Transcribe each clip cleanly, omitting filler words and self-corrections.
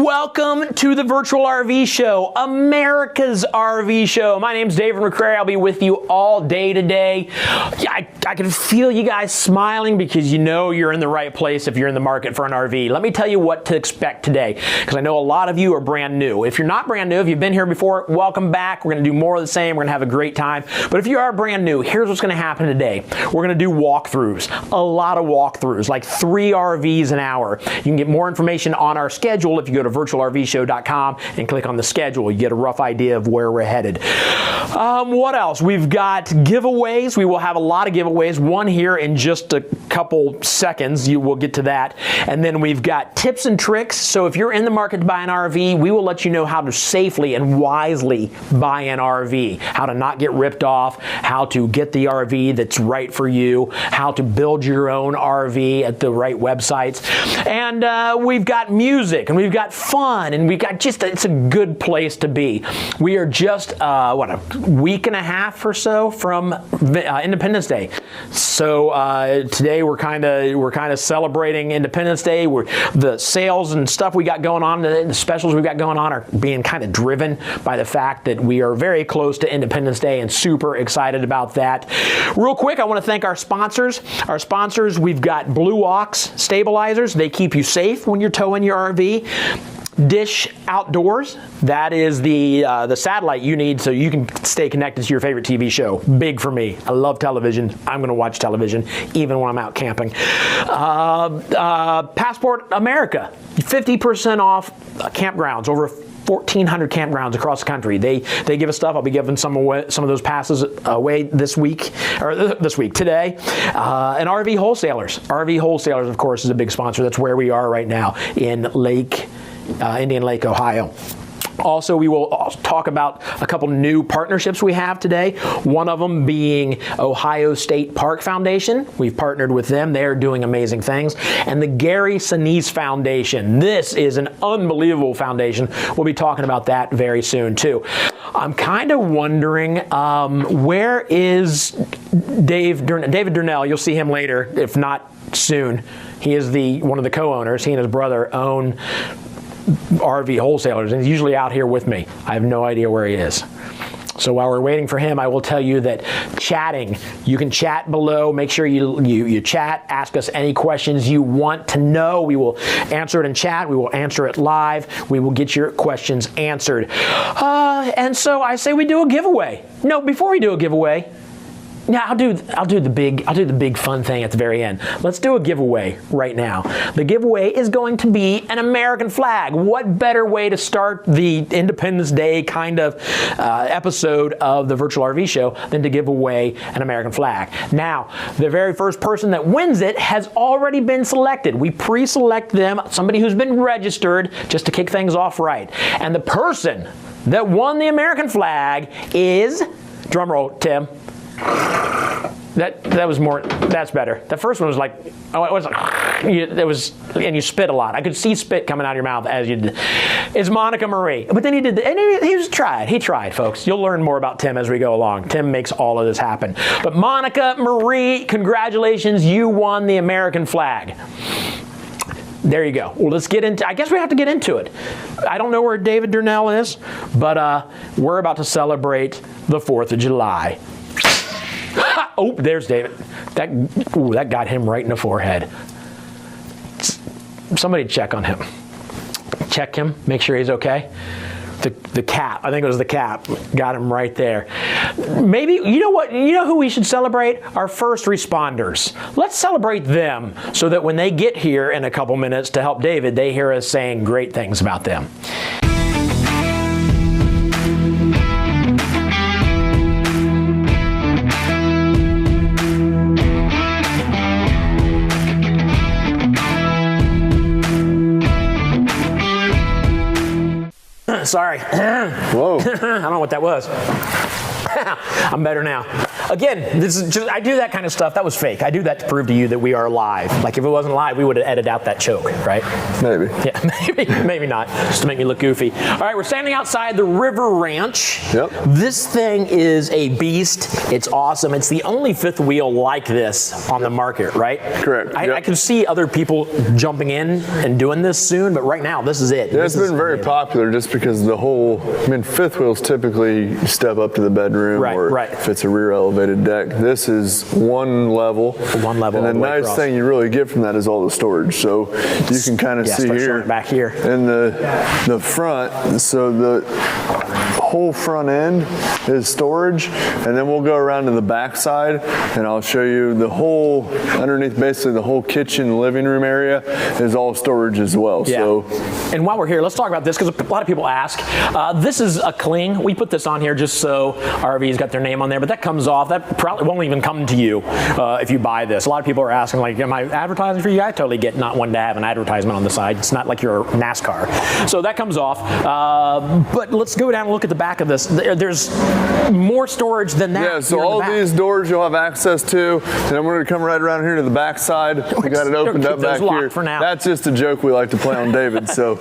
Welcome to the Virtual RV Show, America's RV Show. My name's David McCrary. I'll be with you all day today. I can feel you guys smiling because you know you're in the right place if you're in the market for an RV. Let me tell you what to expect today, because I know a lot of you are brand new. If you're not brand new, if you've been here before, welcome back. We're going to do more of the same. We're going to have a great time. But if you are brand new, here's what's going to happen today. We're going to do walkthroughs, a lot of walkthroughs, like 3 RVs an hour. You can get more information on our schedule if you go to virtualrvshow.com and click on the schedule. You get a rough idea of where we're headed. What else? We've got giveaways. We will have a lot of giveaways. One here in just a couple seconds. You will get to that. And then we've got tips and tricks. So if you're in the market to buy an RV, we will let you know how to safely and wisely buy an RV, how to not get ripped off, how to get the RV that's right for you, how to build your own RV at the right websites. And we've got music, and we've got fun, and we've got it's a good place to be. We are just, a week and a half or so from Independence Day. So today we're kind of celebrating Independence Day. The sales and stuff we got going on, the specials we got going on are being kind of driven by the fact that we are very close to Independence Day and super excited about that. Real quick, I want to thank our sponsors. Our sponsors, we've got Blue Ox stabilizers. They keep you safe when you're towing your RV. Dish Outdoors, that is the satellite you need so you can stay connected to your favorite TV show. Big for me. I love television. I'm going to watch television even when I'm out camping. Passport America, 50% off campgrounds, over 1,400 campgrounds across the country. They give us stuff. I'll be giving some of those passes away this week, today. And RV Wholesalers. RV Wholesalers, of course, is a big sponsor. That's where we are right now in Indian Lake, Ohio. Also, we will talk about a couple new partnerships we have today. One of them being Ohio State Park Foundation. We've partnered with them. They're doing amazing things. And the Gary Sinise Foundation. This is an unbelievable foundation. We'll be talking about that very soon, too. I'm kind of wondering, where is David Darnell? You'll see him later, if not soon. He is one of the co-owners. He and his brother own RV Wholesalers, and he's usually out here with me. I have no idea where he is. So while we're waiting for him, I will tell you that chatting, you can chat below. Make sure you chat, ask us any questions you want to know. We will answer it in chat. We will answer it live. We will get your questions answered. And so I say we do a giveaway. No, before we do a giveaway, now I'll do the big fun thing at the very end. Let's do a giveaway right now. The giveaway is going to be an American flag. What better way to start the Independence Day kind of episode of the Virtual RV Show than to give away an American flag? Now, the very first person that wins it has already been selected. We pre-select them, somebody who's been registered, just to kick things off right. And the person that won the American flag is, drumroll, Tim. That was more. That's better. The first one was like, oh, it was like, and you spit a lot. I could see spit coming out of your mouth as you did. It's Monica Marie. But then he did, and he tried. He tried, folks. You'll learn more about Tim as we go along. Tim makes all of this happen. But Monica Marie, congratulations! You won the American flag. There you go. Well, let's get into, I guess we have to get into it. I don't know where David Darnell is, but we're about to celebrate the 4th of July. Oh, there's David. That got him right in the forehead. Somebody check on him. Check him, make sure he's okay. The cap, I think it was the cap, got him right there. Maybe, you know what, you know who we should celebrate? Our first responders. Let's celebrate them so that when they get here in a couple minutes to help David, they hear us saying great things about them. Sorry. Whoa. I don't know what that was. I'm better now. again, this is just, I do that kind of stuff. That was fake. I do that to prove to you that we are live. Like if it wasn't live, we would have edited out that choke, right? Maybe. Yeah, maybe not, just to make me look goofy. All right, we're standing outside the River Ranch. Yep. This thing is a beast. It's awesome. It's the only fifth wheel like this on the market, right? Correct. I can see other people jumping in and doing this soon, but right now, this is it. Yeah, it's been very popular just because the whole, I mean, fifth wheels typically step up to the bedroom or if it's a rear elevated deck. This is one level. One level. And the nice thing you really get from that is all the storage. So you can kind of see here back here in the front. So the whole front end is storage, and then we'll go around to the back side and I'll show you the whole underneath, basically the whole kitchen living room area is all storage as well. Yeah. So, and while we're here, let's talk about this because a lot of people ask. This is a cling. We put this on here just so RV's got their name on there, but that comes off. That probably won't even come to you if you buy this. A lot of people are asking, like, am I advertising for you? I totally get not wanting to have an advertisement on the side. It's not like you're NASCAR. So that comes off. But let's go down and look at the back of this. There's more storage than that. Yeah, so all these doors you'll have access to, and then we're going to come right around here to the back side. We got it opened up back here. For now. That's just a joke we like to play on David. So,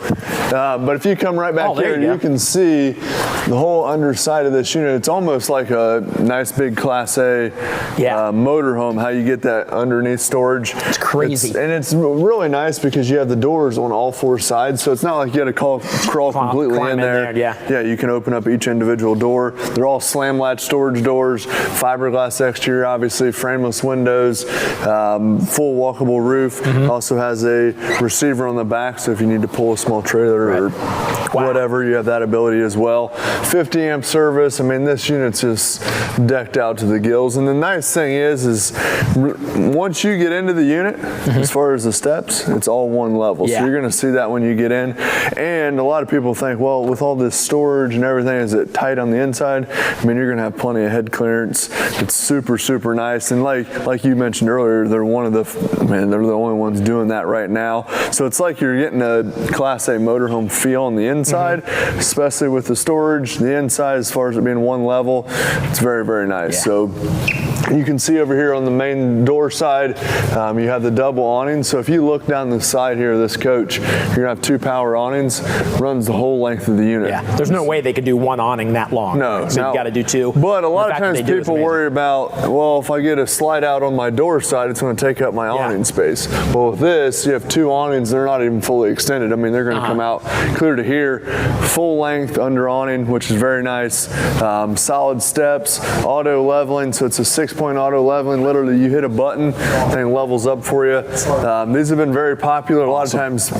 but if you come right back here, you can see the whole underside of this unit. It's almost like a nice big Class A motorhome, how you get that underneath storage. It's crazy. And it's really nice because you have the doors on all four sides, so it's not like you got to crawl completely in there. Yeah, you can open up each individual door. They're all slam latch storage doors, fiberglass exterior, obviously, frameless windows, full walkable roof. Also has a receiver on the back, so if you need to pull a small trailer or whatever, you have that ability as well. 50 amp service. I mean, this unit's just decked out to the gills. And the nice thing is once you get into the unit, as far as the steps, it's all one level. So you're going to see that when you get in. And a lot of people think, well, with all this storage and everything, is it tight on the inside? I mean, you're going to have plenty of head clearance. It's super, super nice. And like you mentioned earlier, they're they're the only ones doing that right now. So it's like you're getting a Class A motorhome feel on the inside, especially with the storage. The inside, as far as it being one level, it's very, very nice. So you can see over here on the main door side, you have the double awnings. So if you look down the side here of this coach, you're gonna have two power awnings, runs the whole length of the unit. Yeah, there's no way they could do one awning that long. No. So you gotta do two. But a lot of times people worry about, well, if I get a slide out on my door side, it's gonna take up my awning space. Well, with this, you have two awnings, they're not even fully extended. I mean, they're gonna come out clear to here, full length under awning, which is very nice. Solid steps, auto leveling, so it's a 6-point auto leveling. Literally, you hit a button, thing levels up for you. These have been very popular. A lot of times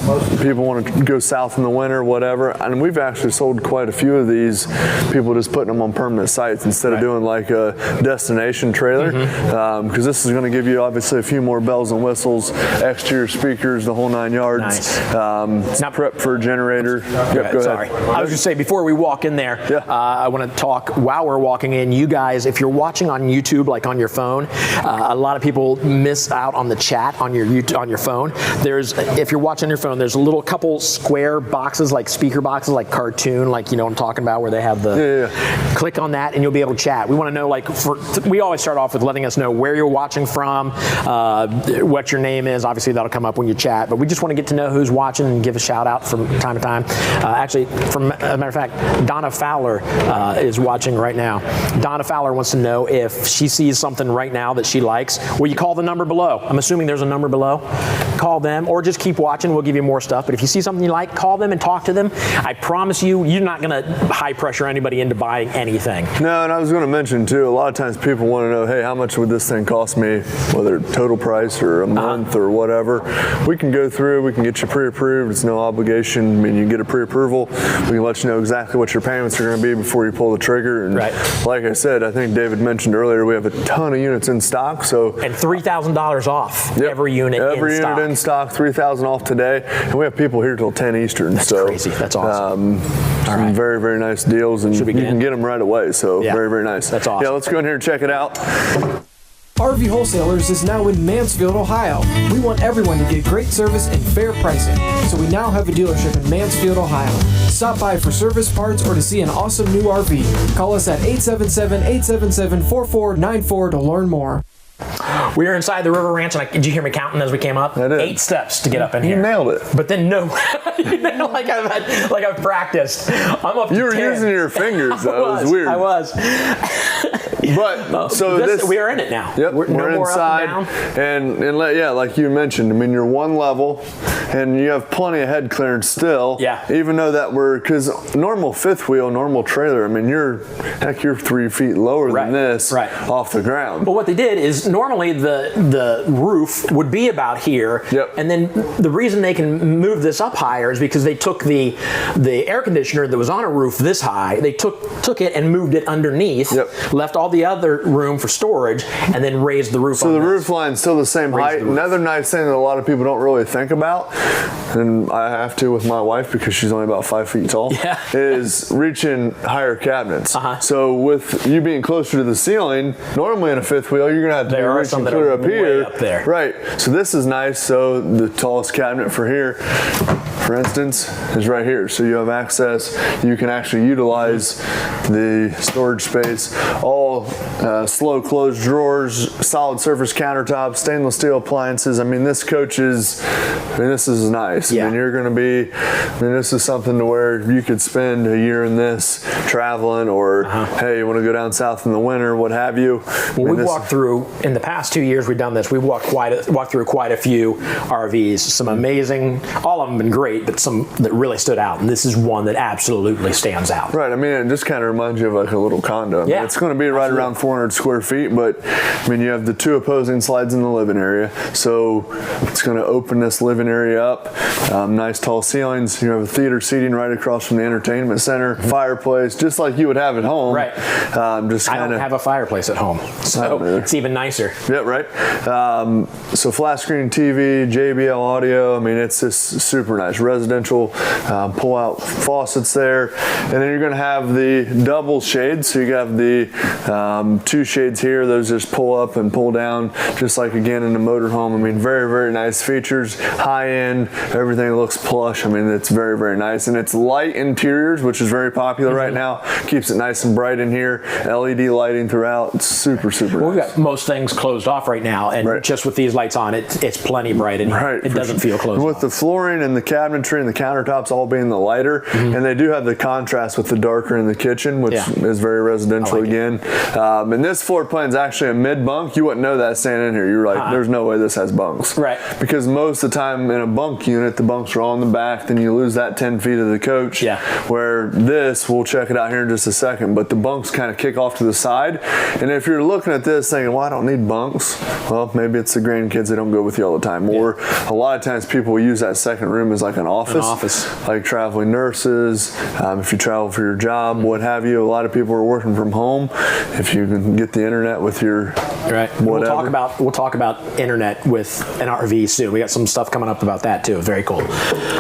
people want to go south in the winter, whatever, and we've actually sold quite a few of these. People just putting them on permanent sites instead of doing like a destination trailer, because this is going to give you obviously a few more bells and whistles, exterior speakers, the whole 9 yards. Nice. Now prep for a generator. Go Sorry. ahead. I was just saying, before we walk in there, I want to talk while we're walking in. You guys, if you're watching on YouTube, like on your phone, a lot of people miss out on the chat on your phone. If you're watching on your phone, there's a little couple square boxes, like speaker boxes, like cartoon, like you know what I'm talking about, where they have the click on that and you'll be able to chat. We want to know, like, we always start off with letting us know where you're watching from, what your name is. Obviously that'll come up when you chat, but we just want to get to know who's watching and give a shout out from time to time. Actually, as a matter of fact, Donna Fowler is watching right now. Donna Fowler wants to know if she sees something right now that she likes. Will you call the number below? I'm assuming there's a number below. Call them or just keep watching. We'll give you more stuff. But if you see something you like, call them and talk to them. I promise you, you're not going to high pressure anybody into buying anything. No, and I was going to mention too, a lot of times people want to know, hey, how much would this thing cost me, whether total price or a month or whatever. We can go through, we can get you pre-approved. It's no obligation. I mean, you can get a pre-approval. We can let you know exactly what your payments are going to be before you pull the trigger. And like I said, I think David mentioned earlier, we have a ton of units in stock. And $3,000 off every unit in stock. Every unit in stock, $3,000 off today. And we have people here till 10 Eastern. That's crazy. That's awesome. Some very, very nice deals, and you can get them right away. So very, very nice. That's awesome. Yeah, let's go in here and check it out. RV Wholesalers is now in Mansfield, Ohio. We want everyone to get great service and fair pricing, so we now have a dealership in Mansfield, Ohio. Stop by for service parts or to see an awesome new RV. Call us at 877-877-4494 to learn more. We are inside the River Ranch, and did you hear me counting as we came up? I did. 8 steps to get up in here. You nailed it. But then no, like I've practiced. I'm up to 10. You were using your fingers, though. It was weird. I was. But so we are in it now. Yep, we're no more inside, up and and yeah, like you mentioned. I mean, you're one level, and you have plenty of head clearance still. Yeah. Even though because normal fifth wheel, normal trailer. I mean, you're 3 feet lower than this off the ground. But what they did is normally the roof would be about here. Yep. And then the reason they can move this up higher is because they took the air conditioner that was on a roof this high. They took it and moved it underneath. Yep. Left all the other room for storage, and then raised the roof. So the roof line's still the same height. Another nice thing that a lot of people don't really think about, and I have to with my wife because she's only about 5 feet tall, is reaching higher cabinets. So with you being closer to the ceiling, normally in a fifth wheel, you're gonna have to be reaching clear up here. Up there. Right. So this is nice. So the tallest cabinet for here, for instance, is right here. So you have access. You can actually utilize the storage space. All slow closed drawers, solid surface countertops, stainless steel appliances. I mean, this coach is, this is nice. Yeah. I mean, you're going to be, this is something to where you could spend a year in this traveling, or hey, you want to go down south in the winter, what have you. Well, we've walked through, in the past 2 years we've done this, we've walked through quite a few RVs. Some amazing, all of them have been great, but some that really stood out. And this is one that absolutely stands out. Right. I mean, it just kind of reminds you of like a little condo. I mean, it's going to be right around 400 square feet, but I mean, you have the 2 opposing slides in the living area. So it's going to open this living area up. Nice tall ceilings. You have a theater seating right across from the entertainment center, fireplace, just like you would have at home. Right. I don't have a fireplace at home, so it's even nicer. Yeah, right. So flat screen TV, JBL audio. I mean, it's just super nice. Residential pull-out faucets there, and then you're going to have the double shades. So you have the 2 shades here. Those just pull up and pull down, just like again in the motorhome. I mean, very, very nice features. High end. Everything looks plush. I mean, it's very, very nice, and it's light interiors, which is very popular right now. Keeps it nice and bright in here. LED lighting throughout. It's super, super nice. We've got most things closed off right now, and just with these lights on, it's plenty bright in here. It doesn't feel closed off. With the flooring and the cabinetry and the countertops all being the lighter, and they do have the contrast with the darker in the kitchen, which is very residential again. And this floor plan is actually a mid-bunk. You wouldn't know that standing in here. You're like, there's no way this has bunks. Right. Because most of the time in a bunk unit, the bunks are all in the back, then you lose that 10 feet of the coach. Yeah. Where this, we'll check it out here in just a second, but the bunks kind of kick off to the side. And if you're looking at this thinking, well, I don't need bunks, well, maybe it's the grandkids that don't go with you all the time. Or a lot of times people will use that second room as like an office. Like traveling nurses, if you travel for your job, what have you. A lot of people are working from home. If you can get the internet with your whatever. We'll talk about internet with an RV soon. We got some stuff coming up about that too. Very cool.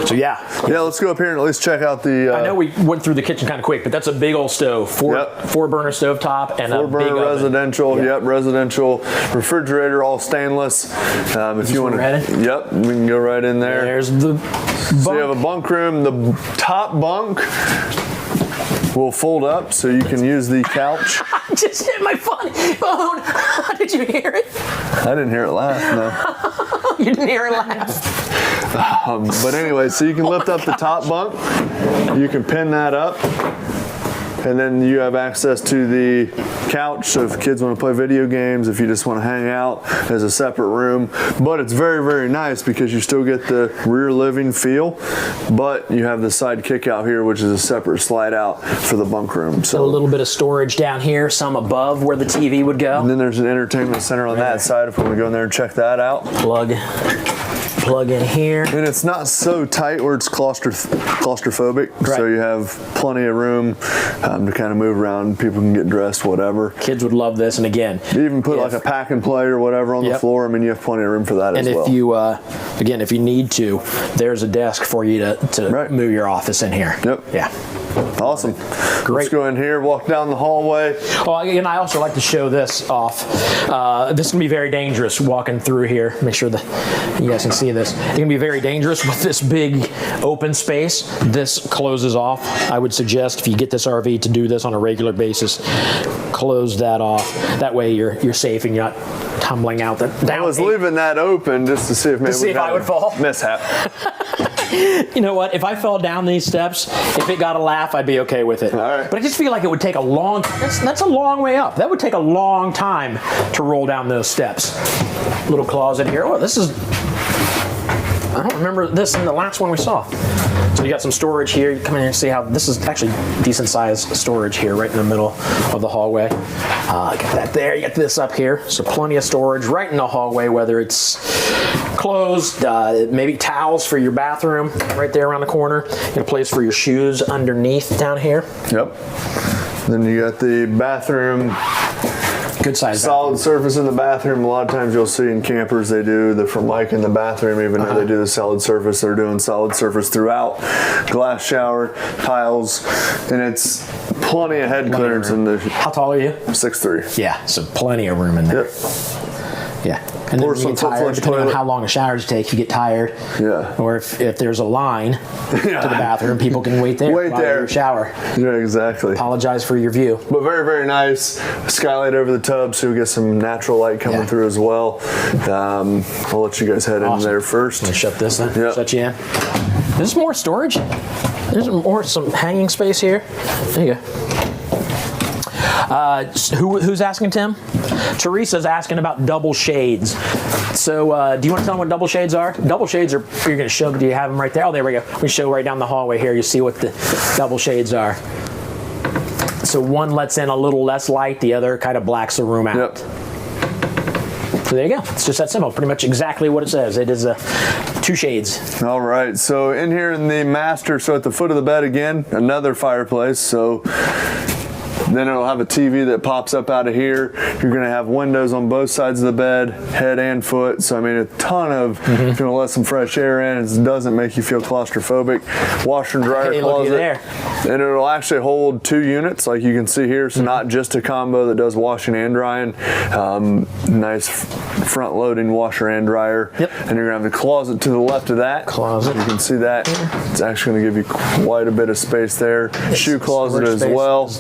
So yeah, let's go up here and at least check out the. I know we went through the kitchen kind of quick, but that's a big old stove, four burner stove top, and a big residential. Residential refrigerator, all stainless. If you want to, we can go right in there. There's the bunk. So you have a bunk room. The top bunk will fold up so you can use the couch. I just hit my phone. Did you hear it? I didn't hear it laugh, no. You didn't hear it laugh? But anyway, so you can lift up the top bunk. You can pin that up. And then you have access to the couch, so if kids want to play video games, if you just want to hang out, as a separate room. But it's very, very nice because you still get the rear living feel, but you have the side kick out here, which is a separate slide out for the bunk room. So a little bit of storage down here, some above where the TV would go. And then there's an entertainment center on that side if we want to go in there and check that out. Plug in here. And it's not so tight where it's claustrophobic, so you have plenty of room to kind of move around. People can get dressed, whatever. Kids would love this, and again, you even put like a pack and play or whatever on the floor. I mean, you have plenty of room for that as well. And if you, again, if you need to, there's a desk for you to move your office in here. Yep. Yeah. Awesome. Great. Let's go in here, walk down the hallway. Oh, and I also like to show this off. This can be very dangerous walking through here. Make sure that you guys can see this. It can be very dangerous with this big open space. This closes off. I would suggest if you get this RV to do this on a regular basis, close that off. That way you're safe and you're not tumbling out. I was leaving that open just to see if maybe I would fall. Mishap. You know what? If I fell down these steps, if it got a laugh, I'd be okay with it. All right. But I just feel like it would take a long. That's a long way up. That would take a long time to roll down those steps. Little closet here. Oh, this is. I don't remember this in the last one we saw. So you got some storage here. You come in here and see how this is actually decent sized storage here, right in the middle of the hallway. Got that there. You got this up here. So plenty of storage right in the hallway, whether it's clothes, maybe towels for your bathroom, right there around the corner. Got a place for your shoes underneath down here. Yep. Then you got the bathroom. Good size solid bathroom. surface in the bathroom. A lot of times you'll see in campers they do the Formica in the bathroom, even though they do the solid surface, they're doing solid surface throughout. Glass shower, tiles, and it's plenty of head clearance in the. How tall are you? 6'3". Yeah, so plenty of room in there. Yep. Yeah. And then you get tired, depending on how long a shower takes, you get tired. Yeah. Or if there's a line to the bathroom, people can wait there while you shower. Yeah, exactly. Apologize for your view. But very, very nice. Skylight over the tub, so we get some natural light coming through as well. I'll let you guys head in there first. Let me shut this then. Yep. Shut you in. There's more storage. There's some hanging space here. There you go. Who's asking, Tim? Teresa's asking about double shades. So do you want to tell them what double shades are? Double shades are, you're going to show, do you have them right there? Oh, there we go. We show right down the hallway here. You see what the double shades are. So one lets in a little less light, the other kind of blacks the room out. Yep. So there you go. It's just that simple. Pretty much exactly what it says. It is 2 shades. All right. So in here in the master, so at the foot of the bed again, another fireplace. So then it'll have a TV that pops up out of here. You're going to have windows on both sides of the bed, head and foot. So, I mean, a ton of, if you want to let some fresh air in, it doesn't make you feel claustrophobic. Washer and dryer closet. There. And it'll actually hold 2 units, like you can see here. So not just a combo that does washing and drying. Nice front loading washer and dryer. Yep. And you're going to have the closet to the left of that. Closet. You can see that. It's actually going to give you quite a bit of space there. Shoe closet as well.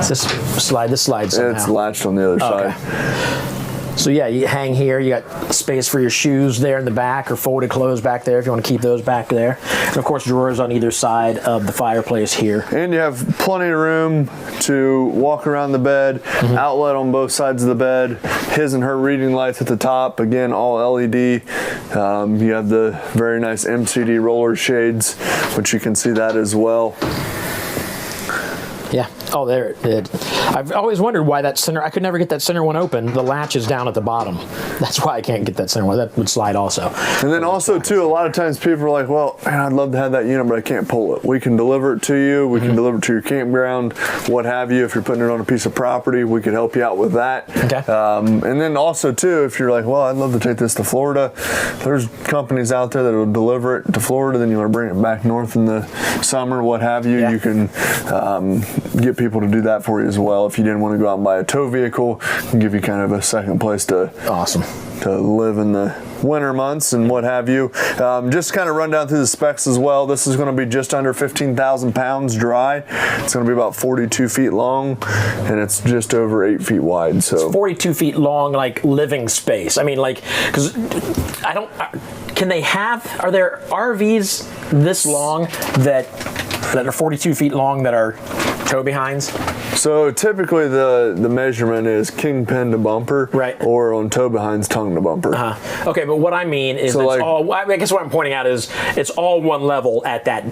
This slides somehow. It's latched on the other side. So yeah, you hang here, you got space for your shoes there in the back, or folded clothes back there if you want to keep those back there. And of course drawers on either side of the fireplace here. And you have plenty of room to walk around the bed, outlet on both sides of the bed, his and her reading lights at the top, again all LED. You have the very nice MCD roller shades, which you can see that as well. Yeah. Oh, there it did. I've always wondered why that center, I could never get that center one open. The latch is down at the bottom. That's why I can't get that center one. That would slide also. And then also too, a lot of times people are like, well, man, I'd love to have that unit, but I can't pull it. We can deliver it to you. We can deliver it to your campground, what have you. If you're putting it on a piece of property, we can help you out with that. Okay. And then also too, if you're like, well, I'd love to take this to Florida, there's companies out there that will deliver it to Florida. Then you want to bring it back north in the summer, what have you. You can get people to do that for you as well. If you didn't want to go out and buy a tow vehicle, can give you kind of a second place to live in the winter months and what have you. Just kind of run down through the specs as well. This is going to be just under 15,000 pounds dry. It's going to be about 42 feet long, and it's just over 8 feet wide. So it's 42 feet long, like living space. I mean, like, because I don't. Can they have? Are there RVs this long that are 42 feet long that are tow behinds? So typically the measurement is kingpin to bumper, right? Or on tow behinds, tongue to bumper. Okay, but what I mean is, so I guess what I'm pointing out is it's all one level at that.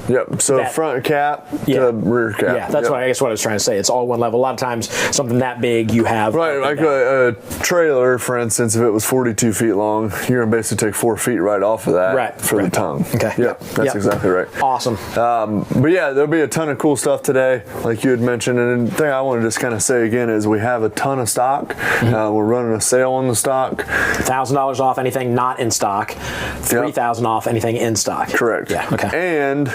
Yep. So front cap to rear cap. Yeah, that's what I guess what I was trying to say. It's all one level. A lot of times, something that big, you have like a trailer, for instance. If it was 42 feet long, you're gonna basically take 4 feet right off of that for the tongue. Okay. Yep. That's exactly right. Awesome. But yeah, there'll be a ton of cool stuff today, like you had mentioned. And the thing I want to just kind of say again is we have a ton of stock. We're running a sale on the stock. $1,000 off anything not in stock. $3,000 off anything in stock. Correct. Yeah. Okay. And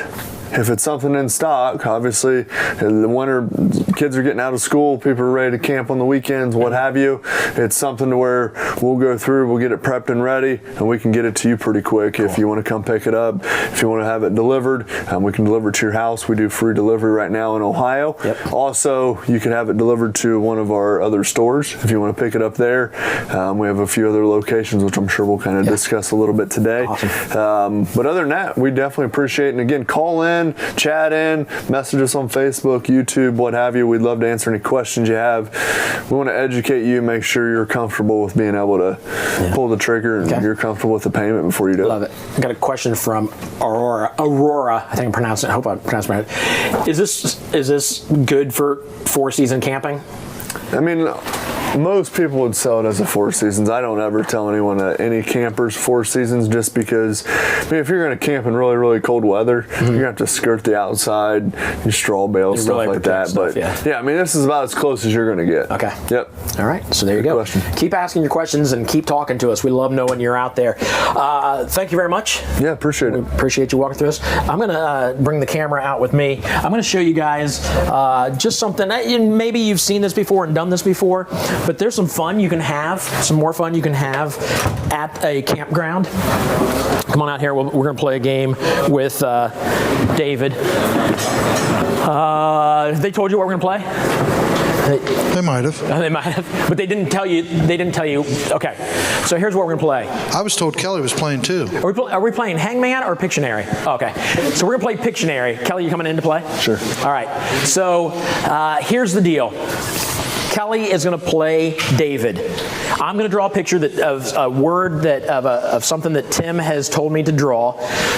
if it's something in stock, obviously in the winter, kids are getting out of school, people are ready to camp on the weekends, what have you. It's something to where we'll go through, we'll get it prepped and ready, and we can get it to you pretty quick. If you want to come pick it up, if you want to have it delivered, we can deliver it to your house. We do free delivery right now in Ohio. Also, you can have it delivered to one of our other stores if you want to pick it up there. We have a few other locations, which I'm sure we'll kind of discuss a little bit today. Awesome. But other than that, we definitely appreciate it. And again, call in, chat in, message us on Facebook, YouTube, what have you. We'd love to answer any questions you have. We want to educate you, make sure you're comfortable with being able to pull the trigger and you're comfortable with the payment before you do it. Love it. I got a question from Aurora. I think I'm pronouncing it. I hope I pronounced it right. Is this good for 4-season camping? I mean, most people would sell it as a 4 seasons. I don't ever tell anyone that any campers 4 seasons, just because, I mean, if you're going to camp in really, really cold weather, you're going to have to skirt the outside, your straw bales, stuff like that. But yeah, I mean, this is about as close as you're going to get. Okay. Yep. All right. So there you go. Question. Keep asking your questions and keep talking to us. We love knowing you're out there. Thank you very much. Yeah, appreciate it. We appreciate you walking through us. I'm going to bring the camera out with me. I'm going to show you guys just something. Maybe you've seen this before and done this before, but there's some fun you can have, some more fun you can have at a campground. Come on out here. We're going to play a game with David. They told you what we're going to play? They might have. They might have, but they didn't tell you. Okay, so here's what we're going to play. I was told Kelly was playing too. Are we playing Hangman or Pictionary? Okay, so we're going to play Pictionary. Kelly, you coming in to play? Sure. All right, so here's the deal. Kelly is going to play David. I'm going to draw a picture of a word of something that Tim has told me to draw.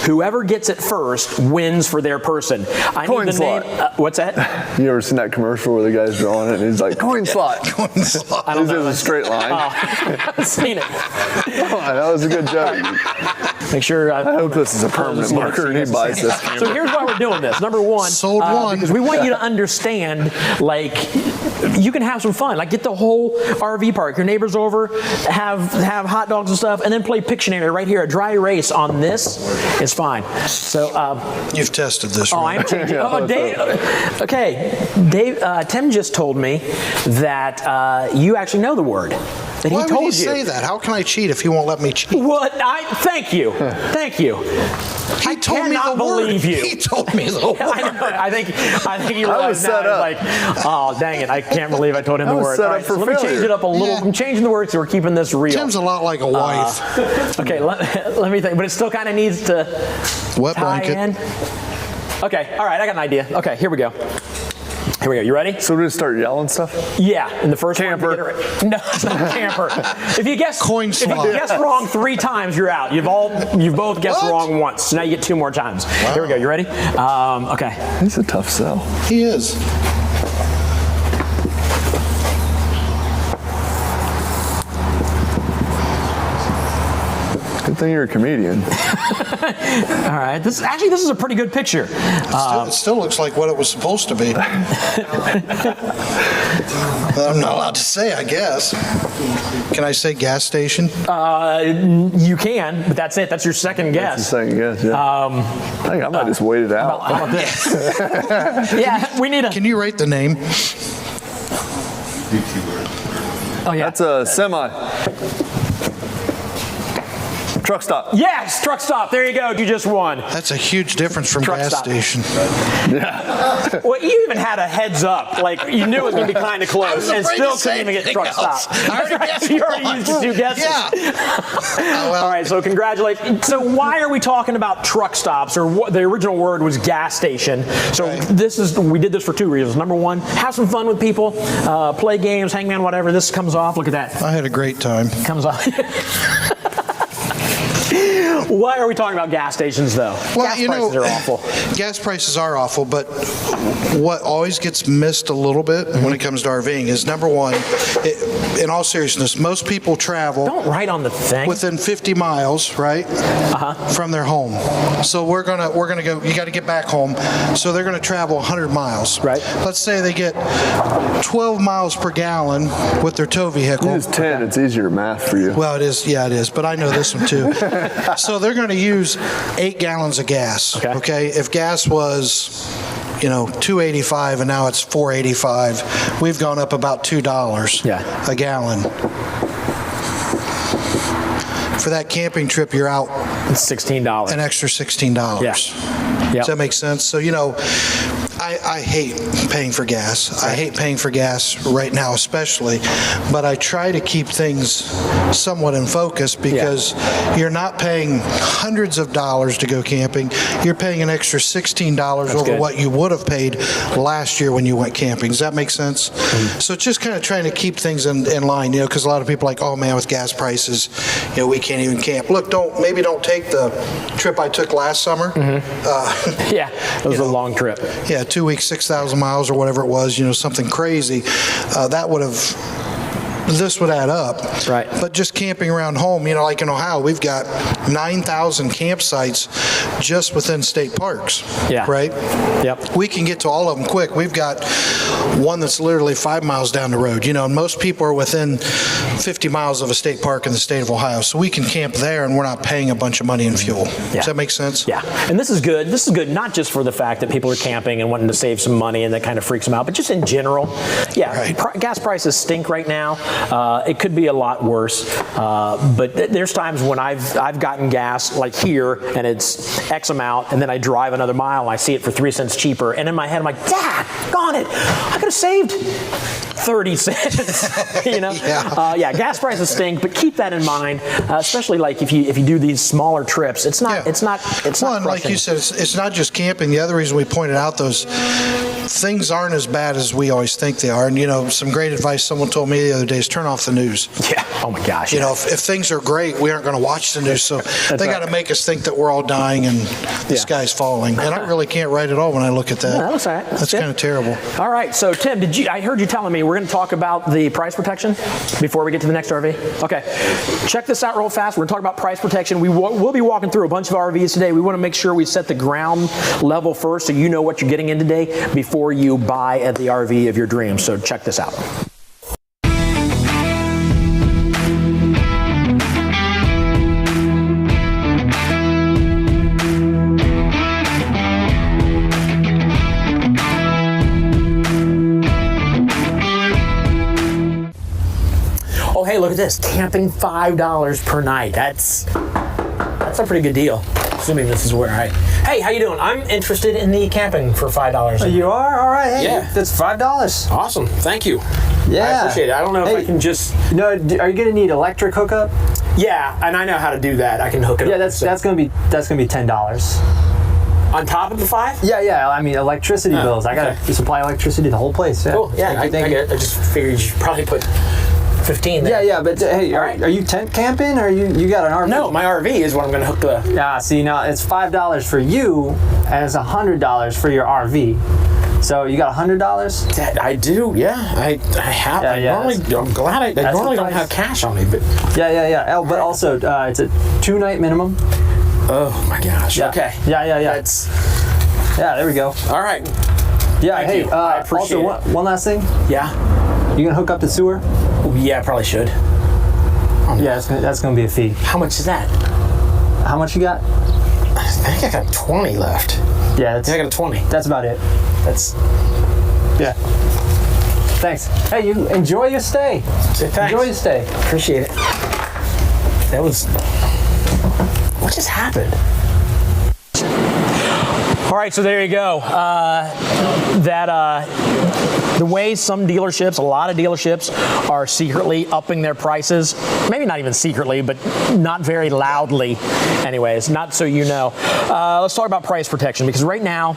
Whoever gets it first wins for their person. I coin need the slot. name. What's that? You ever seen that commercial where the guy's drawing it and he's like, coin slot. Coin slot. I don't know. This is a straight line. I've seen it. Oh, that was a good joke. Make sure. I hope this is a permanent marker and he buys this. So here's why we're doing this. Number one, Sold one. Because we want you to understand, like, you can have some fun. Like, get the whole RV park. Your neighbors over, have hot dogs and stuff, and then play Pictionary right here. A dry erase on this is fine. So you've tested this. Oh, right? I'm changing. Oh, Dave. Okay, Dave. Tim just told me that you actually know the word. That Why he told would he say that? How can I cheat if he won't let me cheat? What? Thank you. Thank you. He told me the believe word. you. He told me the word. I think he was set now. up. Like, oh, dang it! I can't believe I told him the word. set All up right, for so let me change it up a little. Yeah. I'm changing the word so we're keeping this real. Tim's a lot like a wife. Okay, let me think. But it still kind of needs to Wet tie blanket. in. Okay, all right. I got an idea. Okay, here we go. Here we go. You ready? So we just start yelling stuff? Yeah, in the first Camper. one. No, it's not camper. If you guess Coin if you slot. guess wrong 3 times, you're out. You've both guessed What? wrong once. So now you get 2 more times. Wow. Here we go. You ready? Okay. He's a tough sell. He is. Good thing you're a comedian. All right. This is a pretty good picture. It still looks like what it was supposed to be. But I'm not allowed to say, I guess. Can I say gas station? You can, but that's it. That's your second guess. Second guess, yeah. I think I might just wait it out. How about this? Yeah, we need a. Can you rate the name? Oh yeah. That's a semi. Truck stop. Yes, truck stop. There you go. You just won. That's a huge difference from Truck gas stop. station. Yeah. Well, you even had a heads up. Like, you knew it was going to be kind of close, and afraid still to say couldn't even get truck anything else. stop. I already guessed You already one. used your 2 guesses. Yeah. All right, so congratulations. So why are we talking about truck stops? Or what the original word was gas station. So we did this for 2 reasons. Number one, have some fun with people, play games, hangman, whatever. This comes off. Look at that. I had a great time. Comes off. Why are we talking about gas stations, though? Well, gas prices are awful. Gas prices are awful, but what always gets missed a little bit when it comes to RVing is, number one, in all seriousness, most people travel Don't write on the thing. within 50 miles, right, from their home. So we're gonna go. You got to get back home. So they're gonna travel 100 miles. Right. Let's say they get 12 miles per gallon with their tow vehicle. Use 10. It's easier math for you. Well, it is. Yeah, it is. But I know this one too. So So they're going to use 8 gallons of gas. Okay. If gas was, $2.85 and now it's $4.85, we've gone up about $2 a gallon. For that camping trip, you're out It's $16. an extra $16. Yeah. Does that make sense? So, I hate paying for gas. I hate paying for gas right now especially, but I try to keep things somewhat in focus because you're not paying hundreds of dollars to go camping. You're paying an extra $16 over what you would have paid last year when you went camping. Does that make sense? So it's just kind of trying to keep things in line, because a lot of people are like, oh man, with gas prices, we can't even camp. Look, maybe don't take the trip I took last summer. It was a long trip. Yeah, 2 weeks, 6,000 miles or whatever it was, something crazy. This would add up. Right. But just camping around home, like in Ohio, we've got 9,000 campsites just within state parks. Yeah. Right? Yep. We can get to all of them quick. We've got one that's literally 5 miles down the road. And most people are within 50 miles of a state park in the state of Ohio. So we can camp there and we're not paying a bunch of money in fuel. Yeah. Does that make sense? Yeah. And this is good. This is good not just for the fact that people are camping and wanting to save some money and that kind of freaks them out, but just in general. Yeah. Right. Gas prices stink right now. It could be a lot worse, but there's times when I've gotten gas like here and it's X amount, and then I drive another mile and I see it for 3 cents cheaper, and in my head I'm like, Dad, gone it! I could have saved 30 cents. Gas prices stink, but keep that in mind, especially like if you do these smaller trips. It's not and like you said, it's not just camping. The other reason we pointed out those things aren't as bad as we always think they are. And some great advice someone told me the other day is turn off the news. Yeah. Oh my gosh. If things are great, we aren't going to watch the news. So they got to make us think that we're all dying and the sky's falling. And I really can't write at all when I look at that. No, that looks all right. That's kind of terrible. All right. So Tim, I heard you telling me we're going to talk about the price protection before we get to the next RV. Okay. Check this out real fast. We're going to talk about price protection. We'll be walking through a bunch of RVs today. We want to make sure we set the ground level first so you know what you're getting in today before you buy at the RV of your dreams. So check this out. Oh, hey, look at this. Camping $5 per night. That's a pretty good deal. Assuming this is where Hey, how you doing? I'm interested in the camping for $5. You are? All right. Hey, yeah. That's $5. Awesome. Thank you. Yeah. I appreciate it. I don't know if I can just... No, are you going to need electric hookup? Yeah, and I know how to do that. I can hook it up. Yeah, that's going to be $10. On top of the 5? Yeah. I mean, electricity bills. I got to supply electricity to the whole place. Yeah. Cool. Yeah, I get it. I just figured you should probably put 15 there. Yeah, but hey, are you tent camping or you got an RV? No, my RV is what I'm going to hook the... Yeah, see, now it's $5 for you and it's $100 for your RV. So you got $100? I do, yeah. I have. I'm glad I normally don't have cash on me, but... Yeah. Oh, but also, it's a 2-night minimum. Oh my gosh. Yeah. Okay. Yeah. Yeah, there we go. All right. Yeah, Thank you. I appreciate also, it. one last thing. Yeah. You gonna hook up the sewer? Yeah, I probably should. Yeah, that's gonna be a fee. How much is that? How much you got? I think I got 20 left. Yeah, I got a 20. That's about it. Yeah. Thanks. Hey, you enjoy your stay. Thanks. Enjoy your stay. Appreciate it. That was... What just happened? All right, so there you go. The way some dealerships, a lot of dealerships, are secretly upping their prices, maybe not even secretly, but not very loudly anyways, not so you know. Let's talk about price protection, because right now,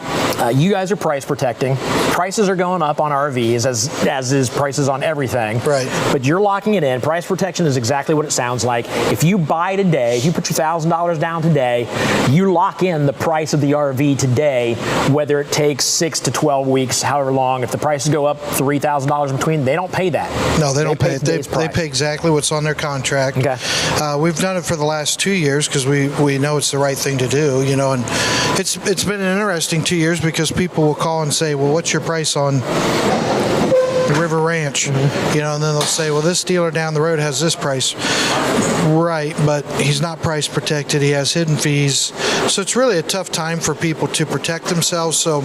you guys are price protecting. Prices are going up on RVs, as is prices on everything. Right. But you're locking it in. Price protection is exactly what it sounds like. If you buy today, if you put your $1,000 down today, you lock in the price of the RV today, whether it takes 6 to 12 weeks, however long. If the prices go up $3,000 in between, they don't pay that. No, they don't pay it. They pay exactly what's on their contract. Okay. We've done it for the last 2 years because we know it's the right thing to do, and it's been an interesting 2 years because people will call and say, well, what's your price on the River Ranch, and then they'll say, well, this dealer down the road has this price. Right, but he's not price protected. He has hidden fees. So it's really a tough time for people to protect themselves. So,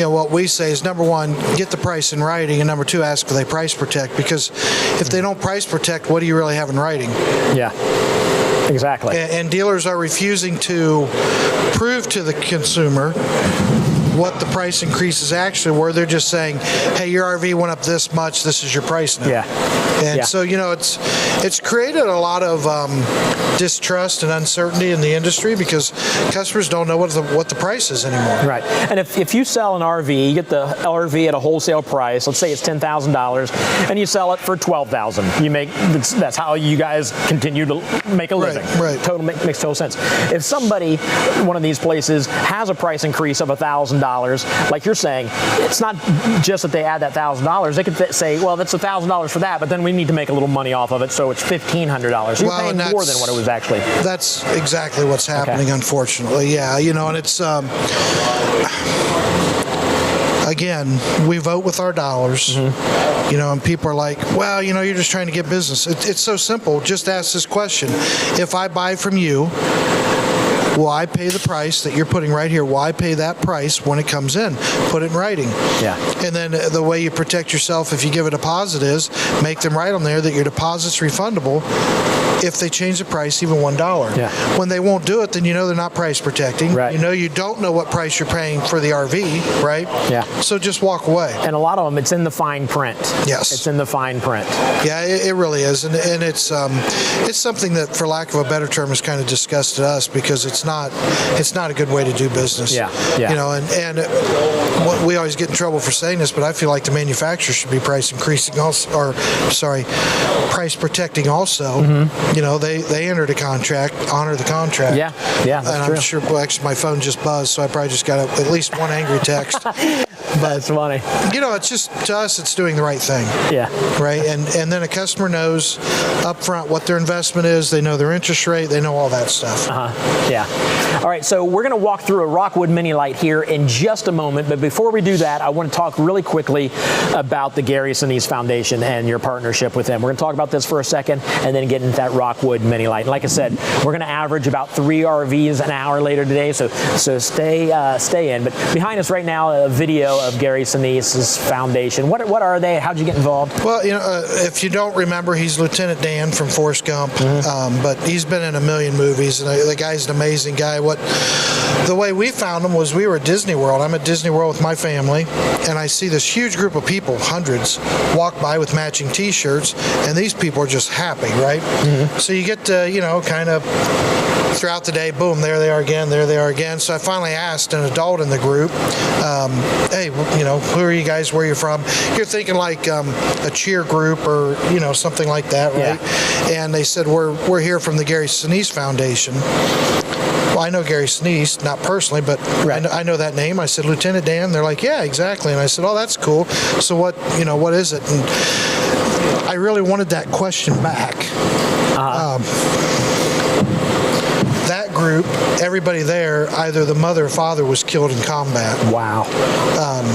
what we say is, number one, get the price in writing, and number two, ask if they price protect, because if they don't price protect, what do you really have in writing? Yeah. Exactly. And dealers are refusing to prove to the consumer what the price increases actually were. They're just saying, hey, your RV went up this much, this is your price now. Yeah. And so, it's created a lot of distrust and uncertainty in the industry because customers don't know what the price is anymore. Right. And if you sell an RV, you get the RV at a wholesale price, let's say it's $10,000, and you sell it for $12,000. That's how you guys continue to make a living. Right. Makes total sense. If somebody, one of these places, has a price increase of $1,000, like you're saying, it's not just that they add that $1,000. They could say, well, that's $1,000 for that, but then we need to make a little money off of it, so it's $1,500. So you're paying more than what it was actually. That's exactly what's happening, unfortunately. Yeah, and it's again, we vote with our dollars, and people are like, well, you're just trying to get business. It's so simple. Just ask this question. If I buy from you, will I pay the price that you're putting right here? Will I pay that price when it comes in? Put it in writing. Yeah. And then the way you protect yourself if you give a deposit is make them write on there that your deposit's refundable if they change the price even $1. Yeah. When they won't do it, then they're not price protecting. Right. You don't know what price you're paying for the RV, right? Yeah. So just walk away. And a lot of them, it's in the fine print. Yes. It's in the fine print. Yeah, it really is, and it's something that, for lack of a better term, has kind of disgusted us because it's not a good way to do business. Yeah. And we always get in trouble for saying this, but I feel like the manufacturer should be price increasing also, price protecting also. They entered a contract, honor the contract. Yeah, that's and true. I'm sure. Well, actually, my phone just buzzed, so I probably just got at least one angry text. That's funny. It's just, to us, it's doing the right thing. Yeah. Right? And then a customer knows up front what their investment is. They know their interest rate. They know all that stuff. Yeah. All right, so we're going to walk through a Rockwood Mini Lite here in just a moment. But before we do that, I want to talk really quickly about the Gary Sinise Foundation and your partnership with them. We're going to talk about this for a second and then get into that Rockwood Mini Lite. And like I said, we're going to average about 3 RVs an hour later today, so stay in. But behind us right now, a video of Gary Sinise's foundation. What are they? How'd you get involved? Well, if you don't remember, he's Lieutenant Dan from Forrest Gump, but he's been in a million movies, and the guy's an amazing guy. The way we found him was we were at Disney World. I'm at Disney World with my family, and I see this huge group of people, hundreds, walk by with matching T-shirts, and these people are just happy, right? So you get to, kind of throughout the day, boom, there they are again. So I finally asked an adult in the group, hey, who are you guys, where are you from? You're thinking like a cheer group or, something like that, right? Yeah. And they said, we're here from the Gary Sinise Foundation. Well, I know Gary Sinise, not personally, but I know that name. I said, Lieutenant Dan? They're like, yeah, exactly. And I said, oh, that's cool. So what is it? And I really wanted that question back. That group, everybody there, either the mother or father was killed in combat. Wow.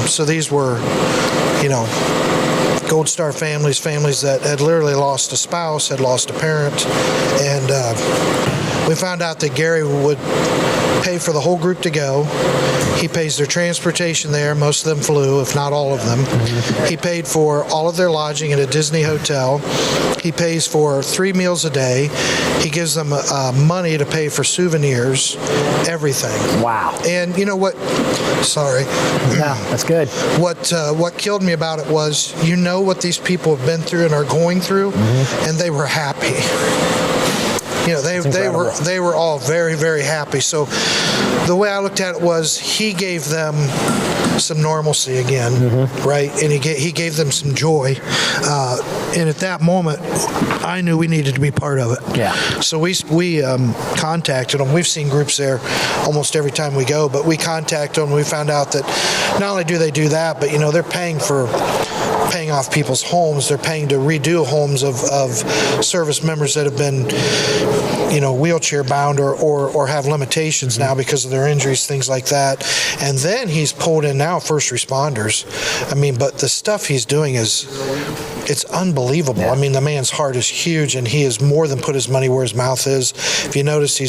So these were, Gold Star families that had literally lost a spouse, had lost a parent, and we found out that Gary would pay for the whole group to go. He pays their transportation there. Most of them flew, if not all of them. He paid for all of their lodging at a Disney hotel. He pays for 3 meals a day. He gives them money to pay for souvenirs, everything. Wow. And you know what? Sorry. No, that's good. What killed me about it was, what these people have been through and are going through, and they were happy. They were all very, very happy. So the way I looked at it was, he gave them some normalcy again, right? And he gave them some joy. And at that moment, I knew we needed to be part of it. Yeah. So we contacted them. We've seen groups there almost every time we go, but we contacted them. We found out that not only do they do that, but they're paying for paying off people's homes. They're paying to redo homes of service members that have been, wheelchair bound or have limitations now because of their injuries, things like that. And then he's pulled in now first responders. But the stuff he's doing it's unbelievable. Yeah. The man's heart is huge, and he has more than put his money where his mouth is. If you notice,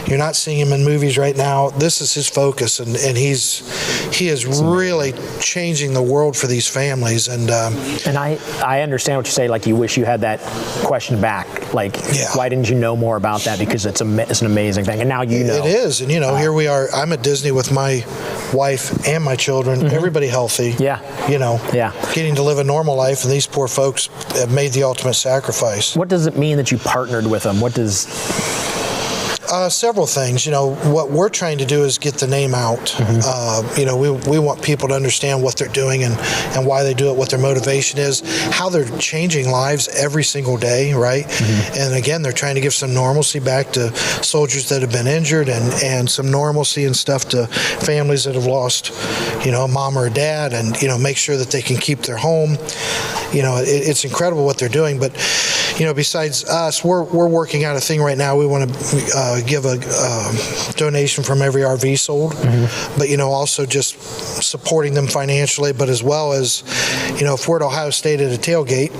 you're not seeing him in movies right now. This is his focus, and he is really changing the world for these families. And I understand what you say. Like, you wish you had that question back. Like, why didn't you know more about that? Because it's an amazing thing, and now you know. It is, and here we are. I'm at Disney with my wife and my children. Mm-hmm. Everybody healthy. Yeah. Getting to live a normal life, and these poor folks have made the ultimate sacrifice. What does it mean that you partnered with them? What does... Several things. What we're trying to do is get the name out. Mm-hmm. We want people to understand what they're doing and why they do it, what their motivation is, how they're changing lives every single day, right? Mm-hmm. And again, they're trying to give some normalcy back to soldiers that have been injured and some normalcy and stuff to families that have lost, a mom or a dad, and, make sure that they can keep their home. It's incredible what they're doing. But, besides us, we're working out a thing right now. We want to give a donation from every RV sold, mm-hmm. but also just supporting them financially, but as well as if we're at Ohio State at a tailgate,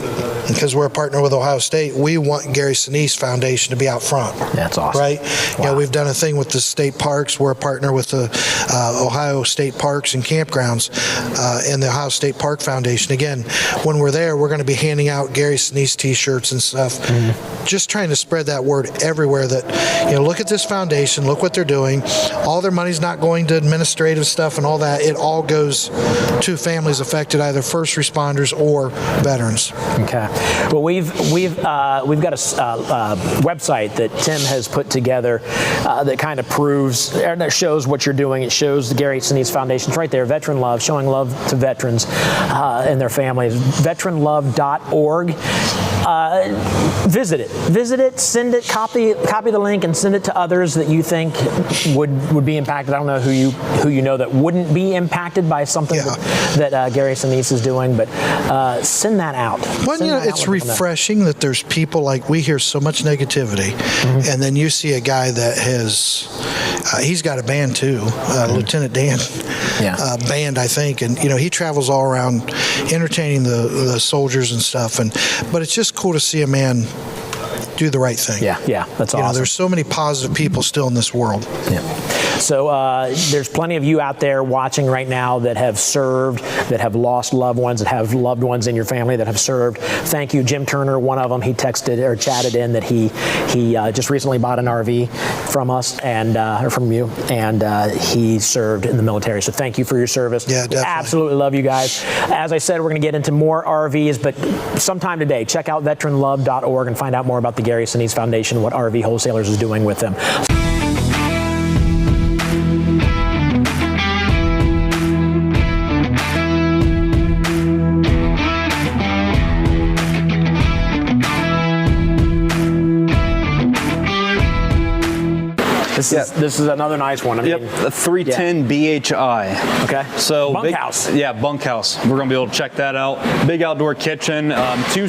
because we're a partner with Ohio State, we want Gary Sinise Foundation to be out front. That's awesome. Right? Wow. We've done a thing with the state parks. We're a partner with the Ohio State Parks and Campgrounds and the Ohio State Park Foundation. Again, when we're there, we're going to be handing out Gary Sinise t-shirts and stuff, mm-hmm. just trying to spread that word everywhere that, look at this foundation, look what they're doing. All their money's not going to administrative stuff and all that. It all goes to families affected, either first responders or veterans. Okay. Well, we've got a website that Tim has put together that kind of proves, that shows what you're doing. It shows the Gary Sinise Foundation. It's right there, Veteran Love, showing love to veterans and their families. Veteranlove.org. Visit it, send it, copy the link, and send it to others that you think would be impacted. I don't know who you know that wouldn't be impacted by something that Gary Sinise is doing, but send that out. Well, it's refreshing that there's people, like, we hear so much negativity, mm-hmm. and then you see a guy that he's got a band too, mm-hmm. Lieutenant Dan band, I think, and he travels all around entertaining the soldiers and stuff, but it's just cool to see a man do the right thing. Yeah, that's awesome. There's so many positive people still in this world. Yeah. So there's plenty of you out there watching right now that have served, that have lost loved ones, that have loved ones in your family that have served. Thank you, Jim Turner, one of them. He texted or chatted in that he just recently bought an RV from us or from you, and he served in the military. So thank you for your service. Yeah, definitely. Absolutely love you guys. As I said, we're going to get into more RVs, but sometime today, check out veteranlove.org and find out more about the Gary Sinise Foundation, what RV Wholesalers is doing with them. This is another nice one. The 310 BHI. Okay. So bunkhouse. Bunkhouse. We're gonna be able to check that out. Big outdoor kitchen. Two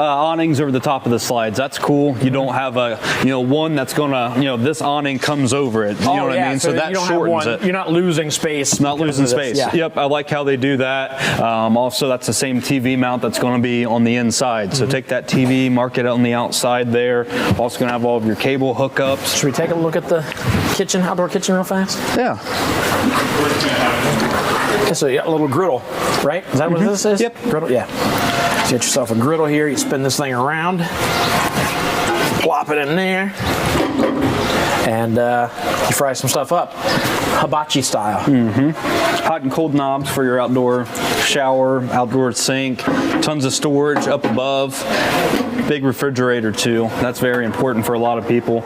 awnings over the top of the slides. That's cool. You don't have a one that's gonna this awning comes over it. You know what I mean? So that shortens it. You're not losing space. Not losing space. Yeah. Yep. I like how they do that. Also, that's the same TV mount that's going to be on the inside. So take that TV, mark it on the outside there. Also going to have all of your cable hookups. Should we take a look at the outdoor kitchen real fast? Yeah. Okay, so you got a little griddle, right? Is that what this is? Yep. Griddle, yeah. So you get yourself a griddle here. You spin this thing around, plop it in there, and you fry some stuff up, hibachi style. Hot and cold knobs for your outdoor shower, outdoor sink, tons of storage up above, big refrigerator too. That's very important for a lot of people.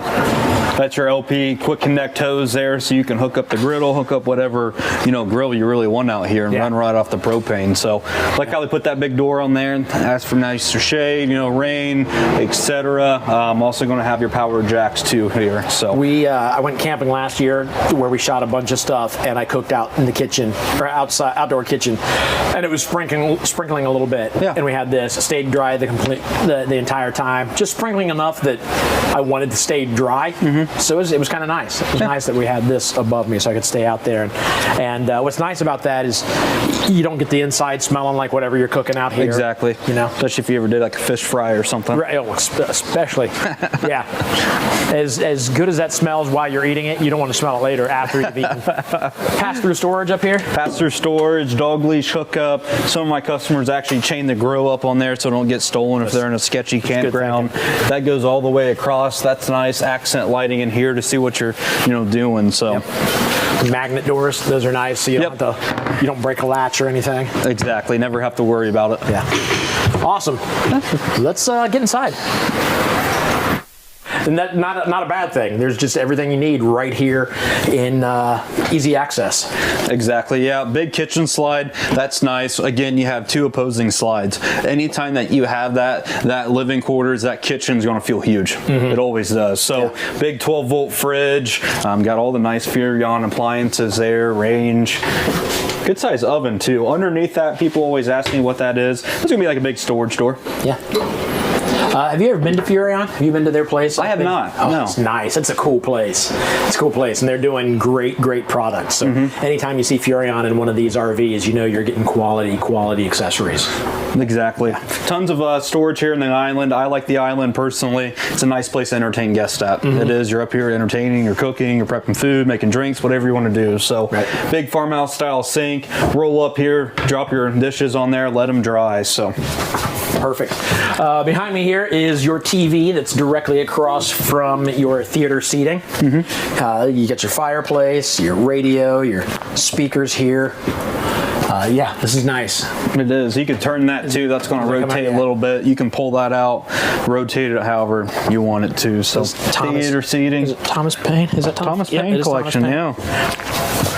That's your LP quick connect hose there, so you can hook up the griddle, hook up whatever, you know, grill you really want out here and run right off the propane. So like how they put that big door on there and ask for nicer shade, you know, rain, etc. I'm also going to have your power jacks too here. So I went camping last year where we shot a bunch of stuff, and I cooked out in the kitchen or outdoor kitchen, and it was sprinkling a little bit. Yeah. And we had this. It stayed dry the entire time, just sprinkling enough that I wanted to stay dry. So it was kind of nice. It was nice that we had this above me so I could stay out there. And what's nice about that is you don't get the inside smelling like whatever you're cooking out here. Exactly. You know, especially if you ever did like a fish fry or something. Right. Oh, especially. Yeah. As good as that smells while you're eating it, you don't want to smell it later after you've eaten. Pass-through storage up here? Pass-through storage, dog leash hookup. Some of my customers actually chain the grill up on there so it don't get stolen if they're in a sketchy campground. That goes all the way across. That's nice. Accent lighting in here to see what you're, you know, doing. So. Magnet doors, those are nice, so you don't have to, you don't break a latch or anything. Exactly, never have to worry about it. Yeah. Awesome. Let's get inside. And that not a bad thing. There's just everything you need right here in easy access. Exactly, yeah. Big kitchen slide, that's nice. Again, you have two opposing slides. Anytime that you have that living quarters, that kitchen's gonna feel huge. It always does. So big 12-volt fridge, got all the nice Furrion appliances there, range. Good size oven too. Underneath that, people always ask me what that is. It's gonna be like a big storage door. Yeah. Have you ever been to Furrion? Have you been to their place? I have not. Oh, no. It's nice. It's a cool place. It's a cool place, and they're doing great products. So anytime you see Furrion in one of these RVs, you know you're getting quality accessories. Exactly. Tons of storage here in the island. I like the island personally. It's a nice place to entertain guests at. It is. You're up here entertaining, you're cooking, you're prepping food, making drinks, whatever you want to do. So big farmhouse style sink. Roll up here, drop your dishes on there, let them dry. So. Perfect. Behind me here is your TV that's directly across from your theater seating. You get your fireplace, your radio, your speakers here. Yeah, this is nice. It is. You can turn that too. That's going to rotate a little bit. You can pull that out, rotate it however you want it to. So theater seating. Is it Thomas Paine? Is that Thomas Paine collection? Yeah.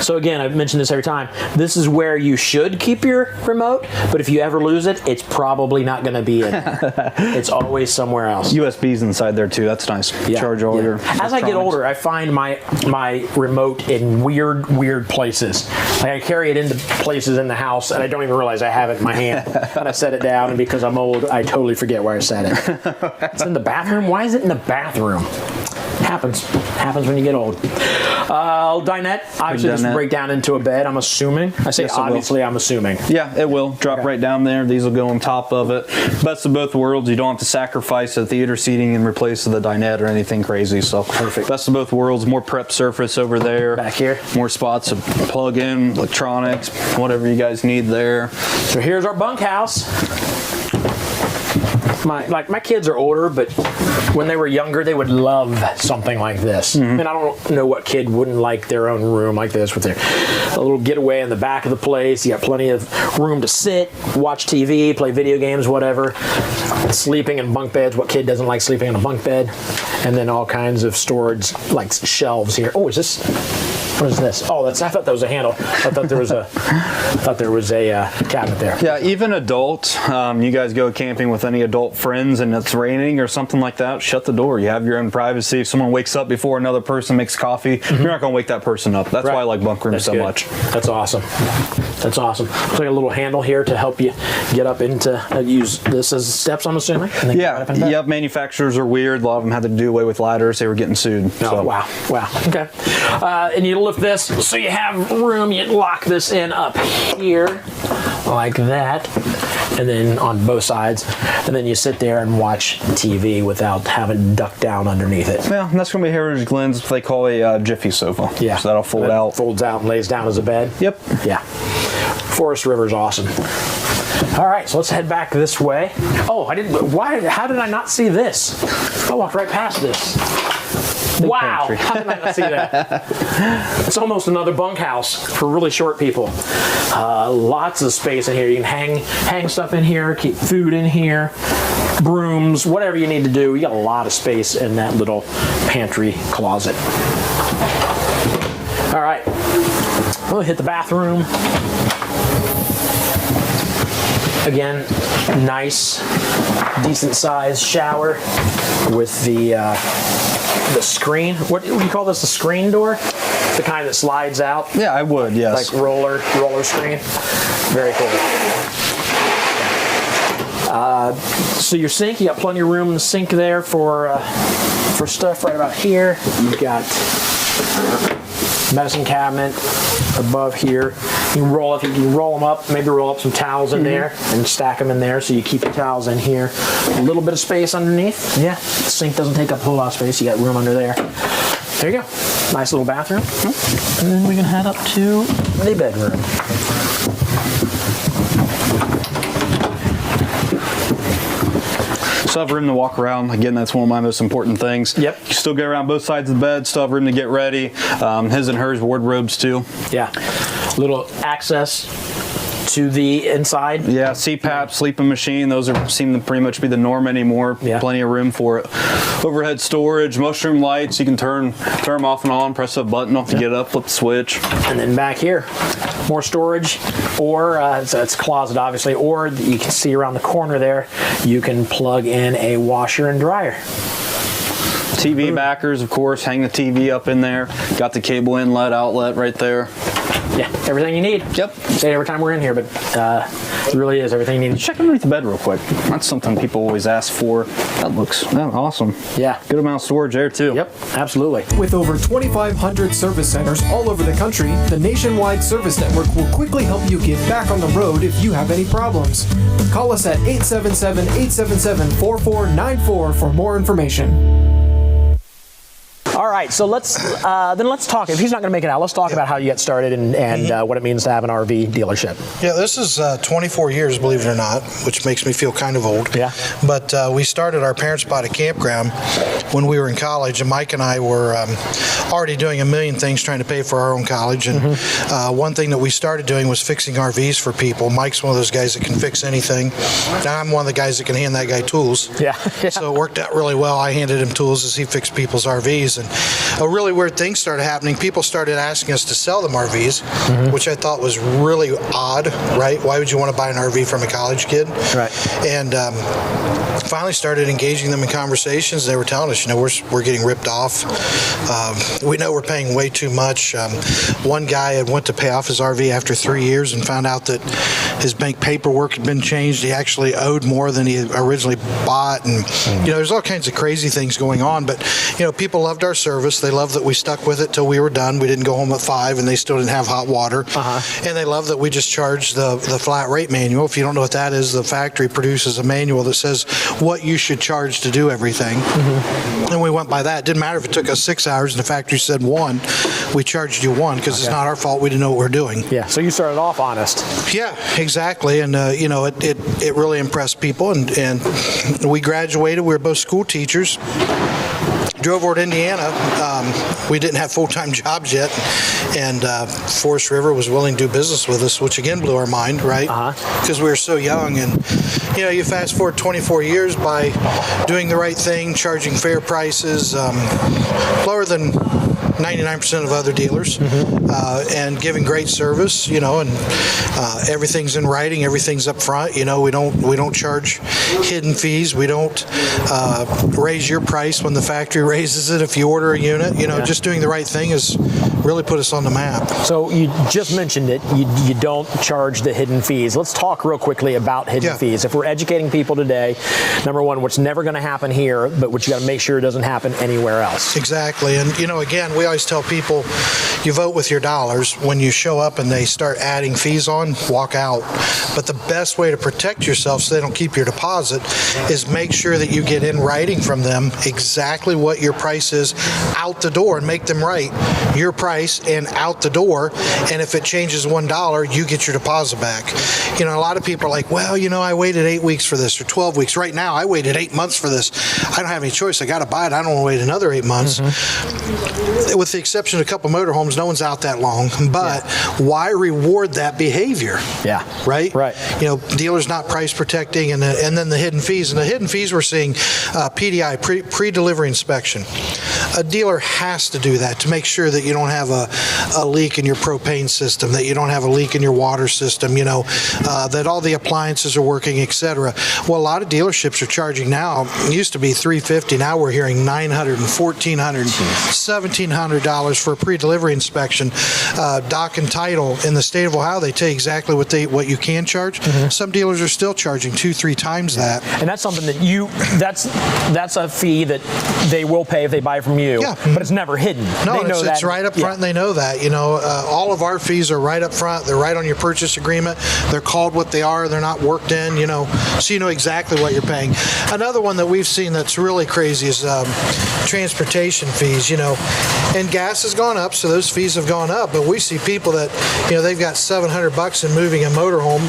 So again, I've mentioned this every time. This is where you should keep your remote, but if you ever lose it, it's probably not going to be in there. It's always somewhere else. USB's inside there too. That's nice. Charge all your As I get older, I find my remote in weird places. Like I carry it into places in the house, and I don't even realize I have it in my hand. And I set it down, and because I'm old, I totally forget where I set it. It's in the bathroom? Why is it in the bathroom? Happens when you get old. Dinette obviously just break down into a bed, I'm assuming. I say obviously, I'm assuming. Yeah, it will drop right down there. These will go on top of it. Best of both worlds. You don't have to sacrifice the theater seating in replace of the dinette or anything crazy. So perfect. Best of both worlds. More prep surface over there. Back here. More spots to plug in electronics, whatever you guys need there. So here's our bunkhouse. My kids are older, but when they were younger, they would love something like this. And I don't know what kid wouldn't like their own room like this with a little getaway in the back of the place. You got plenty of room to sit, watch TV, play video games, whatever. Sleeping in bunk beds. What kid doesn't like sleeping in a bunk bed? And then all kinds of storage, like shelves here. Oh, is this? What is this? Oh, I thought that was a handle. I thought there was a cabinet there. Yeah, even adult. You guys go camping with any adult friends and it's raining or something like that, shut the door. You have your own privacy. If someone wakes up before another person makes coffee, you're not going to wake that person up. That's why I like bunk rooms so much. That's awesome. That's awesome. There's like a little handle here to help you get up into, use this as steps, I'm assuming? Yeah, yep, manufacturers are weird. A lot of them had to do away with ladders. They were getting sued. Oh, wow. Okay. And you lift this so you have room. You lock this in up here like that, and then on both sides, and then you sit there and watch TV without having to duck down underneath it. Yeah, and that's going to be Heritage Glenn's, they call a Jiffy sofa. Yeah. So that'll fold out. Folds out and lays down as a bed. Yep. Yeah. Forest River's awesome. All right, so let's head back this way. Oh, how did I not see this? I walked right past this. Wow, pantry. how did I not see that? It's almost another bunkhouse for really short people. Lots of space in here. You can hang stuff in here, keep food in here, brooms, whatever you need to do. You got a lot of space in that little pantry closet. All right, we'll hit the bathroom. Again, nice, decent sized shower with the screen. What do you call this? The screen door? The kind that slides out? Yeah, I would, yes. Like roller screen. Very cool. So your sink, you got plenty of room in the sink there for stuff right about here. You've got medicine cabinet above here. You can roll them up, maybe roll up some towels in there and stack them in there so you keep the towels in here. A little bit of space underneath. Yeah, the sink doesn't take up a whole lot of space. You got room under there. There you go. Nice little bathroom. And then we can head up to the bedroom. Still have room to walk around. Again, that's one of my most important things. Yep. You still get around both sides of the bed. Still have room to get ready. His and hers wardrobes too. Yeah. Little access to the inside. Yeah, CPAP, sleeping machine. Those seem to pretty much be the norm anymore. Yeah. Plenty of room for it. Overhead storage, mushroom lights. You can turn them off and on. Press a button off to get up. Flip the switch. And then back here, more storage, or it's a closet obviously, or you can see around the corner there, you can plug in a washer and dryer. TV backers, of course. Hang the TV up in there. Got the cable inlet, outlet right there. Yeah, everything you need. Yep. Say it every time we're in here, but it really is everything you need. Check underneath the bed real quick. That's something people always ask for. That looks awesome. Yeah. Good amount of storage there too. Yep, absolutely. With over 2,500 service centers all over the country, the nationwide service network will quickly help you get back on the road if you have any problems. Call us at 877-877-4494 for more information. All right, so let's talk. If he's not going to make it out, let's talk about how you got started and what it means to have an RV dealership. Yeah, this is 24 years, believe it or not, which makes me feel kind of old. Yeah. But we started, our parents bought a campground when we were in college, and Mike and I were already doing a million things trying to pay for our own college. And one thing that we started doing was fixing RVs for people. Mike's one of those guys that can fix anything. And I'm one of the guys that can hand that guy tools. Yeah. So it worked out really well. I handed him tools as he fixed people's RVs. And a really weird thing started happening. People started asking us to sell them RVs, which I thought was really odd, right? Why would you want to buy an RV from a college kid? Right. And finally started engaging them in conversations. They were telling us, we're getting ripped off. We know we're paying way too much. One guy had went to pay off his RV after 3 years and found out that his bank paperwork had been changed. He actually owed more than he originally bought. And, there's all kinds of crazy things going on. But, people loved our service. They loved that we stuck with it till we were done. We didn't go home at 5 and they still didn't have hot water. And they loved that we just charged the flat rate manual. If you don't know what that is, the factory produces a manual that says what you should charge to do everything. And we went by that. It didn't matter if it took us 6 hours and the factory said 1. We charged you 1 because it's not our fault. We didn't know what we were doing. Yeah, so you started off honest. Yeah, exactly. And, it really impressed people. And we graduated. We were both school teachers. Drove over to Indiana. We didn't have full-time jobs yet, and Forest River was willing to do business with us, which again blew our mind, right? Because we were so young. And you fast forward 24 years by doing the right thing, charging fair prices, lower than 99% of other dealers, and giving great service, and everything's in writing, everything's up front. We don't charge hidden fees. We don't raise your price when the factory raises it if you order a unit. Just doing the right thing has really put us on the map. So you just mentioned it. You don't charge the hidden fees. Let's talk real quickly about hidden fees. If we're educating people today, number one, what's never going to happen here, but what you got to make sure it doesn't happen anywhere else. Exactly. And again, we always tell people, you vote with your dollars. When you show up and they start adding fees on, walk out. But the best way to protect yourself so they don't keep your deposit is make sure that you get in writing from them exactly what your price is out the door and make them write your price price and out the door. And if it changes $1, you get your deposit back. You know, a lot of people are like, well, you know, I waited 8 weeks for this or 12 weeks. Right now, I waited 8 months for this. I don't have any choice. I got to buy it. I don't want to wait another 8 months. With the exception of a couple motorhomes, no one's out that long. But why reward that behavior? Yeah. Right? Right. You know, dealers not price protecting, and then the hidden fees. And the hidden fees we're seeing, PDI, pre-delivery inspection. A dealer has to do that to make sure that you don't have a leak in your propane system, that you don't have a leak in your water system, you know, that all the appliances are working, etc. Well, a lot of dealerships are charging now. It used to be $350. Now we're hearing $900, $1,400, $1,700 for a pre-delivery inspection. Dock and title in the state of Ohio, they tell you exactly what you can charge. Some dealers are still charging 2-3 times that. And that's something that that's a fee that they will pay if they buy from you. Yeah. But it's never hidden. No, it's right up front, and they know that. You know, all of our fees are right up front. They're right on your purchase agreement. They're called what they are. They're not worked in, you know, so you know exactly what you're paying. Another one that we've seen that's really crazy is transportation fees, you know, and gas has gone up, so those fees have gone up, but we see people that, you know, they've got $700 in moving a motorhome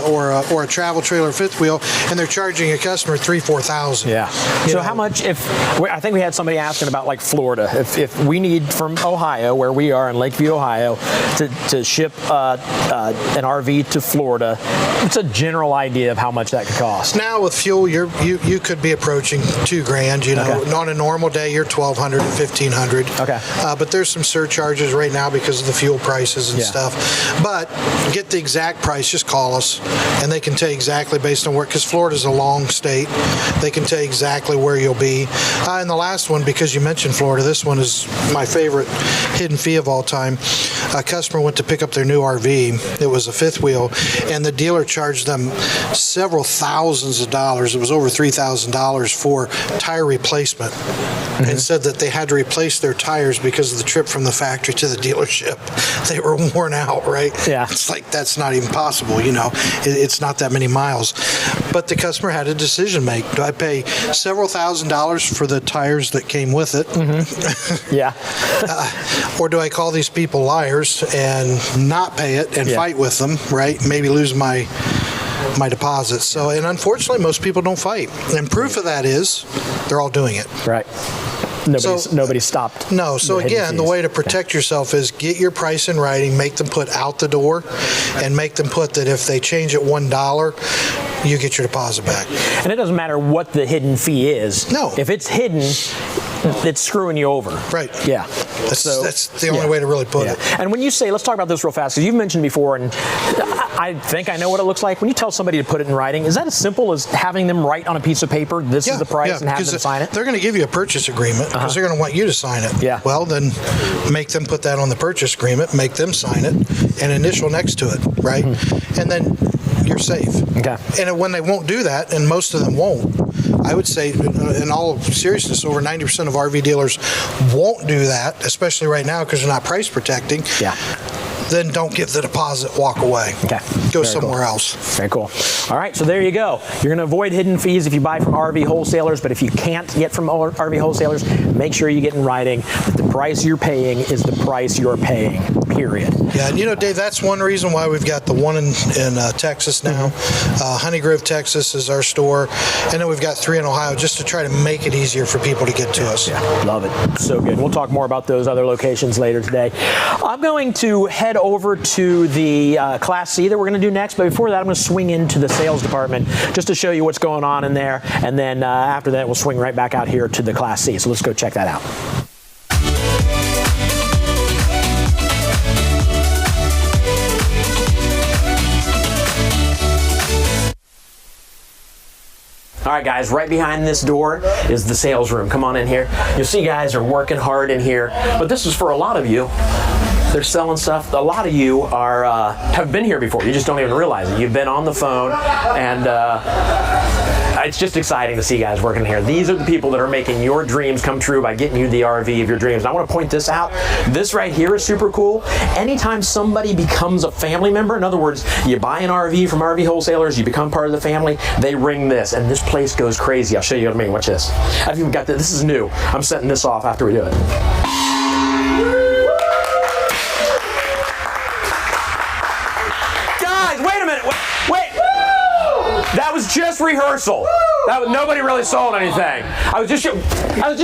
or a travel trailer fifth wheel, and they're charging a customer $3,000-4,000. Yeah. So how much, I think we had somebody asking about like Florida, if we need from Ohio, where we are in Lakeview, Ohio, to ship an RV to Florida, what's a general idea of how much that could cost? Now with fuel, you could be approaching $2,000. You know, on a normal day, you're $1,200 to $1,500. Okay. But there's some surcharges right now because of the fuel prices and stuff. But get the exact price. Just call us, and they can tell you exactly based on where. Because Florida's a long state, they can tell you exactly where you'll be. And the last one, because you mentioned Florida, this one is my favorite hidden fee of all time. A customer went to pick up their new RV. It was a fifth wheel, and the dealer charged them several thousands of dollars. It was over $3,000 for tire replacement, and said that they had to replace their tires because of the trip from the factory to the dealership. They were worn out, right? Yeah. It's like, that's not even possible, you know. It's not that many miles. But the customer had a decision to make. Do I pay several $1,000s for the tires that came with it? Yeah. Or do I call these people liars and not pay it and fight with them, right? Maybe lose my deposits. So, and unfortunately, most people don't fight. And proof of that is they're all doing it. Right. Nobody stopped. No. So again, the way to protect yourself is get your price in writing, make them put out the door, and make them put that if they change it $1, you get your deposit back. And it doesn't matter what the hidden fee is. No. If it's hidden, it's screwing you over. Right. Yeah. That's the only way to really put it. And when you say, let's talk about this real fast, because you've mentioned before, and I think I know what it looks like. When you tell somebody to put it in writing, is that as simple as having them write on a piece of paper, this is the price, and have them sign it? They're going to give you a purchase agreement because they're going to want you to sign it. Yeah. Well, then make them put that on the purchase agreement, make them sign it, and initial next to it, right? And then you're safe. Okay. And when they won't do that, and most of them won't, I would say, in all seriousness, over 90% of RV dealers won't do that, especially right now because they're not price protecting. Yeah. Then don't give the deposit, walk away. Okay. Go somewhere else. Very cool. All right, so there you go. You're going to avoid hidden fees if you buy from RV wholesalers, but if you can't get from RV wholesalers, make sure you get in writing that the price you're paying is the price you're paying, period. Yeah, and you know, Dave, that's one reason why we've got the one in Texas now. Honey Grove, Texas is our store, and then we've got 3 in Ohio just to try to make it easier for people to get to us. Yeah, love it. So good. We'll talk more about those other locations later today. I'm going to head over to the Class C that we're going to do next, but before that, I'm going to swing into the sales department just to show you what's going on in there, and then after that, we'll swing right back out here to the Class C. So let's go check that out. All right, guys, right behind this door is the sales room. Come on in here. You'll see guys are working hard in here, but this is for a lot of you. They're selling stuff. A lot of you are have been here before. You just don't even realize it. You've been on the phone, and it's just exciting to see guys working here. These are the people that are making your dreams come true by getting you the RV of your dreams. And I want to point this out. This right here is super cool. Anytime somebody becomes a family member, in other words, you buy an RV from RV wholesalers, you become part of the family, they ring this, and this place goes crazy. I'll show you what I mean. Watch this. I've even got this. This is new. I'm setting this off after we do it. That was just rehearsal. Nobody really sold anything. I was just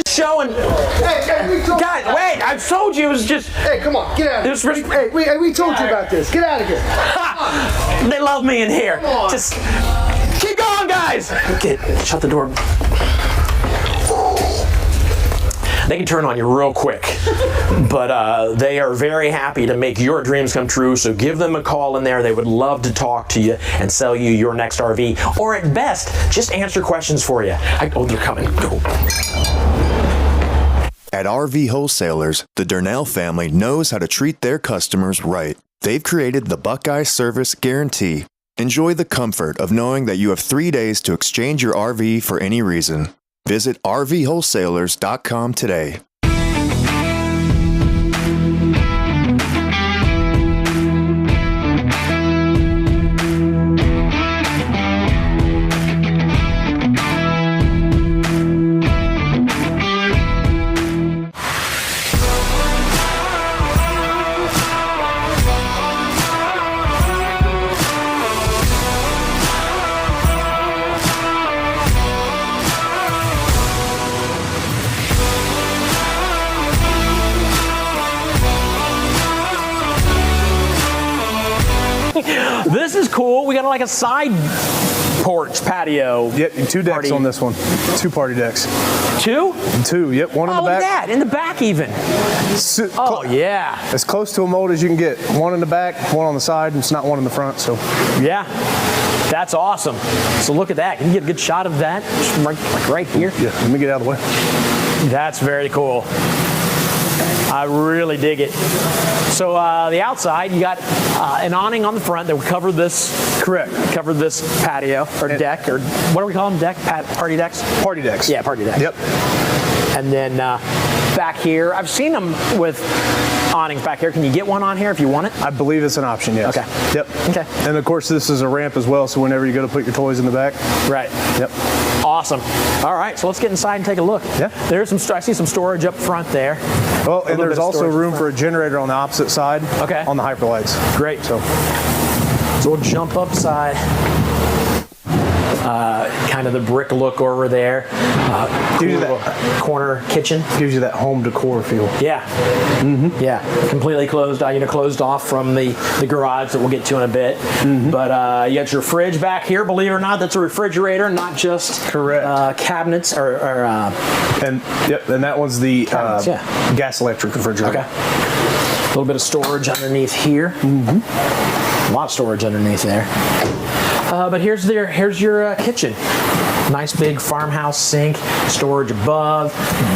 showing. Hey, we told Guys, wait! I told you it was just. Hey, come on, get out of here. Hey, we told you about this. Get out of here. Ha! They love me in here. Just keep going, guys. Shut the door. They can turn on you real quick, but they are very happy to make your dreams come true, so give them a call in there. They would love to talk to you and sell you your next RV, or at best, just answer questions for you. Oh, they're coming. Go. At RV Wholesalers, the Darnell family knows how to treat their customers right. They've created the Buckeye Service Guarantee. Enjoy the comfort of knowing that you have 3 days to exchange your RV for any reason. Visit RVWholesalers.com today. This is cool. We got like a side porch patio. Yep, 2 decks on this one. 2 party decks. 2? 2, yep, one in the Look at back. that, in the back even. Oh, yeah. As close to a mold as you can get. One in the back, one on the side, and it's not one in the front, so. Yeah, that's awesome. So look at that. Can you get a good shot of that? Just like right here? Yeah, let me get out of the way. That's very cool. I really dig it. So the outside, you got an awning on the front that would cover this. Correct. Cover this patio or deck, or what do we call them? Deck? Party decks? Party decks. Yeah, party decks. Yep. And then back here, I've seen them with awnings back here. Can you get one on here if you want it? I believe it's an option, yes. Okay. Yep. Okay. And of course, this is a ramp as well, so whenever you go to put your toys in the back. Right. Yep. Awesome. All right, so let's get inside and take a look. Yeah. There's some. I see some storage up front there. Well, and there's also room for a generator on the opposite side. Okay. On the Hyperlights. Great. So we'll jump upside. Kind of the brick look over there. Cool little corner kitchen. Gives you that home decor feel. Yeah. Mm-hmm. Yeah. Completely closed. Closed off from the garage that we'll get to in a bit. Mm-hmm. But you got your fridge back here. Believe it or not, that's a refrigerator, not just cabinets and that one's the gas electric refrigerator. Okay. A little bit of storage underneath here. Mm-hmm. A lot of storage underneath there. But here's your kitchen. Nice big farmhouse sink, storage above,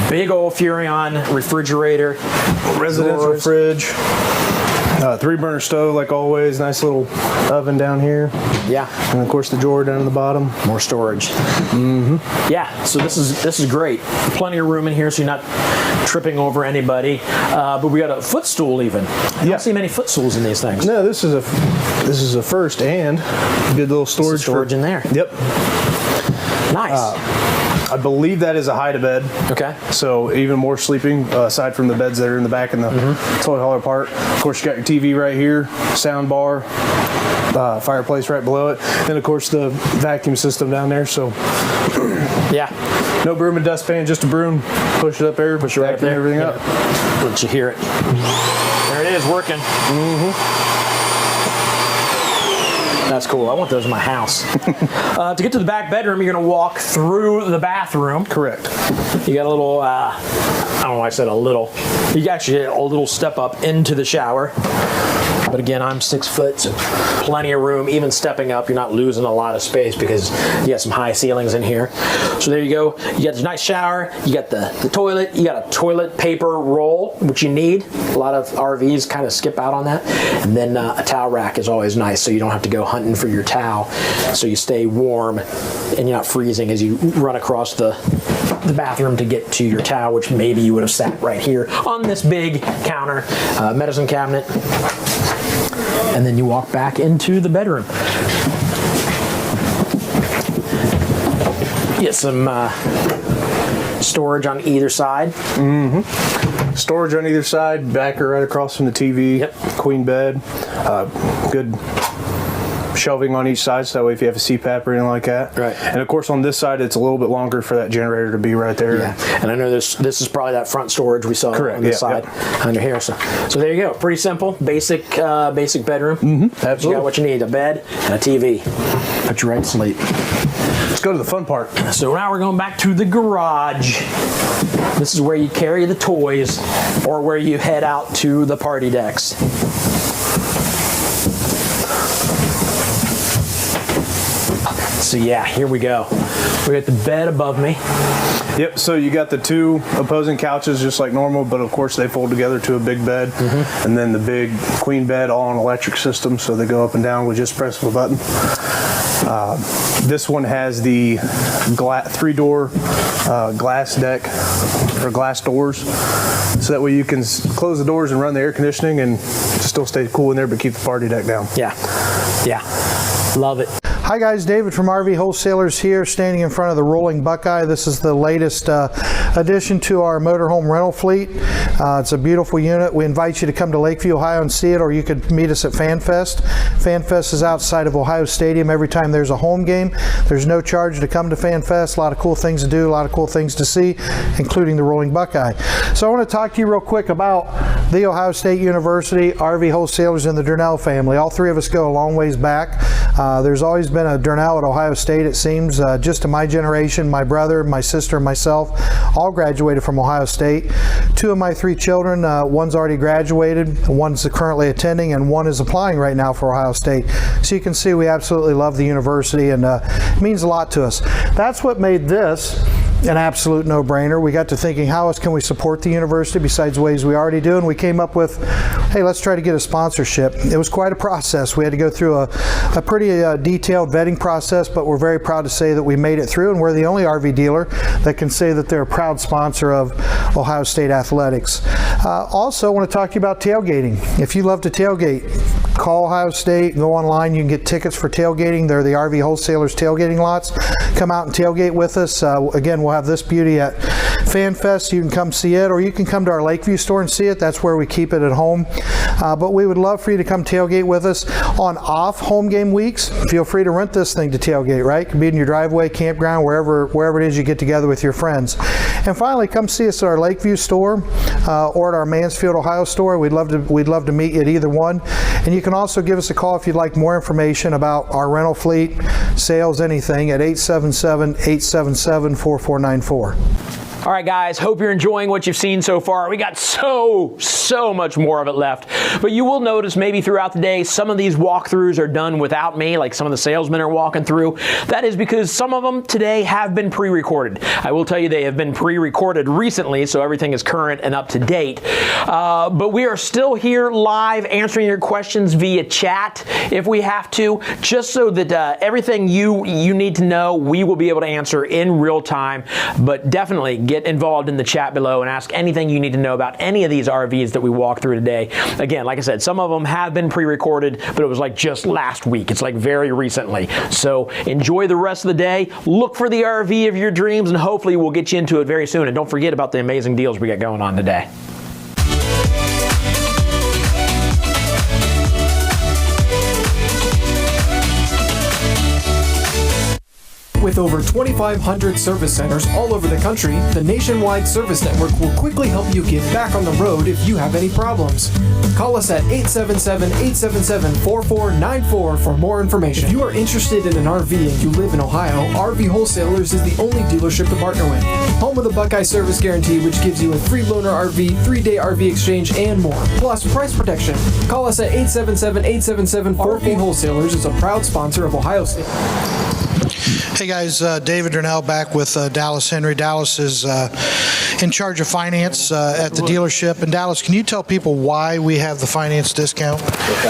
big old Furrion refrigerator, residential fridge, 3-burner stove like always, nice little oven down here. Yeah. And of course the drawer down in the bottom. More storage. Mm-hmm. Yeah, so this is great. Plenty of room in here so you're not tripping over anybody. But we got a footstool even. I don't see many footstools in these things. No, this is a first, and good little storage in there. Yep. Nice. I believe that is a hide-a-bed. Okay. So even more sleeping, aside from the beds that are in the back and the toy hauler part. Of course, you got your TV right here, sound bar, fireplace right below it, and of course the vacuum system down there. So yeah. No broom and dustpan, just a broom. Push it up there, push it right there, everything up. Let you hear it. There it is, working. Mm-hmm. That's cool. I want those in my house. To get to the back bedroom, you're going to walk through the bathroom. Correct. You got a little, I don't know why I said a little. You actually get a little step up into the shower. But again, I'm 6 foot, so plenty of room. Even stepping up, you're not losing a lot of space because you got some high ceilings in here. So there you go. You got a nice shower. You got the toilet. You got a toilet paper roll, which you need. A lot of RVs kind of skip out on that. And then a towel rack is always nice, so you don't have to go hunting for your towel. So you stay warm and you're not freezing as you run across the bathroom to get to your towel, which maybe you would have sat right here on this big counter, medicine cabinet. And then you walk back into the bedroom. Get some storage on either side. Mm-hmm. Storage on either side, backer right across from the TV. Yep. Queen bed. Good shelving on each side, so that way if you have a CPAP or anything like that. Right. And of course on this side it's a little bit longer for that generator to be right there. Yeah. And I know this is probably that front storage we saw on the side under here. So there you go. Pretty simple, basic bedroom. Absolutely. You got what you need: a bed and a TV. Put you right to sleep. Let's go to the fun part. So now we're going back to the garage. This is where you carry the toys or where you head out to the party decks. So yeah, here we go. We got the bed above me. Yep, so you got the two opposing couches just like normal, but of course they fold together to a big bed. And then the big queen bed all on electric system, so they go up and down with just press of a button. This one has the 3-door glass deck or glass doors, so that way you can close the doors and run the air conditioning and still stay cool in there but keep the party deck down. Yeah, love it. Hi guys, David from RV Wholesalers here, standing in front of the rolling Buckeye. This is the latest addition to our motorhome rental fleet. It's a beautiful unit. We invite you to come to Lakeview, Ohio and see it, or you could meet us at FanFest. FanFest is outside of Ohio Stadium every time there's a home game. There's no charge to come to FanFest. A lot of cool things to do, a lot of cool things to see, including the rolling Buckeye. So I want to talk to you real quick about The Ohio State University, RV Wholesalers, and the Darnell family. All three of us go a long ways back. There's always been a Darnell at Ohio State, it seems. Just to my generation, my brother, my sister, and myself all graduated from Ohio State. 2 of my 3 children, one's already graduated, one's currently attending, and one is applying right now for Ohio State. So you can see we absolutely love the university, and it means a lot to us. That's what made this an absolute no-brainer. We got to thinking, how else can we support the university besides ways we already do, and we came up with, hey, let's try to get a sponsorship. It was quite a process. We had to go through a pretty detailed vetting process, but we're very proud to say that we made it through, and we're the only RV dealer that can say that they're a proud sponsor of Ohio State athletics. Also, I want to talk to you about tailgating. If you love to tailgate, call Ohio State, go online, you can get tickets for tailgating. They're the RV Wholesalers tailgating lots. Come out and tailgate with us. Again, we'll have this beauty at FanFest. You can come see it, or you can come to our Lakeview store and see it. That's where we keep it at home. But we would love for you to come tailgate with us on off home game weeks. Feel free to rent this thing to tailgate, right? It could be in your driveway, campground, wherever it is you get together with your friends. And finally, come see us at our Lakeview store or at our Mansfield, Ohio store. We'd love to meet you at either one. And you can also give us a call if you'd like more information about our rental fleet, sales, anything, at 877-877-4494. All right, guys, hope you're enjoying what you've seen so far. We got so much more of it left. But you will notice maybe throughout the day, some of these walkthroughs are done without me, like some of the salesmen are walking through. That is because some of them today have been pre-recorded. I will tell you they have been pre-recorded recently, so everything is current and up to date. But we are still here live answering your questions via chat if we have to, just so that everything you need to know, we will be able to answer in real time. But definitely get involved in the chat below and ask anything you need to know about any of these RVs that we walk through today. Again, like I said, some of them have been pre-recorded, but it was like just last week. It's like very recently. So enjoy the rest of the day. Look for the RV of your dreams, and hopefully we'll get you into it very soon. And don't forget about the amazing deals we got going on today. With over 2,500 service centers all over the country, the nationwide service network will quickly help you get back on the road if you have any problems. Call us at 877-877-4494 for more information. If you are interested in an RV and you live in Ohio, RV Wholesalers is the only dealership to partner with. Home of the Buckeye Service Guarantee, which gives you a free loaner RV, 3-day RV exchange, and more. Plus, price protection. Call us at 877-877-4494. RV Wholesalers is a proud sponsor of Ohio State. Hey guys, David Darnell back with Dallas Henry. Dallas is in charge of finance at the dealership. And Dallas, can you tell people why we have the finance discount?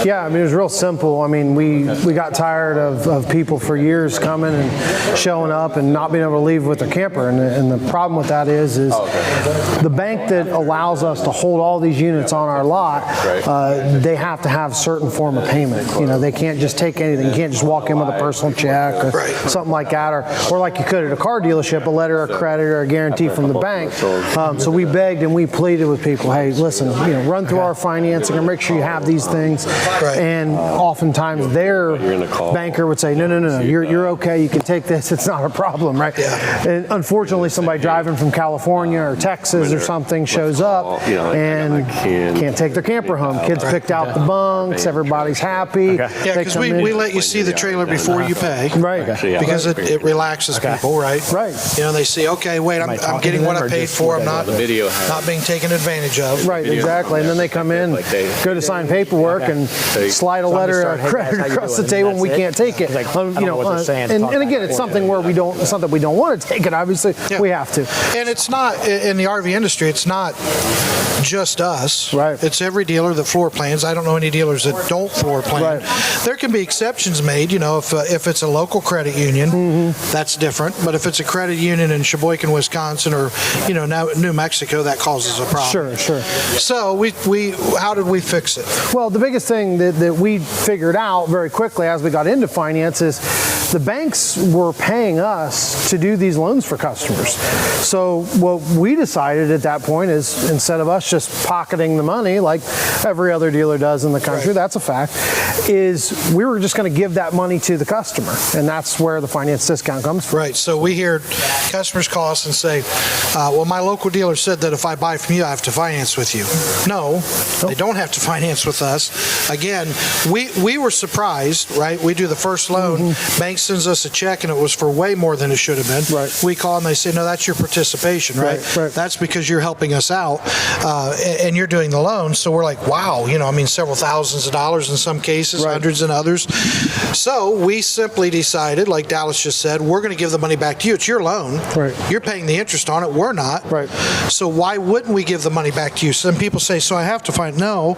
Yeah, I mean, it was real simple. I mean, we got tired of people for years coming and showing up and not being able to leave with their camper. And the problem with that is the bank that allows us to hold all these units on our lot, they have to have certain form of payment. You know, they can't just take anything. You can't just walk in with a personal check or something like that, or like you could at a car dealership, a letter of credit or a guarantee from the bank. So we begged and we pleaded with people, hey, listen, run through our financing and make sure you have these things. Right. And oftentimes their banker would say, no, you're okay, you can take this, it's not a problem, right? Yeah. And unfortunately, somebody driving from California or Texas or something shows up and can't take their camper home. Kids picked out the bunks, everybody's happy. Yeah, because we let you see the trailer before you pay. Right. Because it relaxes people, right? Right. They see, okay, wait, I'm getting what I paid for. I'm not being taken advantage of. Right, exactly. And then they come in, go to sign paperwork, and slide a letter of credit across the table, and we can't take it. And again, it's something where we don't. It's not that we don't want to take it. Obviously, we have to. And it's not in the RV industry. It's not just us. Right. It's every dealer that floor plans. I don't know any dealers that don't floor plan. Right. There can be exceptions made. If it's a local credit union, that's different. But if it's a credit union in Sheboygan, Wisconsin, or now New Mexico, that causes a problem. Sure. So how did we fix it? Well, the biggest thing that we figured out very quickly as we got into finance is the banks were paying us to do these loans for customers. So what we decided at that point is, instead of us just pocketing the money like every other dealer does in the country, that's a fact, is we were just going to give that money to the customer. And that's where the finance discount comes from. Right. So we hear customers call us and say, well, my local dealer said that if I buy from you, I have to finance with you. No, they don't have to finance with us. Again, we were surprised, right? We do the first loan, bank sends us a check, and it was for way more than it should have been. Right. We call and they say, no, that's your participation, right? That's because you're helping us out, and you're doing the loan. So we're like, wow, several thousands of dollars in some cases, hundreds in others. So we simply decided, like Dallas just said, we're going to give the money back to you. It's your loan. Right. You're paying the interest on it. We're not. Right. So why wouldn't we give the money back to you? Some people say, so I have to finance. No,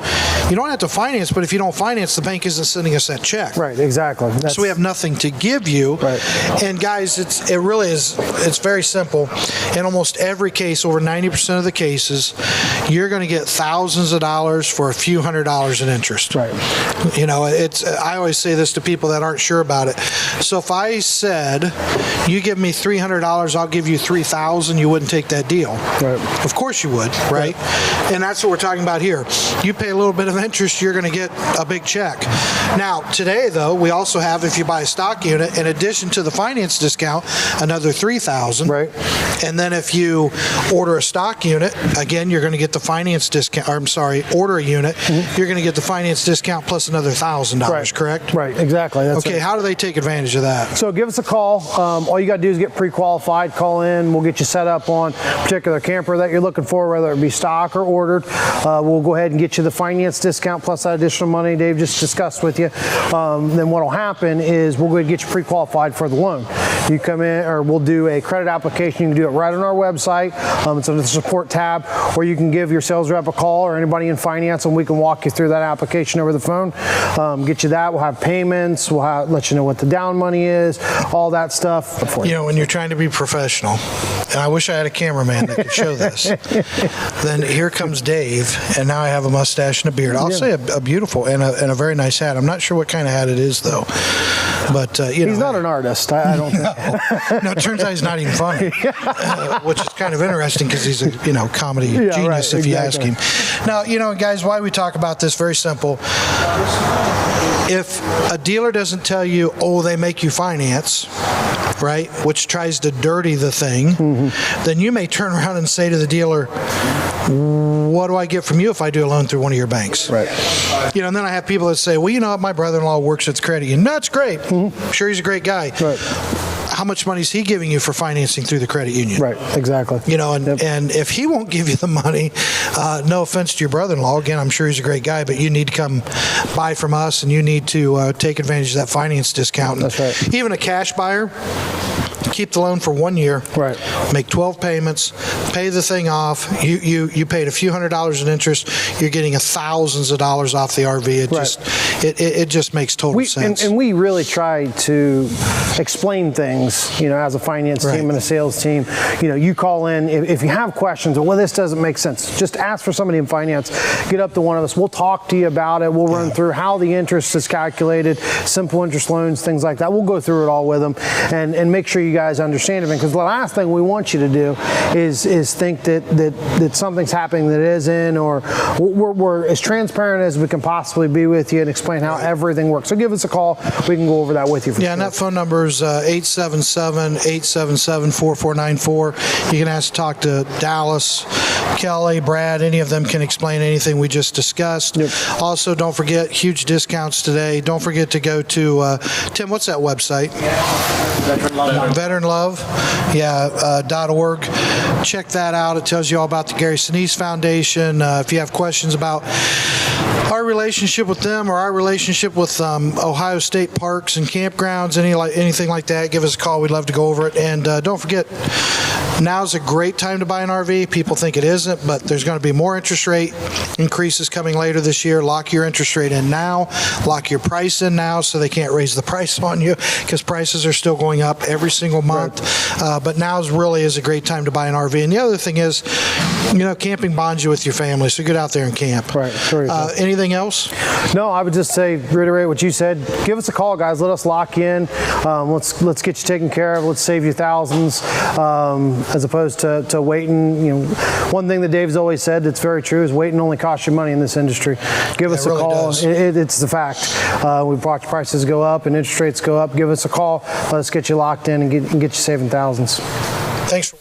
you don't have to finance, but if you don't finance, the bank isn't sending us that check. Right, exactly. So we have nothing to give you. Right. And guys, it really is, it's very simple. In almost every case, over 90% of the cases, you're going to get thousands of dollars for a few $100s in interest. Right. I always say this to people that aren't sure about it. So if I said, you give me $300, I'll give you $3,000, you wouldn't take that deal. Right. Of course you would, right? And that's what we're talking about here. You pay a little bit of interest, you're going to get a big check. Now, today, though, we also have, if you buy a stock unit, in addition to the finance discount, another $3,000. Right. And then if you order a stock unit, again, you're going to get the finance discount, order a unit, you're going to get the finance discount plus another $1,000, correct? Right, exactly. That's okay, how do they take advantage of that? So give us a call. All you got to do is get pre-qualified, call in, we'll get you set up on a particular camper that you're looking for, whether it be stock or ordered. We'll go ahead and get you the finance discount plus that additional money Dave just discussed with you. Then what will happen is we'll go ahead and get you pre-qualified for the loan. You come in, or we'll do a credit application. You can do it right on our website. It's under the support tab, or you can give your sales rep a call or anybody in finance, and we can walk you through that application over the phone. Get you that. We'll have payments. We'll let you know what the down money is, all that stuff. When you're trying to be professional, and I wish I had a cameraman that could show this, then here comes Dave, and now I have a mustache and a beard. I'll say a beautiful and a very nice hat. I'm not sure what kind of hat it is, though. But he's not an artist. I don't think. No, it turns out he's not even funny, which is kind of interesting because he's a comedy genius if you ask him. Now, guys, why we talk about this, very simple. If a dealer doesn't tell you, they make you finance, right, which tries to dirty the thing, then you may turn around and say to the dealer, what do I get from you if I do a loan through one of your banks? Right. And then I have people that say, well, my brother-in-law works at the credit union. No, that's great. Sure, he's a great guy. Right. How much money is he giving you for financing through the credit union? Right, exactly. And if he won't give you the money, no offense to your brother-in-law, again, I'm sure he's a great guy, but you need to come buy from us, and you need to take advantage of that finance discount. That's right. Even a cash buyer, keep the loan for 1 year, right? Make 12 payments, pay the thing off. You paid a few $100s in interest. You're getting thousands of dollars off the RV. It just makes total sense. And we really try to explain things, as a finance team and a sales team. You call in if you have questions. Well, this doesn't make sense. Just ask for somebody in finance. Get up to one of us. We'll talk to you about it. We'll run through how the interest is calculated, simple interest loans, things like that. We'll go through it all with them and make sure you guys guys understand it. Because the last thing we want you to do is think that something's happening that isn't, or we're as transparent as we can possibly be with you and explain how everything works. So give us a call. We can go over that with you. And that phone number is 877-877-4494. You can ask to talk to Dallas, Kelly, Brad. Any of them can explain anything we just discussed. Yep. Also, don't forget, huge discounts today. Don't forget to go to, Tim, what's that website? Veteran Love. .org. Check that out. It tells you all about the Gary Sinise Foundation. If you have questions about our relationship with them or our relationship with Ohio State parks and campgrounds, anything like that, give us a call. We'd love to go over it. And don't forget, now's a great time to buy an RV. People think it isn't, but there's going to be more interest rate increases coming later this year. Lock your interest rate in now. Lock your price in now so they can't raise the price on you, because prices are still going up every single month. But now really is a great time to buy an RV. And the other thing is, camping bonds you with your family, so get out there and camp. Right. Sure. Anything else? No, I would just say, reiterate what you said. Give us a call, guys. Let us lock in. Let's get you taken care of. Let's save you thousands, as opposed to waiting. One thing that Dave's always said that's very true is waiting only costs you money in this industry. Give us a call. It's the fact. We've watched prices go up and interest rates go up. Give us a call. Let's get you locked in and get you saving thousands. Thanks.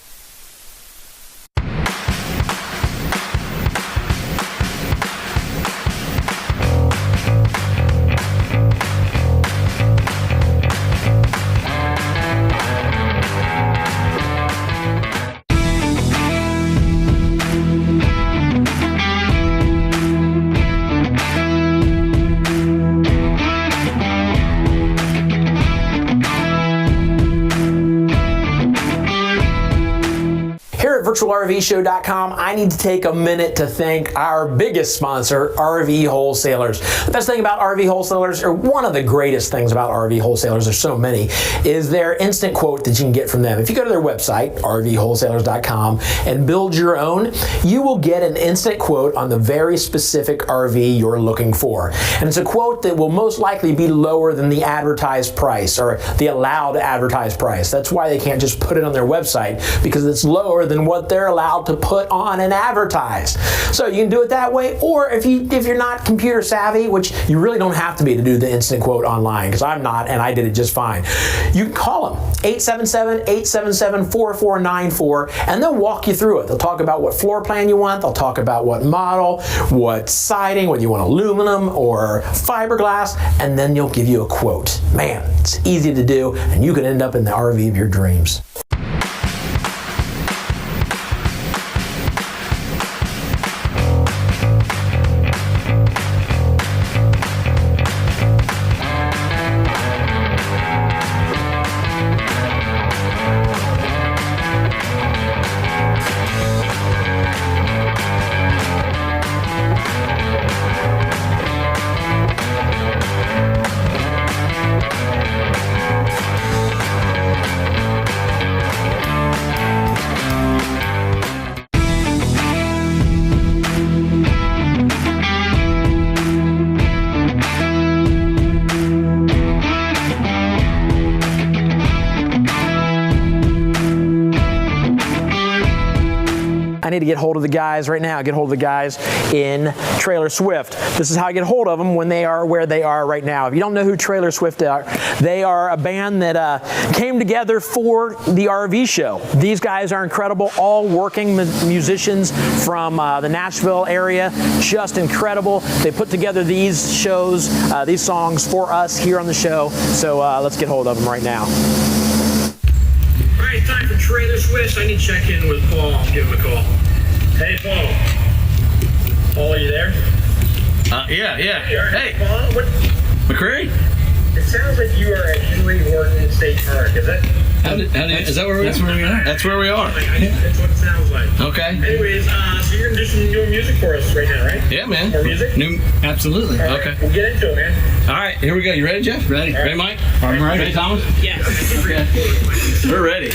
virtualrvshow.com, I need to take a minute to thank our biggest sponsor, RV Wholesalers. The best thing about RV Wholesalers, or one of the greatest things about RV Wholesalers, there's so many, is their instant quote that you can get from them. If you go to their website, rvwholesalers.com, and build your own, you will get an instant quote on the very specific RV you're looking for. And it's a quote that will most likely be lower than the advertised price, or the allowed advertised price. That's why they can't just put it on their website, because it's lower than what they're allowed to put on and advertise. So you can do it that way, or if you're not computer savvy, which you really don't have to be to do the instant quote online, because I'm not, and I did it just fine. You can call them, 877-877-4494, and they'll walk you through it. They'll talk about what floor plan you want, they'll talk about what model, what siding, whether you want aluminum or fiberglass, and then they'll give you a quote. Man, it's easy to do, and you can end up in the RV of your dreams. I need to get hold of the guys right now. Get hold of the guys in Trailer Swift. This is how I get hold of them when they are where they are right now. If you don't know who Trailer Swift are, they are a band that came together for the RV show. These guys are incredible, all working musicians from the Nashville area, just incredible. They put together these shows, these songs for us here on the show. So let's get hold of them right now. All right, time for Trailer Swift. I need to check in with Paul. I'll give him a call. Hey, Paul. Paul, are you there? Yeah. Hey, Paul, what? McCrary? It sounds like you are at Henry Horton State Park. Is that? Is that where we are? That's where we are. That's where we are. That's what it sounds like. Okay. Anyways, so you're gonna do some new music for us right now, right? Yeah, man. More music? Absolutely. All right, Okay. We'll get into it, man. All right, here we go. You ready, Jeff? Ready? All right. Ready, Mike? I'm ready. Ready, Thomas? Yeah. Okay. We're ready.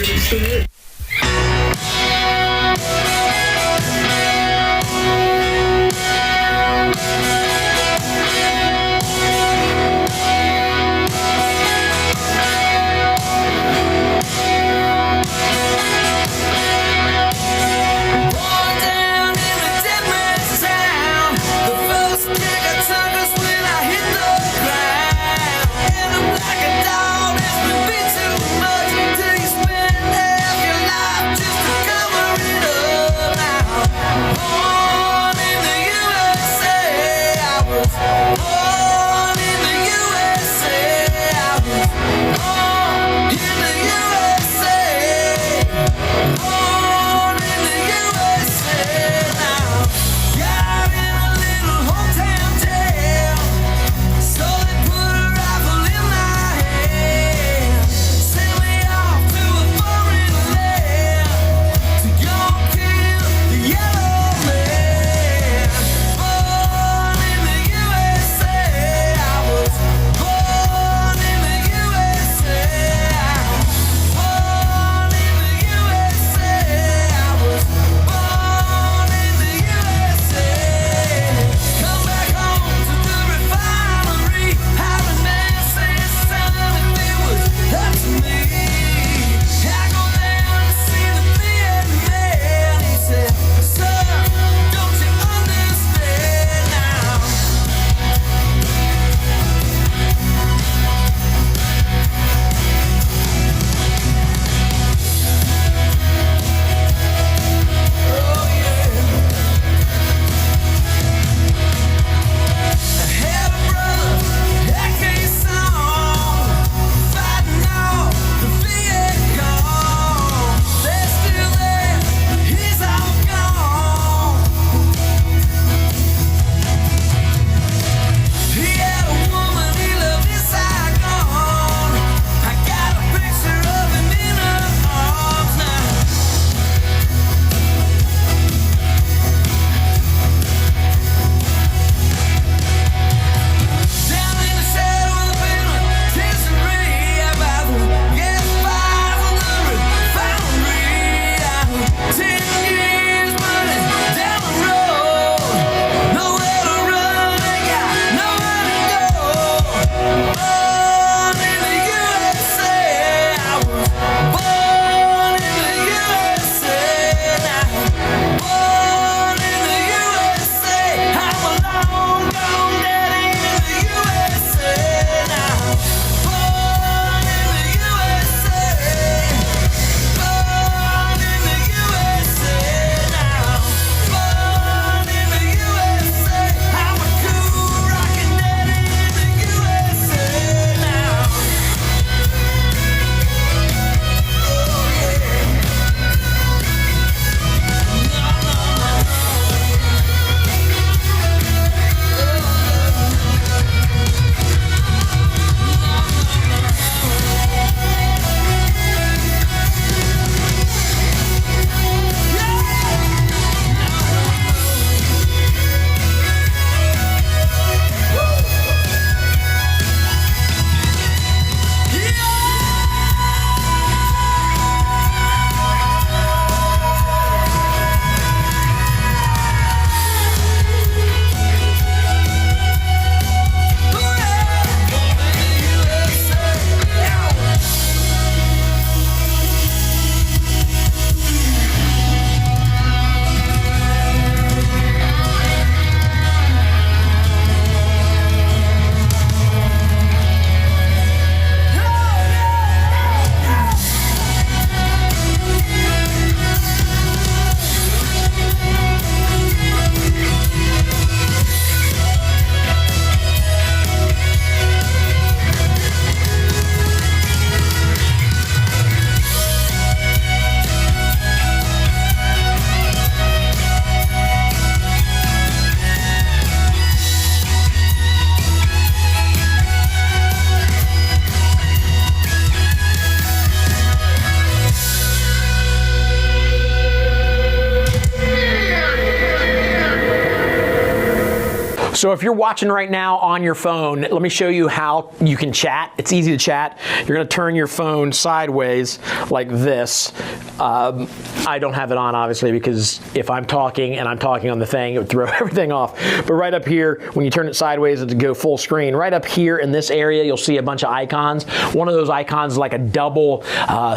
So if you're watching right now on your phone, let me show you how you can chat. It's easy to chat. You're gonna turn your phone sideways like this. I don't have it on, obviously, because if I'm talking and I'm talking on the thing, it would throw everything off. But right up here, when you turn it sideways to go full screen, right up here in this area, you'll see a bunch of icons. One of those icons is like a double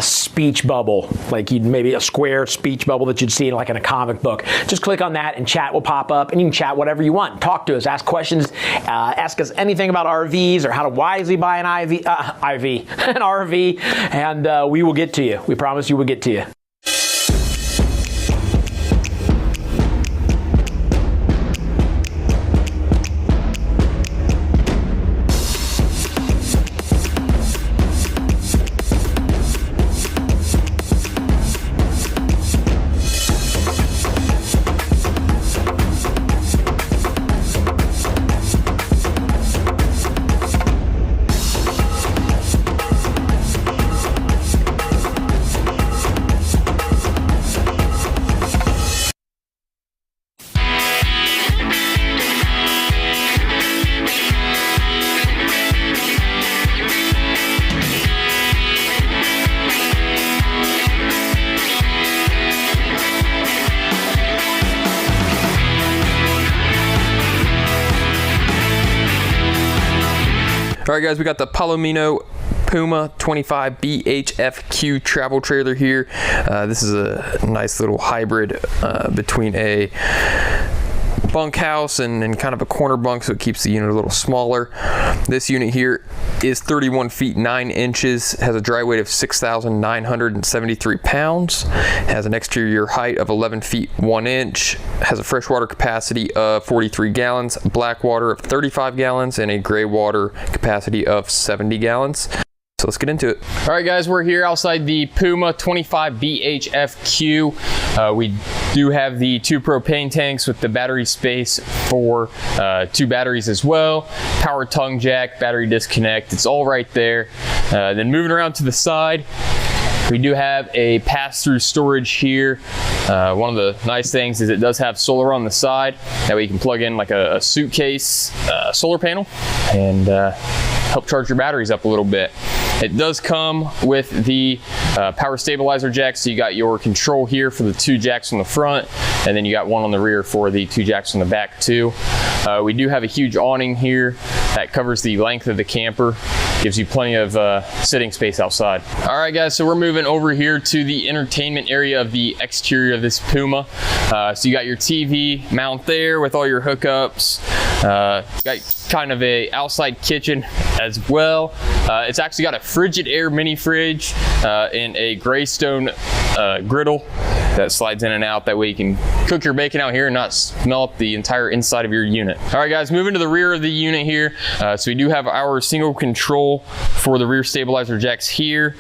speech bubble, like maybe a square speech bubble that you'd see like in a comic book. Just click on that and chat will pop up, and you can chat whatever you want. Talk to us, ask questions, ask us anything about RVs or how to wisely buy an RV, and we will get to you. We promise you we'll get to you. All right, guys, we got the Palomino Puma 25 BHFQ travel trailer here. This is a nice little hybrid between a bunkhouse and kind of a corner bunk, so it keeps the unit a little smaller. This unit here is 31 feet 9 inches, has a dry weight of 6,973 pounds, has an exterior height of 11 feet 1 inch, has a freshwater capacity of 43 gallons, black water of 35 gallons, and a gray water capacity of 70 gallons. So let's get into it. All right, guys, we're here outside the Puma 25 BHFQ. We do have the 2 propane tanks with the battery space for 2 batteries as well. Power tongue jack, battery disconnect, it's all right there. Then moving around to the side, we do have a pass-through storage here. One of the nice things is it does have solar on the side. That way you can plug in like a suitcase solar panel and help charge your batteries up a little bit. It does come with the power stabilizer jack, so you got your control here for the 2 jacks on the front, and then you got one on the rear for the 2 jacks on the back too. We do have a huge awning here that covers the length of the camper, gives you plenty of sitting space outside. All right, guys, so we're moving over here to the entertainment area of the exterior of this Puma. So you got your TV mount there with all your hookups. Got kind of a outside kitchen as well. It's actually got a Frigidaire mini fridge and a Greystone griddle that slides in and out. That way you can cook your bacon out here and not smell up the entire inside of your unit. All right, guys, moving to the rear of the unit here. So we do have our single control for the rear stabilizer jacks here.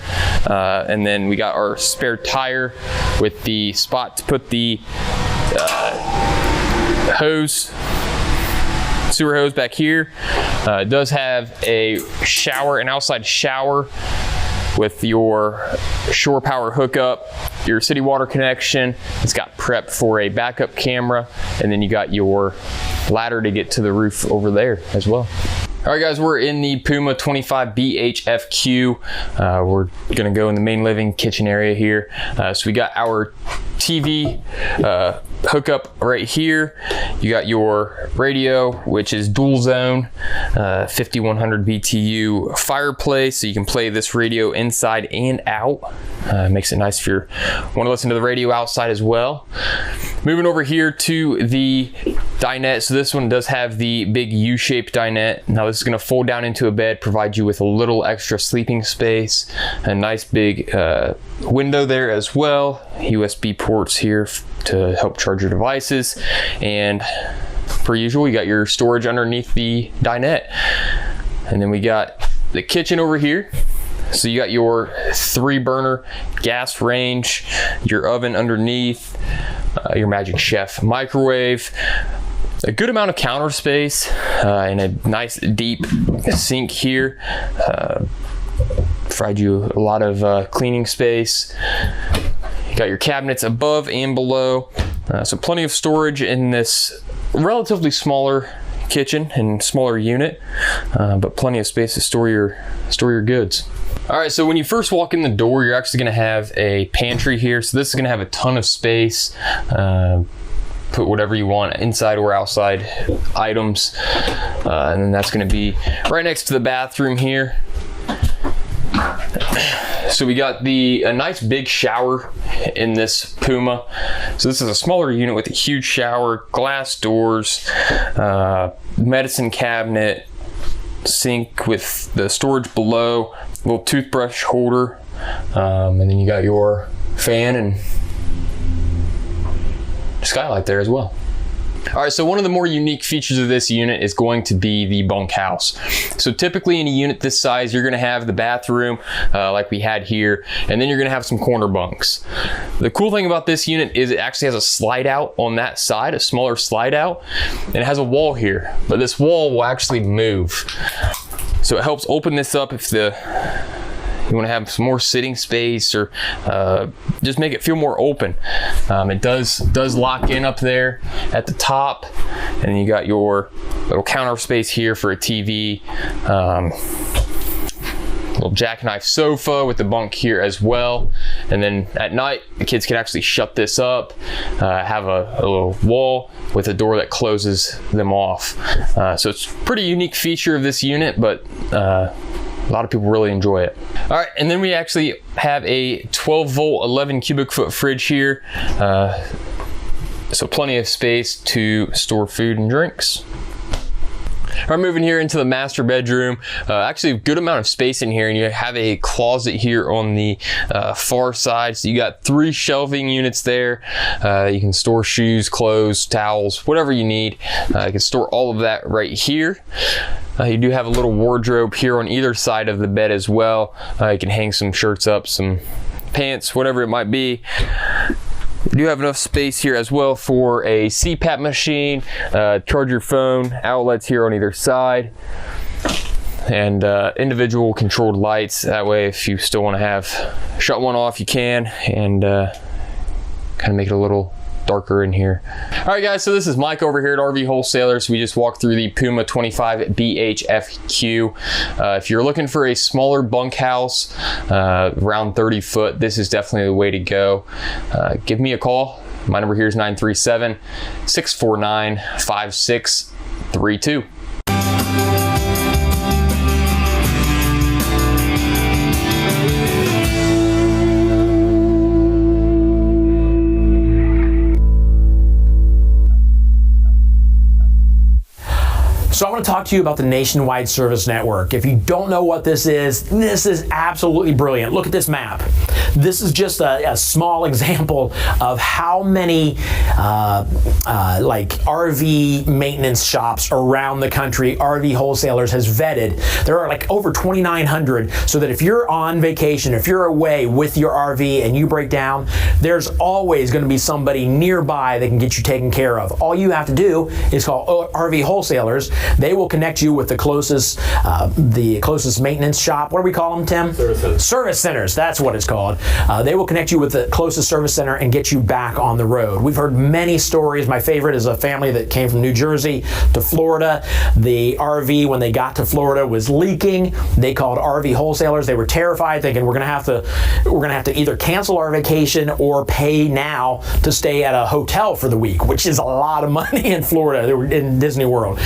And then we got our spare tire with the spot to put the sewer hose back here. It does have a shower, an outside shower with your shore power hookup, your city water connection. It's got prep for a backup camera, and then you got your ladder to get to the roof over there as well. All right, guys, we're in the Puma 25 BHFQ. We're gonna go in the main living kitchen area here. So we got our TV hookup right here. You got your radio, which is dual zone, 5100 BTU fireplace, so you can play this radio inside and out. Makes it nice if you want to listen to the radio outside as well. Moving over here to the dinette. So this one does have the big U-shaped dinette. Now this is going to fold down into a bed, provide you with a little extra sleeping space, a nice big window there as well, USB ports here to help charge your devices, and per usual you got your storage underneath the dinette. And then we got the kitchen over here. So you got your 3-burner gas range, your oven underneath, your Magic Chef microwave, a good amount of counter space, and a nice deep sink here. Provide you a lot of cleaning space. You got your cabinets above and below, so plenty of storage in this relatively smaller kitchen and smaller unit, but plenty of space to store your goods. All right, so when you first walk in the door, you're actually gonna have a pantry here. So this is gonna have a ton of space. Put whatever you want, inside or outside items. And then that's gonna be right next to the bathroom here. So we got a nice big shower in this Puma. So this is a smaller unit with a huge shower, glass doors, medicine cabinet, sink with the storage below, little toothbrush holder, and then you got your fan and skylight there as well. All right, so one of the more unique features of this unit is going to be the bunkhouse. So typically in a unit this size, you're gonna have the bathroom like we had here, and then you're gonna have some corner bunks. The cool thing about this unit is it actually has a slide out on that side, a smaller slide out, and it has a wall here, but this wall will actually move. So it helps open this up if you want to have some more sitting space, or just make it feel more open. It does lock in up there at the top, and you got your little counter space here for a TV, little jackknife sofa with the bunk here as well. And then at night, the kids can actually shut this up, have a little wall with a door that closes them off. So it's a pretty unique feature of this unit, but a lot of people really enjoy it. All right, and then we actually have a 12 volt, 11 cubic foot fridge here. So plenty of space to store food and drinks. All right, moving here into the master bedroom. Actually a good amount of space in here, and you have a closet here on the far side. So you got 3 shelving units there. You can store shoes, clothes, towels, whatever you need. You can store all of that right here. You do have a little wardrobe here on either side of the bed as well. You can hang some shirts up, some pants, whatever it might be. You do have enough space here as well for a CPAP machine, charge your phone, outlets here on either side, and individual controlled lights. That way, if you still want to shut one off, you can, and kind of make it a little darker in here. All right, guys, so this is Mike over here at RV Wholesalers. We just walked through the Puma 25 BHFQ. If you're looking for a smaller bunkhouse, around 30 foot, this is definitely the way to go. Give me a call. My number here is 937-649-5632. So I want to talk to you about the Nationwide Service Network. If you don't know what this is absolutely brilliant. Look at this map. This is just a small example of how many like RV maintenance shops around the country RV Wholesalers has vetted. There are like over 2,900, so that if you're on vacation, if you're away with your RV and you break down, there's always going to be somebody nearby that can get you taken care of. All you have to do is call RV Wholesalers. They will connect you with the closest maintenance shop. What do we call them, Tim? Service centers. Service centers, that's what it's called. They will connect you with the closest service center and get you back on the road. We've heard many stories. My favorite is a family that came from New Jersey to Florida. The RV, when they got to Florida, was leaking. They called RV Wholesalers. They were terrified, thinking we're gonna have to either cancel our vacation or pay now to stay at a hotel for the week, which is a lot of money in Florida. They were in Disney World.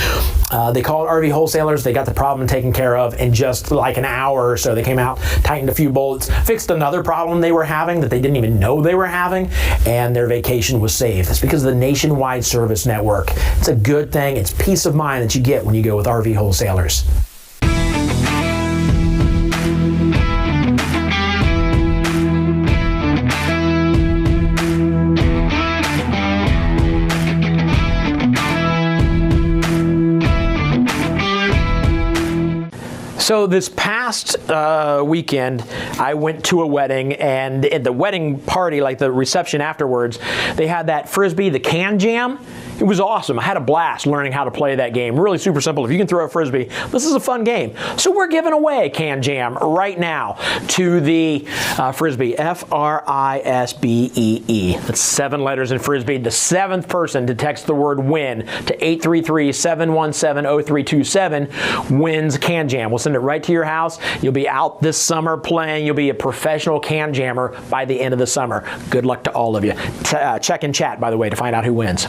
They called RV Wholesalers. They got the problem taken care of in just like an hour or so. They came out, tightened a few bolts, fixed another problem they were having that they didn't even know they were having, and their vacation was saved. That's because of the Nationwide Service Network. It's a good thing. It's peace of mind that you get when you go with RV Wholesalers. So this past weekend, I went to a wedding, and at the wedding party, like the reception afterwards, they had that Frisbee, the can jam. It was awesome. I had a blast learning how to play that game. Really super simple. If you can throw a Frisbee, this is a fun game. So we're giving away Can Jam right now to the Frisbee, F-R-I-S-B-E-E. That's 7 letters in Frisbee. The 7th person to text the word WIN to 833-717-0327 wins Can Jam. We'll send it right to your house. You'll be out this summer playing. You'll be a professional Can Jammer by the end of the summer. Good luck to all of you. Check in chat, by the way, to find out who wins.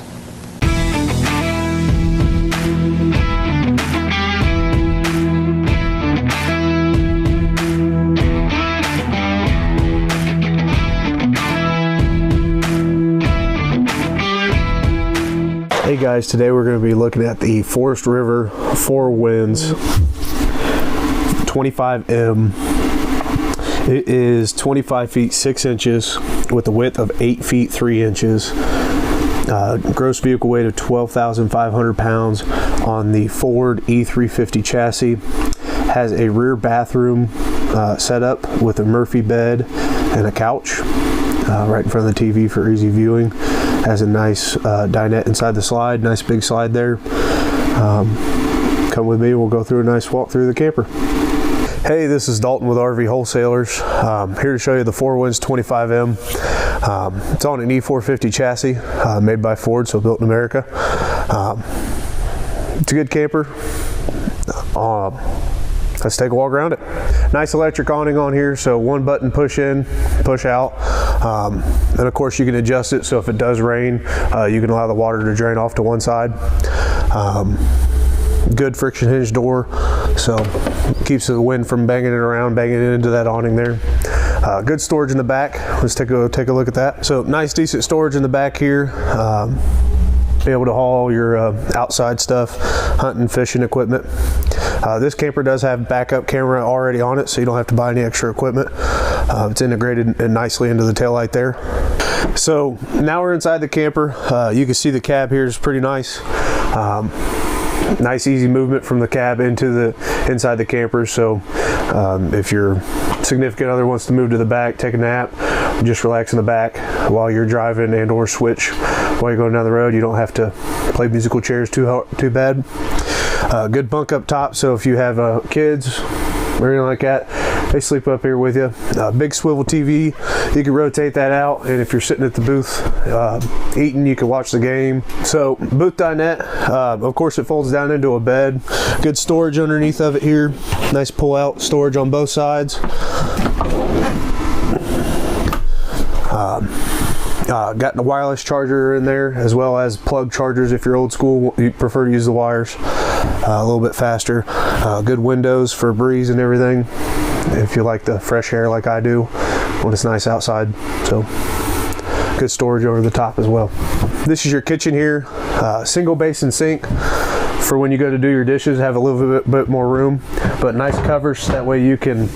Hey guys, today we're going to be looking at the Forest River 4 Winds 25M. It is 25 feet 6 inches with a width of 8 feet 3 inches. Gross vehicle weight of 12,500 pounds on the Ford E350 chassis. Has a rear bathroom setup with a Murphy bed and a couch right in front of the TV for easy viewing. Has a nice dinette inside the slide, nice big slide there. Come with me, we'll go through a nice walk through the camper. Hey, this is Dalton with RV Wholesalers. Here to show you the 4 Winds 25M. It's on an E450 chassis, made by Ford, so built in America. It's a good camper. Let's take a walk around it. Nice electric awning on here, so 1 button push in, push out. And of course you can adjust it so if it does rain, you can allow the water to drain off to one side. Good friction hinge door, so keeps the wind from banging it around, banging it into that awning there. Good storage in the back. Let's take a look at that. So nice decent storage in the back here. Be able to haul your outside stuff, hunting, fishing equipment. This camper does have backup camera already on it, so you don't have to buy any extra equipment. It's integrated nicely into the taillight there. So now we're inside the camper. You can see the cab here is pretty nice. Nice easy movement from the cab into the inside the camper. So if your significant other wants to move to the back, take a nap, just relax in the back while you're driving and or switch while you're going down the road. You don't have to play musical chairs too bad. Good bunk up top, so if you have kids or anything like that, they sleep up here with you. Big swivel TV, you can rotate that out, and if you're sitting at the booth eating, you can watch the game. So booth dinette, of course it folds down into a bed. Good storage underneath of it here. Nice pull out storage on both sides. Got the wireless charger in there, as well as plug chargers if you're old school, you prefer to use the wires. A little bit faster. Good windows for breeze and everything, if you like the fresh air like I do when it's nice outside. So good storage over the top as well. This is your kitchen here. Single basin sink for when you go to do your dishes, have a little bit more room, but nice covers, that way you can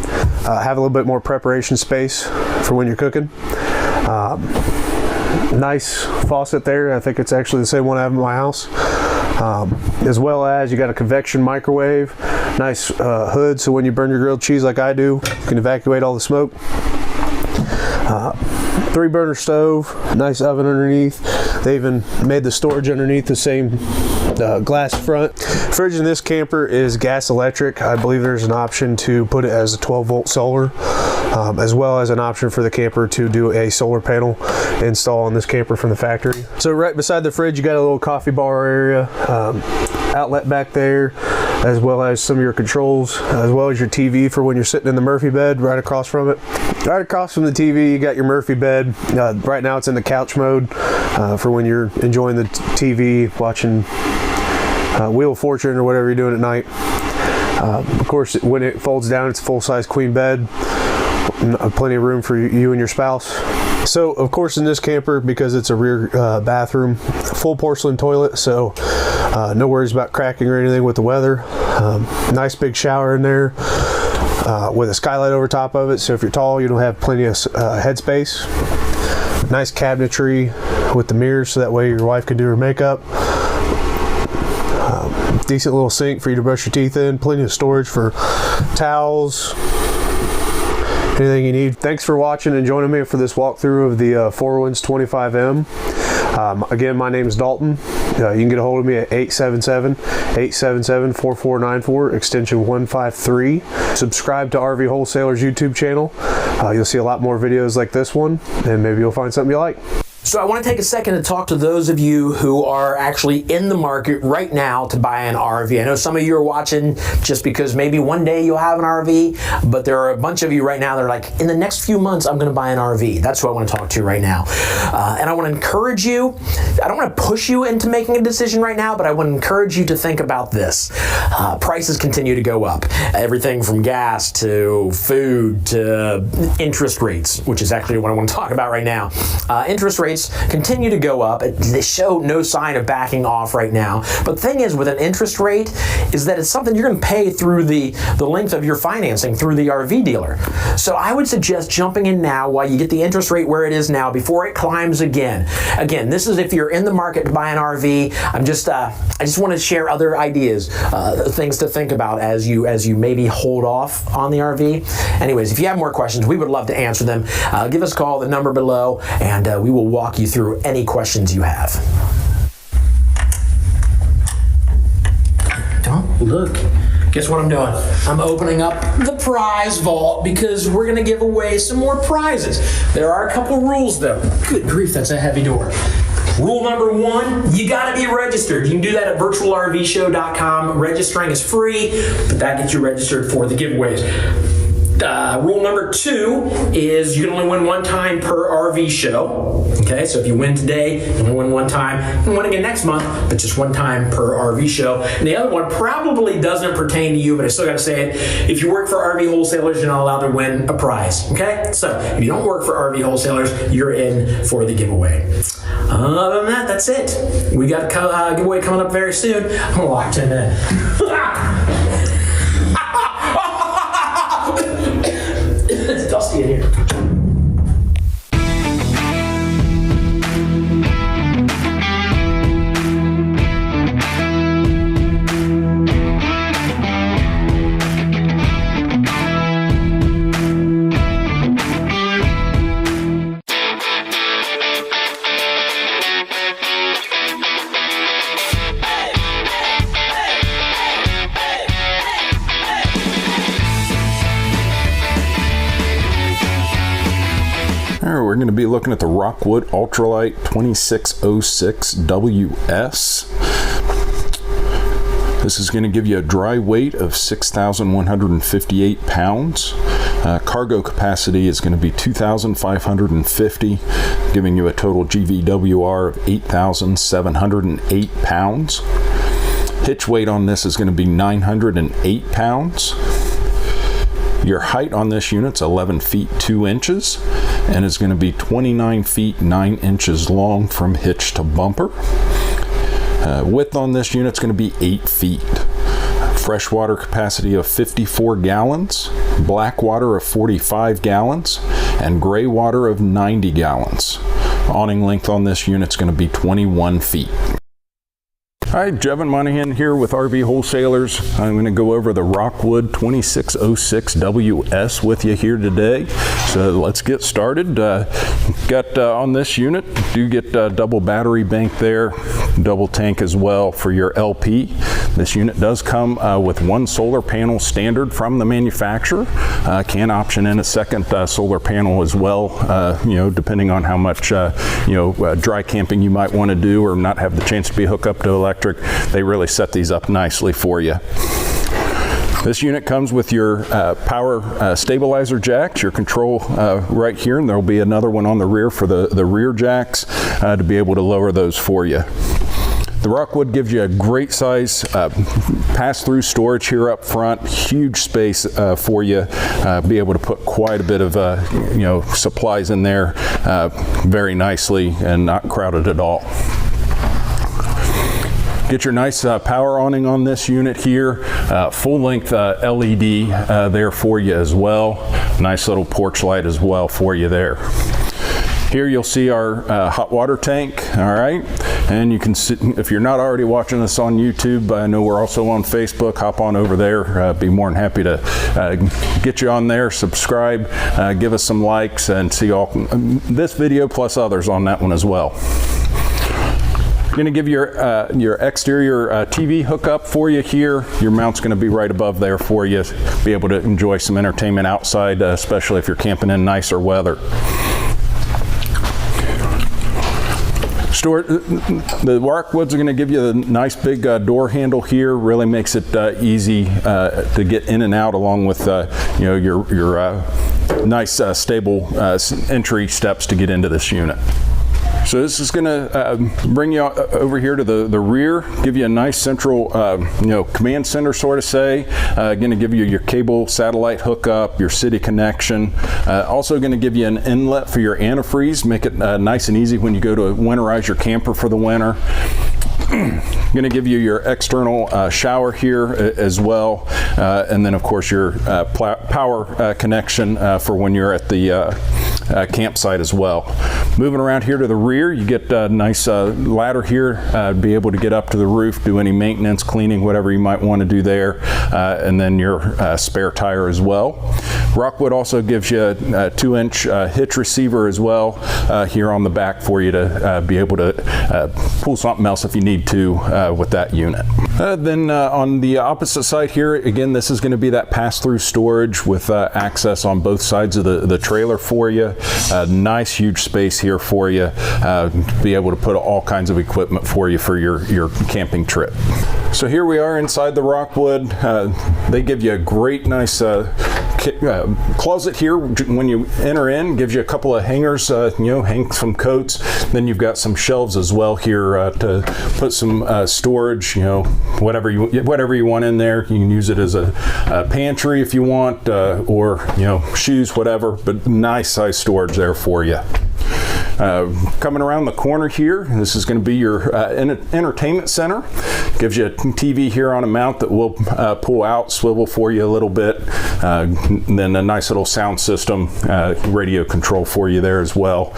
have a little bit more preparation space for when you're cooking. Nice faucet there. I think it's actually the same one I have in my house. As well as you got a convection microwave, nice hood, so when you burn your grilled cheese like I do, you can evacuate all the smoke. 3-burner stove, nice oven underneath. They even made the storage underneath the same glass front. Fridge in this camper is gas electric. I believe there's an option to put it as a 12-volt solar, as well as an option for the camper to do a solar panel install on this camper from the factory. So right beside the fridge, you got a little coffee bar area, outlet back there, as well as some of your controls, as well as your TV for when you're sitting in the Murphy bed right across from it. Right across from the TV, you got your Murphy bed. Right now it's in the couch mode for when you're enjoying the TV, watching Wheel of Fortune or whatever you're doing at night. Of course, when it folds down, it's a full-size queen bed. Plenty of room for you and your spouse. So, of course, in this camper, because it's a rear bathroom, full porcelain toilet, so no worries about cracking or anything with the weather. Nice big shower in there with a skylight over top of it, so if you're tall, you'll have plenty of headspace. Nice cabinetry with the mirrors, so that way your wife can do her makeup. Decent little sink for you to brush your teeth in. Plenty of storage for towels anything you need. Thanks for watching and joining me for this walkthrough of the 4 Winds 25M. Again, my name is Dalton. You can get a hold of me at 877-877-4494, extension 153. Subscribe to RV Wholesalers YouTube channel. You'll see a lot more videos like this one, and maybe you'll find something you like. So I want to take a second to talk to those of you who are actually in the market right now to buy an RV. I know some of you are watching just because maybe one day you'll have an RV, but there are a bunch of you right now that are like, in the next few months, I'm going to buy an RV. That's who I want to talk to right now. And I want to encourage you. I don't want to push you into making a decision right now, but I want to encourage you to think about this. Prices continue to go up. Everything from gas to food to interest rates, which is actually what I want to talk about right now. Interest rates continue to go up. They show no sign of backing off right now. But the thing is, with an interest rate, is that it's something you're going to pay through the length of your financing through the RV dealer. So I would suggest jumping in now while you get the interest rate where it is now before it climbs again. Again, this is if you're in the market to buy an RV. I just want to share other ideas, things to think about as you maybe hold off on the RV. Anyways, if you have more questions, we would love to answer them. Give us a call, the number below, and we will walk you through any questions you have. Don't look. Guess what I'm doing? I'm opening up the prize vault because we're going to give away some more prizes. There are a couple rules though. Good grief, that's a heavy door. Rule number 1, you got to be registered. You can do that at virtualrvshow.com. Registering is free, but that gets you registered for the giveaways. Rule number 2 is you can only win one time per RV show. Okay, so if you win today, you only win one time. You can win again next month, but just one time per RV show. And the other one probably doesn't pertain to you, but I still got to say it. If you work for RV Wholesalers, you're not allowed to win a prize. Okay, so if you don't work for RV Wholesalers, you're in for the giveaway. Other than that, that's it. We got a giveaway coming up very soon. I'm gonna lock 10 minutes. It's dusty in here. We're going to be looking at the Rockwood Ultralight 2606WS. This is going to give you a dry weight of 6,158 pounds. Cargo capacity is going to be 2,550, giving you a total GVWR of 8,708 pounds. Hitch weight on this is going to be 908 pounds. Your height on this unit's 11 feet 2 inches and is going to be 29 feet 9 inches long from hitch to bumper. Width on this unit's going to be 8 feet. Freshwater capacity of 54 gallons, black water of 45 gallons, and gray water of 90 gallons. Awning length on this unit's going to be 21 feet. Hi, Jevin Monahan here with RV Wholesalers. I'm going to go over the Rockwood 2606WS with you here today. So let's get started. Got on this unit, do get double battery bank there, double tank as well for your LP. This unit does come with one solar panel standard from the manufacturer. Can option in a second solar panel as well, depending on how much dry camping you might want to do or not have the chance to be hooked up to electric. They really set these up nicely for you. This unit comes with your power stabilizer jacks, your control right here, and there'll be another one on the rear for the rear jacks to be able to lower those for you. The Rockwood gives you a great size pass-through storage here up front, huge space for you, be able to put quite a bit of supplies in there very nicely and not crowded at all. Get your nice power awning on this unit here, full length LED there for you as well. Nice little porch light as well for you there. Here you'll see our hot water tank, all right. And you can see, if you're not already watching us on YouTube, I know we're also on Facebook. Hop on over there. Be more than happy to get you on there. Subscribe, give us some likes, and see all this video plus others on that one as well. Going to give your exterior TV hookup for you here. Your mount's going to be right above there for you. Be able to enjoy some entertainment outside, especially if you're camping in nicer weather. The Rockwood's are going to give you a nice big door handle here. Really makes it easy to get in and out, along with your nice stable entry steps to get into this unit. So this is going to bring you over here to the rear, give you a nice central, command center, sort of say. Going to give you your cable satellite hookup, your city connection. Also going to give you an inlet for your antifreeze, make it nice and easy when you go to winterize your camper for the winter. Going to give you your external shower here as well, and then of course your power connection for when you're at the campsite as well. Moving around here to the rear, you get a nice ladder here, be able to get up to the roof, do any maintenance, cleaning, whatever you might want to do there, and then your spare tire as well. Rockwood also gives you a 2-inch hitch receiver as well here on the back for you to be able to pull something else if you need to with that unit. Then on the opposite side here, again, this is going to be that pass-through storage with access on both sides of the trailer for you. Nice huge space here for you. Be able to put all kinds of equipment for you for your camping trip. So here we are inside the Rockwood. They give you a great nice closet here when you enter in. Gives you a couple of hangers, hang some coats. Then you've got some shelves as well here to put some storage, whatever you want in there. You can use it as a pantry if you want, or shoes, whatever. But nice size storage there for you. Coming around the corner here, this is going to be your entertainment center. Gives you a TV here on a mount that will pull out, swivel for you a little bit. And then a nice little sound system, radio control for you there as well.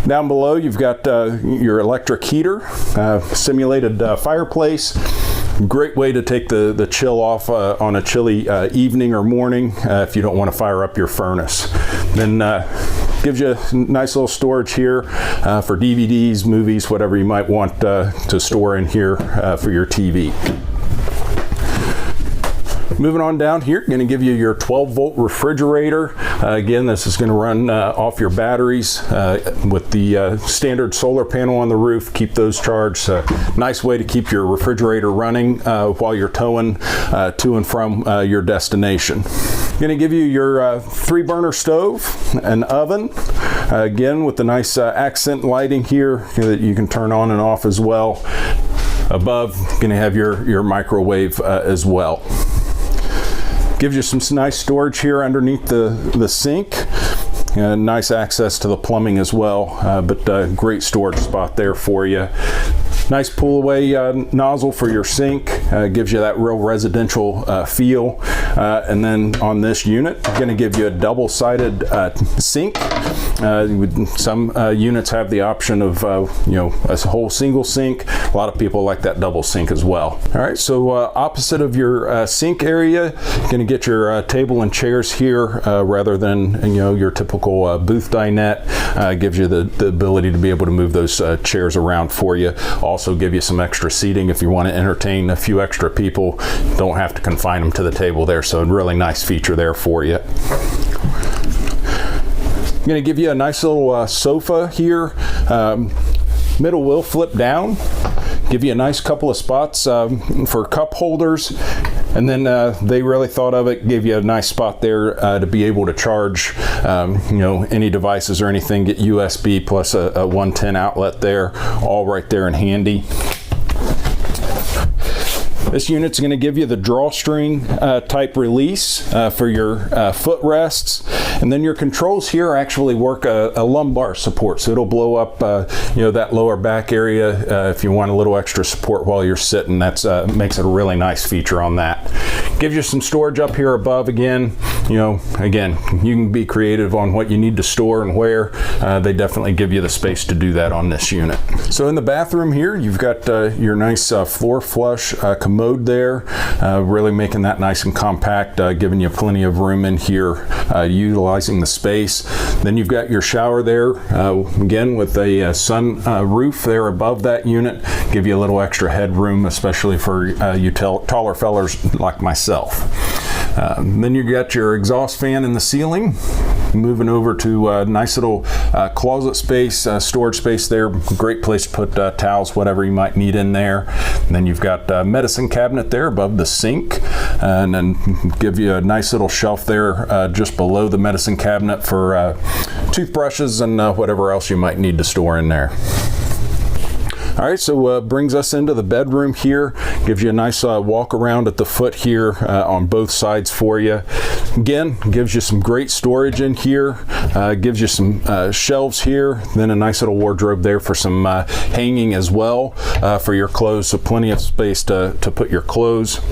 Down below, you've got your electric heater, simulated fireplace. Great way to take the chill off on a chilly evening or morning if you don't want to fire up your furnace. Then gives you a nice little storage here for DVDs, movies, whatever you might want to store in here for your TV. Moving on down here, going to give you your 12-volt refrigerator. Again, this is going to run off your batteries with the standard solar panel on the roof. Keep those charged. Nice way to keep your refrigerator running while you're towing to and from your destination. Going to give you your 3-burner stove, an oven, again with the nice accent lighting here that you can turn on and off as well. Above, going to have your microwave as well. Gives you some nice storage here underneath the sink. Nice access to the plumbing as well, but great storage spot there for you. Nice pull away nozzle for your sink. Gives you that real residential feel. And then on this unit, going to give you a double-sided sink. Some units have the option of a whole single sink. A lot of people like that double sink as well. All right, so opposite of your sink area, going to get your table and chairs here rather than your typical booth dinette. Gives you the ability to be able to move those chairs around for you. Also give you some extra seating if you want to entertain a few extra people. Don't have to confine them to the table there, so a really nice feature there for you. I'm going to give you a nice little sofa here. Middle will flip down. Give you a nice couple of spots for cup holders. And then they really thought of it, gave you a nice spot there to be able to charge any devices or anything. Get USB plus a 110 outlet there, all right there and handy. This unit's going to give you the drawstring type release for your footrests. And then your controls here actually work a lumbar support, so it'll blow up that lower back area if you want a little extra support while you're sitting. That's makes it a really nice feature on that. Gives you some storage up here above again. Again, you can be creative on what you need to store and where. They definitely give you the space to do that on this unit. So in the bathroom here, you've got your nice floor flush commode there, really making that nice and compact, giving you plenty of room in here, utilizing the space. Then you've got your shower there, again with a sun roof there above that unit, give you a little extra headroom, especially for you taller fellers like myself. Then you got your exhaust fan in the ceiling. Moving over to a nice little closet space, storage space there. Great place to put towels, whatever you might need in there. And then you've got a medicine cabinet there above the sink, and then give you a nice little shelf there just below the medicine cabinet for toothbrushes and whatever else you might need to store in there. All right, so brings us into the bedroom here. Gives you a nice walk around at the foot here on both sides for you. Again, gives you some great storage in here. Gives you some shelves here. Then a nice little wardrobe there for some hanging as well for your clothes. So plenty of space to put your clothes.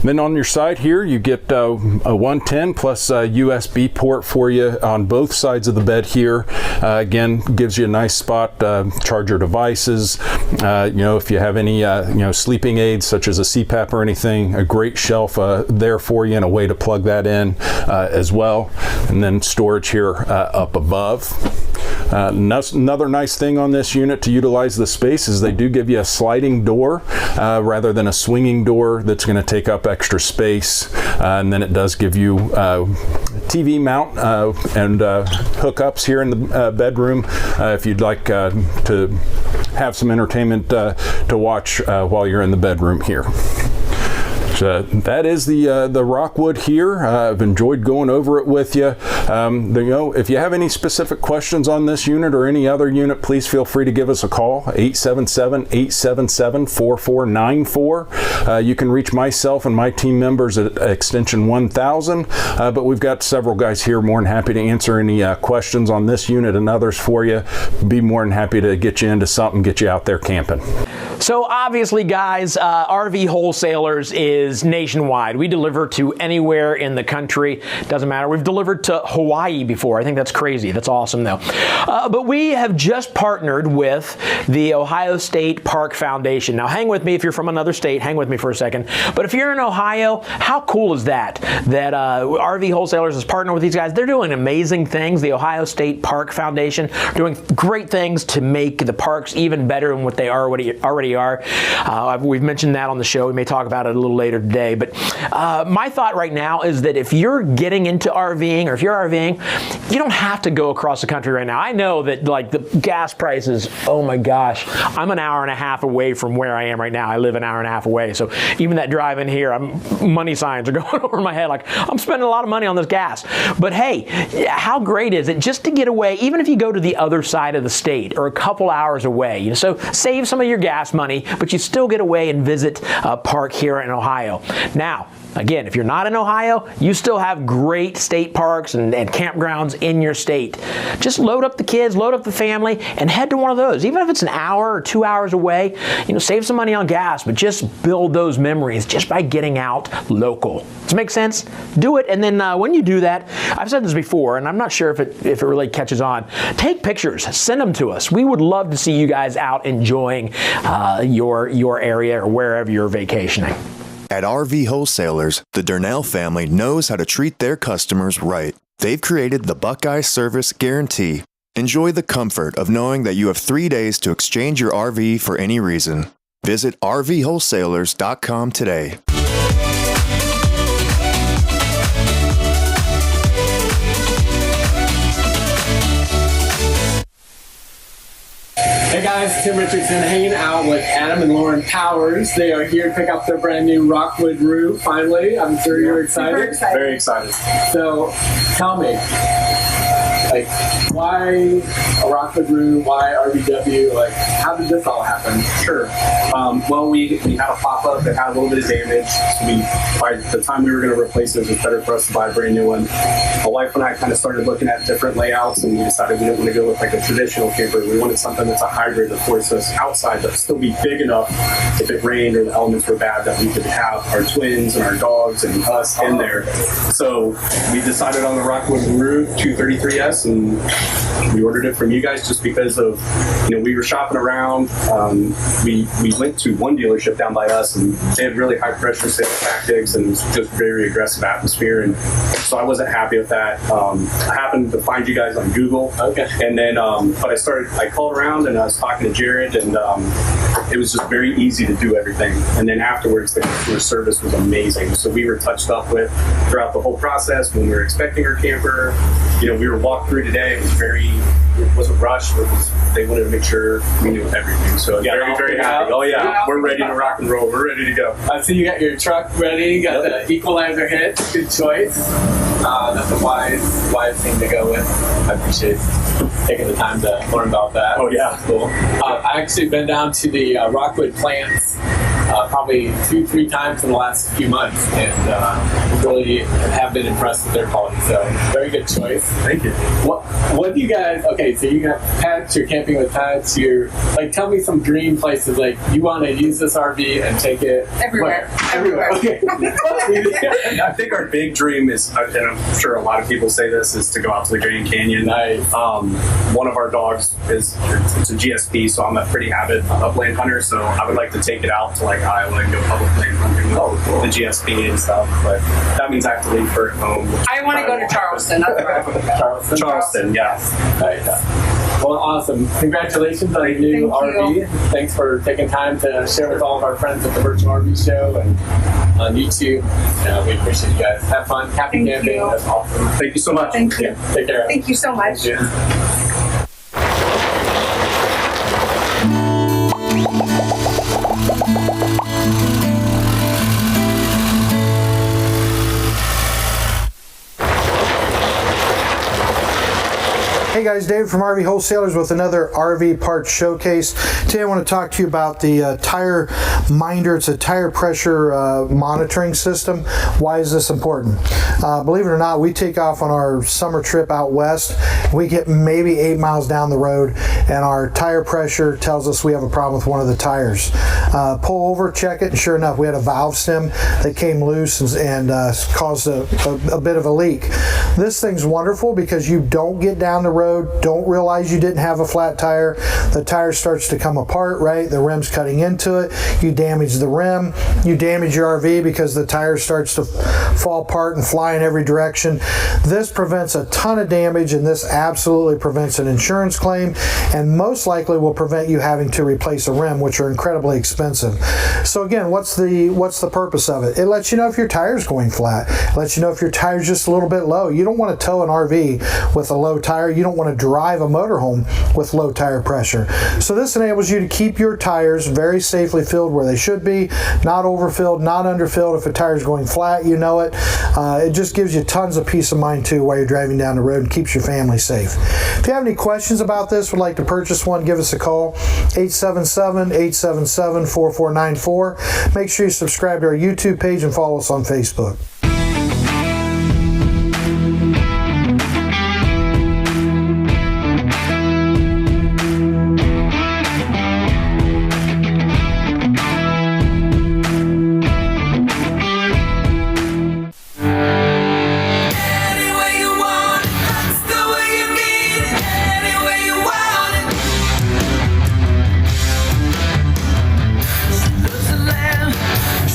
Then on your side here, you get a 110 plus a USB port for you on both sides of the bed here. Again, gives you a nice spot, charge your devices. If you have any, sleeping aids such as a CPAP or anything, a great shelf there for you and a way to plug that in as well. And then storage here up above. Another nice thing on this unit to utilize the space is they do give you a sliding door rather than a swinging door that's going to take up extra space, and then it does give you TV mount and hookups here in the bedroom if you'd like to have some entertainment to watch while you're in the bedroom here. That is the Rockwood here. I've enjoyed going over it with you. If you have any specific questions on this unit or any other unit, please feel free to give us a call, 877-877-4494. You can reach myself and my team members at extension 1000, but we've got several guys here more than happy to answer any questions on this unit and others for you. Be more than happy to get you into something, get you out there camping. So obviously, guys, RV Wholesalers is nationwide. We deliver to anywhere in the country. Doesn't matter. We've delivered to Hawaii before. I think that's crazy. That's awesome, though. But we have just partnered with the Ohio State Park Foundation. Now, hang with me if you're from another state. Hang with me for a second. But if you're in Ohio, how cool is that? That RV Wholesalers has partnered with these guys. They're doing amazing things. The Ohio State Park Foundation doing great things to make the parks even better than what they already are. We've mentioned that on the show. We may talk about it a little later today. But my thought right now is that if you're getting into RVing or if you're RVing, you don't have to go across the country right now. I know that like the gas prices, oh my gosh, I'm an hour and a half away from where I am right now. I live an hour and a half away. So even that drive in here, money signs are going over my head. Like I'm spending a lot of money on this gas. But hey, how great is it just to get away, even if you go to the other side of the state or a couple hours away, so save some of your gas money, but you still get away and visit a park here in Ohio. Now, again, if you're not in Ohio, you still have great state parks and campgrounds in your state. Just load up the kids, load up the family, and head to one of those. Even if it's an hour or 2 hours away, save some money on gas, but just build those memories just by getting out local. Does it make sense? Do it, and then when you do that, I've said this before, and I'm not sure if it really catches on. Take pictures, send them to us. We would love to see you guys out enjoying your area or wherever you're vacationing. At RV Wholesalers, the Darnell family knows how to treat their customers right. They've created the Buckeye Service Guarantee. Enjoy the comfort of knowing that you have 3 days to exchange your RV for any reason. Visit RVWholesalers.com today. Hey guys, Tim Richardson hanging out with Adam and Lauren Powers. They are here to pick up their brand new Rockwood roof, finally. I'm sure you're excited. Super excited. Very excited. So, tell me, Like, why a Rockwood room? Why RVW? Like, how did this all happen? Sure. Well, we had a pop-up that had a little bit of damage. So by the time we were going to replace it, it was better for us to buy a brand new one. My wife and I kind of started looking at different layouts, and we decided we didn't want to go with like a traditional camper. We wanted something that's a hybrid that forces us outside, but still be big enough if it rained or the elements were bad that we could have our twins and our dogs and us in there. So we decided on the Rockwood Roo 233S, and we ordered it from you guys just because of, we were shopping around. We went to one dealership down by us, and they had really high pressure sales tactics and just very aggressive atmosphere, and so I wasn't happy with that. I happened to find you guys on Google. Okay. And then, but I called around and I was talking to Jared, and it was just very easy to do everything. And then afterwards, the customer service was amazing. So we were touched up with throughout the whole process when we were expecting our camper. We were walked through today. It wasn't rushed. They wanted to make sure we knew everything. So very, very happy. Oh yeah, we're ready to rock and roll. We're ready to go. I see you got your truck ready. You got the equalizer hitch. Good choice. That's a wise thing to go with. I appreciate taking the time to learn about that. Oh yeah, cool. I actually been down to the Rockwood plants probably 2-3 times in the last few months, and really have been impressed with their quality. So very good choice. Thank you. What do you guys? Okay, so you got pets. You're camping with pets. You're like, tell me some dream places. Like, you want to use this RV and take it everywhere. Everywhere. Okay. I think our big dream is, and I'm sure a lot of people say this, is to go out to the Grand Canyon. Nice. One of our dogs it's a GSP, so I'm a pretty avid upland hunter. So I would like to take it out to like Iowa and go public land hunting with the GSP and stuff. But that means I have to leave her at home. I want to go to Charleston. That's where I Charleston, yes. Right. Well, awesome. Congratulations on your new RV. Thanks for taking time to share with all of our friends at the Virtual RV Show and on YouTube. We appreciate you guys. Have fun. Happy camping. That's awesome. Thank you so much. Thank you. Yeah, take care. Thank you so much. Thank you. Hey guys, David from RV Wholesalers with another RV parts showcase. Today I want to talk to you about the tire minder. It's a tire pressure monitoring system. Why is this important? Believe it or not, we take off on our summer trip out west. We get maybe 8 miles down the road and our tire pressure tells us we have a problem with one of the tires. Pull over, check it, and sure enough we had a valve stem that came loose and caused a bit of a leak. This thing's wonderful because you don't get down the road, don't realize you didn't have a flat tire. The tire starts to come apart, right? The rim's cutting into it. You damage the rim. You damage your RV because the tire starts to fall apart and fly in every direction. This prevents a ton of damage, and this absolutely prevents an insurance claim, and most likely will prevent you having to replace a rim, which are incredibly expensive. So again, what's the purpose of it? It lets you know if your tire's going flat. It lets you know if your tire's just a little bit low. You don't want to tow an RV with a low tire. You don't want to drive a motorhome with low tire pressure. So this enables you to keep your tires very safely filled where they should be, not overfilled, not underfilled. If a tire's going flat, you know it. It just gives you tons of peace of mind too while you're driving down the road and keeps your family safe. If you have any questions about this, would like to purchase one, give us a call, 877-877-4494. Make sure you subscribe to our YouTube page and follow us on Facebook.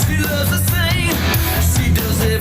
She loves to sing, she does it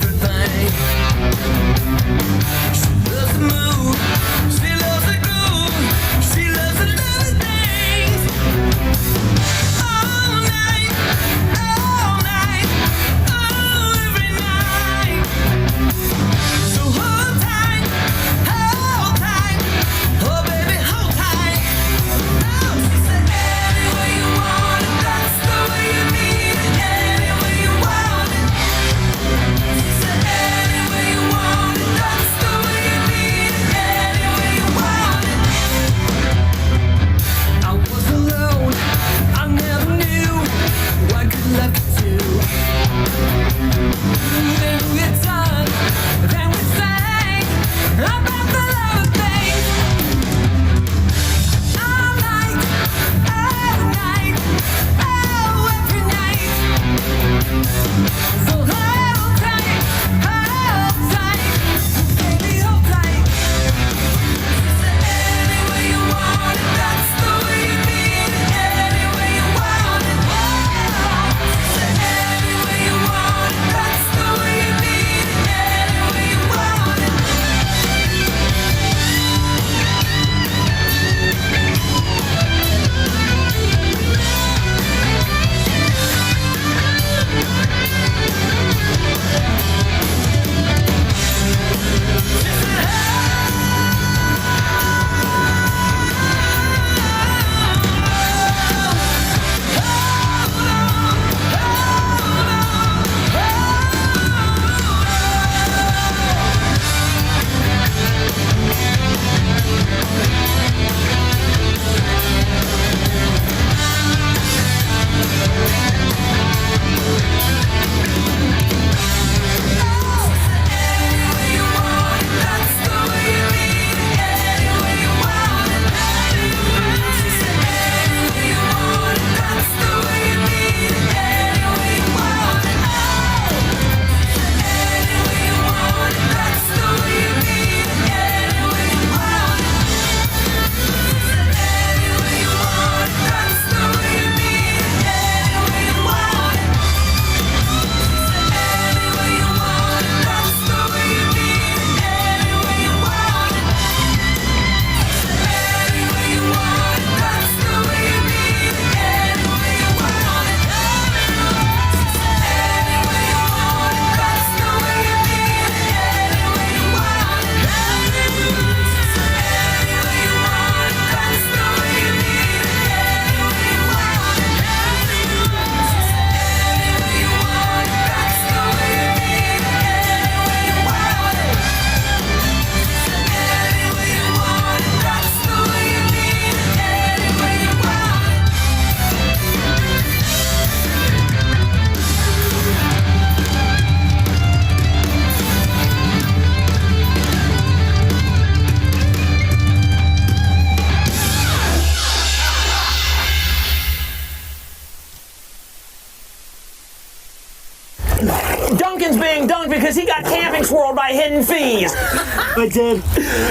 Mid-bunk because he got camping swirled by Hidden Fees. I did.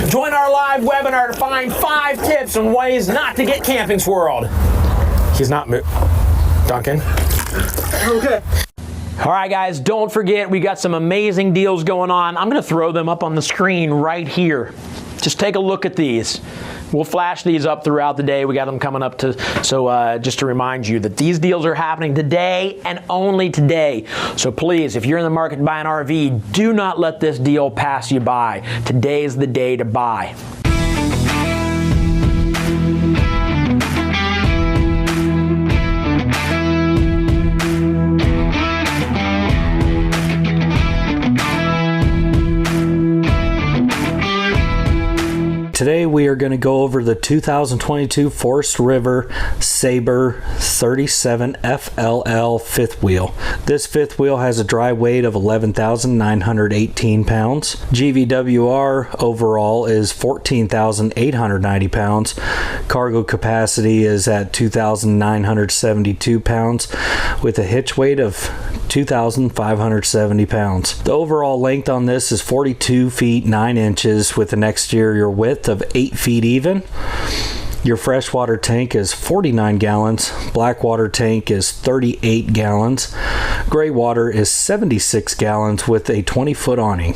Join our live webinar to find 5 tips on ways not to get camping swirled. He's not Duncan. Okay. All right, guys, don't forget we got some amazing deals going on. I'm going to throw them up on the screen right here. Just take a look at these. We'll flash these up throughout the day. We got them coming up just to remind you that these deals are happening today and only today. So please, if you're in the market to buy an RV, do not let this deal pass you by. Today's the day to buy. Today we are going to go over the 2022 Forest River Sabre 37 FLL fifth wheel. This fifth wheel has a dry weight of 11,918 pounds. GVWR overall is 14,890 pounds. Cargo capacity is at 2,972 pounds with a hitch weight of 2,570 pounds. The overall length on this is 42 feet 9 inches with an exterior width of 8 feet even. Your freshwater tank is 49 gallons, black water tank is 38 gallons, gray water is 76 gallons with a 20-foot awning.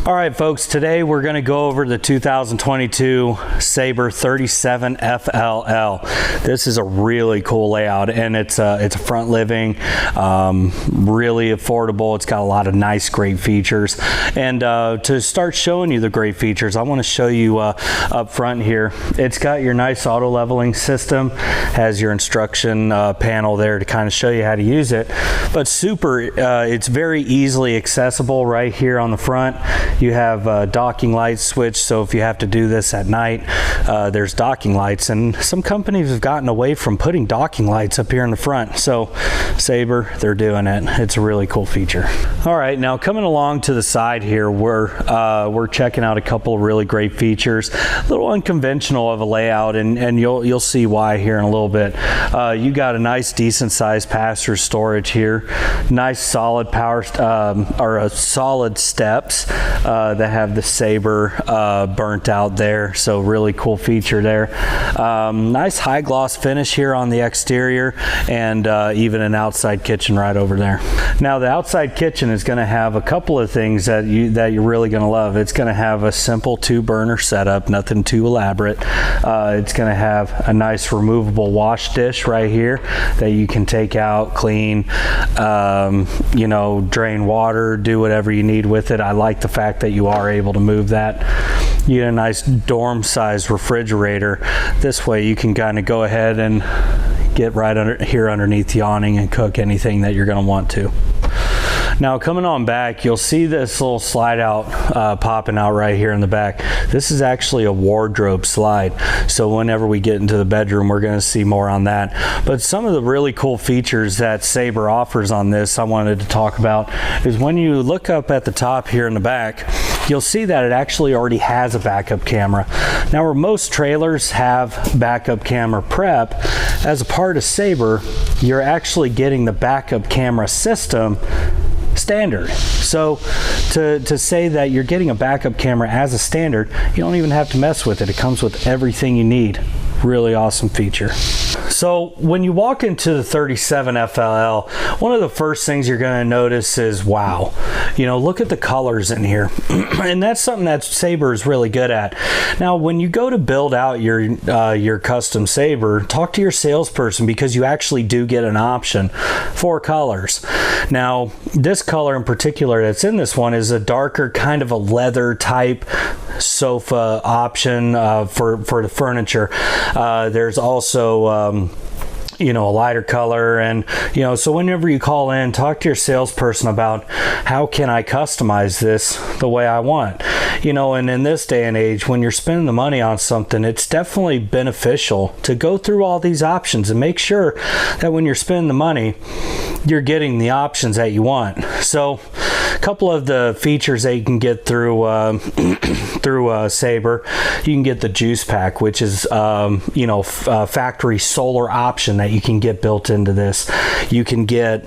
All right, folks, today we're going to go over the 2022 Sabre 37 FLL. This is a really cool layout, and it's a front living, really affordable. It's got a lot of nice, great features. And to start showing you the great features, I want to show you up front here. It's got your nice auto leveling system, has your instruction panel there to kind of show you how to use it. But it's very easily accessible right here on the front. You have a docking light switch, so if you have to do this at night, there's docking lights, and some companies have gotten away from putting docking lights up here in the front. So Sabre, they're doing it. It's a really cool feature. All right, now coming along to the side here, we're checking out a couple of really great features. A little unconventional of a layout, and you'll see why here in a little bit. You got a nice decent sized pass-through storage here. Nice solid solid steps that have the Sabre burnt out there, so really cool feature there. Nice high gloss finish here on the exterior, and even an outside kitchen right over there. Now the outside kitchen is going to have a couple of things that you're really going to love. It's going to have a simple 2-burner setup, nothing too elaborate. It's going to have a nice removable wash dish right here that you can take out, clean, drain water, do whatever you need with it. I like the fact that you are able to move that. You get a nice dorm size refrigerator. This way you can kind of go ahead and get right underneath the awning and cook anything that you're going to want to. Now coming on back, you'll see this little slide out popping out right here in the back. This is actually a wardrobe slide, so whenever we get into the bedroom, we're going to see more on that. But some of the really cool features that Sabre offers on this I wanted to talk about is when you look up at the top here in the back, you'll see that it actually already has a backup camera. Now where most trailers have backup camera prep, as a part of Sabre, you're actually getting the backup camera system standard. So to say that you're getting a backup camera as a standard, you don't even have to mess with it. It comes with everything you need. Really awesome feature. So when you walk into the 37 FLL, one of the first things you're going to notice is, wow, look at the colors in here. And that's something that Sabre is really good at. Now, when you go to build out your custom Sabre, talk to your salesperson, because you actually do get an option for colors. Now, this color in particular that's in this one is a darker kind of a leather type sofa option for the furniture. There's also a lighter color, and so whenever you call in, talk to your salesperson about how can I customize this the way I want. And in this day and age, when you're spending the money on something, it's definitely beneficial to go through all these options and make sure that when you're spending the money, you're getting the options that you want. So a couple of the features that you can get through Sabre, you can get the juice pack, which is factory solar option that you can get built into this. You can get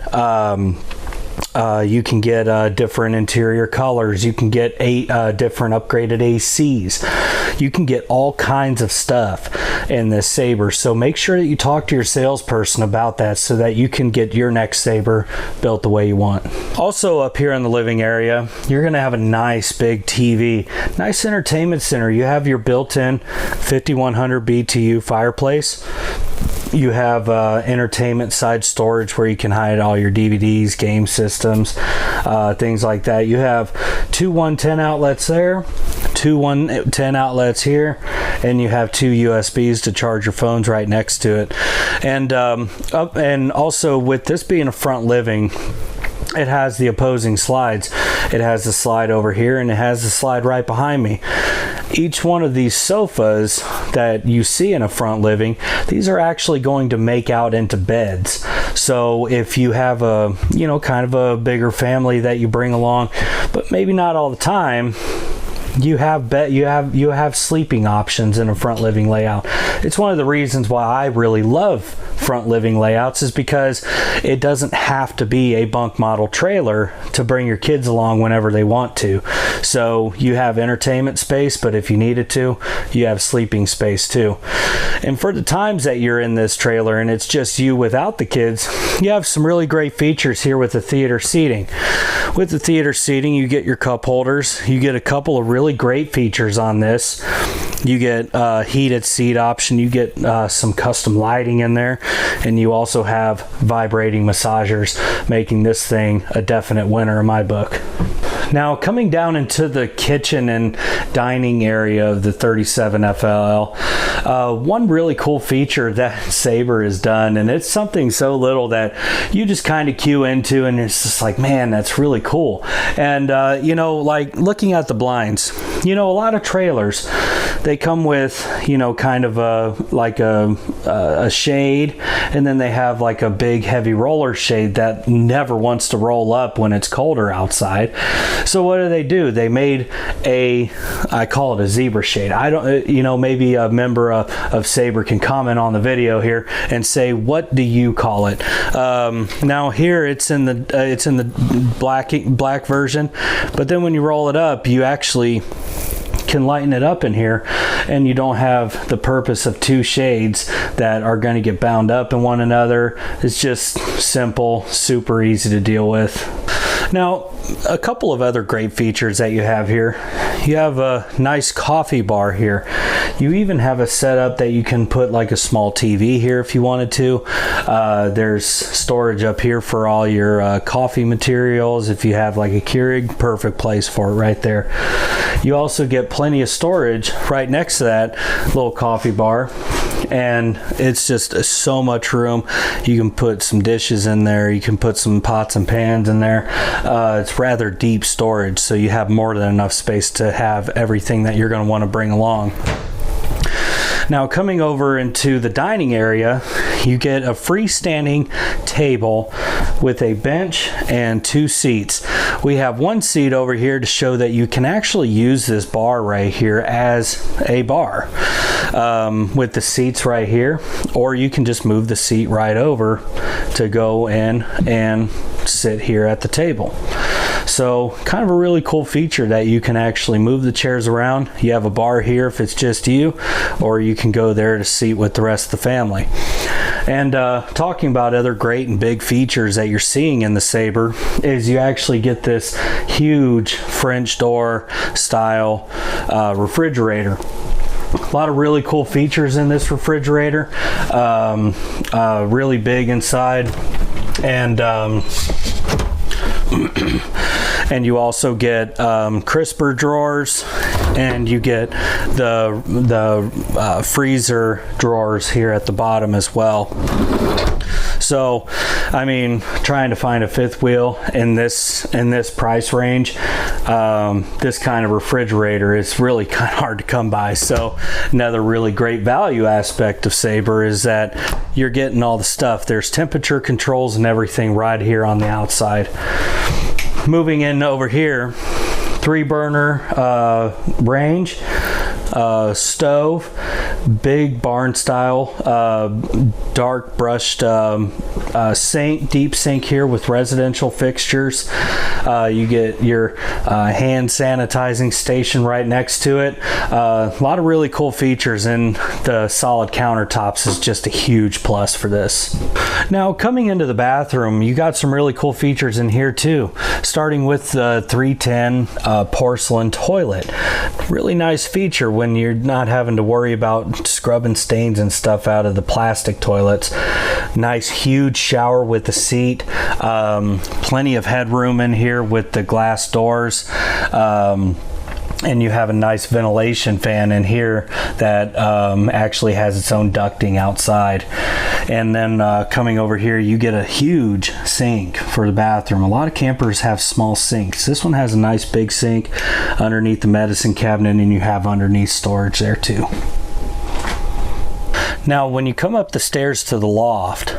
You can get different interior colors. You can get different upgraded ACs. You can get all kinds of stuff in this Sabre. So make sure that you talk to your salesperson about that so that you can get your next Sabre built the way you want. Also up here in the living area, you're going to have a nice big TV, nice entertainment center. You have your built-in 5100 BTU fireplace. You have entertainment side storage where you can hide all your DVDs, game systems, things like that. You have two 110 outlets there, two 110 outlets here, and you have two USBs to charge your phones right next to it. And also with this being a front living, it has the opposing slides. It has the slide over here and it has the slide right behind me. Each one of these sofas that you see in a front living, these are actually going to make out into beds. So if you have a, kind of a bigger family that you bring along, but maybe not all the time, you have sleeping options in a front living layout. It's one of the reasons why I really love front living layouts, is because it doesn't have to be a bunk model trailer to bring your kids along whenever they want to. So you have entertainment space, but if you needed to, you have sleeping space too. And for the times that you're in this trailer and it's just you without the kids, you have some really great features here with the theater seating. With the theater seating, you get your cup holders. You get a couple of really great features on this. You get a heated seat option. You get some custom lighting in there, and you also have vibrating massagers, making this thing a definite winner in my book. Now, coming down into the kitchen and dining area of the 37 FLL, one really cool feature that Sabre has done, and it's something so little that you just kind of cue into, and it's just like, man, that's really cool. And like looking at the blinds, a lot of trailers, they come with kind of a shade, and then they have like a big heavy roller shade that never wants to roll up when it's colder outside. So what do? They made I call it a zebra shade. I don't, maybe a member of Sabre can comment on the video here and say, what do you call it? Now here it's in the black version, but then when you roll it up, you actually can lighten it up in here, and you don't have the purpose of two shades that are going to get bound up in one another. It's just simple, super easy to deal with. Now, a couple of other great features that you have here. You have a nice coffee bar here. You even have a setup that you can put like a small TV here if you wanted to. There's storage up here for all your coffee materials. If you have like a Keurig, perfect place for it right there. You also get plenty of storage right next to that little coffee bar, and it's just so much room. You can put some dishes in there. You can put some pots and pans in there. It's rather deep storage, so you have more than enough space to have everything that you're going to want to bring along. Now, coming over into the dining area, you get a freestanding table with a bench and two seats. We have one seat over here to show that you can actually use this bar right here as a bar with the seats right here, or you can just move the seat right over to go in and sit here at the table. So kind of a really cool feature that you can actually move the chairs around. You have a bar here if it's just you, or you can go there to seat with the rest of the family. And talking about other great and big features that you're seeing in the Sabre is you actually get this huge French door style refrigerator. A lot of really cool features in this refrigerator. Really big inside, and and you also get crisper drawers, and you get the freezer drawers here at the bottom as well. So, I mean, trying to find a fifth wheel in this price range, this kind of refrigerator is really kind of hard to come by. So, another really great value aspect of Sabre is that you're getting all the stuff. There's temperature controls and everything right here on the outside. Moving in over here, 3-burner range. stove, big barn style, dark brushed sink, deep sink here with residential fixtures. You get your hand sanitizing station right next to it. A lot of really cool features, and the solid countertops is just a huge plus for this. Now coming into the bathroom, you got some really cool features in here too, starting with the 310 porcelain toilet. Really nice feature when you're not having to worry about scrubbing stains and stuff out of the plastic toilets. Nice huge shower with the seat, plenty of headroom in here with the glass doors. And you have a nice ventilation fan in here that actually has its own ducting outside. And then coming over here, you get a huge sink for the bathroom. A lot of campers have small sinks. This one has a nice big sink underneath the medicine cabinet, and you have underneath storage there too. Now when you come up the stairs to the loft,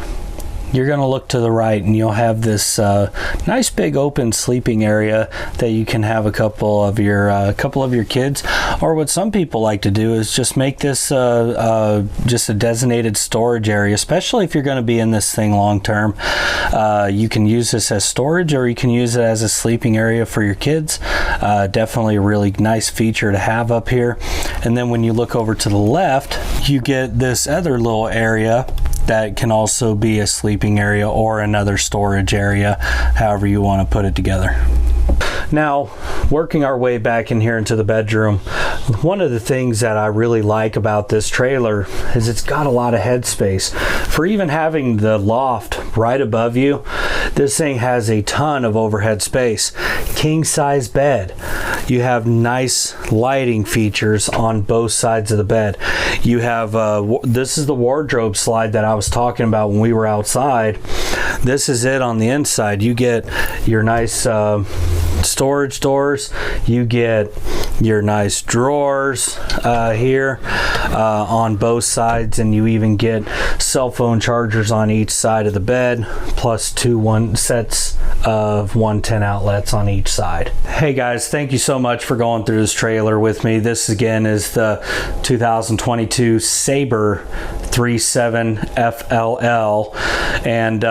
you're going to look to the right and you'll have this nice big open sleeping area that you can have a couple of your kids, or what some people like to do is just make this just a designated storage area, especially if you're going to be in this thing long term. You can use this as storage, or you can use it as a sleeping area for your kids. Definitely a really nice feature to have up here. And then when you look over to the left, you get this other little area that can also be a sleeping area or another storage area, however you want to put it together. Now, working our way back in here into the bedroom, one of the things that I really like about this trailer is it's got a lot of headspace. For even having the loft right above you, this thing has a ton of overhead space. King size bed. You have nice lighting features on both sides of the bed. You have, this is the wardrobe slide that I was talking about when we were outside. This is it on the inside. You get your nice storage doors, you get your nice drawers here on both sides, and you even get cell phone chargers on each side of the bed, plus two sets of 110 outlets on each side. Hey guys, thank you so much for going through this trailer with me. This again is the 2022 Sabre 37 FLL, and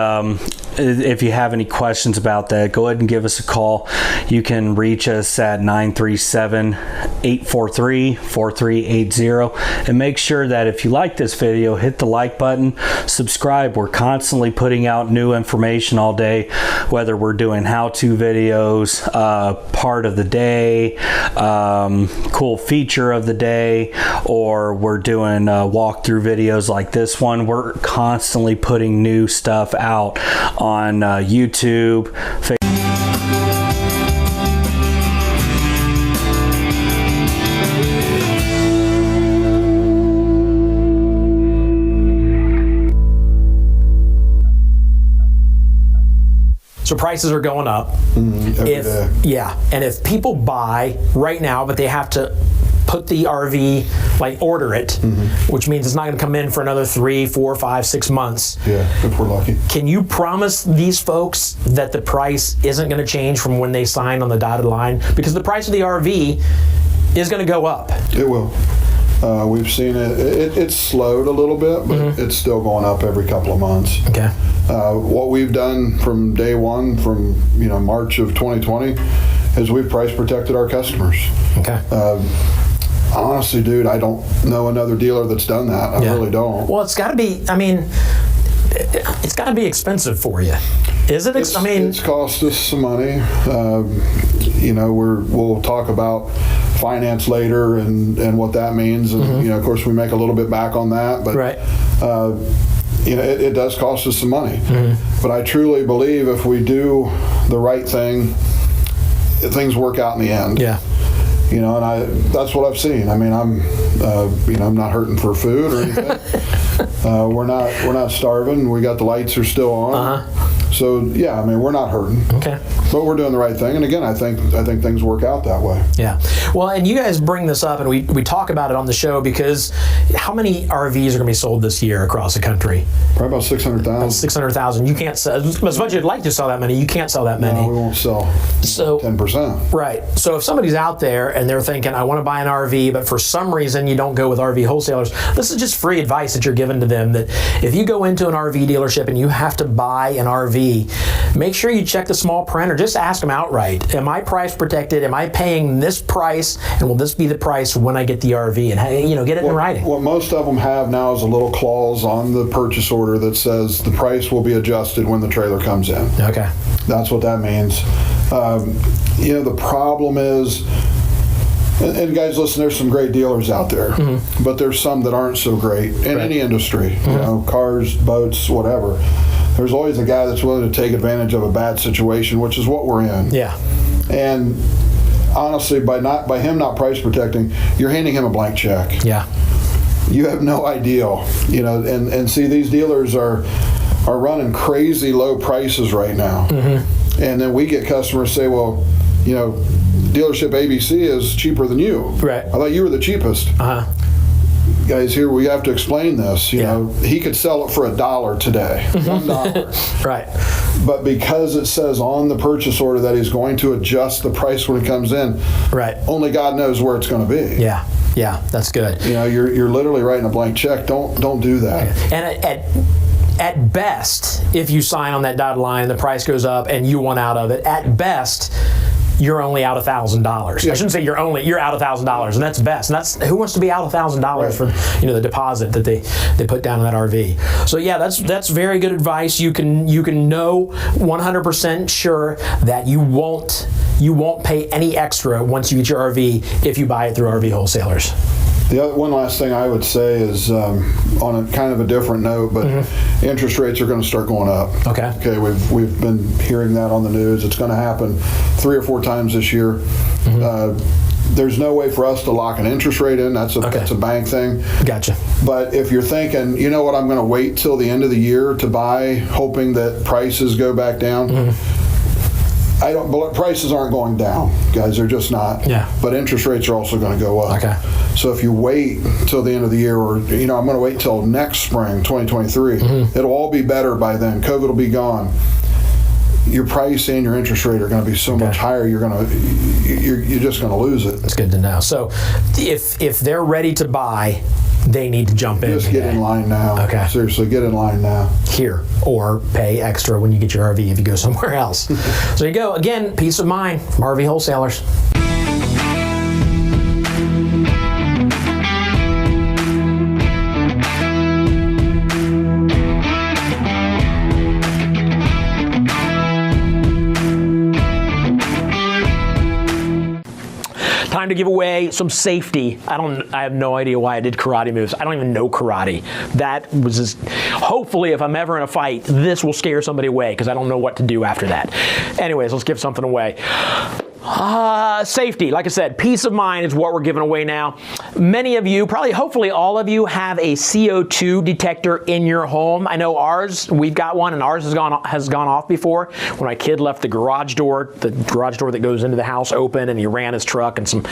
if you have any questions about that, go ahead and give us a call. You can reach us at 937-843-4380, and make sure that if you like this video, hit the like button, subscribe. We're constantly putting out new information all day, whether we're doing how-to videos, part of the day, cool feature of the day, or we're doing walkthrough videos like this one. We're constantly putting new stuff out on YouTube, Facebook. So prices are going up. Yeah, and if people buy right now, but they have to put the RV, like order it, which means it's not going to come in for another 3, 4, 5, 6 months. Yeah, if we're lucky. Can you promise these folks that the price isn't going to change from when they sign on the dotted line? Because the price of the RV is going to go up. It will. We've seen it's slowed a little bit, but it's still going up every couple of months. Okay. What we've done from day one, from March of 2020, is we've price protected our customers. Okay. Honestly, dude, I don't know another dealer that's done that. I really don't. Well, it's got to be. I mean, it's got to be expensive for you. Is it? It's cost us some money. We'll talk about finance later and what that means, and of course we make a little bit back on that, but it does cost us some money. But I truly believe if we do the right thing, things work out in the end. Yeah. And that's what I've seen. I mean, I'm not hurting for food or anything. We're not starving. We got the lights are still on. So yeah, I mean, we're not hurting. Okay. But we're doing the right thing. And again, I think things work out that way. Yeah. Well, and you guys bring this up, and we talk about it on the show because how many RVs are going to be sold this year across the country? Probably about 600,000. 600,000. You can't sell, as much as you'd like to sell that many, you can't sell that many. No, we won't sell 10%. Right. So if somebody's out there and they're thinking, I want to buy an RV, but for some reason you don't go with RV wholesalers, this is just free advice that you're giving to them, that if you go into an RV dealership and you have to buy an RV, make sure you check the small print or just ask them outright. Am I price protected? Am I paying this price? And will this be the price when I get the RV? And get it in writing. What most of them have now is a little clause on the purchase order that says the price will be adjusted when the trailer comes in. Okay. That's what that means. The problem is, and guys, listen, there's some great dealers out there, but there's some that aren't so great in any industry, cars, boats, whatever. There's always a guy that's willing to take advantage of a bad situation, which is what we're in. Yeah. And honestly, by him not price protecting, you're handing him a blank check. Yeah. You have no idea, and see, these dealers are running crazy low prices right now. And then we get customers say, well, dealership ABC is cheaper than you. Right. I thought you were the cheapest. Guys, here we have to explain this. He could sell it for $1 today. $1. Right. But because it says on the purchase order that he's going to adjust the price when it comes in, right, only God knows where it's going to be. Yeah. Yeah, that's good. You're literally writing a blank check. Don't do that. And at best, if you sign on that dotted line, the price goes up and you want out of it, at best, you're only out $1,000. I shouldn't say you're out $1,000, and that's best. And that's who wants to be out $1,000 for the deposit that they put down in that RV. So yeah, that's very good advice. You can know 100% sure that you won't pay any extra once you get your RV if you buy it through RV wholesalers. The other one last thing I would say is on a kind of a different note, but interest rates are going to start going up. Okay, we've been hearing that on the news. It's going to happen 3 or 4 times this year. There's no way for us to lock an interest rate in. That's a bank thing. Gotcha. But if you're thinking, you know what, I'm going to wait till the end of the year to buy, hoping that prices go back down. Prices aren't going down, guys. They're just not. Yeah. But interest rates are also going to go up. Okay. So if you wait till the end of the year, or I'm going to wait till next spring, 2023, it'll all be better by then. COVID will be gone. Your price and your interest rate are going to be so much higher. You're just going to lose it. That's good to know. So if they're ready to buy, they need to jump in. Just get in line now. Okay. Seriously, get in line now. Here, or pay extra when you get your RV if you go somewhere else. So there you go. Again, peace of mind from RV wholesalers. Time to give away some safety. I have no idea why I did karate moves. I don't even know karate. That was just, hopefully if I'm ever in a fight, this will scare somebody away because I don't know what to do after that. Anyways, let's give something away. Safety, like I said, peace of mind is what we're giving away now. Many of you, probably hopefully all of you, have a CO2 detector in your home. I know ours, we've got one, and ours has gone off before. When my kid left the garage door that goes into the house open, and he ran his truck and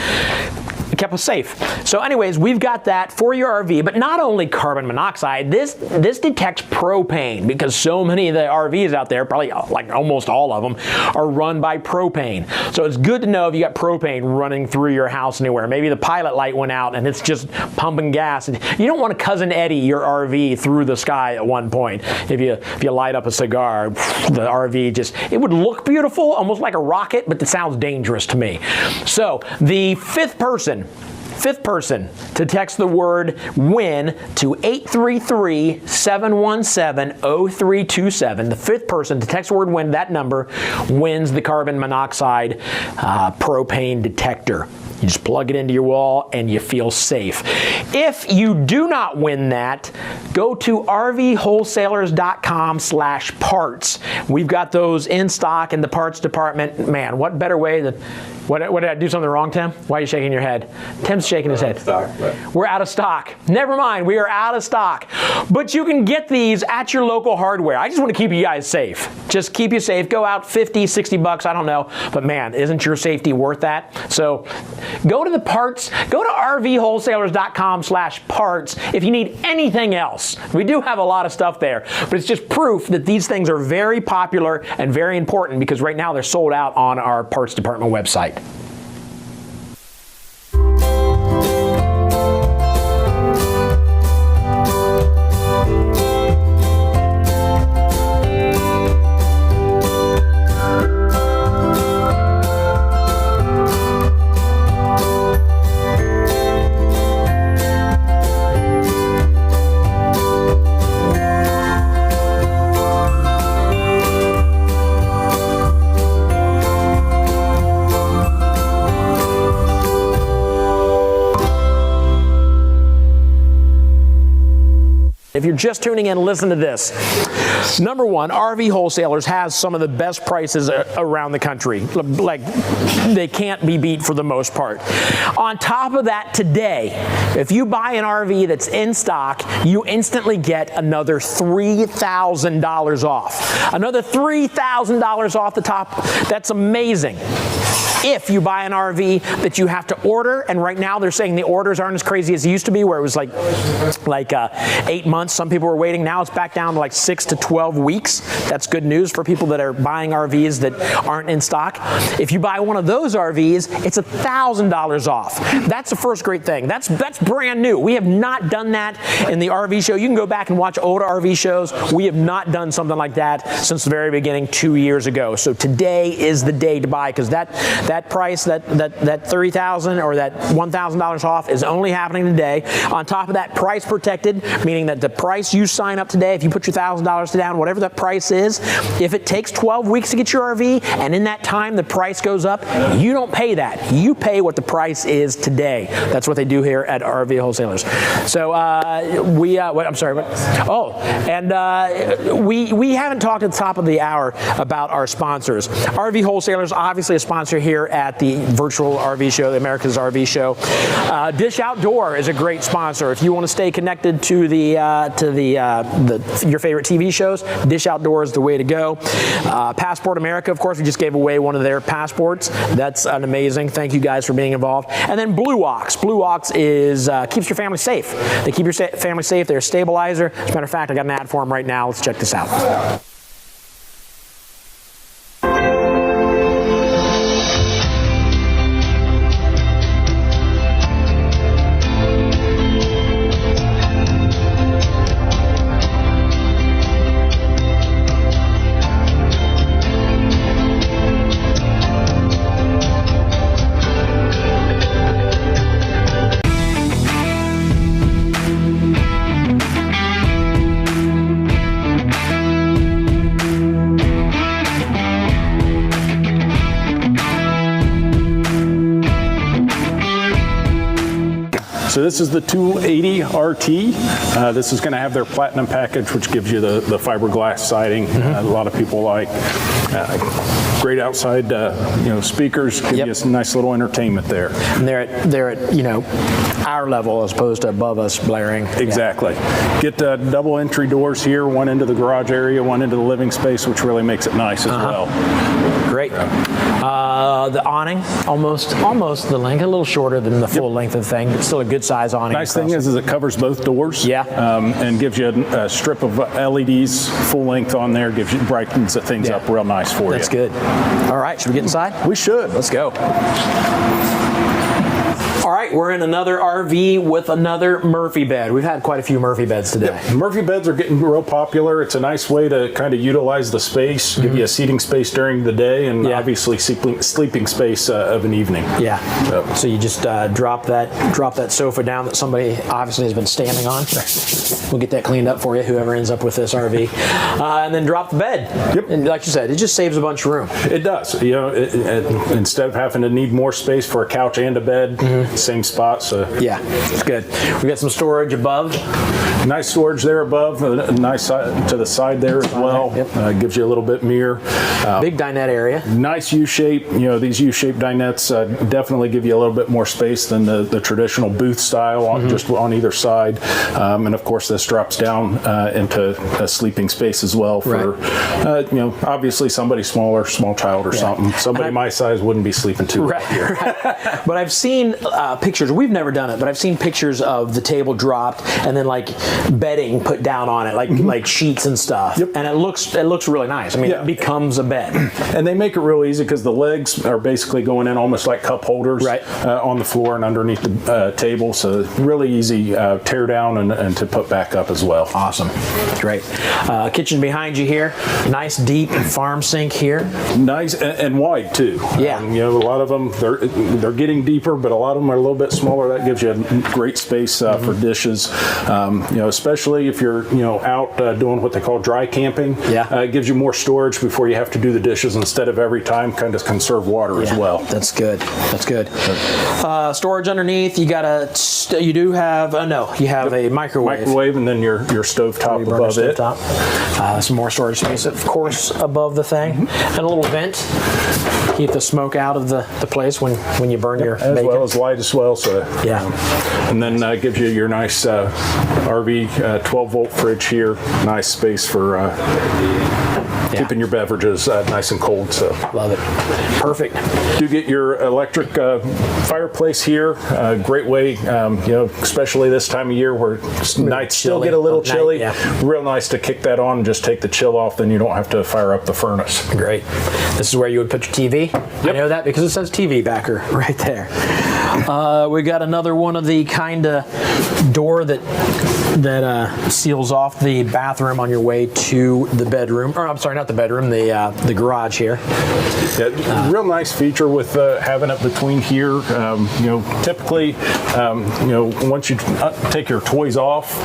it kept us safe. So anyways, we've got that for your RV, but not only carbon monoxide, this detects propane, because so many of the RVs out there, probably like almost all of them, are run by propane. So it's good to know if you got propane running through your house anywhere. Maybe the pilot light went out and it's just pumping gas. You don't want to Cousin Eddie your RV through the sky at one point. If you light up a cigar, the RV it would look beautiful, almost like a rocket, but it sounds dangerous to me. So the fifth person to text the word WIN to 833-717-0327. The fifth person to text the word WIN, that number, wins the carbon monoxide propane detector. You just plug it into your wall and you feel safe. If you do not win that, go to rvwholesalers.com/parts. We've got those in stock in the parts department. Man, what better way than... What did I do something wrong, Tim? Why are you shaking your head? Tim's shaking his head. We're out of stock. Never mind, we are out of stock. But you can get these at your local hardware. I just want to keep you guys safe. Just keep you safe. Go out 50, 60 bucks, I don't know. But man, isn't your safety worth that? So go to the parts, go to rvwholesalers.com/parts if you need anything else. We do have a lot of stuff there, but it's just proof that these things are very popular and very important because right now they're sold out on our parts department website. If you're just tuning in, listen to this. Number one, RV Wholesalers has some of the best prices around the country. Like, they can't be beat for the most part. On top of that, today, if you buy an RV that's in stock, you instantly get another $3,000 off. Another $3,000 off the top. That's amazing. If you buy an RV that you have to order, and right now they're saying the orders aren't as crazy as it used to be, where it was like 8 months. Some people were waiting. Now it's back down to like 6 to 12 weeks. That's good news for people that are buying RVs that aren't in stock. If you buy one of those RVs, it's $1,000 off. That's the first great thing. That's brand new. We have not done that in the RV show. You can go back and watch old RV shows. We have not done something like that since the very beginning 2 years ago. So today is the day to buy, because that price, that $3,000 or that $1,000 off is only happening today. On top of that, price protected, meaning that the price you sign up today, if you put your $1,000 down, whatever that price is, if it takes 12 weeks to get your RV, and in that time the price goes up, you don't pay that. You pay what the price is today. That's what they do here at RV Wholesalers. So we haven't talked at the top of the hour about our sponsors. RV Wholesalers, obviously a sponsor here at the virtual RV show, the America's RV show. Dish Outdoor is a great sponsor. If you want to stay connected to your favorite TV shows, Dish Outdoor is the way to go. Passport America, of course, we just gave away one of their passports. That's an amazing. Thank you guys for being involved. And then Blue Ox. Blue Ox is keeps your family safe. They keep your family safe. They're a stabilizer. As a matter of fact, I got an ad for them right now. Let's check this out. So this is the 280 RT. This is going to have their platinum package, which gives you the fiberglass siding. A lot of people like. Great outside, speakers. Give you a nice little entertainment there. And they're at our level as opposed to above us blaring. Exactly. Get double entry doors here, one into the garage area, one into the living space, which really makes it nice as well. Great. The awning, almost the length, a little shorter than the full length of the thing, but still a good size awning. Nice thing is it covers both doors. Yeah. And gives you a strip of LEDs full length on there, brightens things up real nice for you. That's good. All right, should we get inside? We should. Let's go. All right, we're in another RV with another Murphy bed. We've had quite a few Murphy beds today. Yeah, Murphy beds are getting real popular. It's a nice way to kind of utilize the space, give you a seating space during the day, and obviously sleeping space of an evening. Yeah. So you just drop that sofa down that somebody obviously has been standing on. We'll get that cleaned up for you, whoever ends up with this RV, and then drop the bed. Yep. And like you said, it just saves a bunch of room. It does. You know, instead of having to need more space for a couch and a bed, same spot. So yeah, it's good. We got some storage above. Nice storage there above. Nice to the side there as well. Yep. Gives you a little bit mirror. Big dinette area. Nice U-shape. You know, these U-shaped dinettes definitely give you a little bit more space than the traditional booth style, just on either side. And of course, this drops down into a sleeping space as well for, you know, obviously somebody smaller, small child or something. Somebody my size wouldn't be sleeping too well here. But I've seen pictures. We've never done it, but I've seen pictures of the table dropped and then like bedding put down on it, like sheets and stuff. Yep. And it looks really nice. I mean, it becomes a bed. And they make it real easy because the legs are basically going in almost like cup holders on the floor and underneath the table. So really easy tear down and to put back up as well. Awesome. Great. Kitchen behind you here. Nice deep farm sink here. Nice and wide too. Yeah. You know, a lot of them they're getting deeper, but a lot of them are a little bit smaller. That gives you a great space for dishes. You know, especially if you're out doing what they call dry camping. Yeah. It gives you more storage before you have to do the dishes instead of every time. Kind of conserve water as well. That's good. That's good. Storage underneath. You got you do have you have a microwave. Microwave, and then your stove top above it. Some more storage space, of course, above the thing, and a little vent. Keep the smoke out of the place when you burn your bacon. As well as light as well. So and then gives you your nice RV 12-volt fridge here. Nice space for keeping your beverages nice and cold. So love it. Perfect. Do get your electric fireplace here. Great way, especially this time of year where nights still get a little chilly. Real nice to kick that on and just take the chill off. Then you don't have to fire up the furnace. Great. This is where you would put your TV. I know that because it says TV backer right there. We got another one of the kind of door that seals off the bathroom on your way to the bedroom. Or I'm sorry, not the bedroom, the garage here. Yeah, real nice feature with having it between here. Typically, once you take your toys off,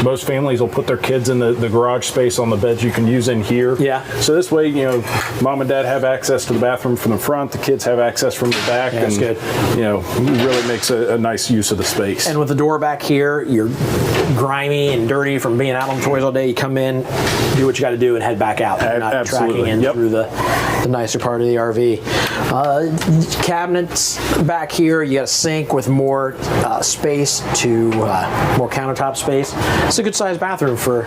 most families will put their kids in the garage space on the beds you can use in here. Yeah. So this way, mom and dad have access to the bathroom from the front, the kids have access from the back. Yeah, that's good. Really makes a nice use of the space. And with the door back here, you're grimy and dirty from being out on the toys all day. You come in, do what you got to do, and head back out. You're not tracking in through the nicer part of the RV. Cabinets back here. You got a sink with more space to more countertop space. It's a good sized bathroom for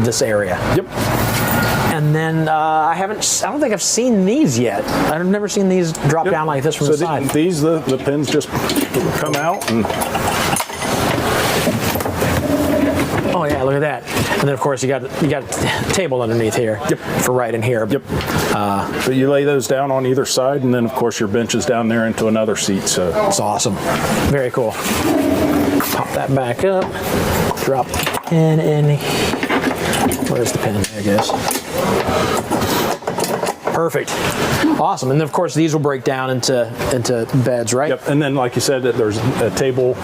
this area. Yep. And then I don't think I've seen these yet. I've never seen these drop down like this from the side. These the pins just come out and. Oh yeah, look at that. And then of course you got a table underneath here. Yep. For right in here. Yep. But you lay those down on either side, and then of course your bench is down there into another seat. So it's awesome. Very cool. Pop that back up. Drop the pin in. Where's the pin? There it goes. Perfect. Awesome. And then of course these will break down into beds, right? Yep. And then like you said, there's a table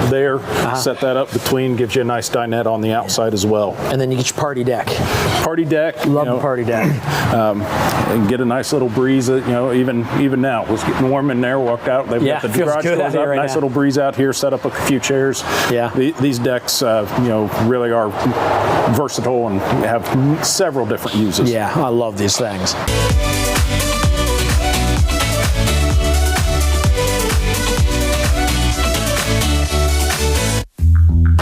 there. Set that up between, gives you a nice dinette on the outside as well. And then you get your party deck. Party deck. Love the party deck. And get a nice little breeze. Even now, it was getting warm in there. Walked out. They've got the garage doors up. Nice little breeze out here. Set up a few chairs. Yeah. These decks, really are versatile and have several different uses. Yeah, I love these things.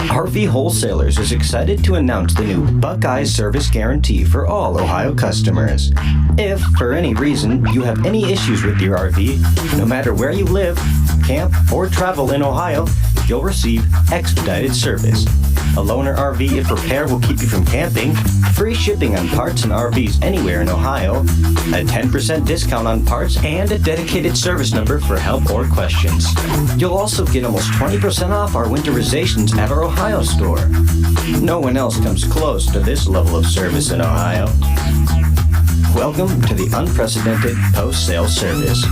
RV Wholesalers is excited to announce the new Buckeye service guarantee for all Ohio customers. If, for any reason, you have any issues with your RV, no matter where you live, camp, or travel in Ohio, you'll receive expedited service. A loaner RV if repair will keep you from camping, free shipping on parts and RVs anywhere in Ohio, a 10% discount on parts, and a dedicated service number for help or questions. You'll also get almost 20% off our winterizations at our Ohio store. No one else comes close to this level of service in Ohio. Welcome to the unprecedented post-sale service.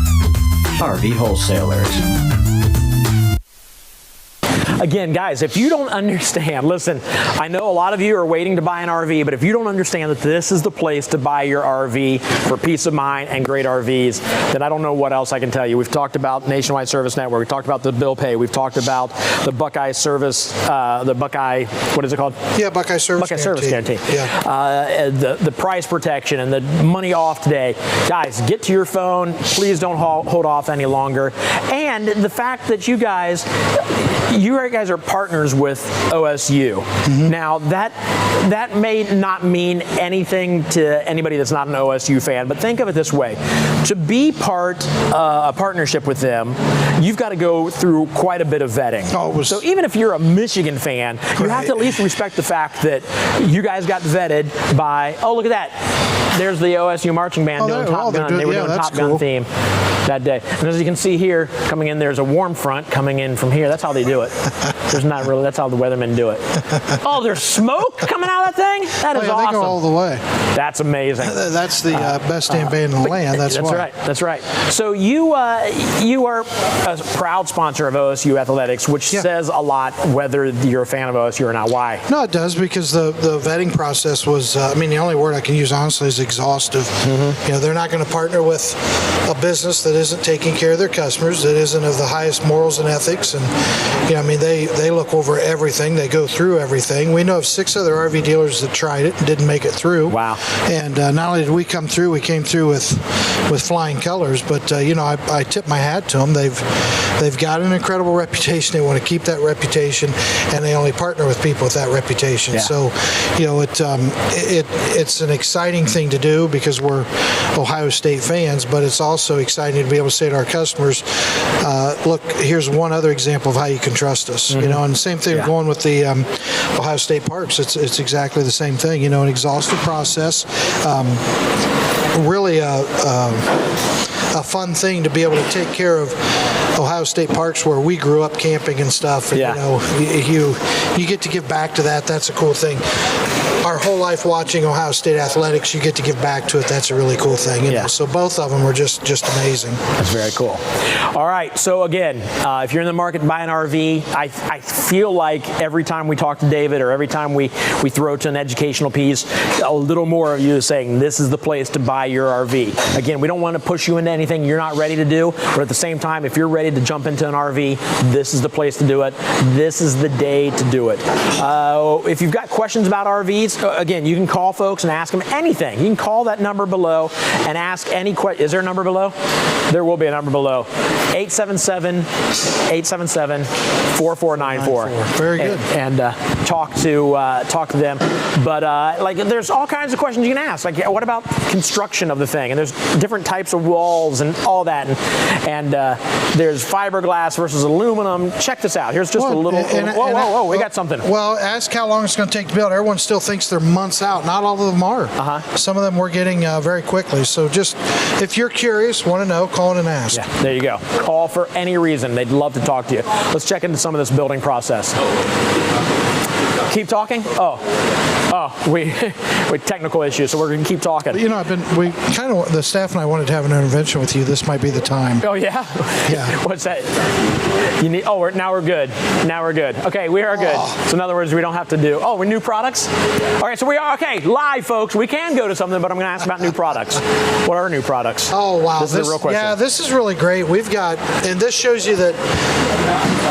RV Wholesalers. Again, guys, if you don't understand, listen, I know a lot of you are waiting to buy an RV, but if you don't understand that this is the place to buy your RV for peace of mind and great RVs, then I don't know what else I can tell you. We've talked about Nationwide Service Network. We've talked about the bill pay. We've talked about the Buckeye service, the Buckeye, what is it called? Yeah, Buckeye Service Guarantee. Service Guarantee. Yeah. The price protection and the money off today. Guys, get to your phone. Please don't hold off any longer. And the fact that you guys are partners with OSU. Now that may not mean anything to anybody that's not an OSU fan, but think of it this way: to be a partnership with them, you've got to go through quite a bit of vetting. So even if you're a Michigan fan, you have to at least respect the fact that you guys got vetted by. Oh, look at that! There's the OSU marching band doing Top Gun. They were doing Top Gun theme that day. And as you can see here, coming in, there's a warm front coming in from here. That's how they do it. There's not really. That's how the weathermen do it. Oh, there's smoke coming out of that thing. That is awesome. They go all the way. That's amazing. That's the best damn band in the land. That's right. That's right. So you are a proud sponsor of OSU Athletics, which says a lot whether you're a fan of OSU or not. Why? No, it does, because the vetting process was. The only word I can use honestly is exhaustive. They're not going to partner with a business that isn't taking care of their customers, that isn't of the highest morals and ethics, and they look over everything. They go through everything. We know of 6 other RV dealers that tried it and didn't make it through. Wow. And not only did we come through, we came through with flying colors, but I tip my hat to them. They've got an incredible reputation. They want to keep that reputation, and they only partner with people with that reputation. Yeah. So it's an exciting thing to do because we're Ohio State fans, but it's also exciting to be able to say to our customers, look, here's one other example of how you can trust us. And the same thing going with the Ohio State parks. It's exactly the same thing. An exhaustive process. Really a fun thing to be able to take care of Ohio State parks where we grew up camping and stuff. And, you get to give back to that. That's a cool thing. Our whole life watching Ohio State athletics, you get to give back to it. That's a really cool thing. So both of them are just amazing. That's very cool. All right. So again, if you're in the market to buy an RV, I feel like every time we talk to David or every time we throw to an educational piece, a little more of you is saying this is the place to buy your RV. Again, we don't want to push you into anything you're not ready to do, but at the same time, if you're ready to jump into an RV, this is the place to do it. This is the day to do it. If you've got questions about RVs, again, you can call folks and ask them anything. You can call that number below and ask any question. Is there a number below? There will be a number below. 877-877-4494. Very good. And talk to them. But there's all kinds of questions you can ask. Like, what about construction of the thing? And there's different types of walls and all that. And there's fiberglass versus aluminum. Check this out. Here's just a little. Whoa! We got something. Well, ask how long it's going to take to build. Everyone still thinks they're months out. Not all of them are. Some of them we're getting very quickly. So just if you're curious, want to know, call in and ask. Yeah, there you go. Call for any reason. They'd love to talk to you. Let's check into some of this building process. Keep talking? We technical issues, so we're going to keep talking. The staff and I wanted to have an intervention with you. This might be the time. Oh, yeah? Yeah. What's that? Now we're good. Now we're good. Okay, we are good. So in other words, we don't have to do, we're new products? All right, so we are, live, folks. We can go to something, but I'm going to ask about new products. What are new products? Oh, wow. This is a real question. Yeah, this is really great. We've got, and this shows you that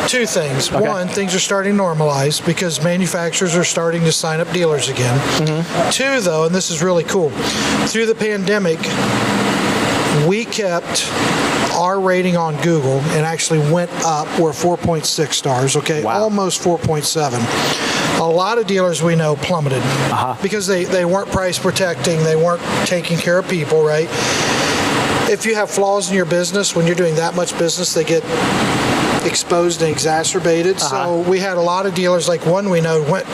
two things. Okay. One, things are starting to normalize because manufacturers are starting to sign up dealers again. Two, though, and this is really cool, through the pandemic, we kept our rating on Google and actually went up. We're 4.6 stars, okay? Wow. Almost 4.7. A lot of dealers we know plummeted because they weren't price protecting, they weren't taking care of people, right? If you have flaws in your business, when you're doing that much business, they get exposed and exacerbated. So we had a lot of dealers, like one we know went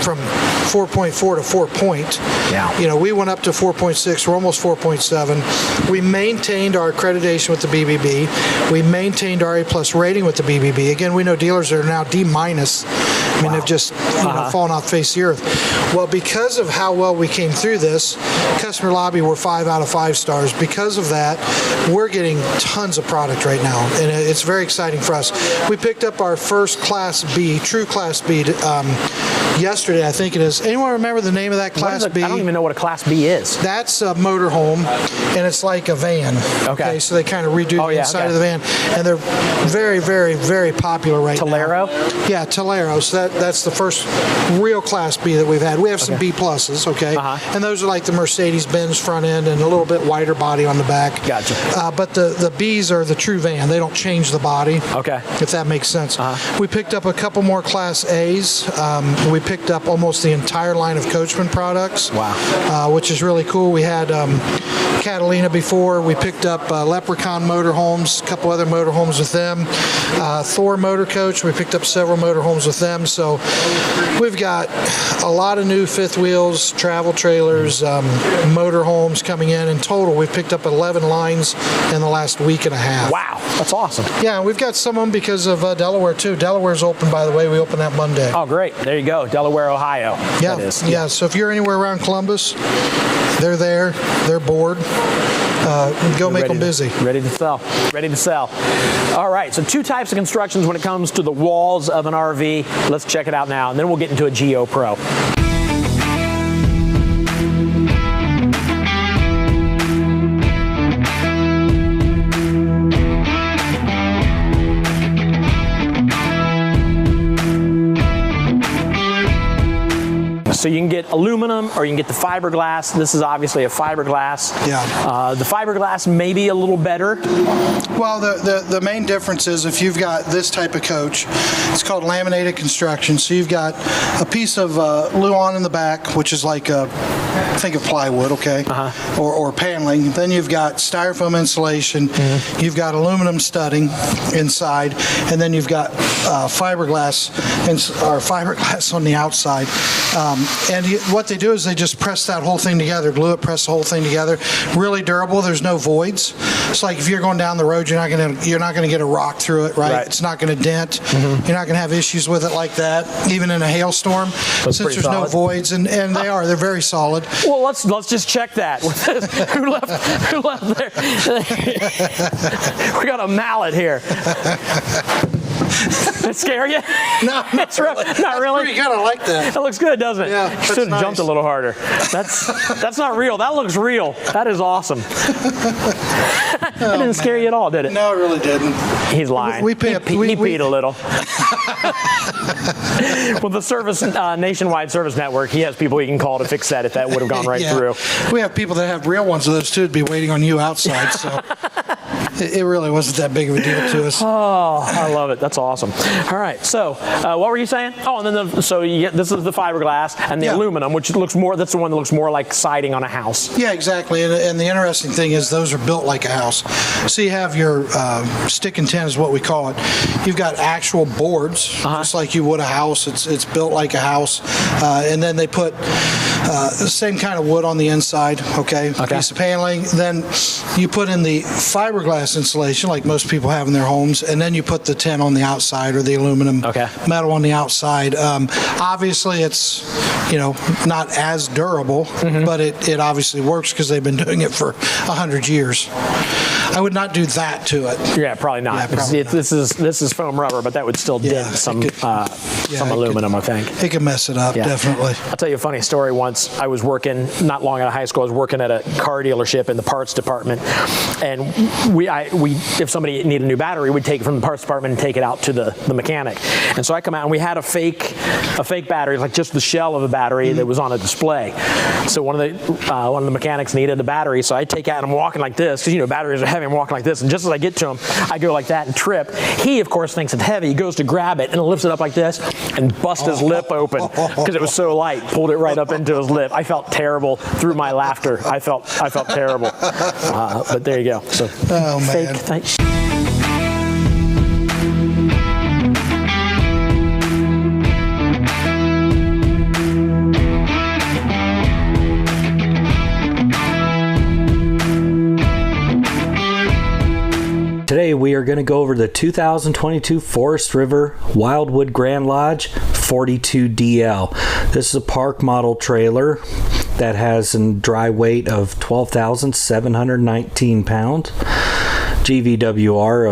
from 4.4 to 4 point. Yeah. You know, we went up to 4.6. We're almost 4.7. We maintained our accreditation with the BBB. We maintained our A+ rating with the BBB. Again, we know dealers that are now D-. I mean, they've just fallen off the face of the earth. Well, because of how well we came through this, customer lobby were 5 out of 5 stars. Because of that, we're getting tons of product right now, and it's very exciting for us. We picked up our first Class B, true Class B, yesterday, I think it is. Anyone remember the name of that Class B? I don't even know what a Class B is. That's a motorhome, and it's like a van. Okay. So they kind of redo the inside of the van, and they're very, very, very popular right now. Tolero? Yeah, Tolero. So that's the first real Class B that we've had. We have some B pluses, okay? And those are like the Mercedes-Benz front end and a little bit wider body on the back. Gotcha. But the Bs are the true van. They don't change the body. Okay. If that makes sense. We picked up a couple more Class A's. We picked up almost the entire line of Coachman products. Wow. Which is really cool. We had Catalina before. We picked up Leprechaun Motorhomes, a couple other motorhomes with them. Thor Motor Coach, we picked up several motorhomes with them. So we've got a lot of new fifth wheels, travel trailers, motorhomes coming in. In total, we've picked up 11 lines in the last week and a half. Wow, that's awesome. Yeah, and we've got some of them because of Delaware too. Delaware's open, by the way. We opened that Monday. Oh, great. There you go. Delaware, Ohio. Yeah, that is. Yeah. So if you're anywhere around Columbus, they're there. They're bored. Go make them busy. Ready to sell. Ready to sell. All right, so 2 types of constructions when it comes to the walls of an RV. Let's check it out now, and then we'll get into a Geo Pro. So you can get aluminum or you can get the fiberglass. This is obviously a fiberglass. Yeah. The fiberglass may be a little better. Well, the main difference is if you've got this type of coach, it's called laminated construction. So you've got a piece of Luan in the back, which is like think of plywood, okay, or paneling. Then you've got styrofoam insulation. You've got aluminum studding inside, and then you've got fiberglass on the outside. What they do is they just press that whole thing together, glue it, press the whole thing together. Really durable. There's no voids. It's like if you're going down the road, you're not gonna get a rock through it, right? It's not gonna dent. You're not gonna have issues with it like that, even in a hailstorm, since there's no voids, and they're very solid. Well, let's just check that. Who left there? We got a mallet here. Does it scare you? No, not really. Not really. Pretty good. I like that. That looks good, doesn't it? Yeah, you should have jumped a little harder. That's not real. That looks real. That is awesome. That didn't scare you at all, did it? No, it really didn't. He's lying. He peed a little. Well, the service nationwide service network, he has people he can call to fix that if that would have gone right through. We have people that have real ones of those too to be waiting on you outside. So it really wasn't that big of a deal to us. Oh, I love it. That's awesome. All right. So what were you saying? Oh, and then this is the fiberglass and the aluminum, which looks more. That's the one that looks more like siding on a house. Yeah, exactly. And the interesting thing is those are built like a house. So you have your stick and tin is what we call it. You've got actual boards, just like you would a house. It's built like a house, and then they put the same kind of wood on the inside. Okay. Piece of paneling. Then you put in the fiberglass insulation, like most people have in their homes, and then you put the tin on the outside or the aluminum metal on the outside. Obviously, it's not as durable, but it obviously works because they've been doing it for 100 years. I would not do that to it. Yeah, probably not. Yeah, probably not. This is foam rubber, but that would still dent some aluminum, I think. It could mess it up, definitely. I'll tell you a funny story. Once I was working, not long out of high school, I was working at a car dealership in the parts department, and we if somebody needed a new battery, we'd take it from the parts department and take it out to the mechanic. And so I come out and we had a fake battery, like just the shell of a battery that was on a display. So one of the mechanics needed a battery, so I take out and I'm walking like this because batteries are heavy. I'm walking like this, and just as I get to him, I go like that and trip. He, of course, thinks it's heavy. He goes to grab it and lifts it up like this and busts his lip open because it was so light. Pulled it right up into his lip. I felt terrible through my laughter. I felt terrible. But there you go. So man. Fake. are going to go over the 2022 Forest River Wildwood Grand Lodge 42DL. This is a park model trailer that has a dry weight of 12,719 pounds. GVWR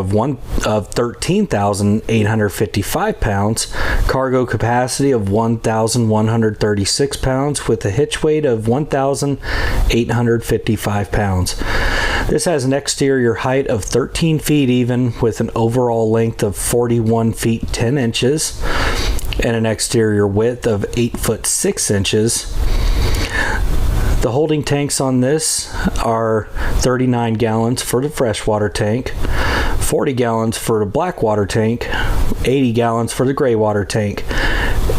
of 13,855 pounds, cargo capacity of 1,136 pounds with a hitch weight of 1,855 pounds. This has an exterior height of 13 feet even with an overall length of 41 feet 10 inches and an exterior width of 8 foot 6 inches. The holding tanks on this are 39 gallons for the freshwater tank, 40 gallons for the blackwater tank, 80 gallons for the gray water tank,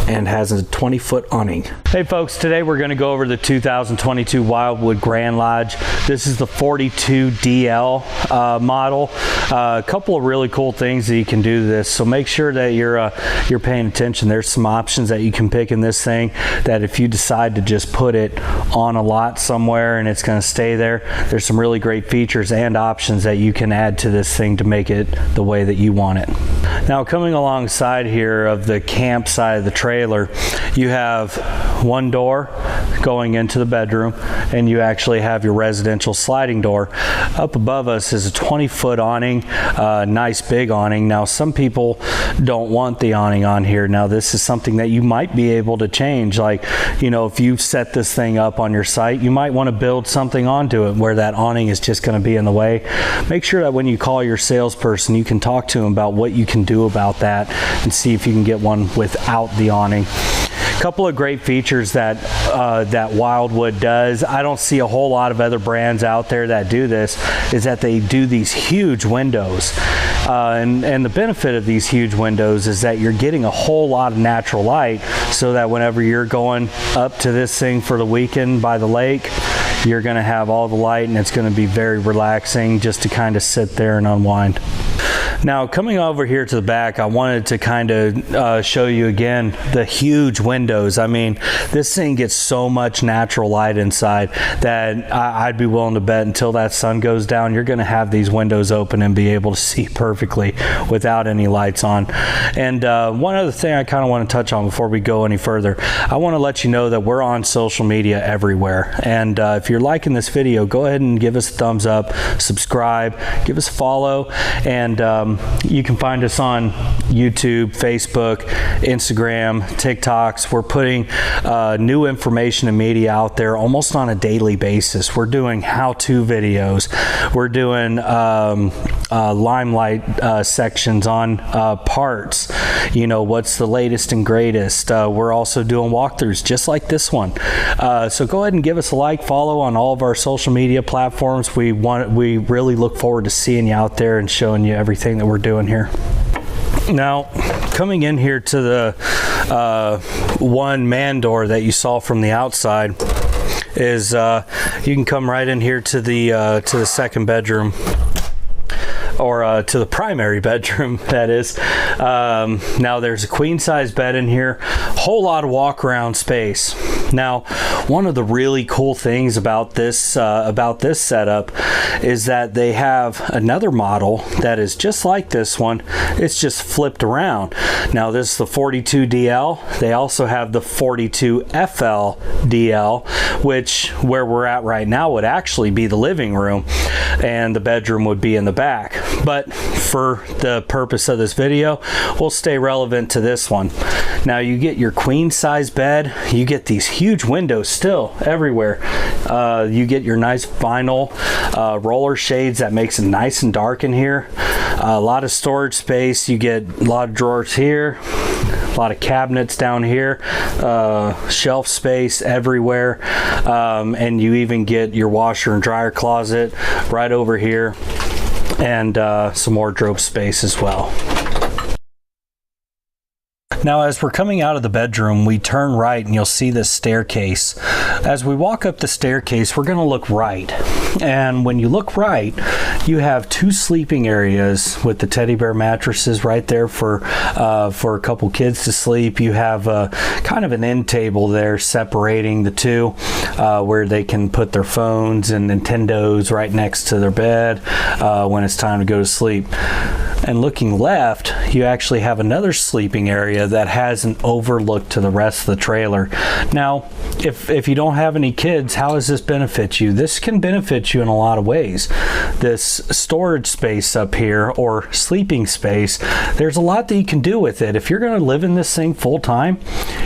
and has a 20-foot awning. Hey folks, today we're going to go over the 2022 Wildwood Grand Lodge. This is the 42DL model. A couple of really cool things that you can do to this, so make sure that you're paying attention. There's some options that you can pick in this thing that if you decide to just put it on a lot somewhere and it's going to stay there, there's some really great features and options that you can add to this thing to make it the way that you want it. Now, coming alongside here of the camp side of the trailer, you have one door going into the bedroom, and you actually have your residential sliding door. Up above us is a 20-foot awning, nice big awning. Now, some people don't want the awning on here. Now, this is something that you might be able to change. Like, you know, if you set this thing up on your site, you might want to build something onto it where that awning is just going to be in the way. Make sure that when you call your salesperson, you can talk to them about what you can do about that and see if you can get one without the awning. A couple of great features that that Wildwood does. I don't see a whole lot of other brands out there that do this, is that they do these huge windows. And the benefit of these huge windows is that you're getting a whole lot of natural light, so that whenever you're going up to this thing for the weekend by the lake, you're going to have all the light, and it's going to be very relaxing just to kind of sit there and unwind. Now, coming over here to the back, I wanted to kind of show you again the huge windows. I mean, this thing gets so much natural light inside that I'd be willing to bet until that sun goes down, you're going to have these windows open and be able to see perfectly without any lights on. And one other thing I kind of want to touch on before we go any further, I want to let you know that we're on social media everywhere. And if you're liking this video, go ahead and give us a thumbs up, subscribe, give us a follow, and you can find us on YouTube, Facebook, Instagram, TikToks. We're putting new information and media out there almost on a daily basis. We're doing how-to videos. We're doing limelight sections on parts. You know, what's the latest and greatest. We're also doing walkthroughs just like this one. So go ahead and give us a like, follow on all of our social media platforms. We really look forward to seeing you out there and showing you everything that we're doing here. Now, coming in here to the one man door that you saw from the outside is you can come right in here to the second bedroom, or to the primary bedroom, that is. Now there's a queen size bed in here, whole lot of walk around space. Now, one of the really cool things about this setup is that they have another model that is just like this one. It's just flipped around. Now this is the 42DL. They also have the 42FL-DL, which where we're at right now would actually be the living room, and the bedroom would be in the back. But for the purpose of this video, we'll stay relevant to this one. Now you get your queen size bed, you get these huge windows still everywhere. You get your nice vinyl roller shades that makes it nice and dark in here. A lot of storage space. You get a lot of drawers here, a lot of cabinets down here, shelf space everywhere, and you even get your washer and dryer closet right over here, and some wardrobe space as well. Now, as we're coming out of the bedroom, we turn right and you'll see this staircase. As we walk up the staircase, we're going to look right. And when you look right, you have two sleeping areas with the teddy bear mattresses right there for a couple kids to sleep. You have kind of an end table there separating the two. where they can put their phones and Nintendos right next to their bed when it's time to go to sleep. And looking left, you actually have another sleeping area that has an overlook to the rest of the trailer. Now, if you don't have any kids, how does this benefit you? This can benefit you in a lot of ways. This storage space up here, or sleeping space, there's a lot that you can do with it. If you're going to live in this thing full time,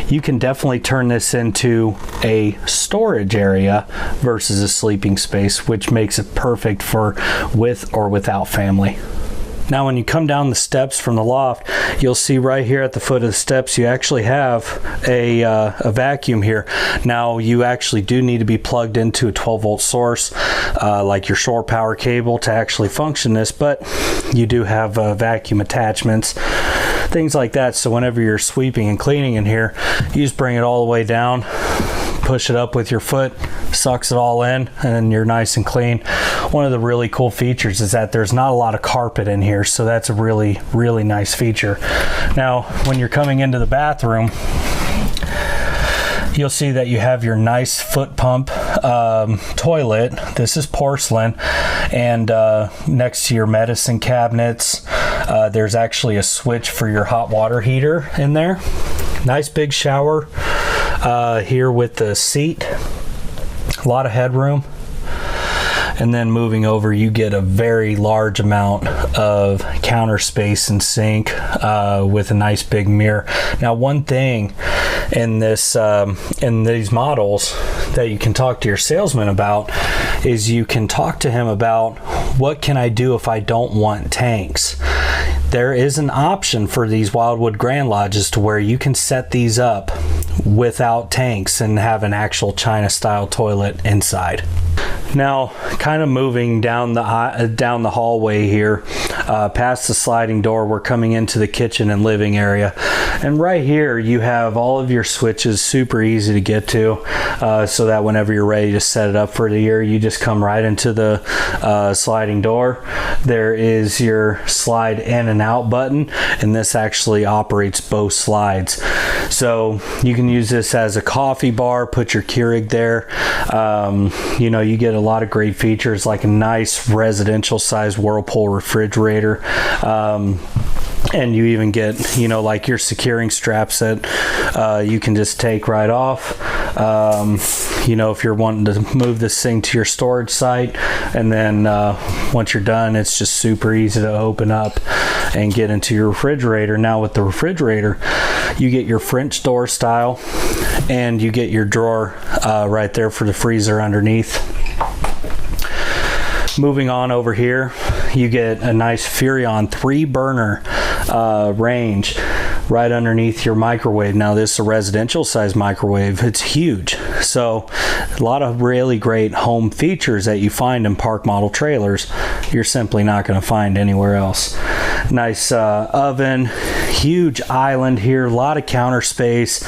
you can definitely turn this into a storage area versus a sleeping space, which makes it perfect for with or without family. Now when you come down the steps from the loft, you'll see right here at the foot of the steps you actually have a vacuum here. Now you actually do need to be plugged into a 12-volt source like your shore power cable to actually function this, but you do have vacuum attachments, things like that. So whenever you're sweeping and cleaning in here, you just bring it all the way down, push it up with your foot, sucks it all in, and then you're nice and clean. One of the really cool features is that there's not a lot of carpet in here, so that's a really, really nice feature. Now, when you're coming into the bathroom, you'll see that you have your nice foot pump toilet. This is porcelain, and next to your medicine cabinets, there's actually a switch for your hot water heater in there. Nice big shower here with the seat, a lot of headroom. And then moving over, you get a very large amount of counter space and sink with a nice big mirror. Now, one thing in this in these models that you can talk to your salesman about is you can talk to him about, what can I do if I don't want tanks? There is an option for these Wildwood Grand Lodges to where you can set these up without tanks and have an actual China style toilet inside. Now, kind of moving down the hallway here, past the sliding door, we're coming into the kitchen and living area. And right here, you have all of your switches, super easy to get to, so that whenever you're ready to set it up for the year, you just come right into the sliding door. There is your slide in and out button, and this actually operates both slides. So you can use this as a coffee bar, put your Keurig there. You know, you get a lot of great features like a nice residential size Whirlpool refrigerator. And you even get, you know, like your securing straps that you can just take right off. You know, if you're wanting to move this thing to your storage site, and then once you're done, it's just super easy to open up and get into your refrigerator. Now with the refrigerator, you get your French door style, and you get your drawer right there for the freezer underneath. Moving on over here, you get a nice Furrion 3-burner range right underneath your microwave. Now this is a residential size microwave. It's huge. So a lot of really great home features that you find in park model trailers, you're simply not going to find anywhere else. Nice oven, huge island here, a lot of counter space,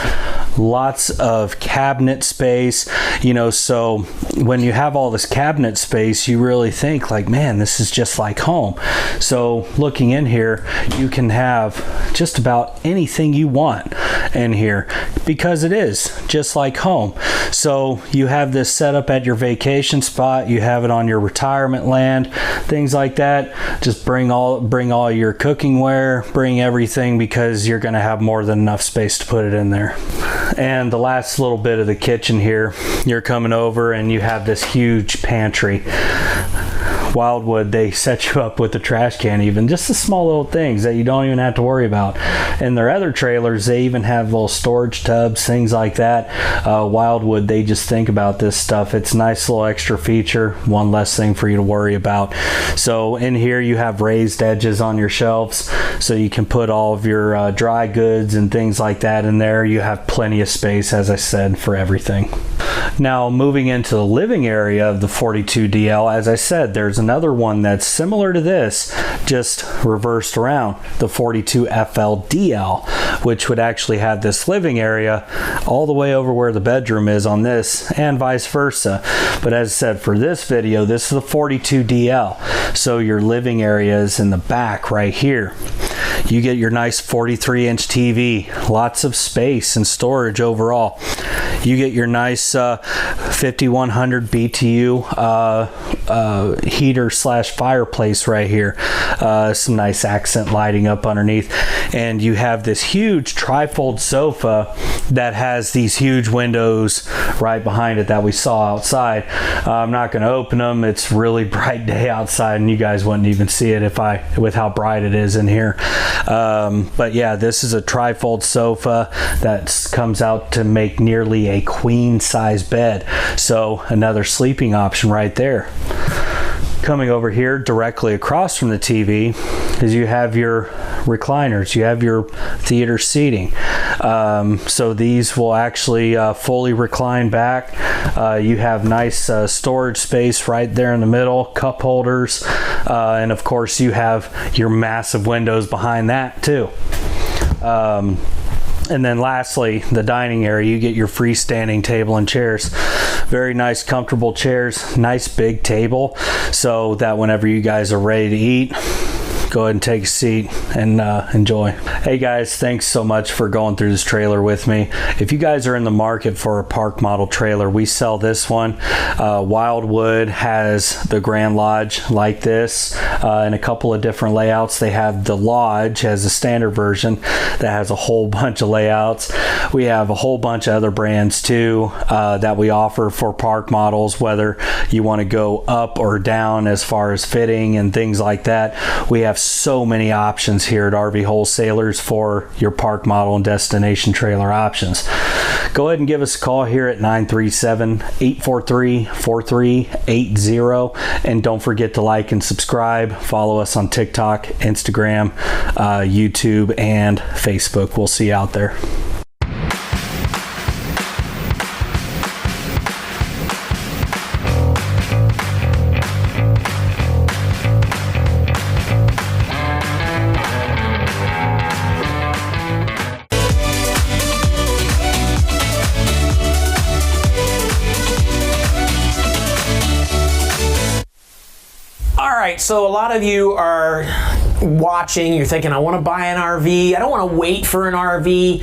lots of cabinet space, you know, so when you have all this cabinet space, you really think like, man, this is just like home. So looking in here, you can have just about anything you want in here because it is just like home. So you have this set up at your vacation spot, you have it on your retirement land, things like that. Just bring all your cooking ware, bring everything, because you're going to have more than enough space to put it in there. And the last little bit of the kitchen here, you're coming over and you have this huge pantry. Wildwood, they set you up with a trash can, even just the small little things that you don't even have to worry about. In their other trailers, they even have little storage tubs, things like that. Wildwood, they just think about this stuff. It's a nice little extra feature, one less thing for you to worry about. So in here you have raised edges on your shelves, so you can put all of your dry goods and things like that in there. You have plenty of space, as I said, for everything. Now moving into the living area of the 42DL, as I said, there's another one that's similar to this, just reversed around, the 42FLDL, which would actually have this living area all the way over where the bedroom is on this, and vice versa. But as I said, for this video, this is the 42DL, so your living area is in the back right here. You get your nice 43-inch TV, lots of space and storage overall. You get your nice 5100 BTU heater / fireplace right here. Some nice accent lighting up underneath. And you have this huge trifold sofa that has these huge windows right behind it that we saw outside. I'm not going to open them. It's really bright day outside and you guys wouldn't even see it with how bright it is in here. But yeah, this is a trifold sofa that comes out to make nearly a queen size bed. So another sleeping option right there. Coming over here directly across from the TV is you have your recliners, you have your theater seating. So these will actually fully recline back. You have nice storage space right there in the middle, cup holders, and of course you have your massive windows behind that too. And then lastly, the dining area, you get your freestanding table and chairs. Very nice, comfortable chairs, nice big table, so that whenever you guys are ready to eat, go ahead and take a seat and enjoy. Hey guys, thanks so much for going through this trailer with me. If you guys are in the market for a park model trailer, we sell this one. Wildwood has the Grand Lodge like this in a couple of different layouts. They have the Lodge as a standard version that has a whole bunch of layouts. We have a whole bunch of other brands too that we offer for park models, whether you want to go up or down as far as fitting and things like that. We have so many options here at RV Wholesalers for your park model and destination trailer options. Go ahead and give us a call here at 937-843-4380, and don't forget to like and subscribe. Follow us on TikTok, Instagram, YouTube, and Facebook. We'll see you out there. So a lot of you are watching, you're thinking, I want to buy an RV. I don't want to wait for an RV.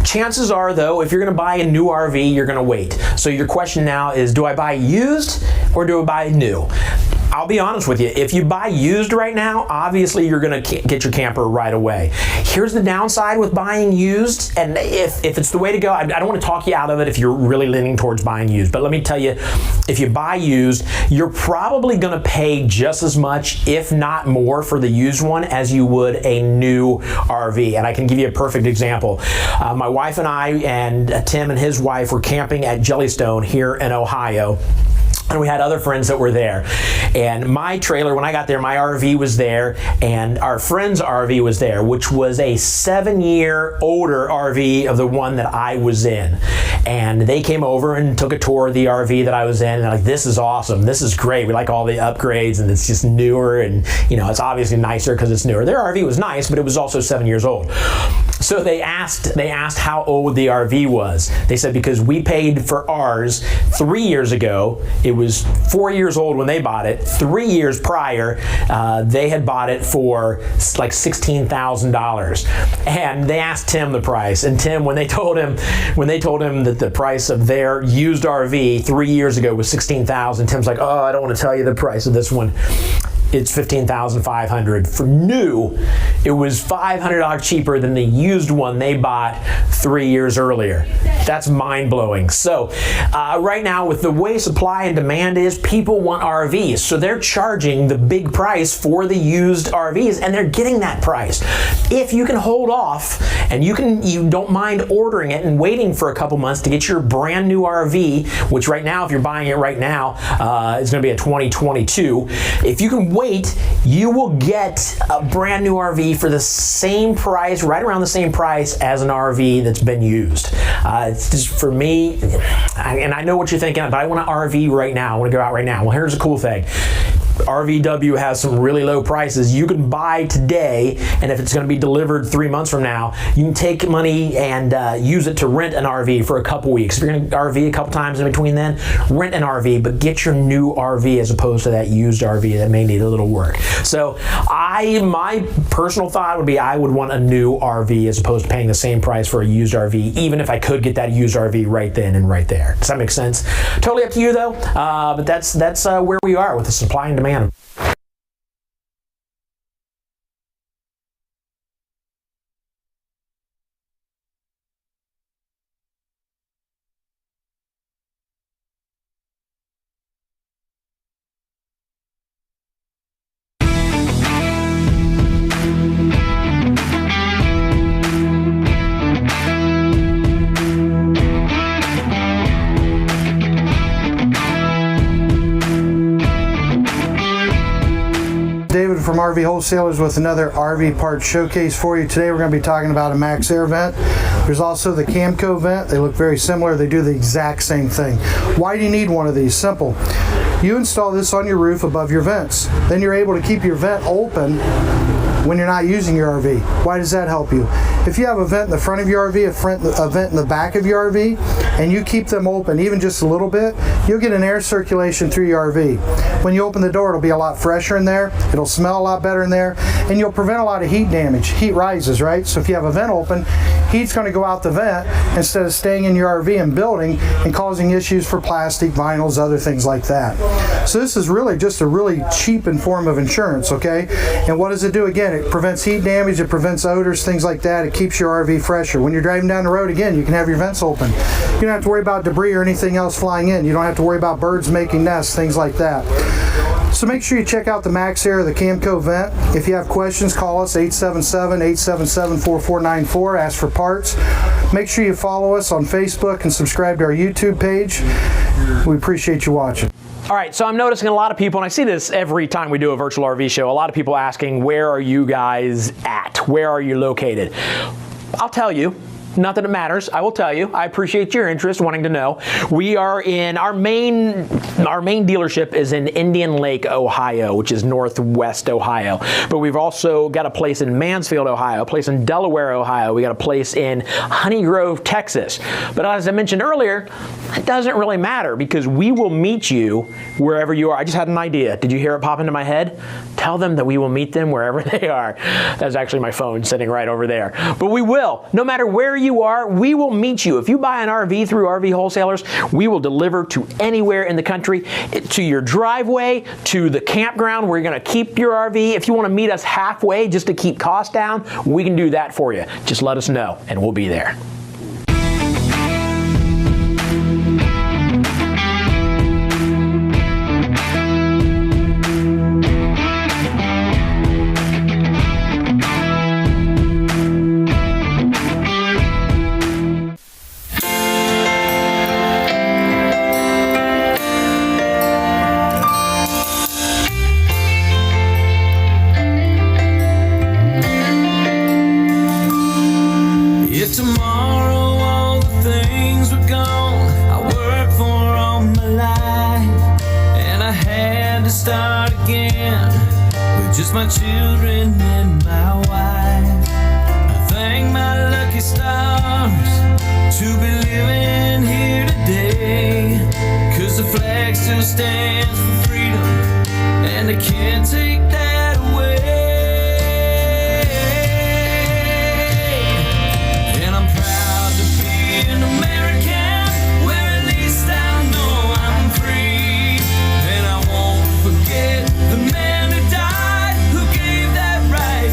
Chances are, though, if you're going to buy a new RV, you're going to wait. So your question now is, do I buy used or do I buy new? I'll be honest with you, if you buy used right now, obviously you're going to get your camper right away. Here's the downside with buying used, and if it's the way to go, I don't want to talk you out of it if you're really leaning towards buying used, but let me tell you, if you buy used, you're probably going to pay just as much, if not more, for the used one as you would a new RV. And I can give you a perfect example. My wife and I and Tim and his wife were camping at Jellystone here in Ohio. And we had other friends that were there. And my trailer, when I got there, my RV was there, and our friend's RV was there, which was a 7-year older RV of the one that I was in. And they came over and took a tour of the RV that I was in, and they're like, this is awesome, this is great, we like all the upgrades, and it's just newer, and you know, it's obviously nicer because it's newer. Their RV was nice, but it was also 7 years old. So they asked how old the RV was. They said, because we paid for ours 3 years ago, it was 4 years old when they bought it. 3 years prior, they had bought it for like $16,000. And they asked Tim the price. And Tim, when they told him that the price of their used RV 3 years ago was $16,000, Tim's like, oh, I don't want to tell you the price of this one. It's $15,500. For new, it was $500 cheaper than the used one they bought 3 years earlier. That's mind-blowing. So right now, with the way supply and demand is, people want RVs. So they're charging the big price for the used RVs, and they're getting that price. If you can hold off and you don't mind ordering it and waiting for a couple months to get your brand new RV, which right now, if you're buying it right now, it's going to be a 2022. If you can wait, you will get a brand new RV for the same price, right around the same price as an RV that's been used. It's just, for me, and I know what you're thinking, but I want an RV right now. I want to go out right now. Well, here's a cool thing. RVW has some really low prices. You can buy today, and if it's going to be delivered 3 months from now, you can take money and use it to rent an RV for a couple weeks. If you're going to RV a couple times in between then, rent an RV, but get your new RV as opposed to that used RV that may need a little work. So my personal thought would be I would want a new RV as opposed to paying the same price for a used RV, even if I could get that used RV right then and right there. Does that make sense? Totally up to you though, but that's where we are with the supply and demand. David from RV Wholesalers with another RV parts showcase for you. Today we're going to be talking about a Max Air vent. There's also the Camco vent. They look very similar. They do the exact same thing. Why do you need one of these? Simple. You install this on your roof above your vents. Then you're able to keep your vent open when you're not using your RV. Why does that help you? If you have a vent in the front of your RV, a vent in the back of your RV, and you keep them open even just a little bit, you'll get an air circulation through your RV. When you open the door, it'll be a lot fresher in there, it'll smell a lot better in there, and you'll prevent a lot of heat damage. Heat rises, right? So if you have a vent open, heat's going to go out the vent instead of staying in your RV and building and causing issues for plastic, vinyls, other things like that. So this is really just a really cheap form of insurance, okay? And what does it do? Again, it prevents heat damage, it prevents odors, things like that. It keeps your RV fresher. When you're driving down the road, again, you can have your vents open. You don't have to worry about debris or anything else flying in. You don't have to worry about birds making nests, things like that. So make sure you check out the Max Air, the Camco vent. If you have questions, call us 877-877-4494. Ask for parts. Make sure you follow us on Facebook and subscribe to our YouTube page. We appreciate you watching. All right, so I'm noticing a lot of people, and I see this every time we do a virtual RV show, a lot of people asking, where are you guys at? Where are you located? I'll tell you. Not that it matters, I will tell you. I appreciate your interest, wanting to know. We are in, our main dealership is in Indian Lake, Ohio, which is northwest Ohio. But we've also got a place in Mansfield, Ohio, a place in Delaware, Ohio. We got a place in Honey Grove, Texas. But as I mentioned earlier, it doesn't really matter because we will meet you wherever you are. I just had an idea. Did you hear it pop into my head? Tell them that we will meet them wherever they are. That's actually my phone sitting right over there. But we will, no matter where you are, we will meet you. If you buy an RV through RV Wholesalers, we will deliver to anywhere in the country, to your driveway, to the campground where you're going to keep your RV. If you want to meet us halfway just to keep costs down, we can do that for you. Just let us know and we'll be there. My children and my wife, I thank my lucky stars to be living here today, 'cause the flag still stands for freedom and they can't take that away. And I'm proud to be an American, where at least I know I'm free, and I won't forget the man who died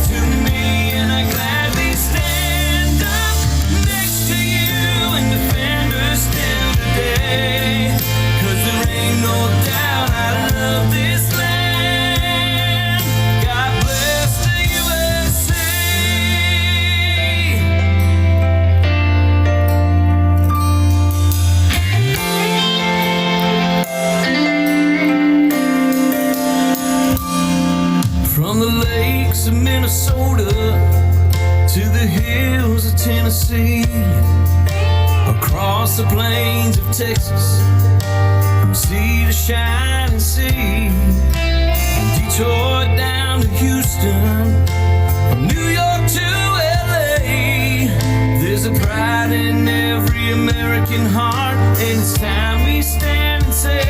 to me, and I gladly stand up next to you and defend her still today, 'cause there ain't no doubt I love this land. God bless the USA. From the lakes of Minnesota to the hills of Tennessee, across the plains of Texas, from sea to shining sea, tore it down to Houston, from New York to LA. There's a pride in every American heart, and it's time we stand and say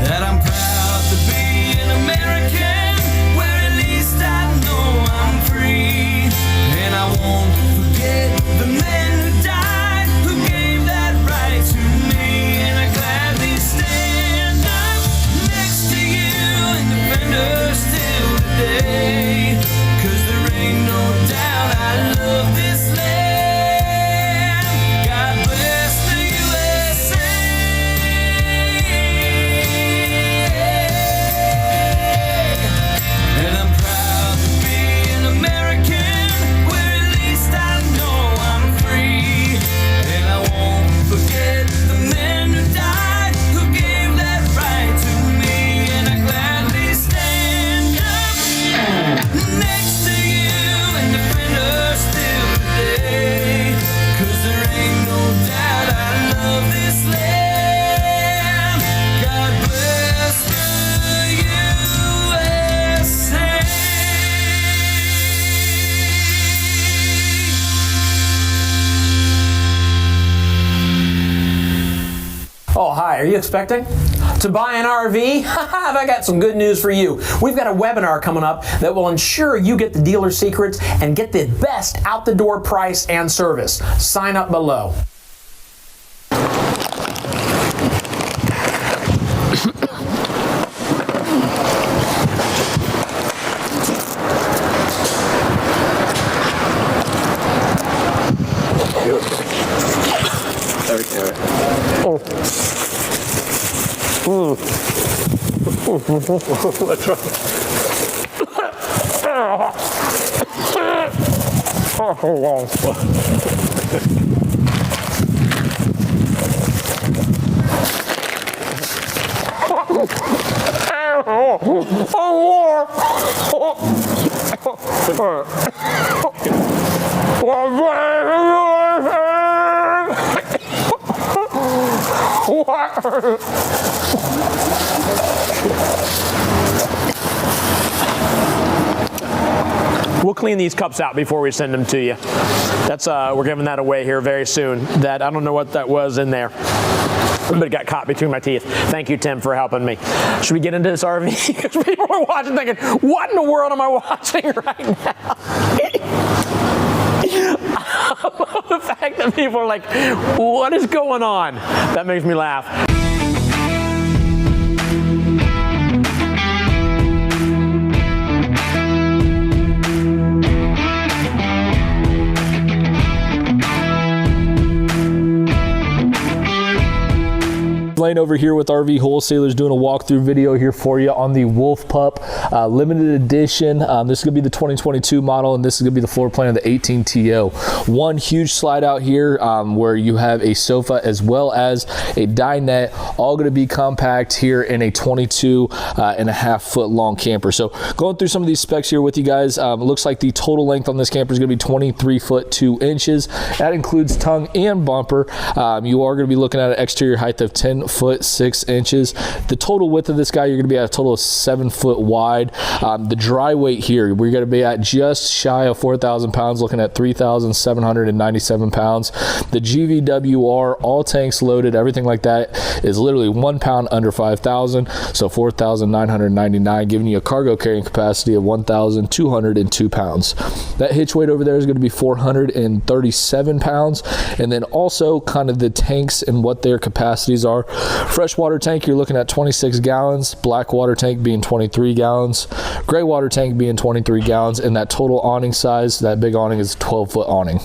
that I'm proud to be an American, where at least I know I'm free. And I won't forget the men who died, who gave that right to me. And I gladly stand up next to you and defend her still today. 'Cause there ain't no doubt I love this land. God bless the USA. And I'm proud to be an American, where at least I know I'm free. And I won't forget the men who died, who gave that right to me. And I gladly stand up next to you and defend her still today. 'Cause there ain't no doubt I love this land. God bless the USA. Oh, hi, are you expecting to buy an RV? I got some good news for you. We've got a webinar coming up that will ensure you get the dealer secrets and get the best out the door price and service. Sign up below. We'll clean these cups out before we send them to you. That's we're giving that away here very soon. That I don't know what that was in there, but it got caught between my teeth. Thank you, Tim, for helping me. Should we get into this RV? Because people are watching thinking, what in the world am I watching right now? I love the fact that people are like, what is going on? That makes me laugh. Lane over here with RV Wholesalers doing a walkthrough video here for you on the Wolf Pup limited edition. This is going to be the 2022 model, and this is going to be the floor plan of the 18TO. One huge slide out here where you have a sofa as well as a dinette, all going to be compact here in a 22.5 foot long camper. So going through some of these specs here with you guys, it looks like the total length on this camper is going to be 23 foot 2 inches. That includes tongue and bumper. You are going to be looking at an exterior height of 10 foot 6 inches. The total width of this guy, you're going to be at a total of 7 foot wide. The dry weight here, we're going to be at just shy of 4,000 pounds, looking at 3,797 pounds. The GVWR, all tanks loaded, everything like that, is literally 1 pound under 5,000, so 4,999, giving you a cargo carrying capacity of 1,202 pounds. That hitch weight over there is going to be 437 pounds, and then also kind of the tanks and what their capacities are. Freshwater tank, you're looking at 26 gallons, black water tank being 23 gallons, gray water tank being 23 gallons, and that total awning size, that big awning, is a 12 foot awning.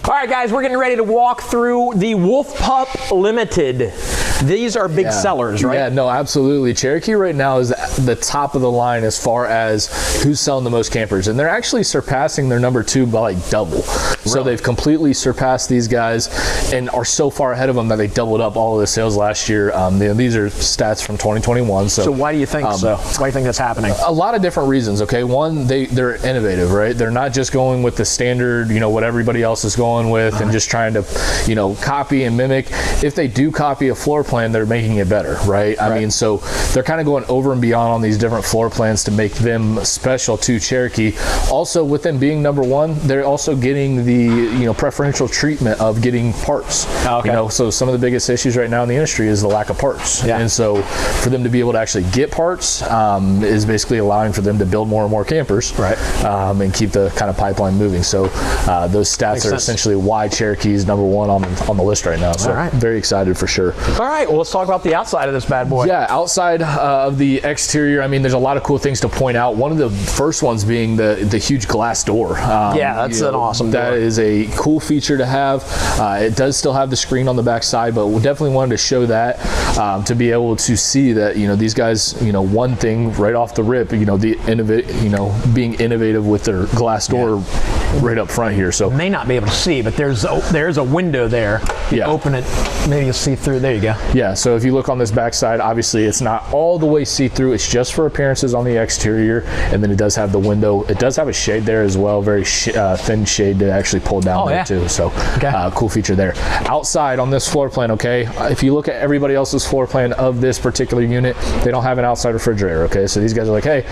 All right, guys, we're getting ready to walk through the Wolf Pup Limited. These are big sellers, right? Yeah, no, absolutely. Cherokee right now is the top of the line as far as who's selling the most campers, and they're actually surpassing their number 2 by like double. So they've completely surpassed these guys and are so far ahead of them that they doubled up all of the sales last year. These are stats from 2021. So why do you think so? Why do you think that's happening? A lot of different reasons. Okay, one, they're innovative, right? They're not just going with the standard, what everybody else is going with, and just trying to, copy and mimic. If they do copy a floor plan, they're making it better, right? I mean, so they're kind of going over and beyond on these different floor plans to make them special to Cherokee. Also, with them being number 1, they're also getting the preferential treatment of getting parts. So some of the biggest issues right now in the industry is the lack of parts. And so for them to be able to actually get parts is basically allowing for them to build more and more campers, and keep the kind of pipeline moving. So those stats are essentially why Cherokee is number 1 on the list right now. So very excited for sure. All right, well, let's talk about the outside of this bad boy. Yeah, outside of the exterior, I mean, there's a lot of cool things to point out. One of the first ones being the huge glass door. That's an awesome door. That is a cool feature to have. It does still have the screen on the back side, but we definitely wanted to show that to be able to see that these guys, one thing right off the rip, being innovative with their glass door right up front here. So may not be able to see, but there's a window there. You open it, maybe you'll see through. There you go. Yeah, so if you look on this back side, obviously it's not all the way see-through. It's just for appearances on the exterior, and then it does have the window. It does have a shade there as well, very thin shade to actually pull down there too. So cool feature there. Outside on this floor plan, if you look at everybody else's floor plan of this particular unit, they don't have an outside refrigerator. So these guys are like, hey,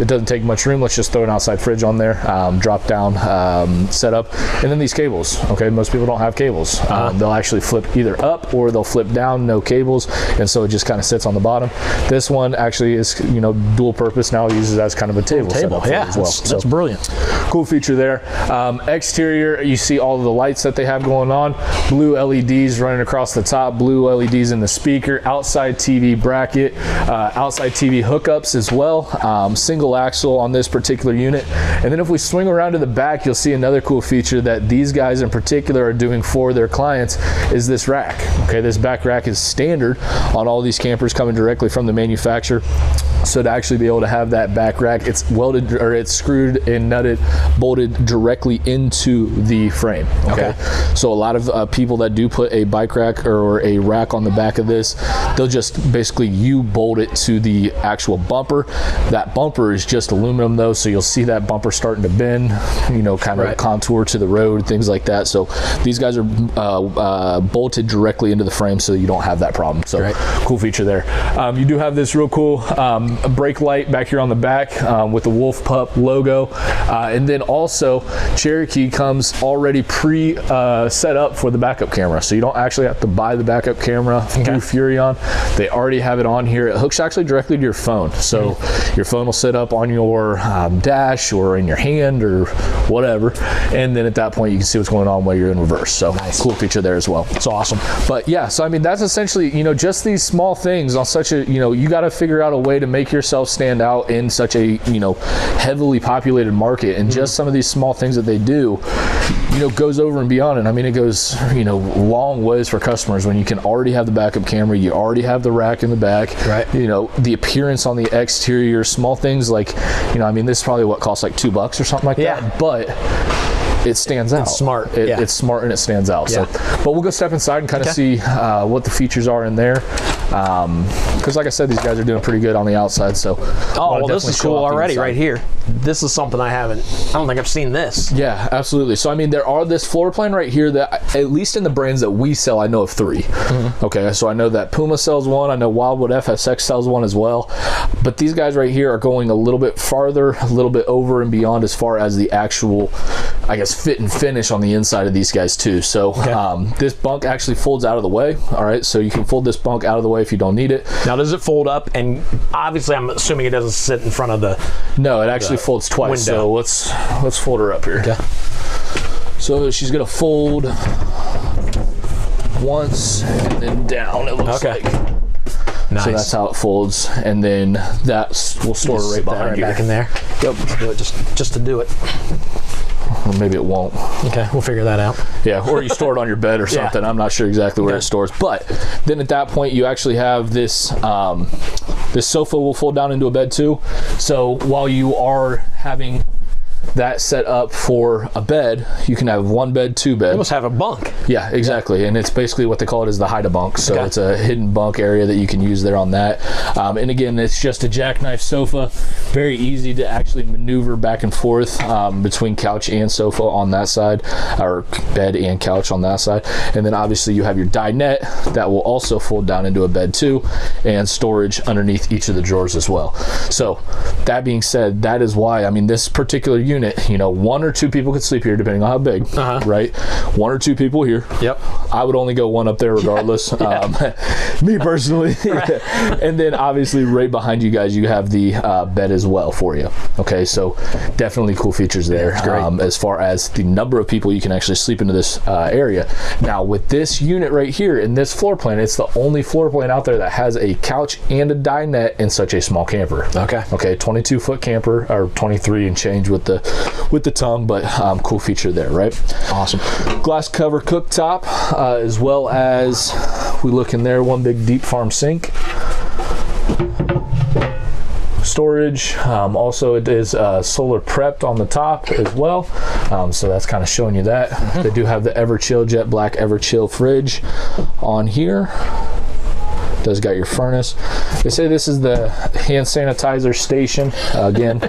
it doesn't take much room, let's just throw an outside fridge on there, drop down setup. And then these cables, most people don't have cables. They'll actually flip either up or they'll flip down, no cables, and so it just kind of sits on the bottom. This one actually is dual purpose now, uses as kind of a table setup as well. That's brilliant. Cool feature there. Exterior, you see all of the lights that they have going on. Blue LEDs running across the top, blue LEDs in the speaker, outside TV bracket, outside TV hookups as well. Single axle on this particular unit. And then if we swing around to the back, you'll see another cool feature that these guys in particular are doing for their clients is this rack. This back rack is standard on all these campers coming directly from the manufacturer. So to actually be able to have that back rack, it's welded, or it's screwed and nutted, bolted directly into the frame. So a lot of people that do put a bike rack or a rack on the back of this, they'll just basically bolt it to the actual bumper. That bumper is just aluminum though, so you'll see that bumper starting to bend, kind of contour to the road, things like that. So these guys are bolted directly into the frame, so you don't have that problem. So cool feature there. You do have this real cool brake light back here on the back with the Wolf Pup logo, and then also Cherokee comes already set up for the backup camera, so you don't actually have to buy the backup camera through Furrion. They already have it on here. It hooks actually directly to your phone, so your phone will sit up on your dash or in your hand or whatever, and then at that point you can see what's going on while you're in reverse. So cool feature there as well. It's awesome. But yeah, so I mean, that's essentially just these small things on such a you got to figure out a way to make yourself stand out in such a heavily populated market, and just some of these small things that they do goes over and beyond. And I mean, it goes long ways for customers when you can already have the backup camera, you already have the rack in the back, the appearance on the exterior, small things like I mean, this is probably what costs like $2 or something like that, but it stands out. It's smart. It's smart and it stands out. So, but we'll go step inside and kind of see what the features are in there. Because like I said, these guys are doing pretty good on the outside. So, well, this is cool already right here. This is something I don't think I've seen this. Yeah, absolutely. So I mean, there are this floor plan right here that, at least in the brands that we sell, I know of 3. So I know that Puma sells one. I know Wildwood FSX sells one as well. But these guys right here are going a little bit farther, a little bit over and beyond as far as the actual, I guess, fit and finish on the inside of these guys too. So this bunk actually folds out of the way. All right, so you can fold this bunk out of the way if you don't need it. Now, does it fold up? And obviously, I'm assuming it doesn't sit in front of the. No, it actually folds twice. Window. So let's fold her up here. So she's gonna fold once and then down. It looks like. Nice. So that's how it folds, and then we'll store it right behind you. Back in there. Yep. Let's do it just to do it. Or maybe it won't. Okay, we'll figure that out. Yeah, or you store it on your bed or something. I'm not sure exactly where it stores. But then at that point, you actually have this This sofa will fold down into a bed too. So while you are having that set up for a bed, you can have one bed, two bed. You almost have a bunk. Yeah, exactly. And it's basically what they call it is the hide-a-bunk. So it's a hidden bunk area that you can use there on that. And again, it's just a jackknife sofa. Very easy to actually maneuver back and forth between couch and sofa on that side, or bed and couch on that side. And then obviously you have your dinette that will also fold down into a bed too, and storage underneath each of the drawers as well. So that being said, that is why, I mean, this particular unit, you know, 1 or 2 people could sleep here depending on how big, right? 1 or 2 people here. Yep. I would only go one up there regardless. Me personally. And then obviously right behind you guys, you have the bed as well for you. Okay, so definitely cool features there as far as the number of people you can actually sleep into this area. Now with this unit right here in this floor plan, it's the only floor plan out there that has a couch and a dinette in such a small camper. Okay, 22-foot camper, or 23 and change with the tongue, but cool feature there, right? Awesome. Glass cover cooktop, as well as we look in there, one big deep farm sink. Storage, also it is solar prepped on the top as well, so that's kind of showing you that. They do have the Everchill Jet Black Everchill fridge on here. Does got your furnace. They say this is the hand sanitizer station. Again,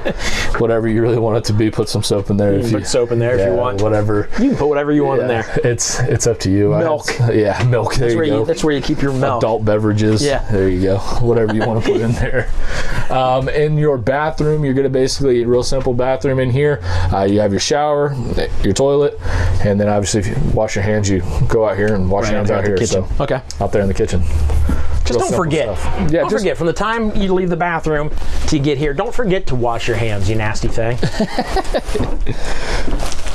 whatever you really want it to be, put some soap in there. You can put soap in there if you want. Whatever. You can put whatever you want in there. It's up to you. Milk. Milk. There you go. That's where you keep your milk. Adult beverages. Yeah. There you go. Whatever you want to put in there. In your bathroom, you're going to basically a real simple bathroom in here. You have your shower, your toilet, and then obviously if you wash your hands, you go out here and wash your hands out here. Kitchen. So out there in the kitchen. Just don't forget. Yeah, don't forget from the time you leave the bathroom to get here. Don't forget to wash your hands, you nasty thing.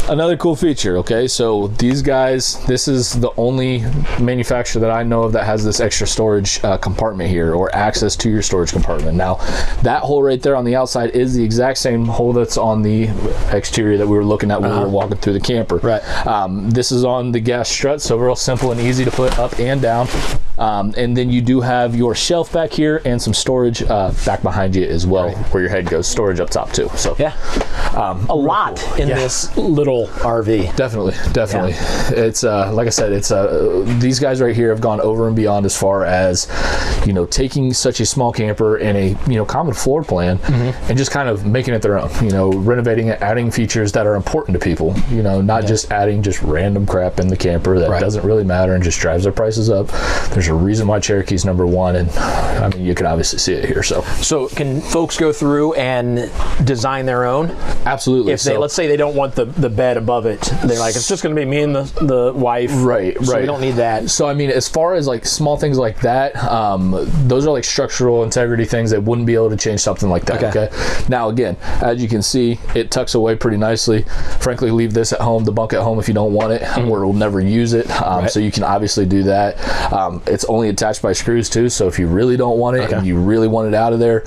Another cool feature, okay, so these guys, this is the only manufacturer that I know of that has this extra storage compartment here, or access to your storage compartment. Now, that hole right there on the outside is the exact same hole that's on the exterior that we were looking at when we were walking through the camper. Right. This is on the gas strut, so real simple and easy to put up and down. And then you do have your shelf back here and some storage back behind you as well, where your head goes. Storage up top too. So yeah, a lot in this little RV. Definitely. It's like I said, it's these guys right here have gone over and beyond as far as, you know, taking such a small camper and a, you know, common floor plan and just kind of making it their own, you know, renovating it, adding features that are important to people, you know, not just adding just random crap in the camper that doesn't really matter and just drives their prices up. There's a reason why Cherokee's #1, and I mean, you can obviously see it here. So can folks go through and design their own? Absolutely. If they, let's say they don't want the bed above it, they're like, it's just going to be me and the wife. Right. We don't need that. So I mean, as far as like small things like that, those are like structural integrity things that wouldn't be able to change something like that. Okay. Now again, as you can see, it tucks away pretty nicely. Frankly, leave this at home, the bunk at home if you don't want it, or we'll never use it. So you can obviously do that. It's only attached by screws too, so if you really don't want it and you really want it out of there,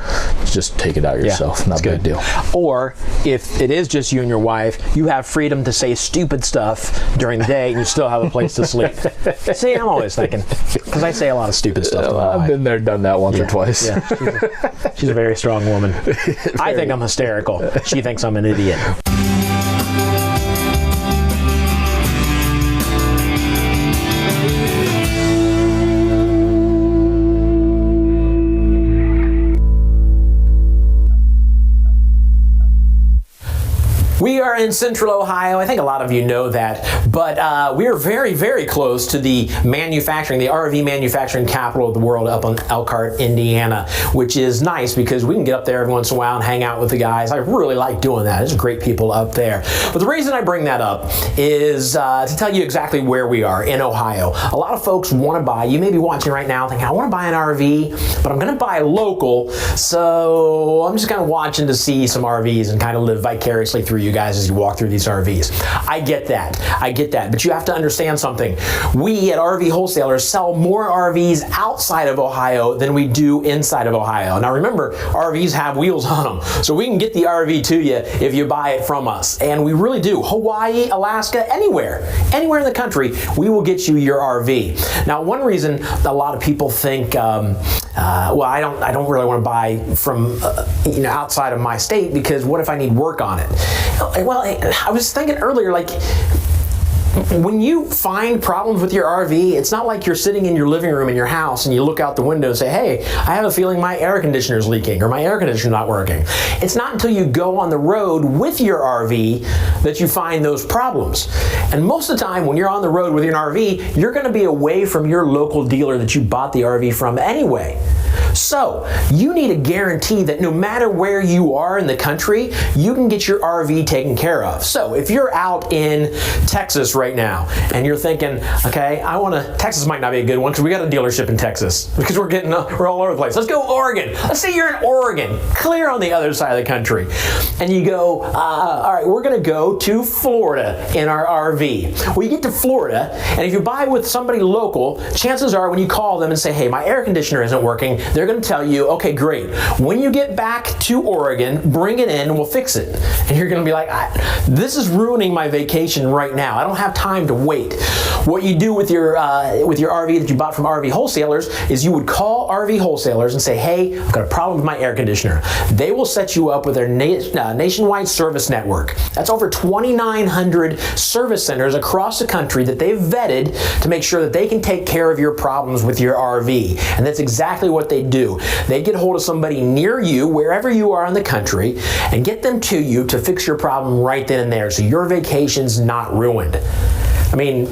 just take it out yourself. Not a big deal. Or if it is just you and your wife, you have freedom to say stupid stuff during the day and you still have a place to sleep. See, I'm always thinking, because I say a lot of stupid stuff to my wife. I've been there, done that once or twice. Yeah. She's a very strong woman. I think I'm hysterical. She thinks I'm an idiot. We are in Central Ohio. I think a lot of you know that, but we are very, very close to the RV manufacturing capital of the world up in Elkhart, Indiana, which is nice because we can get up there every once in a while and hang out with the guys. I really like doing that. There's great people up there. But the reason I bring that up is to tell you exactly where we are in Ohio. A lot of folks want to buy, you may be watching right now thinking, I want to buy an RV, but I'm going to buy local, so I'm just kind of watching to see some RVs and kind of live vicariously through you guys as you walk through these RVs. I get that, but you have to understand something. We at RV Wholesalers sell more RVs outside of Ohio than we do inside of Ohio. Now remember, RVs have wheels on them, so we can get the RV to you if you buy it from us, and we really do. Hawaii, Alaska, anywhere in the country, we will get you your RV. Now, one reason a lot of people think well, I don't really want to buy from outside of my state because what if I need work on it? Well, I was thinking earlier, like, when you find problems with your RV, it's not like you're sitting in your living room in your house and you look out the window and say, hey, I have a feeling my air conditioner is leaking or my air conditioner is not working. It's not until you go on the road with your RV that you find those problems. And most of the time when you're on the road with your RV, you're going to be away from your local dealer that you bought the RV from anyway. So you need a guarantee that no matter where you are in the country, you can get your RV taken care of. So if you're out in Texas right now and you're thinking, okay, Texas might not be a good one because we got a dealership in Texas because we're all over the place. Let's go Oregon. Let's say you're in Oregon, clear on the other side of the country. And you go, all right, we're going to go to Florida in our RV. Well, you get to Florida, and if you buy with somebody local, chances are when you call them and say, hey, my air conditioner isn't working, they're going to tell you, okay, great. When you get back to Oregon, bring it in and we'll fix it. And you're going to be like, this is ruining my vacation right now. I don't have time to wait. What you do with your RV that you bought from RV wholesalers is you would call RV wholesalers and say, hey, I've got a problem with my air conditioner. They will set you up with their nationwide service network. That's over 2,900 service centers across the country that they've vetted to make sure that they can take care of your problems with your RV. And that's exactly what they do. They get hold of somebody near you, wherever you are in the country, and get them to you to fix your problem right then and there so your vacation's not ruined. I mean,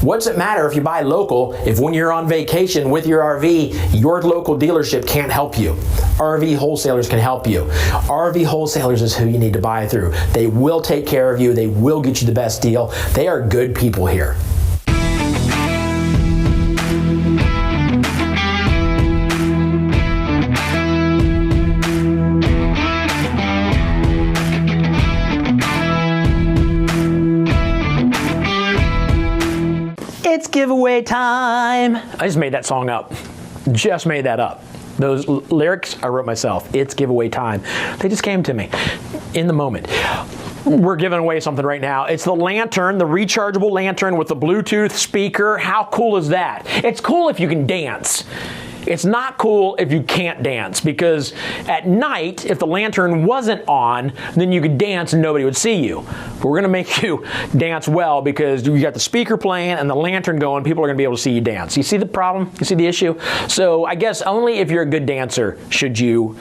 what's it matter if you buy local if when you're on vacation with your RV, your local dealership can't help you? RV wholesalers can help you. RV wholesalers is who you need to buy through. They will take care of you. They will get you the best deal. They are good people here. It's giveaway time. I just made that song up. Just made that up. Those lyrics I wrote myself. It's giveaway time. They just came to me in the moment. We're giving away something right now. It's the lantern, the rechargeable lantern with the Bluetooth speaker. How cool is that? It's cool if you can dance. It's not cool if you can't dance, because at night, if the lantern wasn't on, then you could dance and nobody would see you. But we're gonna make you dance well because you got the speaker playing and the lantern going, people are gonna be able to see you dance. You see the problem? You see the issue? So I guess only if you're a good dancer should you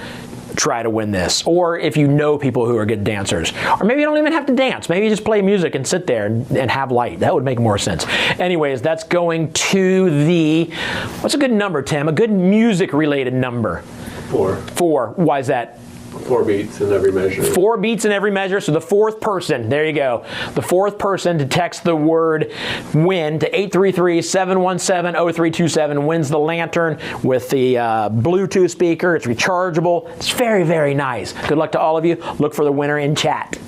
try to win this, or if you know people who are good dancers. Or maybe you don't even have to dance. Maybe you just play music and sit there and have light. That would make more sense. Anyways, that's going to the, what's a good number, Tim? A good music-related number? 4. 4. Why is that? 4 beats in every measure. 4 beats in every measure. So the fourth person, there you go. The fourth person to text the word win to 833-717-0327 wins the lantern with the Bluetooth speaker. It's rechargeable. It's very, very nice. Good luck to all of you. Look for the winner in chat.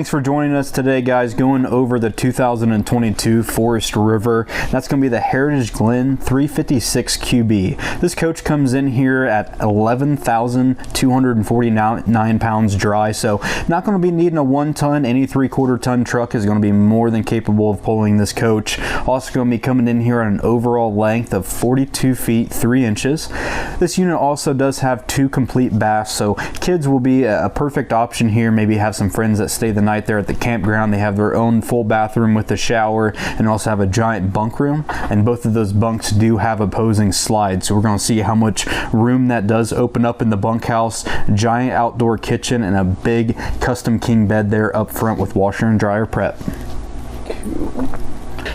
Thanks for joining us today, guys, going over the 2022 Forest River. That's going to be the Heritage Glen 356 QB. This coach comes in here at 11,249 pounds dry, so not going to be needing a 1 ton. Any 3/4 ton truck is going to be more than capable of pulling this coach. Also going to be coming in here on an overall length of 42 feet 3 inches. This unit also does have 2 complete baths, so kids will be a perfect option here. Maybe have some friends that stay the night there at the campground. They have their own full bathroom with a shower and also have a giant bunk room, and both of those bunks do have opposing slides, so we're going to see how much room that does open up in the bunkhouse. Giant outdoor kitchen and a big custom king bed there up front with washer and dryer prep.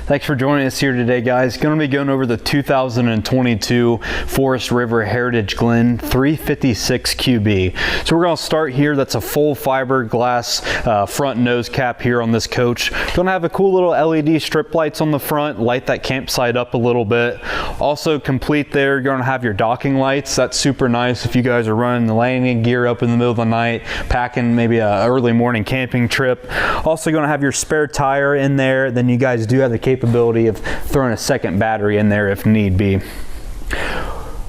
Thanks for joining us here today, guys. Going to be going over the 2022 Forest River Heritage Glen 356 QB. So we're going to start here. That's a full fiberglass front nose cap here on this coach. Going to have a cool little LED strip lights on the front, light that campsite up a little bit. Also complete there, you're going to have your docking lights. That's super nice if you guys are running the landing gear up in the middle of the night, packing maybe a early morning camping trip. Also going to have your spare tire in there. Then you guys do have the capability of throwing a second battery in there if need be.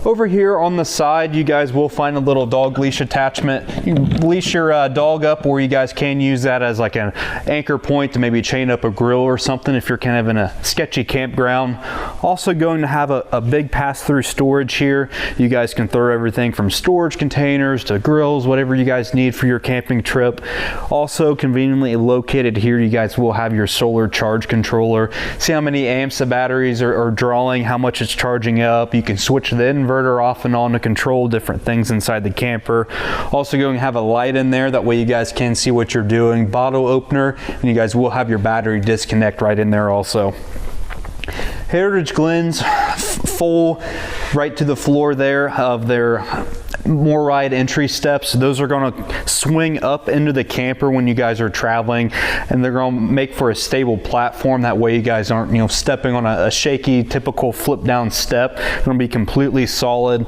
Over here on the side, you guys will find a little dog leash attachment. You can leash your dog up, or you guys can use that as like an anchor point to maybe chain up a grill or something if you're kind of in a sketchy campground. Also going to have a big pass-through storage here. You guys can throw everything from storage containers to grills, whatever you guys need for your camping trip. Also conveniently located here, you guys will have your solar charge controller. See how many amps the batteries are drawing, how much it's charging up. You can switch the inverter off and on to control different things inside the camper. Also going to have a light in there, that way you guys can see what you're doing. Bottle opener, and you guys will have your battery disconnect right in there also. Heritage Glen's full right to the floor there of their more ride entry steps. Those are going to swing up into the camper when you guys are traveling, and they're going to make for a stable platform. That way you guys aren't, stepping on a shaky typical flip down step. It's going to be completely solid.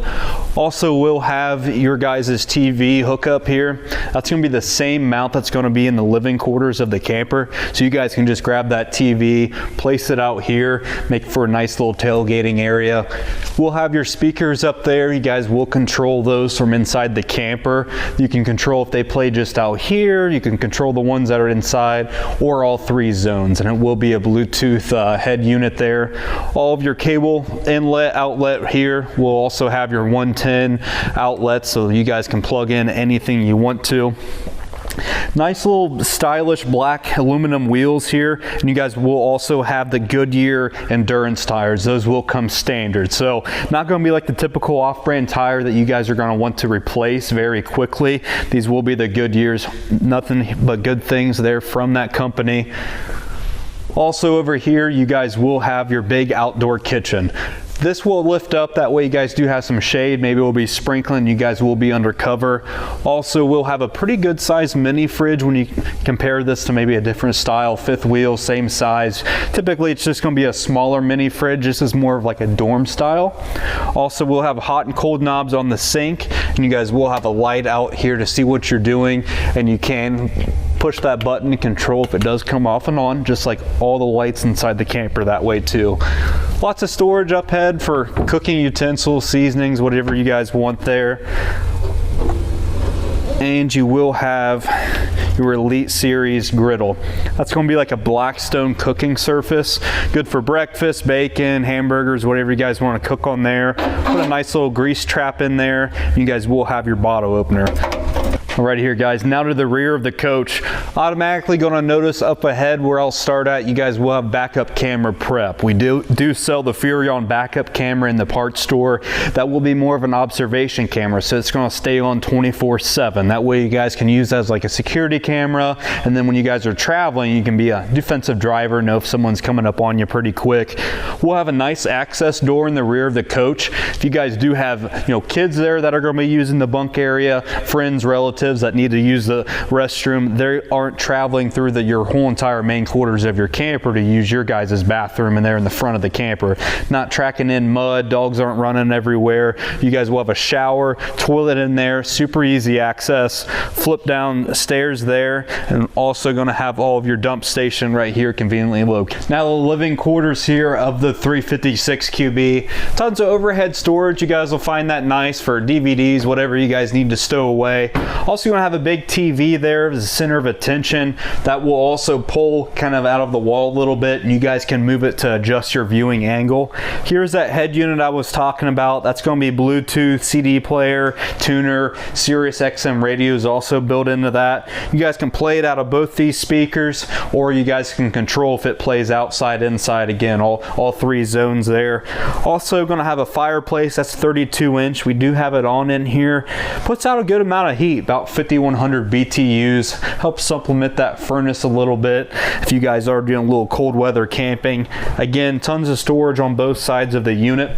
Also will have your guys' TV hookup here. That's going to be the same mount that's going to be in the living quarters of the camper, so you guys can just grab that TV, place it out here, make for a nice little tailgating area. We'll have your speakers up there. You guys will control those from inside the camper. You can control if they play just out here. You can control the ones that are inside, or all 3 zones, and it will be a Bluetooth head unit there. All of your cable inlet outlet here will also have your 110 outlets, so you guys can plug in anything you want to. Nice little stylish black aluminum wheels here, and you guys will also have the Goodyear endurance tires. Those will come standard, so not going to be like the typical off-brand tire that you guys are going to want to replace very quickly. These will be the Goodyears. Nothing but good things there from that company. Also over here, you guys will have your big outdoor kitchen. This will lift up, that way you guys do have some shade. Maybe we'll be sprinkling, you guys will be under cover. Also, we'll have a pretty good sized mini fridge when you compare this to maybe a different style, 5th wheel, same size. Typically it's just going to be a smaller mini fridge. This is more of like a dorm style. Also, we'll have hot and cold knobs on the sink, and you guys will have a light out here to see what you're doing, and you can push that button to control if it does come off and on, just like all the lights inside the camper that way too. Lots of storage up ahead for cooking utensils, seasonings, whatever you guys want there. And you will have your Elite Series griddle. That's going to be like a Blackstone cooking surface. Good for breakfast, bacon, hamburgers, whatever you guys want to cook on there. Put a nice little grease trap in there. You guys will have your bottle opener. All right here, guys, now to the rear of the coach. Automatically going to notice up ahead where I'll start at, you guys will have backup camera prep. We do sell the Furrion backup camera in the parts store. That will be more of an observation camera, so it's going to stay on 24/7. That way you guys can use that as like a security camera, and then when you guys are traveling, you can be a defensive driver, know if someone's coming up on you pretty quick. We'll have a nice access door in the rear of the coach. If you guys do have kids there that are going to be using the bunk area, friends, relatives, relatives that need to use the restroom, they aren't traveling through your whole entire main quarters of your camper to use your guys' bathroom, and they're in the front of the camper. Not tracking in mud, dogs aren't running everywhere. You guys will have a shower, toilet in there, super easy access, flip down stairs there, and also going to have all of your dump station right here conveniently located. Now the living quarters here of the 356 QB, tons of overhead storage. You guys will find that nice for DVDs, whatever you guys need to stow away. Also going to have a big TV there as a center of attention that will also pull kind of out of the wall a little bit, and you guys can move it to adjust your viewing angle. Here's that head unit I was talking about. That's going to be Bluetooth, CD player, tuner, Sirius XM radio is also built into that. You guys can play it out of both these speakers, or you guys can control if it plays outside, inside. Again, all three zones there. Also going to have a fireplace that's 32 inch. We do have it on in here. Puts out a good amount of heat, about 5100 BTUs. Helps supplement that furnace a little bit if you guys are doing a little cold weather camping. Again, tons of storage on both sides of the unit.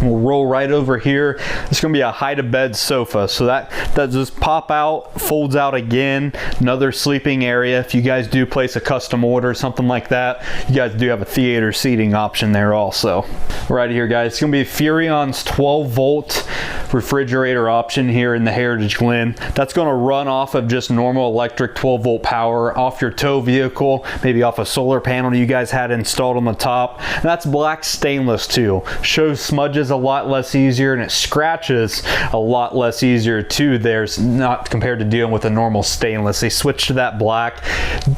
We'll roll right over here. It's going to be a hide-a-bed sofa, so that just pop out, folds out again. Another sleeping area. If you guys do place a custom order, something like that, you guys do have a theater seating option there also. Right here, guys, it's going to be Furion's 12-volt refrigerator option here in the Heritage Glen. That's going to run off of just normal electric 12-volt power off your tow vehicle, maybe off a solar panel you guys had installed on the top. And that's black stainless too. Shows smudges a lot less easier, and it scratches a lot less easier too. There's not compared to dealing with a normal stainless. They switched to that black.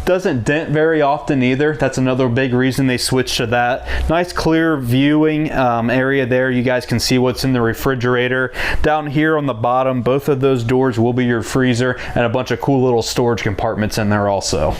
Doesn't dent very often either. That's another big reason they switched to that. Nice clear viewing area there. You guys can see what's in the refrigerator. Down here on the bottom, both of those doors will be your freezer, and a bunch of cool little storage compartments in there also.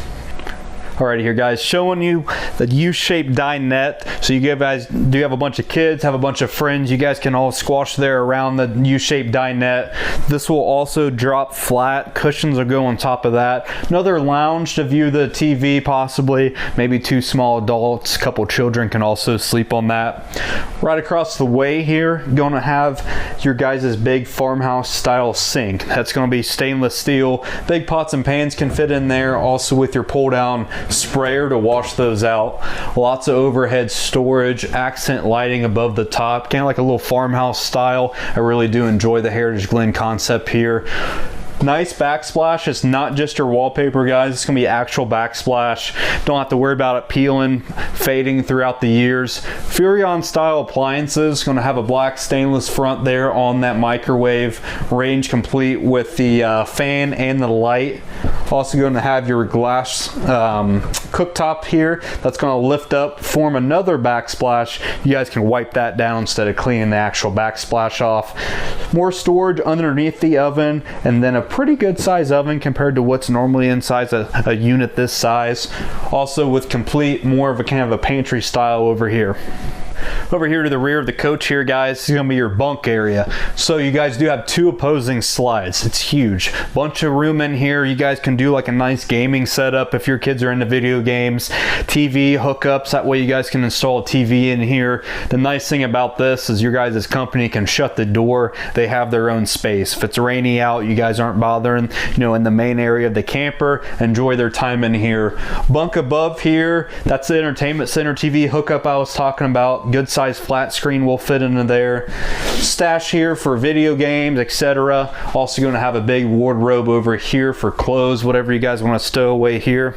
Alrighty here, guys, showing you the U-shaped dinette. So you guys do have a bunch of kids, have a bunch of friends, you guys can all squash there around the U-shaped dinette. This will also drop flat. Cushions will go on top of that. Another lounge to view the TV possibly. Maybe two small adults, a couple children can also sleep on that. Right across the way here, going to have your guys' big farmhouse style sink. That's going to be stainless steel. Big pots and pans can fit in there, also with your pull down sprayer to wash those out. Lots of overhead storage, accent lighting above the top, kind of like a little farmhouse style. I really do enjoy the Heritage Glen concept here. Nice backsplash. It's not just your wallpaper, guys. It's going to be actual backsplash. Don't have to worry about it peeling, fading throughout the years. Furion style appliances. Going to have a black stainless front there on that microwave. Range complete with the fan and the light. Also going to have your glass cooktop here. That's going to lift up, form another backsplash. You guys can wipe that down instead of cleaning the actual backsplash off. More storage underneath the oven, and then a pretty good size oven compared to what's normally inside a unit this size. Also with complete, more of a kind of a pantry style over here. Over here to the rear of the coach here, guys, is going to be your bunk area. So you guys do have two opposing slides. It's huge. Bunch of room in here. You guys can do like a nice gaming setup if your kids are into video games. TV hookups. That way you guys can install a TV in here. The nice thing about this is your guys' company can shut the door. They have their own space. If it's rainy out, you guys aren't bothering, in the main area of the camper. Enjoy their time in here. Bunk above here, that's the entertainment center TV hookup I was talking about. Good size flat screen will fit into there. Stash here for video games, etc. Also going to have a big wardrobe over here for clothes, whatever you guys want to stow away here.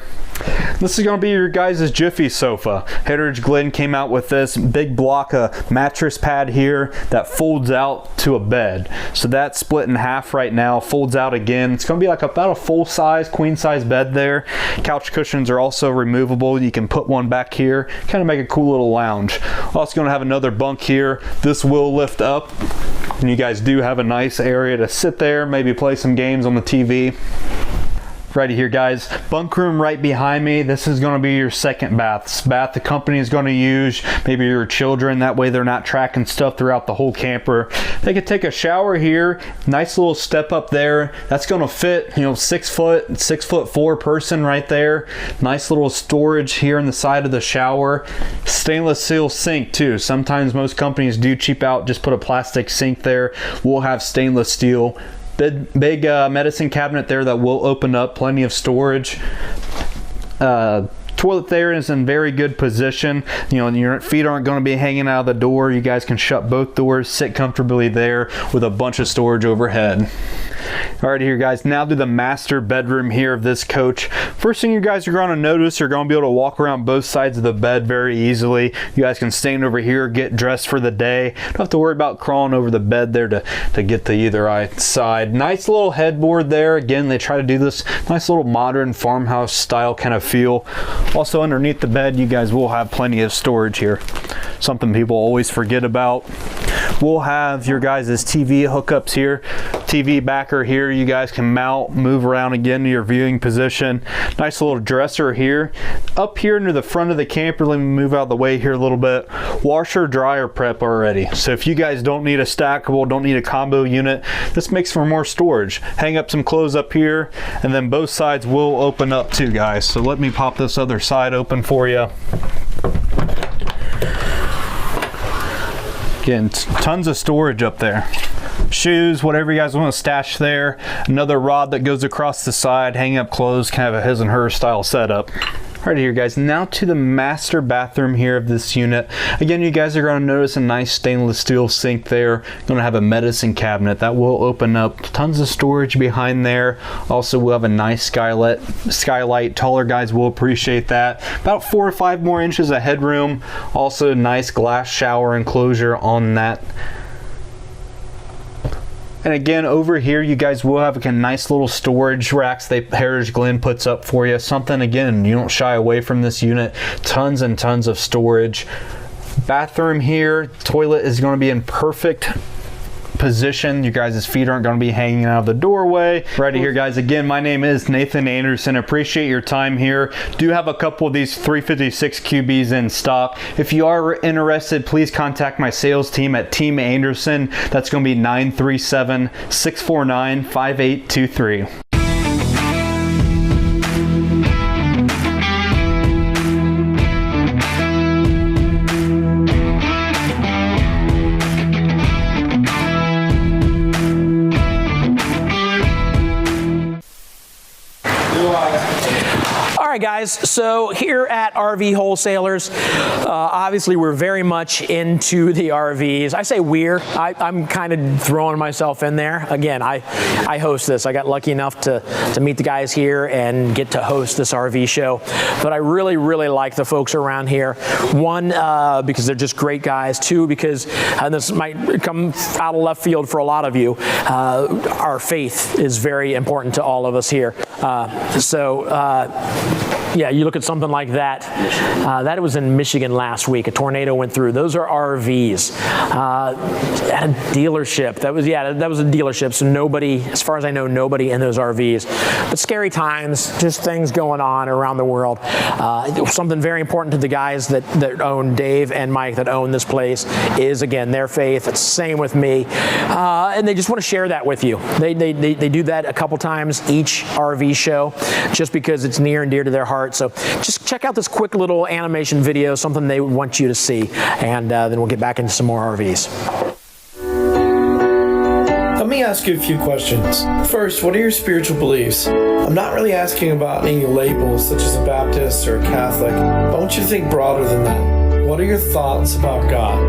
This is going to be your guys' Jiffy sofa. Heritage Glen came out with this big block of mattress pad here that folds out to a bed. So that's split in half right now, folds out again. It's going to be like about a full size, queen size bed there. Couch cushions are also removable. You can put one back here, kind of make a cool little lounge. Also going to have another bunk here. This will lift up, and you guys do have a nice area to sit there, maybe play some games on the TV. Right here, guys, bunk room right behind me. This is going to be your second bath the company is going to use, maybe your children, that way they're not tracking stuff throughout the whole camper. They could take a shower here. Nice little step up there. That's going to fit 6'4" person right there. Nice little storage here in the side of the shower. Stainless steel sink too. Sometimes most companies do cheap out, just put a plastic sink there. We'll have stainless steel. Big medicine cabinet there that will open up, plenty of storage. Toilet there is in very good position. You know, your feet aren't going to be hanging out of the door. You guys can shut both doors, sit comfortably there with a bunch of storage overhead. Alright here guys, now to the master bedroom here of this coach. First thing you guys are going to notice, you're going to be able to walk around both sides of the bed very easily. You guys can stand over here, get dressed for the day. Don't have to worry about crawling over the bed there to get to either side. Nice little headboard there. Again, they try to do this nice little modern farmhouse style kind of feel. Also underneath the bed, you guys will have plenty of storage here. Something people always forget about. We'll have your guys' TV hookups here. TV backer here, you guys can mount, move around again to your viewing position. Nice little dresser here. Up here near the front of the camper, let me move out of the way here a little bit. Washer dryer prep already. So if you guys don't need a stackable, don't need a combo unit, this makes for more storage. Hang up some clothes up here, and then both sides will open up too, guys. So let me pop this other side open for you. Again, tons of storage up there. Shoes, whatever you guys want to stash there. Another rod that goes across the side, hang up clothes, kind of a his and her style setup. Alright here guys, now to the master bathroom here of this unit. Again, you guys are going to notice a nice stainless steel sink there. You're going to have a medicine cabinet that will open up. Tons of storage behind there. Also, we'll have a nice skylight. Taller guys will appreciate that. About 4 or 5 more inches of headroom. Also, nice glass shower enclosure on that. And again, over here, you guys will have a nice little storage racks that Heritage Glen puts up for you. Something, again, you don't shy away from this unit. Tons and tons of storage. Bathroom here, toilet is going to be in perfect position. You guys' feet aren't going to be hanging out of the doorway. Right here guys, again, my name is Nathan Anderson. Appreciate your time here. Do have a couple of these 356 QBs in stock. If you are interested, please contact my sales team at Team Anderson. That's going to be 937-649-5823. All right, guys, so here at RV Wholesalers, obviously we're very much into the RVs. I say I'm kind of throwing myself in there. Again, I host this. I got lucky enough to meet the guys here and get to host this RV show. But I really, really like the folks around here. One, because they're just great guys. Two, because, and this might come out of left field for a lot of you, our faith is very important to all of us here. Yeah, you look at something like that. That was in Michigan last week. A tornado went through. Those are RVs. At a dealership. That was a dealership. So nobody, as far as I know, nobody in those RVs. But scary times, just things going on around the world. Something very important to the guys that own, Dave and Mike, that own this place is, again, their faith. It's the same with me. And they just want to share that with you. They do that a couple times each RV show, just because it's near and dear to their heart. So just check out this quick little animation video, something they want you to see, and then we'll get back into some more RVs. Let me ask you a few questions. First, what are your spiritual beliefs? I'm not really asking about any labels such as a Baptist or a Catholic. I want you to think broader than that. What are your thoughts about God?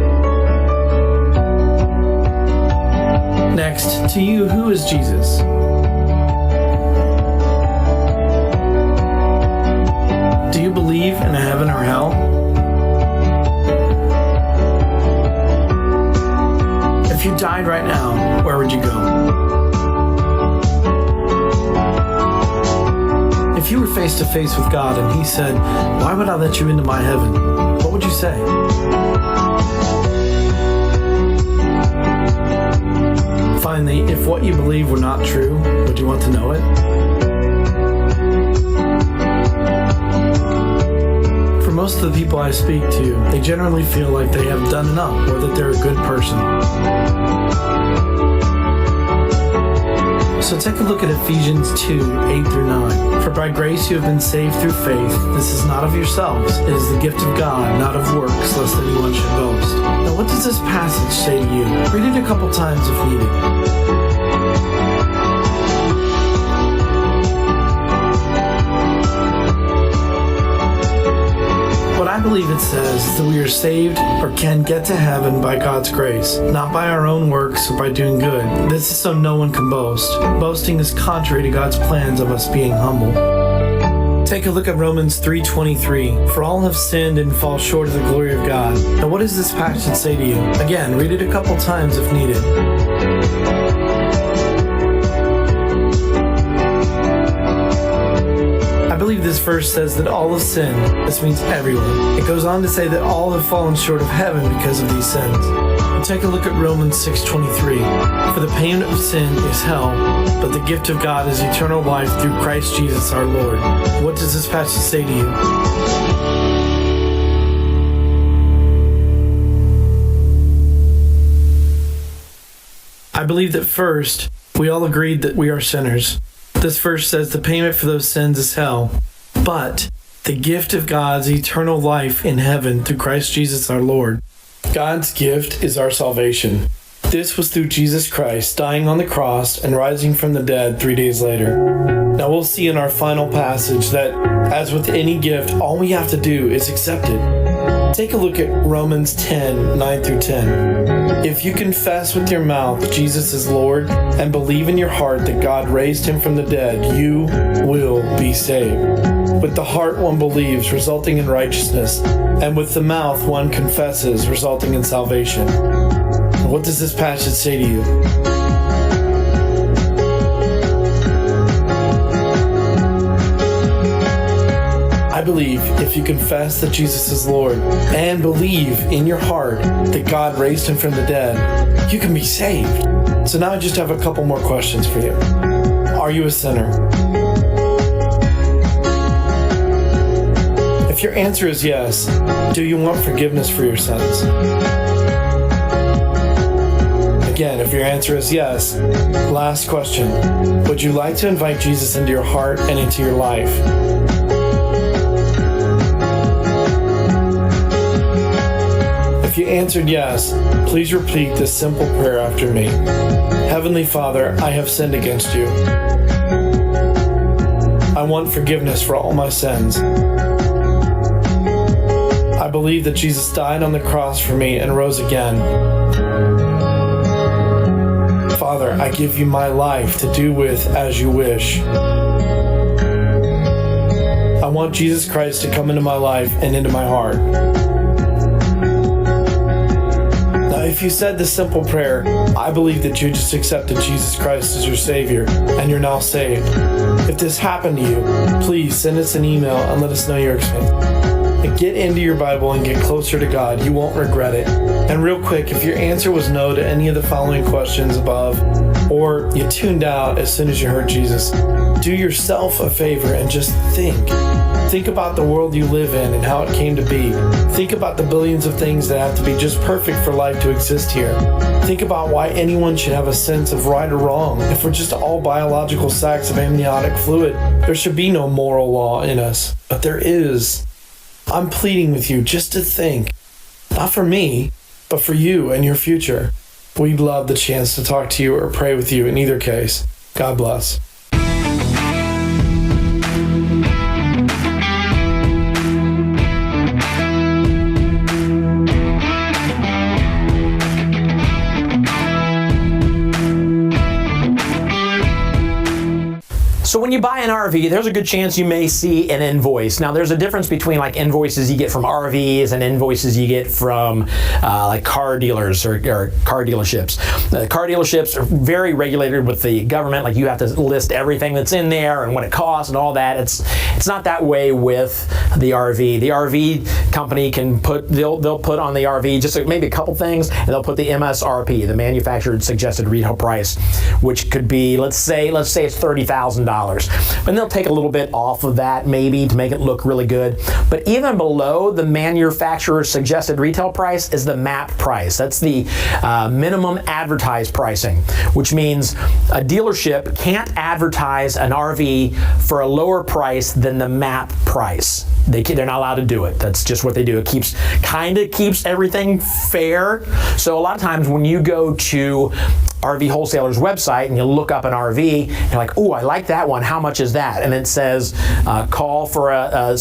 Next, to you, who is Jesus? Do you believe in a heaven or hell? If you died right now, where would you go? If you were face to face with God and He said, "Why would I let you into my heaven?" what would you say? Finally, if what you believe were not true, would you want to know it? For most of the people I speak to, they generally feel like they have done enough or that they're a good person. So take a look at Ephesians 2:8-9. For by grace you have been saved through faith. This is not of yourselves. It is the gift of God, not of works, lest anyone should boast. Now what does this passage say to you? Read it a couple times if needed. believe it says that we are saved or can get to heaven by God's grace, not by our own works or by doing good. This is so no one can boast. Boasting is contrary to God's plans of us being humble. Take a look at Romans 3:23. For all have sinned and fall short of the glory of God. Now what does this passage say to you? Again, read it a couple times if needed. I believe this verse says that all have sinned. This means everyone. It goes on to say that all have fallen short of heaven because of these sins. And take a look at Romans 6:23. For the payment of sin is hell, but the gift of God is eternal life through Christ Jesus our Lord. What does this passage say to you? I believe that first, we all agreed that we are sinners. This verse says the payment for those sins is hell, but the gift of God's eternal life in heaven through Christ Jesus our Lord. God's gift is our salvation. This was through Jesus Christ dying on the cross and rising from the dead 3 days later. Now we'll see in our final passage that, as with any gift, all we have to do is accept it. Take a look at Romans 10:9-10. If you confess with your mouth Jesus is Lord and believe in your heart that God raised him from the dead, you will be saved. With the heart one believes, resulting in righteousness, and with the mouth one confesses, resulting in salvation. What does this passage say to you? I believe if you confess that Jesus is Lord and believe in your heart that God raised him from the dead, you can be saved. So now I just have a couple more questions for you. Are you a sinner? If your answer is yes, do you want forgiveness for your sins? Again, if your answer is yes, last question. Would you like to invite Jesus into your heart and into your life? If you answered yes, please repeat this simple prayer after me. Heavenly Father, I have sinned against you. I want forgiveness for all my sins. I believe that Jesus died on the cross for me and rose again. Father, I give you my life to do with as you wish. I want Jesus Christ to come into my life and into my heart. If you said this simple prayer, I believe that you just accepted Jesus Christ as your Savior and you're now saved. If this happened to you, please send us an email and let us know your experience. And get into your Bible and get closer to God. You won't regret it. And real quick, if your answer was no to any of the following questions above, or you tuned out as soon as you heard Jesus, do yourself a favor and just think. Think about the world you live in and how it came to be. Think about the billions of things that have to be just perfect for life to exist here. Think about why anyone should have a sense of right or wrong. If we're just all biological sacs of amniotic fluid, there should be no moral law in us. But there is. I'm pleading with you just to think. Not for me, but for you and your future. We'd love the chance to talk to you or pray with you in either case. God bless. So when you buy an RV, there's a good chance you may see an invoice. Now there's a difference between like invoices you get from RVs and invoices you get from like car dealers or car dealerships. Car dealerships are very regulated with the government. Like you have to list everything that's in there and what it costs and all that. It's not that way with the RV. The RV company can they'll put on the RV just maybe a couple things, and they'll put the MSRP, the manufactured suggested retail price, which could be let's say it's $30,000. And they'll take a little bit off of that maybe to make it look really good. But even below the manufacturer's suggested retail price is the MAP price. That's the minimum advertised pricing, which means a dealership can't advertise an RV for a lower price than the MAP price. They're not allowed to do it. That's just what they do. It keeps everything fair. So a lot of times when you go to RV Wholesalers website and you look up an RV, you're like, oh, I like that one. How much is that? And it says call for a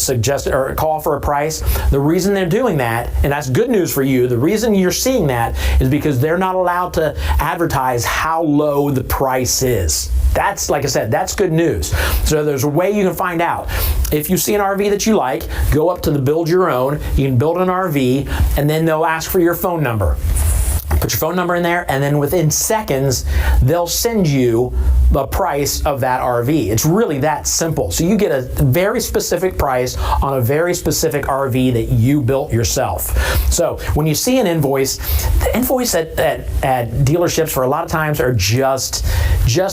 call for a price. The reason they're doing that, and that's good news for you, the reason you're seeing that is because they're not allowed to advertise how low the price is. That's, like I said, that's good news. So there's a way you can find out. If you see an RV that you like, go up to the build your own. You can build an RV, and then they'll ask for your phone number. Put your phone number in there, and then within seconds, they'll send you the price of that RV. It's really that simple. So you get a very specific price on a very specific RV that you built yourself. So when you see an invoice, the invoice at dealerships for a lot of times are just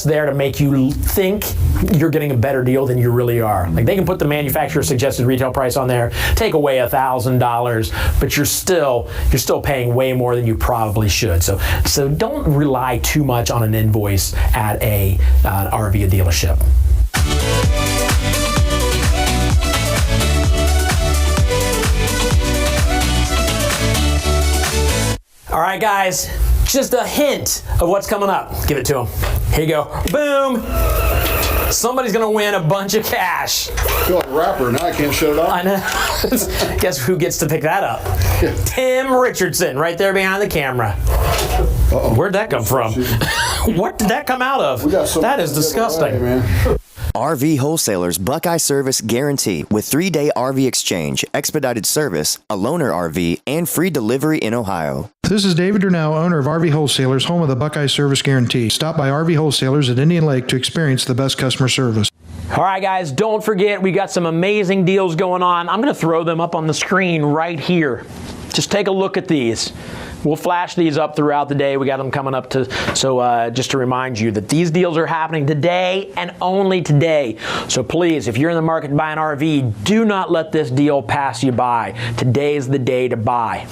there to make you think you're getting a better deal than you really are. Like, they can put the manufacturer suggested retail price on there, take away $1,000, but you're still paying way more than you probably should. So don't rely too much on an invoice at an RV dealership. All right, guys, just a hint of what's coming up. Give it to them. Here you go. Boom. Somebody's gonna win a bunch of cash. I feel like a rapper now. I can't shut it off. I know. Guess who gets to pick that up? Tim Richardson, right there behind the camera. Where'd that come from? What did that come out of? That is disgusting. Man. RV Wholesalers Buckeye Service Guarantee with 3-day RV exchange, expedited service, a loaner RV, and free delivery in Ohio. This is David Darnell, owner of RV Wholesalers, home of the Buckeye Service Guarantee. Stop by RV Wholesalers at Indian Lake to experience the best customer service. All right, guys, don't forget, we got some amazing deals going on. I'm going to throw them up on the screen right here. Just take a look at these. We'll flash these up throughout the day. We got them coming up just to remind you that these deals are happening today and only today. So please, if you're in the market to buy an RV, do not let this deal pass you by. Today's the day to buy.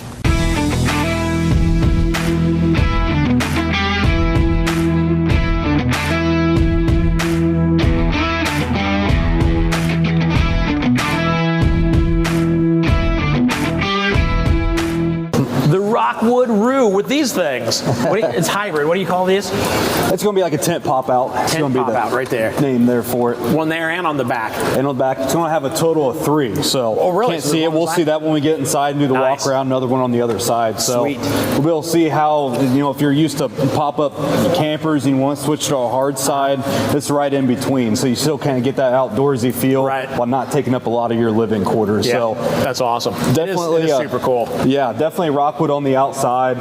Rockwood Roo with these things. It's hybrid. What do you call these? It's going to be like a tent pop out. It's tent pop out right there. Name there for it. One there and on the back. And on the back. It's going to have a total of 3. So really? Can't see it. We'll see that when we get inside and do the walk around. Another one on the other side. So sweet. We'll be able to see how, if you're used to pop up campers and you want to switch to a hard side, it's right in between. So you still kind of get that outdoorsy feel while not taking up a lot of your living quarters. Yeah, so that's awesome. Definitely it is super cool. Yeah, definitely Rockwood on the outside.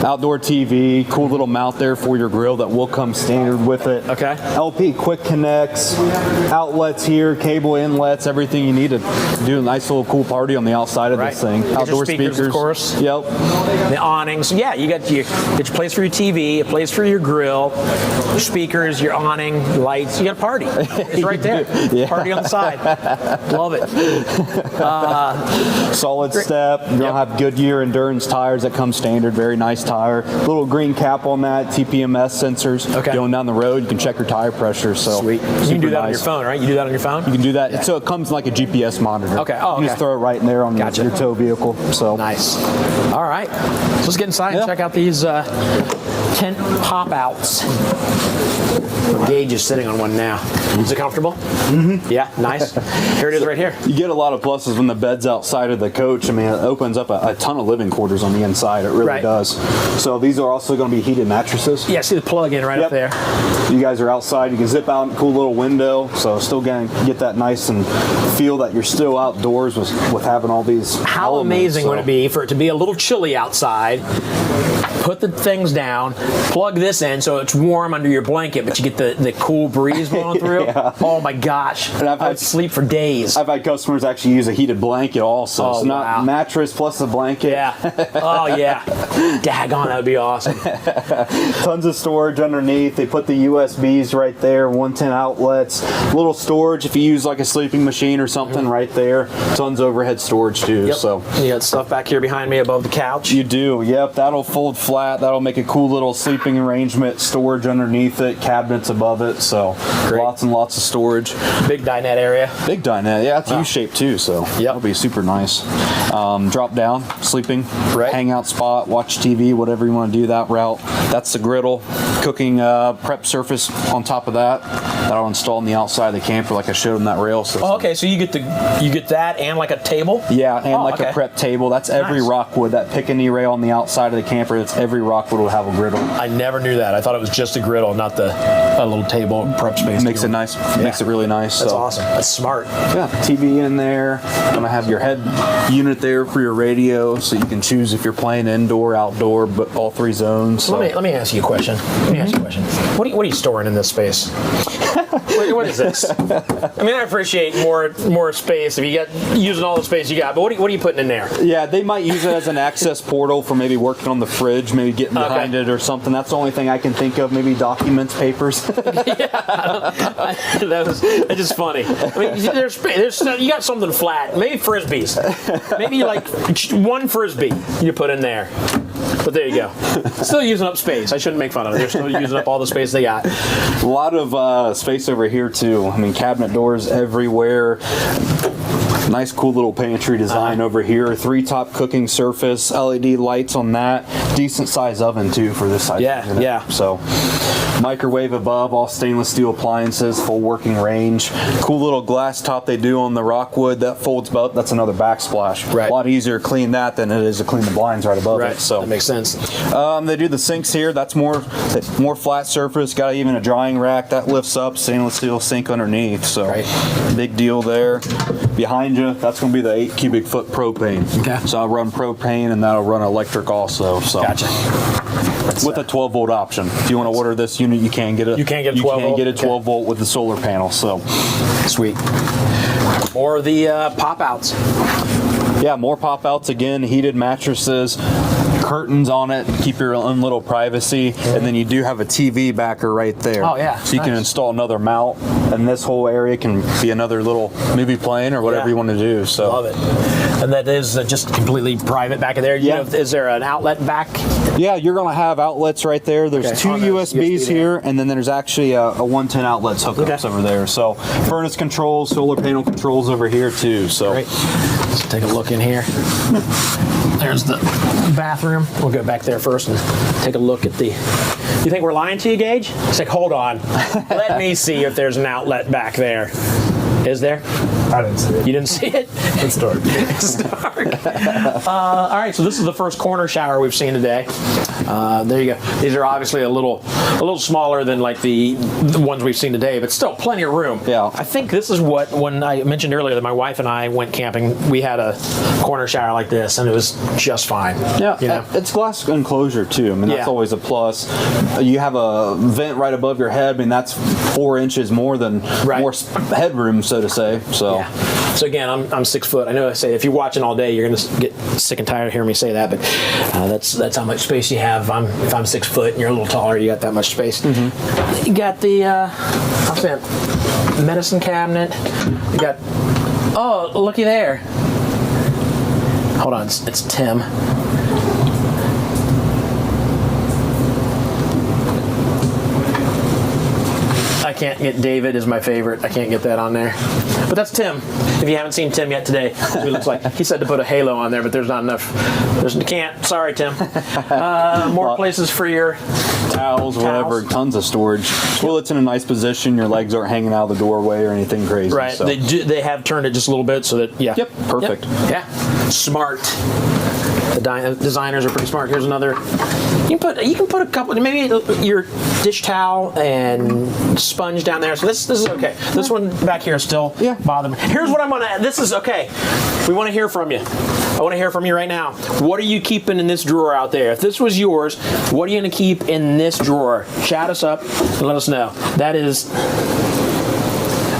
Outdoor TV, cool little mount there for your grill that will come standard with it. Okay. LP quick connects, outlets here, cable inlets, everything you need to do a nice little cool party on the outside of this thing. Outdoor speakers, of course. Yep. The awnings. Yeah, you get your place for your TV, a place for your grill, your speakers, your awning, lights. You got a party. It's right there. Yeah. Party on the side. Love it. Solid step. You're gonna have Goodyear Endurance tires that come standard. Very nice tire. Little green cap on that. TPMS sensors. Okay. Going down the road, you can check your tire pressure. So sweet. You can do that on your phone, right? You do that on your phone? You can do that. Yeah. So it comes like a GPS monitor. Okay. Oh, okay. You just throw it right in there on your tow vehicle. So nice. All right. So let's get inside and check out these tent pop outs. Gage is sitting on one now. Is it comfortable? Mm-hmm. Yeah, nice. Here it is right here. You get a lot of pluses when the bed's outside of the coach. I mean, it opens up a ton of living quarters on the inside. It really does. So these are also going to be heated mattresses. Yeah, see the plug in right up there. You guys are outside. You can zip out, cool little window. So still going to get that nice and feel that you're still outdoors with having all these How amazing would it be for it to be a little chilly outside? Put the things down, plug this in so it's warm under your blanket, but you get the cool breeze blowing through. Yeah. Oh my gosh. And I would sleep for days. I've had customers actually use a heated blanket also. Oh, so not mattress plus a blanket. Yeah. Oh yeah. Daggone, that would be awesome. Tons of storage underneath. They put the USBs right there, 110 outlets, little storage if you use like a sleeping machine or something right there. Tons of overhead storage too. Yep. So you got stuff back here behind me above the couch. You do. Yep. That'll fold flat. That'll make a cool little sleeping arrangement, storage underneath it, cabinets above it, so lots and lots of storage. Big dinette area. Big dinette, yeah, it's U-shaped too, so that'll be super nice. Drop down, sleeping, hangout spot, watch TV, whatever you want to do that route. That's the griddle, cooking prep surface on top of that. That'll install on the outside of the camper like I showed in that rail system. Oh, okay, so you get that and like a table? Yeah, and a prep table. That's every rockwood. That Pictionary rail on the outside of the camper, that's every rockwood will have a griddle. I never knew that. I thought it was just a griddle, not the little table and prep space. Makes it nice. Makes it really nice. That's so. awesome. That's smart. Yeah, TV in there. Gonna have your head unit there for your radio, so you can choose if you're playing indoor, outdoor, but all 3 zones. So. Let me ask you a question. What are you storing in this space? What is this? I mean, I appreciate more space if you get using all the space you got, but what are you putting in there? Yeah, they might use it as an access portal for maybe working on the fridge, maybe getting behind it or something. That's the only thing I can think of. Maybe documents, papers. That's just funny. I mean, there's you got something flat. Maybe frisbees. Maybe like 1 frisbee you put in there. But there you go. Still using up space. I shouldn't make fun of them. They're still using up all the space they got. A lot of space over here too. I mean, cabinet doors everywhere. Nice, cool little pantry design over here. 3 top cooking surface, LED lights on that. Decent size oven too for this size. Yeah. So, microwave above, all stainless steel appliances, full working range. Cool little glass top they do on the rockwood that folds up. That's another backsplash. Right. A lot easier to clean that than it is to clean the blinds right above it. So that makes sense. They do the sinks here. That's more flat surface. Got even a drying rack that lifts up. Stainless steel sink underneath. So big deal there. Behind you, that's going to be the 8 cubic foot propane. Okay. So I'll run propane and that'll run electric also. So. Gotcha. With a 12 volt option. If you want to order this unit, you can get it. You can get a 12 volt. You can get a 12 volt with the solar panel. So sweet. Or the pop outs. Yeah, more pop outs again. Heated mattresses. Curtains on it, keep your own little privacy, and then you do have a TV backer right there. Oh yeah, so you can install another mount, and this whole area can be another little movie playing or whatever you want to do. So love it. And that is just completely private back in there. You know, is there an outlet back? Yeah, you're going to have outlets right there. There's 2 USBs here, and then there's actually a 110 outlets hookups over there. So furnace controls, solar panel controls over here too. So let's take a look in here. There's the bathroom. We'll go back there first and take a look at the... You think we're lying to you, Gage? It's like, hold on. Let me see if there's an outlet back there. Is there? I didn't see it. You didn't see it? It's dark. It's dark. All right, so this is the first corner shower we've seen today. There you go. These are obviously a little smaller than like the ones we've seen today, but still plenty of room. Yeah. I think this is what, when I mentioned earlier that my wife and I went camping, we had a corner shower like this, and it was just fine. Yeah, you know? It's glass enclosure too. I mean, that's always a plus. You have a vent right above your head. I mean, that's 4 inches more than more headroom, so to say. So. Yeah. So again, I'm 6 foot. I know I say if you're watching all day, you're gonna get sick and tired of hearing me say that, but that's how much space you have. If I'm 6 foot and you're a little taller, you got that much space. You got the what's that? Medicine cabinet. You got looky there. Hold on, it's Tim. I can't get David is my favorite. I can't get that on there. But that's Tim. If you haven't seen Tim yet today, he looks like he said to put a halo on there, but there's not enough. You can't. Sorry, Tim. More places for your towels, whatever. Tons of storage. Toilet's in a nice position. Your legs aren't hanging out of the doorway or anything crazy. Right. So. They have turned it just a little bit so that Yep. Perfect. Yep. Yeah. Smart. The designers are pretty smart. Here's another. You can put a couple, maybe your dish towel and sponge down there. So this is okay. This one back here is still bothering me. Here's what I'm gonna. This is okay. We want to hear from you. I want to hear from you right now. What are you keeping in this drawer out there? If this was yours, what are you gonna keep in this drawer? Shout us up and let us know. That is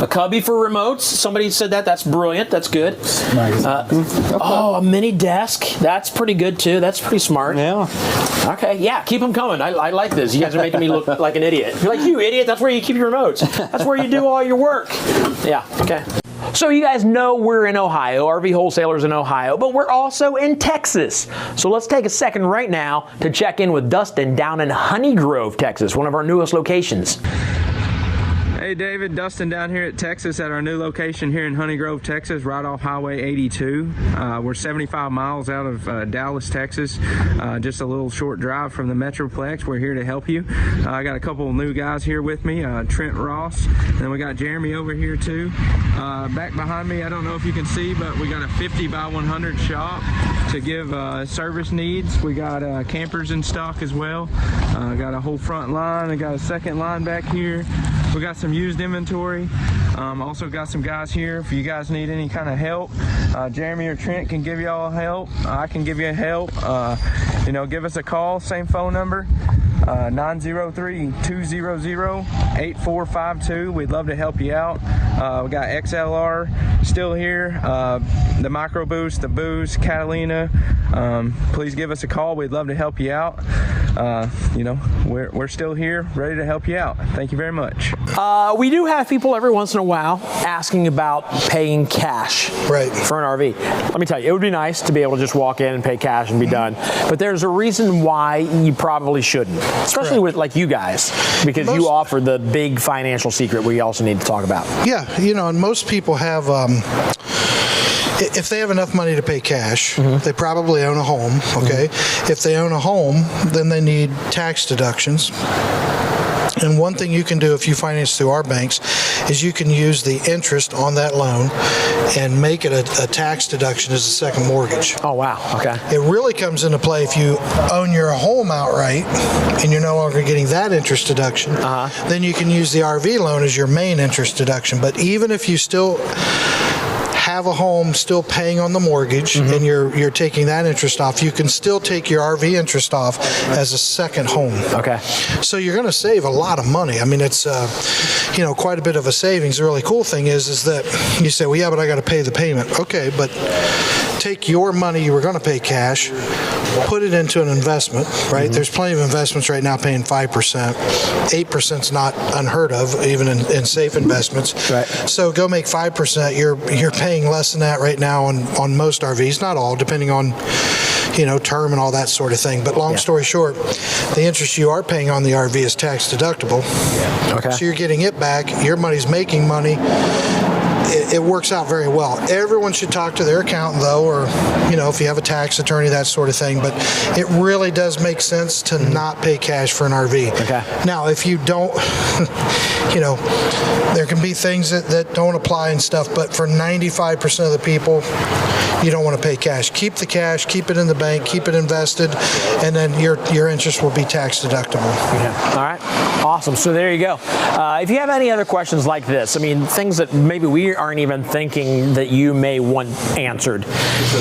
a cubby for remotes. Somebody said that. That's brilliant. That's good. A mini desk. That's pretty good too. That's pretty smart. Yeah. Okay. Yeah. Keep them coming. I like this. You guys are making me look like an idiot. You're like, you idiot. That's where you keep your remotes. That's where you do all your work. Yeah. Okay. So you guys know we're in Ohio, RV wholesalers in Ohio, but we're also in Texas. So let's take a second right now to check in with Dustin down in Honey Grove, Texas, one of our newest locations. Hey David, Dustin down here at Texas at our new location here in Honey Grove, Texas, right off Highway 82. We're 75 miles out of Dallas, Texas, just a little short drive from the Metroplex. We're here to help you. I got a couple of new guys here with me, Trent Ross, and then we got Jeremy over here too. Back behind me, I don't know if you can see, but we got a 50 by 100 shop to give service needs. We got campers in stock as well. Got a whole front line. I got a second line back here. We got some used inventory. Also got some guys here if you guys need any kind of help. Jeremy or Trent can give you all help. I can give you help. You know, give us a call, same phone number, 903-200-8452. We'd love to help you out. We got XLR still here, the Micro Boost, the Boost, Catalina. Please give us a call. We'd love to help you out. You know, we're still here, ready to help you out. Thank you very much. We do have people every once in a while asking about paying cash for an RV. Let me tell you, it would be nice to be able to just walk in and pay cash and be done. But there's a reason why you probably shouldn't, especially with like you guys, because you offer the big financial secret we also need to talk about. Yeah, you know, and most people have, if they have enough money to pay cash, they probably own a home, okay? If they own a home, then they need tax deductions. And one thing you can do if you finance through our banks is you can use the interest on that loan and make it a tax deduction as a second mortgage. Oh, wow. Okay. It really comes into play if you own your home outright and you're no longer getting that interest deduction. Then you can use the RV loan as your main interest deduction. But even if you still have a home still paying on the mortgage and you're taking that interest off, you can still take your RV interest off as a second home. Okay. So you're going to save a lot of money. I mean, it's you know, quite a bit of a savings. The really cool thing is that you say, well, yeah, but I got to pay the payment. Okay, but take your money you were going to pay cash, put it into an investment, right? There's plenty of investments right now paying 5%. 8% is not unheard of, even in safe investments. Right. So go make 5%. You're paying less than that right now on most RVs, not all, depending on, you know, term and all that sort of thing. But long story short, the interest you are paying on the RV is tax deductible. Okay. So you're getting it back. Your money's making money. It works out very well. Everyone should talk to their accountant, though, or, you know, if you have a tax attorney, that sort of thing. But it really does make sense to not pay cash for an RV. Okay. Now, if you don't, you know, there can be things that don't apply and stuff, but for 95% of the people, you don't want to pay cash. Keep the cash, keep it in the bank, keep it invested, and then your interest will be tax deductible. Okay. All right. Awesome. So there you go. If you have any other questions like this, I mean, things that maybe we aren't even thinking that you may want answered,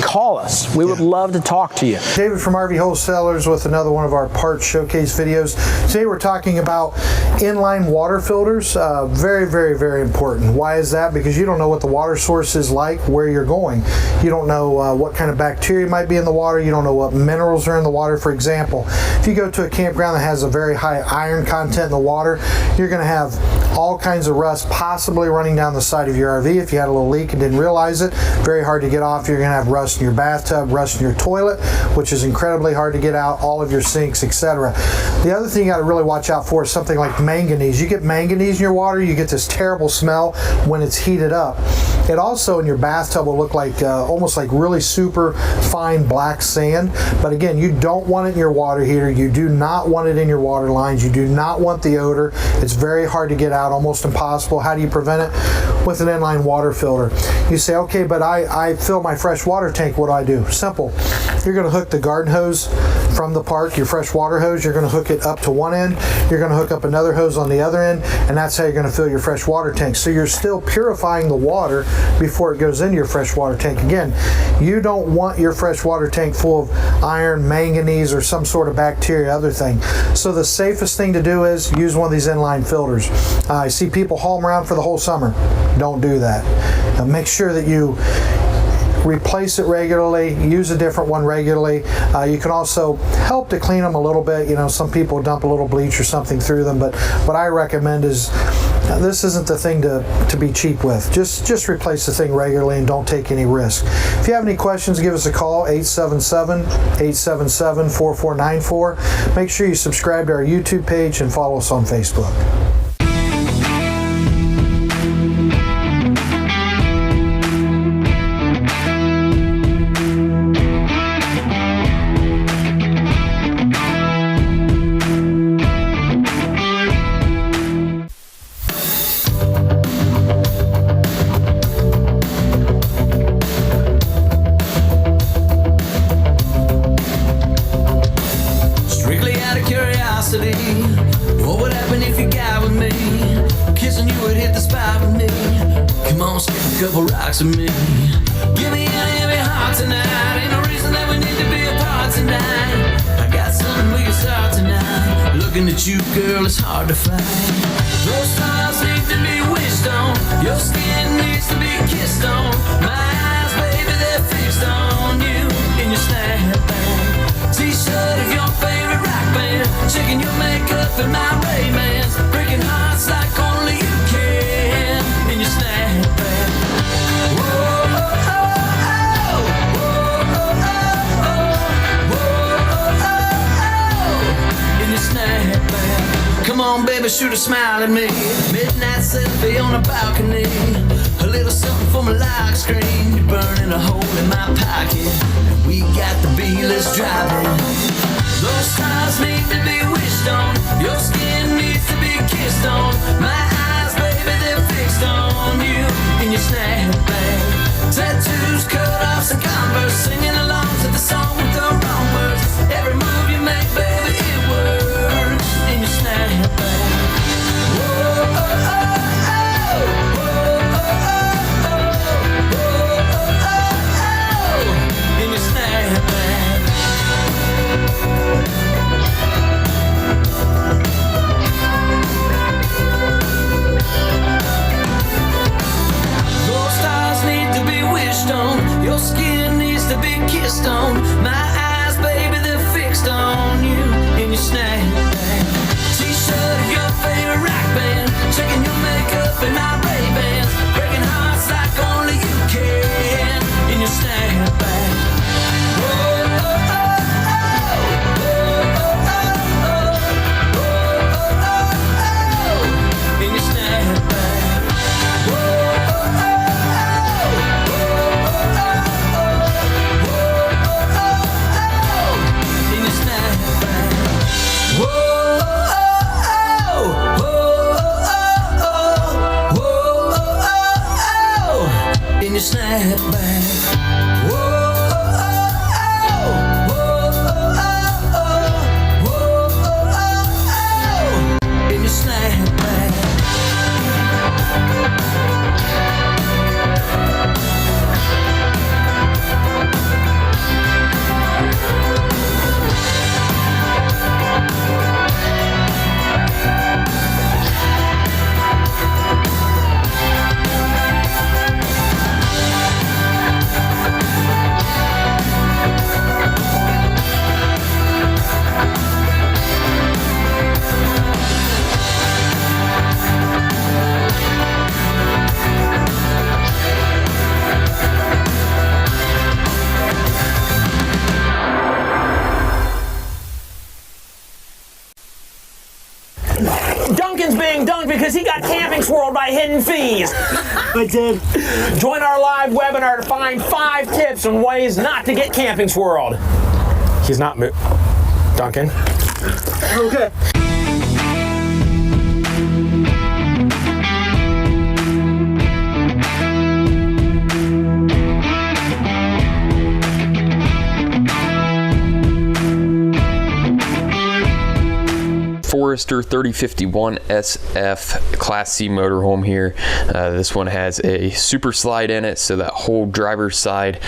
call us. We would love to talk to you. David from RV Wholesalers with another one of our parts showcase videos. Today we're talking about inline water filters. Very, very, very important. Why is that? Because you don't know what the water source is like where you're going. You don't know what kind of bacteria might be in the water. You don't know what minerals are in the water. For example, if you go to a campground that has a very high iron content in the water, you're going to have all kinds of rust possibly running down the side of your RV. If you had a little leak and didn't realize it, very hard to get off. You're going to have rust in your bathtub, rust in your toilet, which is incredibly hard to get out, all of your sinks, etc. The other thing you got to really watch out for is something like manganese. You get manganese in your water, you get this terrible smell when it's heated up. It also in your bathtub will look like almost like really super fine black sand. But again, you don't want it in your water heater. You do not want it in your water lines. You do not want the odor. It's very hard to get out, almost impossible. How do you prevent it? With an inline water filter. You say, okay, but I fill my fresh water tank. What do I do? Simple. You're going to hook the garden hose from the park, your fresh water hose. You're going to hook it up to one end. You're going to hook up another hose on the other end, and that's how you're going to fill your fresh water tank. So you're still purifying the water before it goes into your fresh water tank. Again, you don't want your fresh water tank full of iron, manganese, or some sort of bacteria, other thing. So the safest thing to do is use one of these inline filters. I see people haul them around for the whole summer. Don't do that. Make sure that you replace it regularly, use a different one regularly. You can also help to clean them a little bit. You know, some people dump a little bleach or something through them, but what I recommend is this isn't the thing to be cheap with. Just replace the thing regularly and don't take any risk. If you have any questions, give us a call, 877-877-4494. Make sure you subscribe to our YouTube page and follow us on Facebook. What would happen if you got with me? Kissing you would hit the spot with me. Come on, skip a couple rocks with me. Give me a heavy heart tonight. Ain't no reason that we need to be apart tonight. I got something we can start tonight. Looking at you, girl, it's hard to find. Those stars need to be wished on. Your skin needs to be kissed on. My eyes, baby, they're fixed on you in your snapback. T-shirt of your favorite rock band. Checking your makeup and my Ray-Bans. Breaking hearts like only you can in your snapback. Whoa, oh, oh, oh. Whoa, oh, oh, oh. Whoa, oh, oh. In your snapback. Come on, baby, shoot a smile at me. Midnight selfie on the balcony. A little something for my lock screen. You're burning a hole in my pocket. We got the B-list driving. Those stars need to be wished on. Your skin needs to be kissed on. My eyes, baby, they're fixed on you in your snapback. Tattoos, cut-offs, and Converse. Singing along to the song with the wrong words. Every move you make, baby, it works in your snapback. Whoa, oh, oh, oh. Whoa, oh, oh, oh. Whoa, oh, oh, oh. In your snapback. Those stars need to be wished on. Your skin needs to be kissed on. My eyes, baby, they're fixed on you in your snapback. T-shirt of your favorite rock band. Checking your makeup and my Ray-Bans. Breaking hearts like only you can in your snapback. Whoa, oh, oh, oh. Whoa, oh, oh, oh. Whoa, oh, oh, oh. In your snapback. Whoa, oh, oh, oh. Whoa, oh, oh, oh. Whoa, oh, oh, oh. In your snapback. Whoa, oh, oh, oh. Whoa, oh, oh, oh. In your snapback. Duncan's being dunked because he got camping swirled by Hidden Fees. I did. Join our live webinar to find 5 tips on ways not to get camping swirled. He's not Duncan. Okay. Forester 3051 SF Class C motorhome here. This one has a super slide in it, so that whole driver's side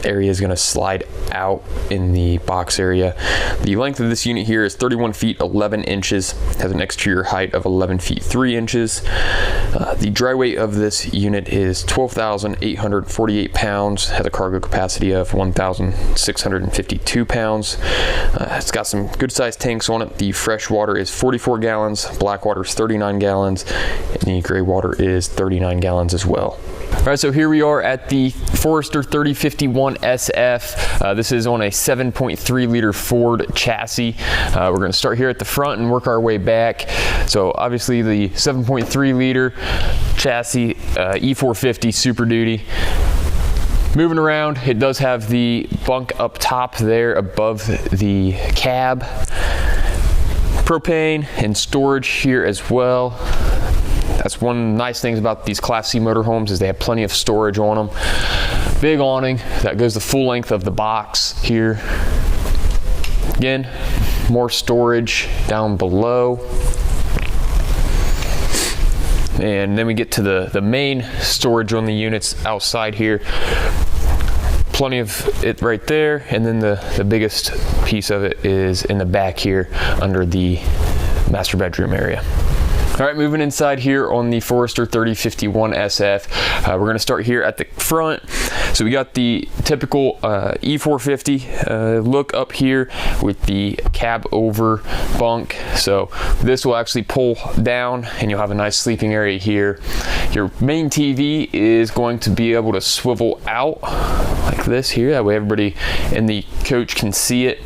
area is going to slide out in the box area. The length of this unit here is 31 feet 11 inches, has an exterior height of 11 feet 3 inches. The dry weight of this unit is 12,848 pounds, has a cargo capacity of 1,652 pounds. It's got some good sized tanks on it. The freshwater water is 44 gallons, black water is 39 gallons, and the gray water is 39 gallons as well. All right, so here we are at the Forester 3051 SF. This is on a 7.3 liter Ford chassis. We're going to start here at the front and work our way back. So obviously the 7.3 liter chassis, E450 Super Duty. Moving around, it does have the bunk up top there above the cab. Propane and storage here as well. That's one nice thing about these Class C motorhomes is they have plenty of storage on them. Big awning that goes the full length of the box here. Again, more storage down below. And then we get to the main storage on the units outside here. Plenty of it right there, and then the biggest piece of it is in the back here under the master bedroom area. All right, moving inside here on the Forester 3051 SF. We're gonna start here at the front. So we got the typical E450 look up here with the cab over bunk. So this will actually pull down and you'll have a nice sleeping area here. Your main TV is going to be able to swivel out like this here. That way everybody in the coach can see it.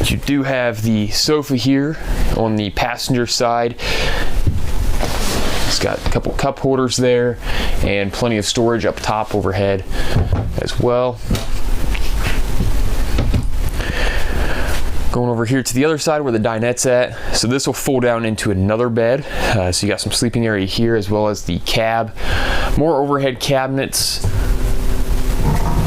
You do have the sofa here on the passenger side. It's got a couple cup holders there and plenty of storage up top overhead as well. Going over here to the other side where the dinette's at. So this will fold down into another bed. So you got some sleeping area here as well as the cab. More overhead cabinets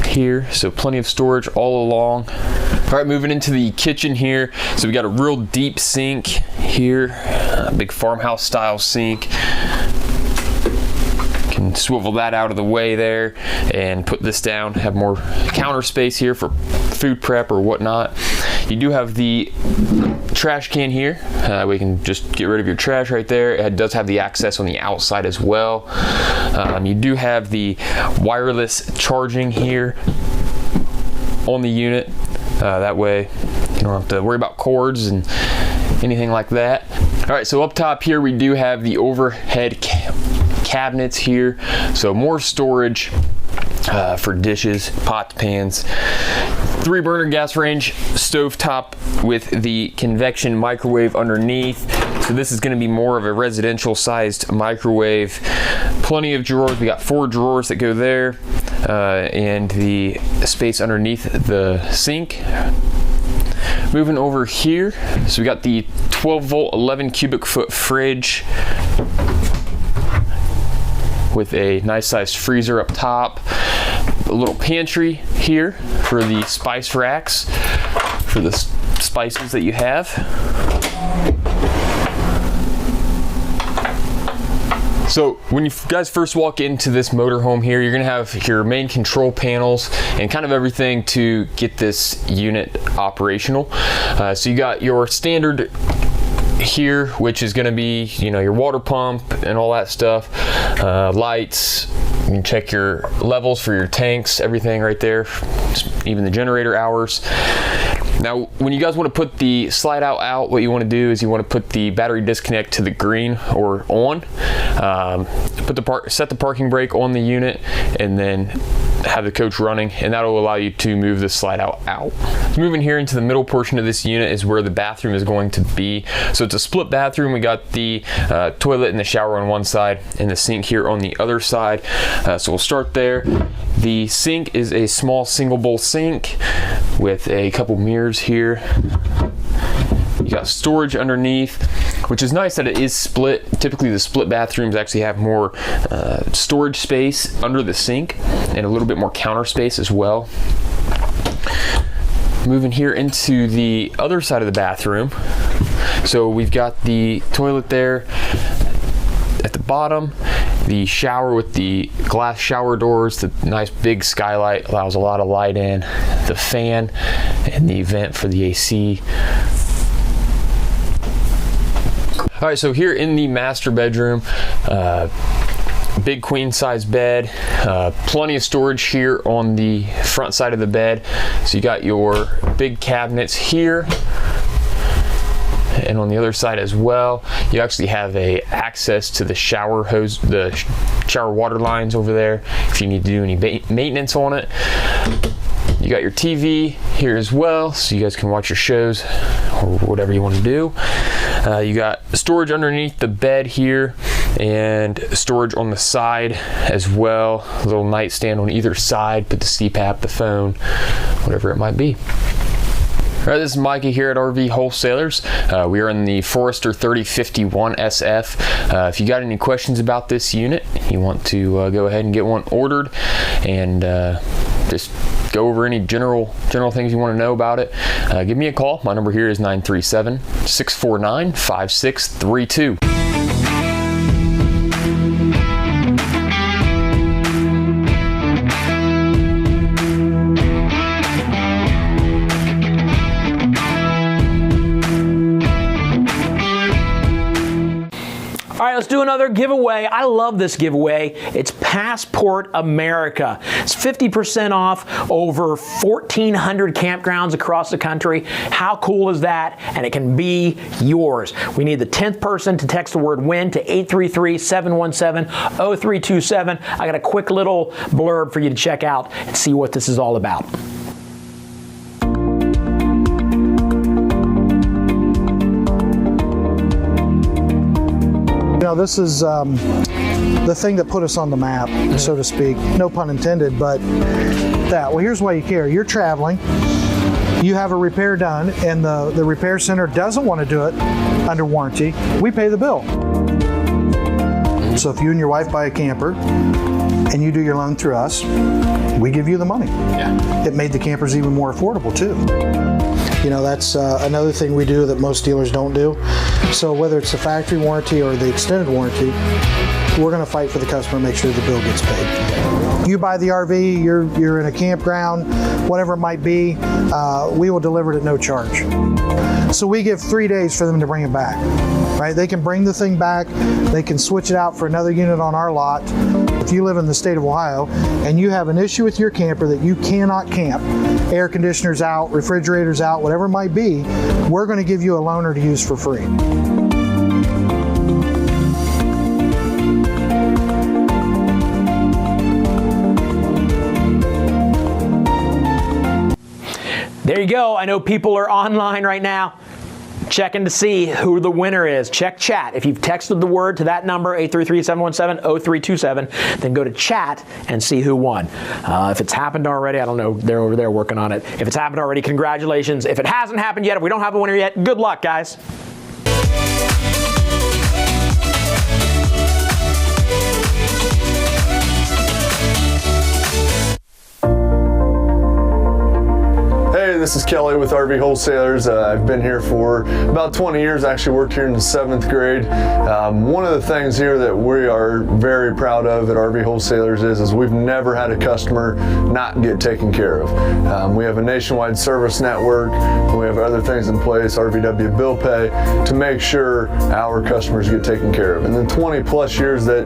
here, so plenty of storage all along. All right, moving into the kitchen here. So we got a real deep sink here, a big farmhouse style sink. Can swivel that out of the way there and put this down, have more counter space here for food prep or whatnot. You do have the trash can here. We can just get rid of your trash right there. It does have the access on the outside as well. You do have the wireless charging here on the unit. That way you don't have to worry about cords and anything like that. All right, so up top here we do have the overhead cabinets here. So more storage for dishes, pots, pans. 3-burner gas range stovetop with the convection microwave underneath. So this is going to be more of a residential sized microwave. Plenty of drawers. We got 4 drawers that go there and the space underneath the sink. Moving over here, so we got the 12 volt 11 cubic foot fridge with a nice sized freezer up top. A little pantry here for the spice racks for the spices that you have. So when you guys first walk into this motorhome here, you're gonna have your main control panels and kind of everything to get this unit operational. So you got your standard here, which is going to be, you know, your water pump and all that stuff, lights. You can check your levels for your tanks, everything right there, even the generator hours. Now, when you guys want to put the slide out, what you want to do is you want to put the battery disconnect to the green or on. Set the parking brake on the unit, and then have the coach running, and that'll allow you to move the slide out. Moving here into the middle portion of this unit is where the bathroom is going to be. So it's a split bathroom. We got the toilet and the shower on one side and the sink here on the other side. So we'll start there. The sink is a small single bowl sink with a couple mirrors here. You got storage underneath, which is nice that it is split. Typically the split bathrooms actually have more storage space under the sink and a little bit more counter space as well. Moving here into the other side of the bathroom. So we've got the toilet there at the bottom, the shower with the glass shower doors, the nice big skylight allows a lot of light in, the fan and the vent for the AC. All right, so here in the master bedroom, big queen size bed, plenty of storage here on the front side of the bed. So you got your big cabinets here. and on the other side as well, you actually have access to the shower hose, the shower water lines over there if you need to do any maintenance on it. You got your TV here as well, so you guys can watch your shows or whatever you want to do. You got storage underneath the bed here and storage on the side as well. A little nightstand on either side, put the CPAP, the phone, whatever it might be. All right, this is Mikey here at RV Wholesalers. We are in the Forester 3051 SF. If you got any questions about this unit, you want to go ahead and get one ordered and just go over any general things you want to know about it, give me a call. My number here is 937-649-5632. All right, let's do another giveaway. I love this giveaway. It's Passport America. It's 50% off over 1,400 campgrounds across the country. How cool is that? And it can be yours. We need the 10th person to text the word WIN to 833-717-0327. I got a quick little blurb for you to check out and see what this is all about. You know, this is the thing that put us on the map, so to speak. No pun intended, but that. Well, here's why you care. You're traveling, you have a repair done, and the repair center doesn't want to do it under warranty. We pay the bill. So if you and your wife buy a camper and you do your loan through us, we give you the money. Yeah. It made the campers even more affordable too. You know, that's another thing we do that most dealers don't do. So whether it's the factory warranty or the extended warranty, we're going to fight for the customer and make sure the bill gets paid. You buy the RV, you're in a campground, whatever it might be, we will deliver it at no charge. So we give 3 days for them to bring it back. Right? They can bring the thing back, they can switch it out for another unit on our lot. If you live in the state of Ohio and you have an issue with your camper that you cannot camp, air conditioners out, refrigerators out, whatever it might be, we're going to give you a loaner to use for free. There you go. I know people are online right now checking to see who the winner is. Check chat. If you've texted the word to that number, 833-717-0327, then go to chat and see who won. If it's happened already, I don't know, they're over there working on it. If it's happened already, congratulations. If it hasn't happened yet, if we don't have a winner yet, good luck, guys. Hey, this is Kelly with RV Wholesalers. I've been here for about 20 years. I actually worked here in the 7th grade. One of the things here that we are very proud of at RV Wholesalers is we've never had a customer not get taken care of. We have a nationwide service network. We have other things in place, RVW bill pay, to make sure our customers get taken care of. In the 20 plus years that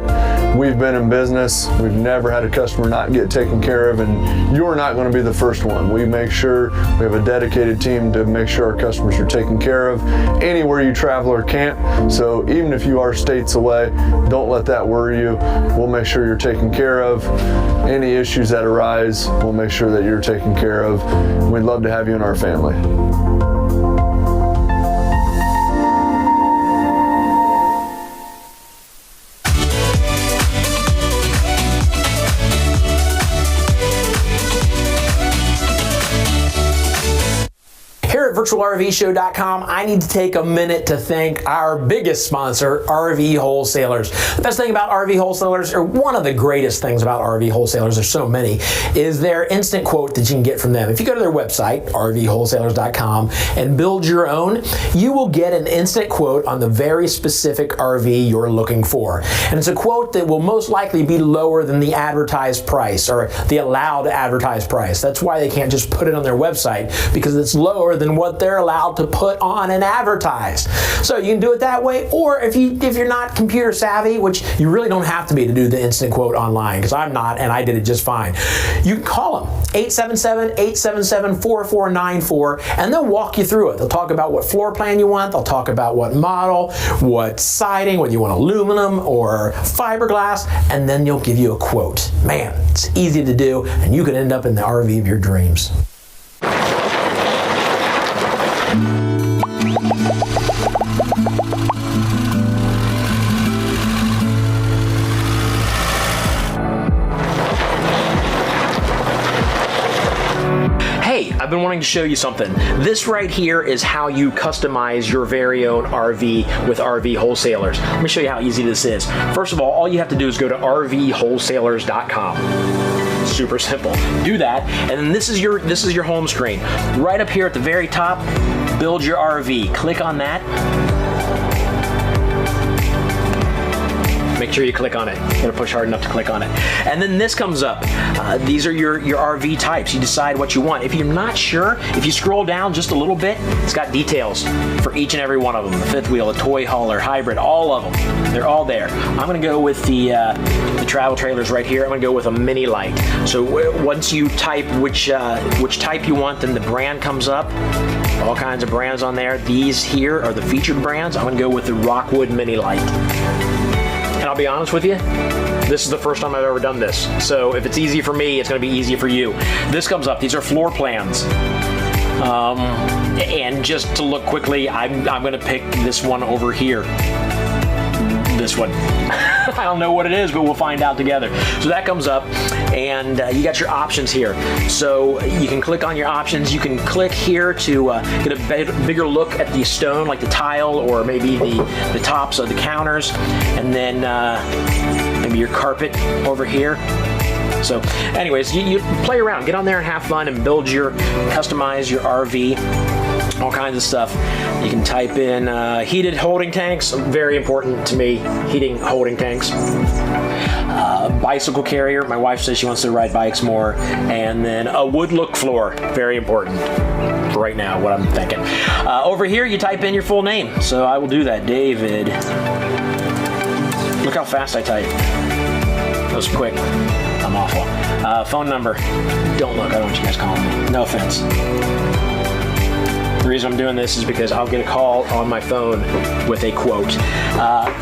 we've been in business, we've never had a customer not get taken care of, and you're not going to be the first one. We make sure we have a dedicated team to make sure our customers are taken care of anywhere you travel or camp. So even if you are states away, don't let that worry you. We'll make sure you're taken care of. Any issues that arise, we'll make sure that you're taken care of. We'd love to have you in our family. Here at virtualrvshow.com, I need to take a minute to thank our biggest sponsor, RV Wholesalers. The best thing about RV Wholesalers, or one of the greatest things about RV Wholesalers, there's so many, is their instant quote that you can get from them. If you go to their website, rvwholesalers.com, and build your own, you will get an instant quote on the very specific RV you're looking for. And it's a quote that will most likely be lower than the advertised price, or the allowed advertised price. That's why they can't just put it on their website, because it's lower than what what they're allowed to put on and advertise. So you can do it that way, or if you're not computer savvy, which you really don't have to be to do the instant quote online, because I'm not, and I did it just fine. You can call them, 877-877-4494, and they'll walk you through it. They'll talk about what floor plan you want, they'll talk about what model, what siding, whether you want aluminum or fiberglass, and then they'll give you a quote. Man, it's easy to do, and you could end up in the RV of your dreams. Hey, I've been wanting to show you something. This right here is how you customize your very own RV with RV wholesalers. Let me show you how easy this is. First of all you have to do is go to rvwholesalers.com. Super simple. Do that, and then this is your home screen. Right up here at the very top, build your RV. Click on that. Make sure you click on it. You gotta push hard enough to click on it. And then this comes up. These are your RV types. You decide what you want. If you're not sure, if you scroll down just a little bit, it's got details for each and every one of them. The fifth wheel, a toy hauler, hybrid, all of them. They're all there. I'm gonna go with the travel trailers right here. I'm gonna go with a mini light. So once you type which type you want, then the brand comes up. All kinds of brands on there. These here are the featured brands. I'm gonna go with the Rockwood Mini Light. And I'll be honest with you, this is the first time I've ever done this. So if it's easy for me, it's gonna be easy for you. This comes up, these are floor plans. And just to look quickly, I'm gonna pick this one over here. This one. I don't know what it is, but we'll find out together. So that comes up, and you got your options here. So you can click on your options. You can click here to get a bigger look at the stone, like the tile, or maybe the tops of the counters, and then maybe your carpet over here. So anyways, you play around, get on there and have fun and customize your RV. All kinds of stuff. You can type in heated holding tanks, very important to me, heating holding tanks. Bicycle carrier, my wife says she wants to ride bikes more. And then a wood look floor, very important for right now, what I'm thinking. Over here, you type in your full name. So I will do that, David. Look how fast I type. That was quick. I'm awful. Phone number. Don't look, I don't want you guys calling me. No offense. The reason I'm doing this is because I'll get a call on my phone with a quote.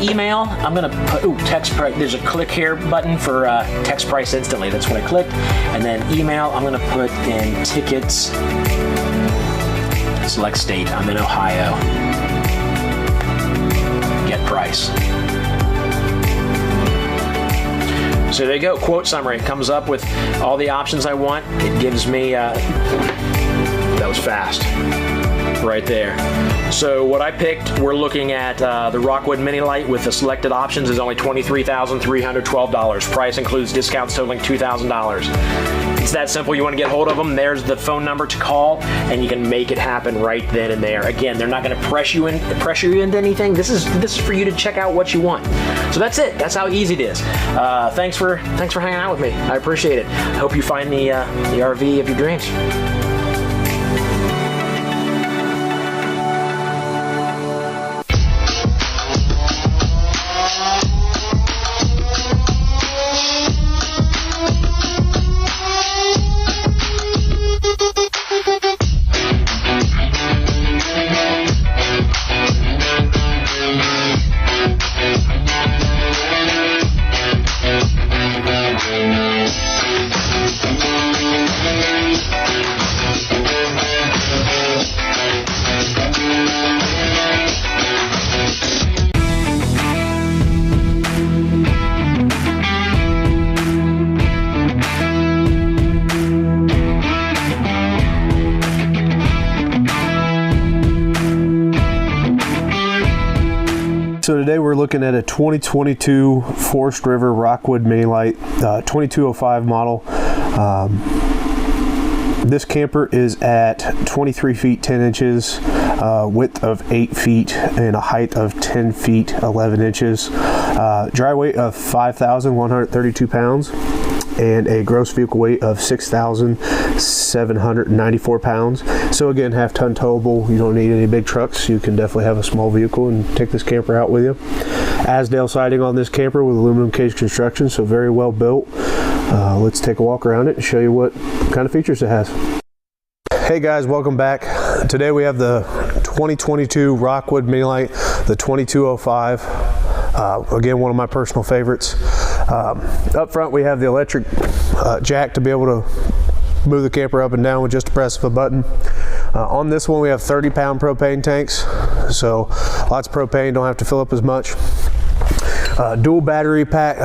Email, I'm gonna put, text price, there's a click here button for text price instantly. That's what I clicked. And then email, I'm gonna put in tickets, select state, I'm in Ohio. Get price. So there you go, quote summary. It comes up with all the options I want. It gives me, that was fast. Right there. So what I picked, we're looking at the Rockwood Mini Light with the selected options is only $23,312. Price includes discounts totaling $2,000. It's that simple. You want to get hold of them, there's the phone number to call, and you can make it happen right then and there. Again, they're not going to pressure you into anything. This is for you to check out what you want. So that's it. That's how easy it is. Thanks for hanging out with me. I appreciate it. I hope you find the RV of your dreams. So today we're looking at a 2022 Forest River Rockwood Mini Light, 2205 model. This camper is at 23 feet 10 inches, width of 8 feet, and a height of 10 feet 11 inches. Dry weight of 5,132 pounds. and a gross vehicle weight of 6,794 pounds. So again, half-ton towable. You don't need any big trucks. You can definitely have a small vehicle and take this camper out with you. Asdale siding on this camper with aluminum cage construction, so very well built. Let's take a walk around it and show you what kind of features it has. Hey guys, welcome back. Today we have the 2022 Rockwood Mini Lite, the 2205. Again, one of my personal favorites. Up front we have the electric jack to be able to move the camper up and down with just the press of a button. On this one we have 30-pound propane tanks, so lots of propane, don't have to fill up as much. Dual battery pack,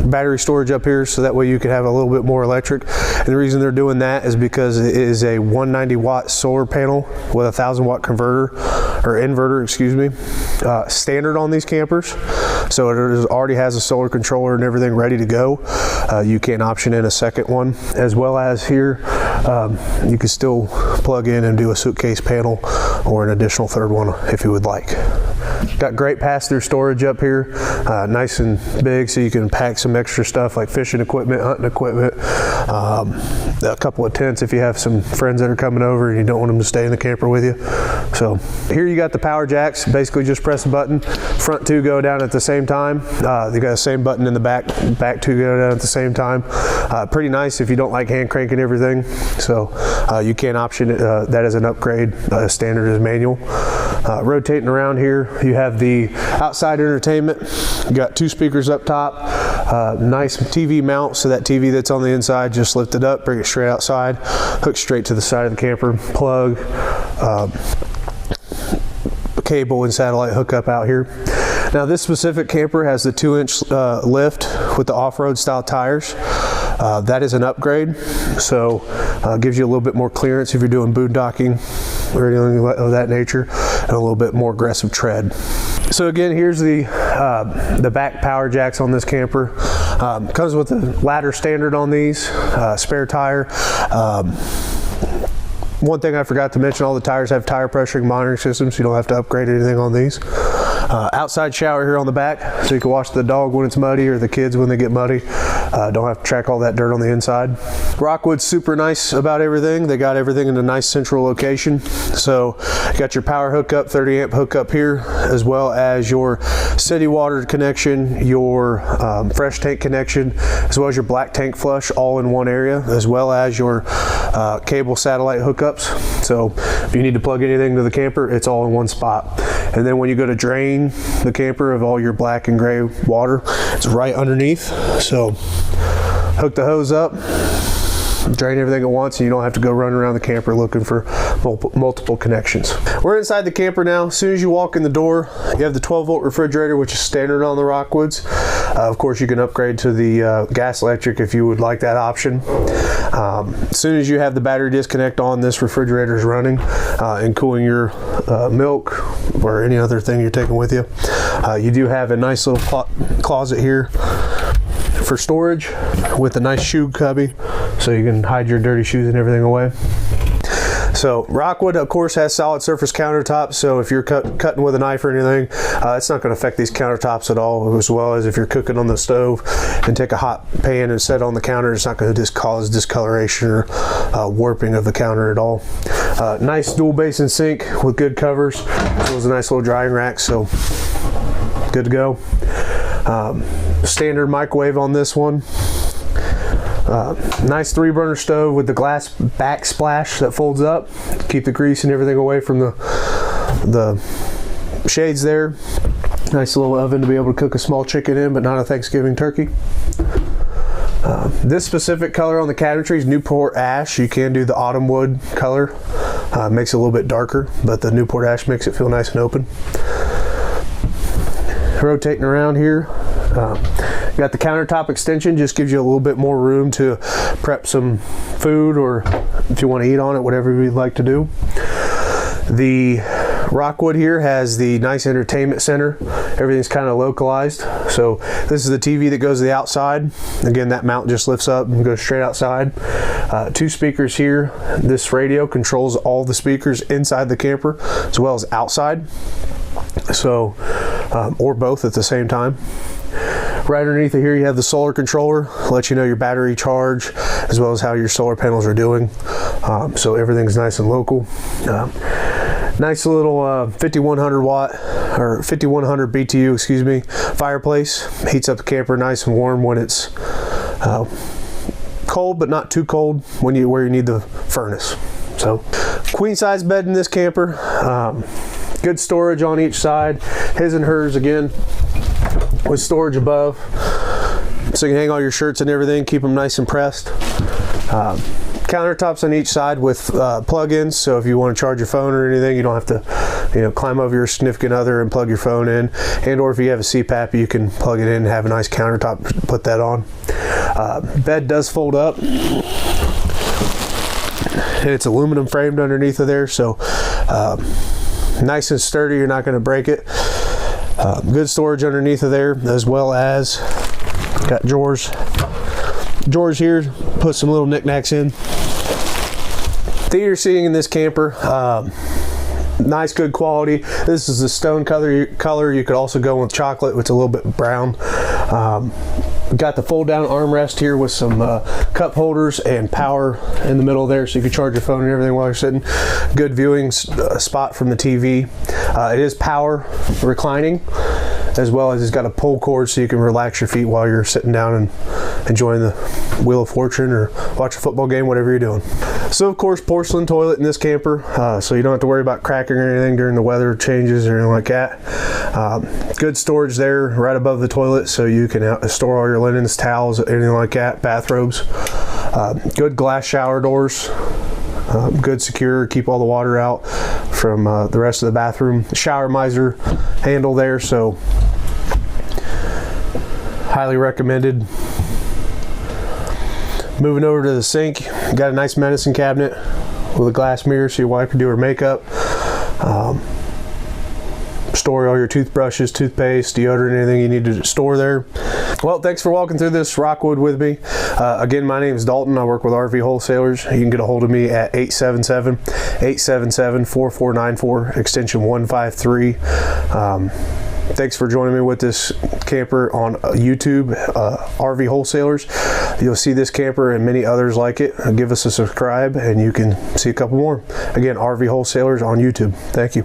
battery storage up here, so that way you can have a little bit more electric. And the reason they're doing that is because it is a 190-watt solar panel with a 1,000-watt converter, or inverter, excuse me, standard on these campers. So it already has a solar controller and everything ready to go. You can option in a second one, as well as here you can still plug in and do a suitcase panel or an additional third one if you would like. Got great pass-through storage up here, nice and big, so you can pack some extra stuff like fishing equipment, hunting equipment, a couple of tents if you have some friends that are coming over and you don't want them to stay in the camper with you. So here you got the power jacks. Basically just press a button, front two go down at the same time. They got the same button in the back two go down at the same time. Pretty nice if you don't like hand cranking everything. So you can option it, that as an upgrade. Standard is manual. Rotating around here, you have the outside entertainment. You got two speakers up top, nice TV mount, so that TV that's on the inside, just lift it up, bring it straight outside, hook straight to the side of the camper, plug, cable and satellite hookup out here. Now this specific camper has the 2-inch lift with the off-road style tires. That is an upgrade, so gives you a little bit more clearance if you're doing boondocking or anything of that nature, and a little bit more aggressive tread. So again, here's the back power jacks on this camper. Comes with a ladder standard on these, spare tire. One thing I forgot to mention, all the tires have tire pressuring monitoring systems, so you don't have to upgrade anything on these. Outside shower here on the back, so you can wash the dog when it's muddy or the kids when they get muddy. Don't have to track all that dirt on the inside. Rockwood's super nice about everything. They got everything in a nice central location. So you got your power hookup, 30 amp hookup here, as well as your city water connection, your fresh tank connection, as well as your black tank flush, all in one area, as well as your cable satellite hookups. So if you need to plug anything to the camper, it's all in one spot. And then when you go to drain the camper of all your black and gray water, it's right underneath. So hook the hose up, drain everything at once, and you don't have to go run around the camper looking for multiple connections. We're inside the camper now. As soon as you walk in the door, you have the 12-volt refrigerator, which is standard on the Rockwoods. Of course, you can upgrade to the gas electric if you would like that option. As soon as you have the battery disconnect on, this refrigerator is running and cooling your milk or any other thing you're taking with you. You do have a nice little closet here for storage with a nice shoe cubby, so you can hide your dirty shoes and everything away. So Rockwood, of course, has solid surface countertops, so if you're cutting with a knife or anything, it's not going to affect these countertops at all, as well as if you're cooking on the stove and take a hot pan and set it on the counter, it's not going to just cause discoloration or warping of the counter at all. Nice dual basin sink with good covers, as well as a nice little drying rack, so good to go. Standard microwave on this one. Nice 3-burner stove with the glass backsplash that folds up. Keep the grease and everything away from the shades there. Nice little oven to be able to cook a small chicken in, but not a Thanksgiving turkey. This specific color on the cabinetry is Newport Ash. You can do the autumn wood color. Makes it a little bit darker, but the Newport Ash makes it feel nice and open. Rotating around here, got the countertop extension, just gives you a little bit more room to prep some food, or if you want to eat on it, whatever you'd like to do. The Rockwood here has the nice entertainment center. Everything's kind of localized. So this is the TV that goes to the outside. Again, that mount just lifts up and goes straight outside. 2 speakers here. This radio controls all the speakers inside the camper as well as outside. So, or both at the same time. Right underneath it here you have the solar controller, let you know your battery charge as well as how your solar panels are doing. So everything's nice and local. Nice little 5100 watt or 5100 BTU, excuse me, fireplace. Heats up the camper nice and warm when it's cold, but not too cold where you need the furnace. So queen size bed in this camper. Good storage on each side. His and hers again with storage above, so you can hang all your shirts and everything, keep them nice and pressed. Countertops on each side with plug-ins, so if you want to charge your phone or anything, you don't have to climb over your significant other and plug your phone in, and or if you have a CPAP, you can plug it in and have a nice countertop to put that on. Bed does fold up, and it's aluminum framed underneath of there, so nice and sturdy, you're not going to break it. Good storage underneath of there, as well as got drawers here, put some little knickknacks in. Theater seating in this camper, nice good quality. This is the stone color. You could also go with chocolate, which is a little bit brown. Got the fold down armrest here with some cup holders and power in the middle there, so you can charge your phone and everything while you're sitting. Good viewing spot from the TV. It is power reclining, as well as it's got a pull cord so you can relax your feet while you're sitting down and enjoying the Wheel of Fortune or watch a football game, whatever you're doing. So of course, porcelain toilet in this camper, so you don't have to worry about cracking or anything during the weather changes or anything like that. Good storage there right above the toilet, so you can store all your linens, towels, anything like that, bathrobes. Good glass shower doors, good secure, keep all the water out from the rest of the bathroom. Shower miser handle there, so highly recommended. Moving over to the sink, got a nice medicine cabinet with a glass mirror so your wife can do her makeup. Store all your toothbrushes, toothpaste, deodorant, anything you need to store there. Well, thanks for walking through this Rockwood with me. Again, my name is Dalton. I work with RV Wholesalers. You can get a hold of me at 877-877-4494, extension 153. Thanks for joining me with this camper on YouTube, RV Wholesalers. You'll see this camper and many others like it. Give us a subscribe and you can see a couple more. Again, RV Wholesalers on YouTube. Thank you.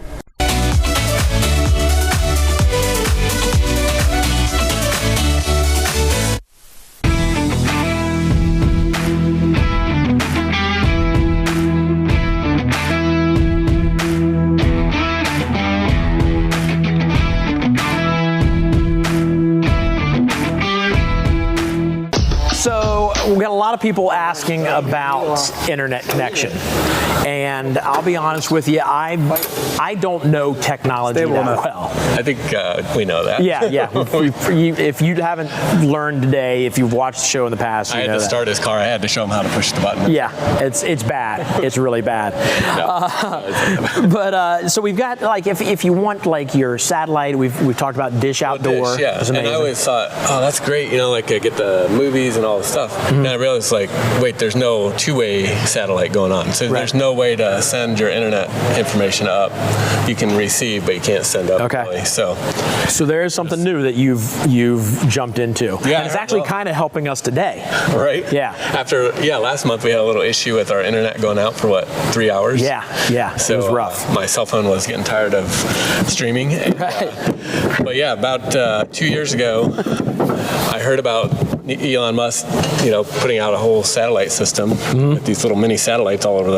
We got a lot of people asking about internet connection, and I'll be honest with you, I don't know technology that well. I think we know that. Yeah. If you haven't learned today, if you've watched the show in the past, you I had know to start his car. I had to show him how to push the button. Yeah, it's bad. It's really bad. So we've got, like, if you want, like, your satellite, we've talked about Dish Outdoor. Dish, yeah. It's amazing. And I always thought, oh, that's great. You know, like I get the movies and all the stuff. And I realized, like, wait, there's no two-way satellite going on. So there's no way to send your internet information up. You can receive, but you can't send up. Okay. Really. So there is something new that you've jumped into. Yeah. And it's actually kind of helping us today. Right? Yeah. Last month we had a little issue with our internet going out for 3 hours? Yeah. So it was rough. My cell phone was getting tired of streaming. Right. But yeah, about 2 years ago, I heard about Elon Musk, putting out a whole satellite system with these little mini satellites all over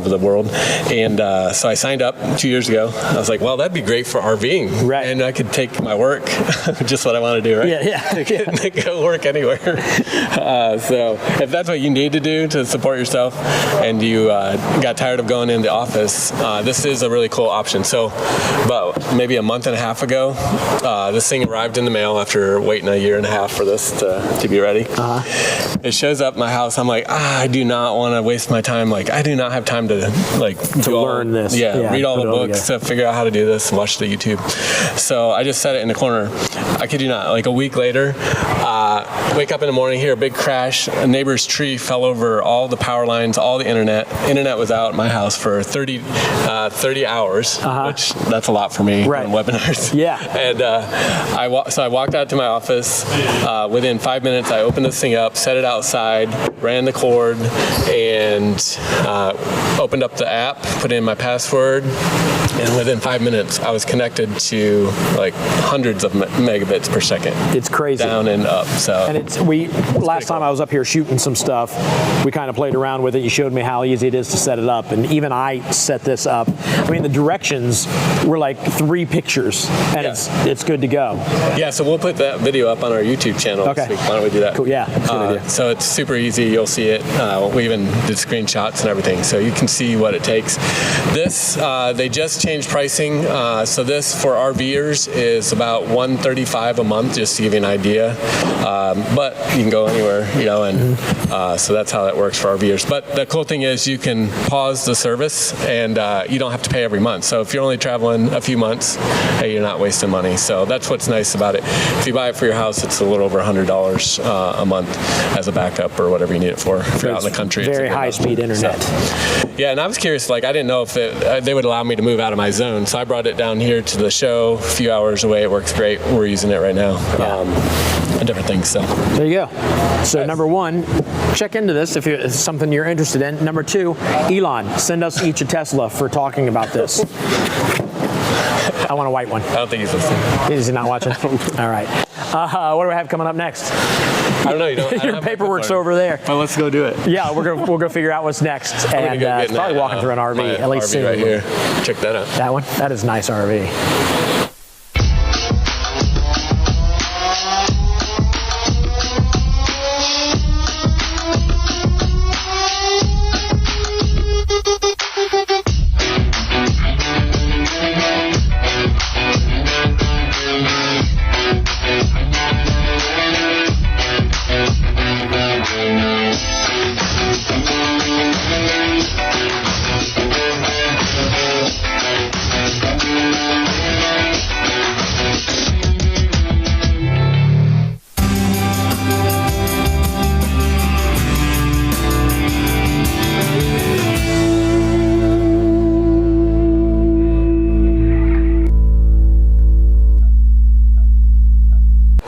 the world. And so I signed up 2 years ago. I was like, well, that'd be great for RVing. Right. And I could take my work, just what I want to do, right? Yeah. Go work anywhere. So if that's what you need to do to support yourself and you got tired of going in the office, this is a really cool option. So about maybe a month and a half ago, this thing arrived in the mail after waiting a year and a half for this to be ready. It shows up at my house. I'm like, I do not want to waste my time. Like, I do not have time to learn this. Yeah, read all the books to figure out how to do this and watch the YouTube. So I just set it in the corner. I kid you not, like a week later, wake up in the morning, hear a big crash. A neighbor's tree fell over all the power lines, all the internet. Internet was out at my house for 30 hours, which that's a lot for me on webinars. Yeah. And so I walked out to my office. Within 5 minutes, I opened this thing up, set it outside, ran the cord, and opened up the app, put in my password, and within 5 minutes, I was connected to like hundreds of megabits per second. It's crazy. Down and up. So. And last time I was up here shooting some stuff, we kind of played around with it. You showed me how easy it is to set it up, and even I set this up. I mean, the directions were like 3 pictures, and it's good to go. Yeah, so we'll put that video up on our YouTube channel this week. Why don't we do that? Cool. Yeah, that's a good idea. So it's super easy. You'll see it. We even did screenshots and everything, so you can see what it takes. This, they just changed pricing. So this for RVers is about $135 a month, just to give you an idea. But you can go anywhere, and so that's how that works for RVers. But the cool thing is you can pause the service, and you don't have to pay every month. So if you're only traveling a few months, hey, you're not wasting money. So that's what's nice about it. If you buy it for your house, it's a little over $100 a month as a backup or whatever you need it for. If you're out in the country, very high-speed internet. So, yeah, and I was curious. Like, I didn't know if they would allow me to move out of my zone, so I brought it down here to the show. A few hours away, it works great. We're using it right now. And different things. So there you go. So number 1, check into this if it's something you're interested in. Number 2, Elon, send us each a Tesla for talking about this. I want a white one. I don't think he's listening. He's not watching? All right. What do we have coming up next? I don't know. Your paperwork's over there. Well, let's go do it. Yeah, we'll go figure out what's next. And it's probably walking through an RV. At least RV right here. Check that out. That one? That is a nice RV.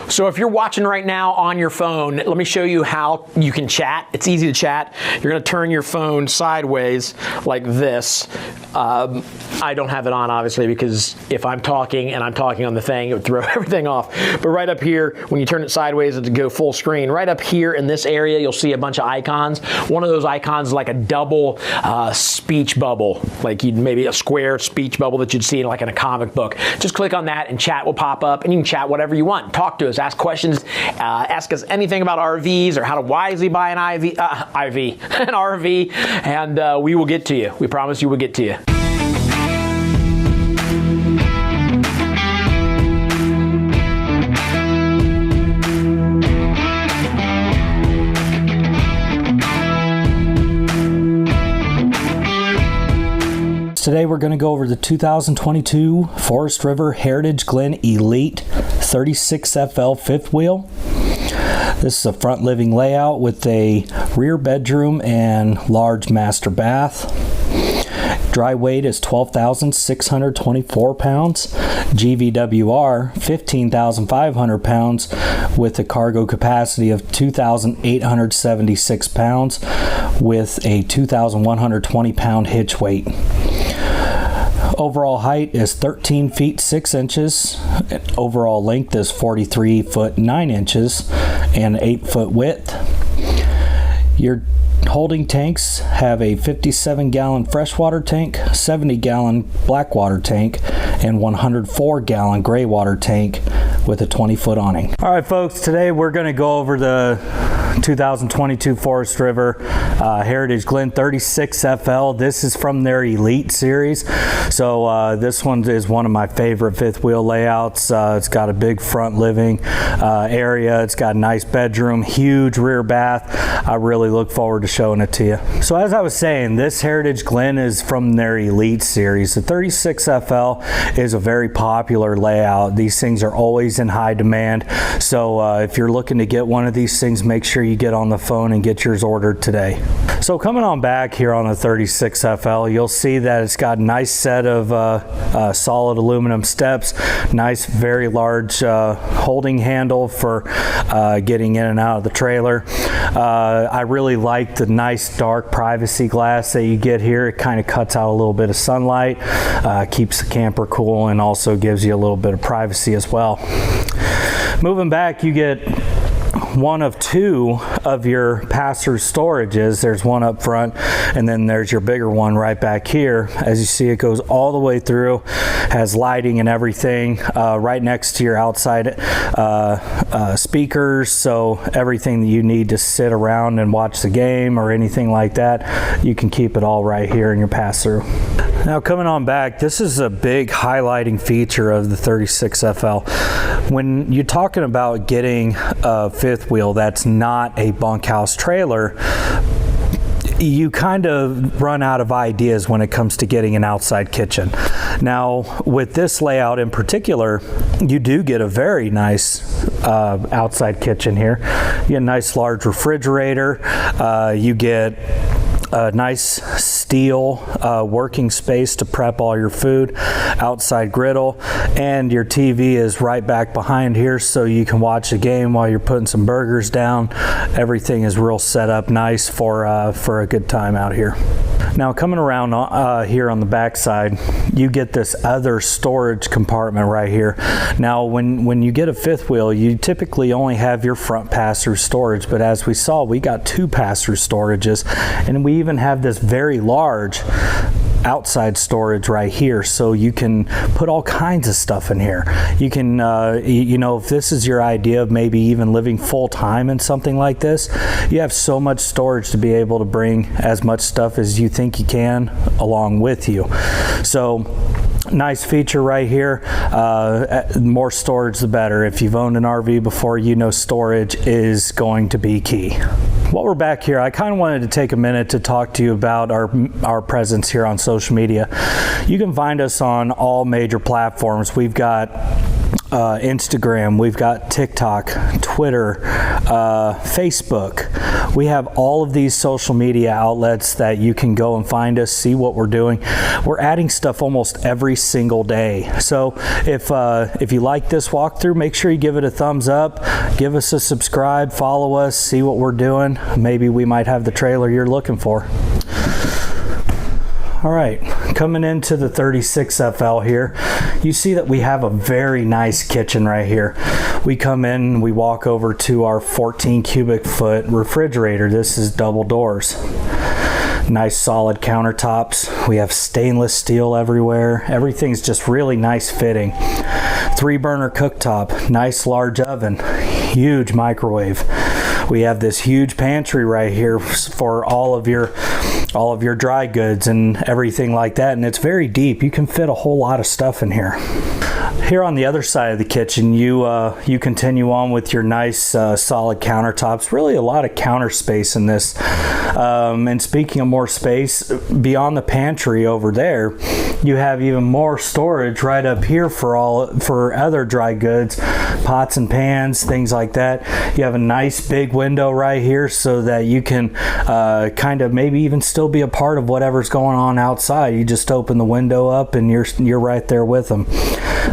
So if you're watching right now on your phone, let me show you how you can chat. It's easy to chat. You're gonna turn your phone sideways like this. I don't have it on, obviously, because if I'm talking and I'm talking on the thing, it would throw everything off. But right up here, when you turn it sideways to go full screen, right up here in this area, you'll see a bunch of icons. One of those icons is like a double speech bubble, like maybe a square speech bubble that you'd see like in a comic book. Just click on that and chat will pop up, and you can chat whatever you want. Talk to us, ask questions, ask us anything about RVs or how to wisely buy an RV, and we will get to you. We promise you we'll get to you. Today we're going to go over the 2022 Forest River Heritage Glen Elite 36FL fifth wheel. This is a front living layout with a rear bedroom and large master bath. Dry weight is 12,624 pounds. GVWR 15,500 pounds with a cargo capacity of 2,876 pounds with a 2,120 pound hitch weight. Overall height is 13 feet 6 inches. Overall length is 43 foot 9 inches and 8 foot width. Your holding tanks have a 57 gallon freshwater tank, 70 gallon blackwater tank, and 104 gallon gray water tank with a 20 foot awning. All right folks, today we're going to go over the 2022 Forest River Heritage Glen 36FL. This is from their Elite series. So this one is one of my favorite fifth wheel layouts. It's got a big front living area. It's got a nice bedroom, huge rear bath. I really look forward to showing it to you. So as I was saying, this Heritage Glen is from their Elite series. The 36FL is a very popular layout. These things are always in high demand. So if you're looking to get one of these things, make sure you get on the phone and get yours ordered today. So coming on back here on the 36FL, you'll see that it's got a nice set of solid aluminum steps, nice very large holding handle for getting in and out of the trailer. I really like the nice dark privacy glass that you get here. It kind of cuts out a little bit of sunlight, keeps the camper cool, and also gives you a little bit of privacy as well. Moving back, you get one of two of your pass-through storages. There's one up front, and then there's your bigger one right back here. As you see, it goes all the way through, has lighting and everything, right next to your outside speakers, so everything that you need to sit around and watch the game or anything like that, you can keep it all right here in your pass-through. Now coming on back, this is a big highlighting feature of the 36FL. When you're talking about getting a fifth wheel that's not a bunkhouse trailer, you kind of run out of ideas when it comes to getting an outside kitchen. Now with this layout in particular, you do get a very nice outside kitchen here. You get a nice large refrigerator, you get a nice steel working space to prep all your food, outside griddle, and your TV is right back behind here so you can watch the game while you're putting some burgers down. Everything is real set up nice for a good time out here. Now coming around here on the back side, you get this other storage compartment right here. Now when you get a fifth wheel, you typically only have your front pass-through storage, but as we saw, we got two pass-through storages, and we even have this very large outside storage right here, so you can put all kinds of stuff in here. You can you know, if this is your idea of maybe even living full-time in something like this, you have so much storage to be able to bring as much stuff as you think you can along with you. So nice feature right here. More storage the better. If you've owned an RV before, you know storage is going to be key. While we're back here, I kind of wanted to take a minute to talk to you about our presence here on social media. You can find us on all major platforms. We've got Instagram, we've got TikTok, Twitter, Facebook. We have all of these social media outlets that you can go and find us, see what we're doing. We're adding stuff almost every single day. So if you like this walkthrough, make sure you give it a thumbs up, give us a subscribe, follow us, see what we're doing. Maybe we might have the trailer you're looking for. All right, coming into the 36FL here, you see that we have a very nice kitchen right here. We come in, we walk over to our 14 cubic foot refrigerator. This is double doors. Nice solid countertops. We have stainless steel everywhere. Everything's just really nice fitting. 3-burner cooktop, nice large oven, huge microwave. We have this huge pantry right here for all of your dry goods and everything like that, and it's very deep. You can fit a whole lot of stuff in here. Here on the other side of the kitchen, you continue on with your nice solid countertops. Really a lot of counter space in this. And speaking of more space, beyond the pantry over there, you have even more storage right up here for other dry goods, pots and pans, things like that. You have a nice big window right here so that you can kind of maybe even still be a part of whatever's going on outside. You just open the window up and you're right there with them.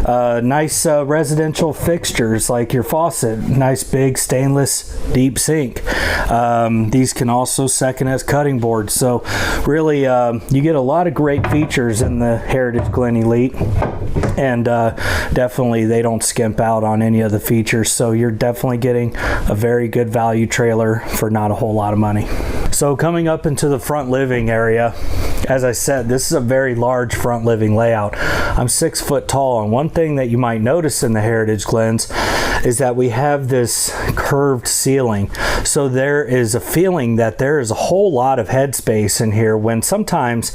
Nice residential fixtures like your faucet, nice big stainless deep sink. These can also second as cutting boards. So really you get a lot of great features in the Heritage Glen Elite, and definitely they don't skimp out on any of the features. So you're definitely getting a very good value trailer for not a whole lot of money. So coming up into the front living area, as I said, this is a very large front living layout. I'm 6 foot tall, and one thing that you might notice in the Heritage Glens is that we have this curved ceiling. So there is a feeling that there is a whole lot of headspace in here, when sometimes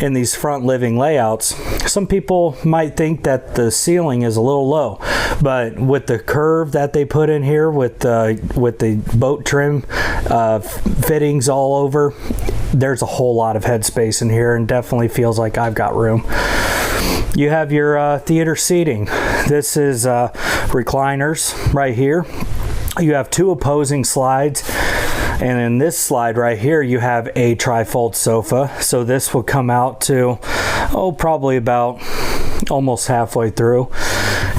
in these front living layouts, some people might think that the ceiling is a little low, but with the curve that they put in here with the boat trim fittings all over, there's a whole lot of headspace in here, and definitely feels like I've got room. You have your theater seating. This is recliners right here. You have 2 opposing slides, and in this slide right here you have a trifold sofa. So this will come out to probably about almost halfway through,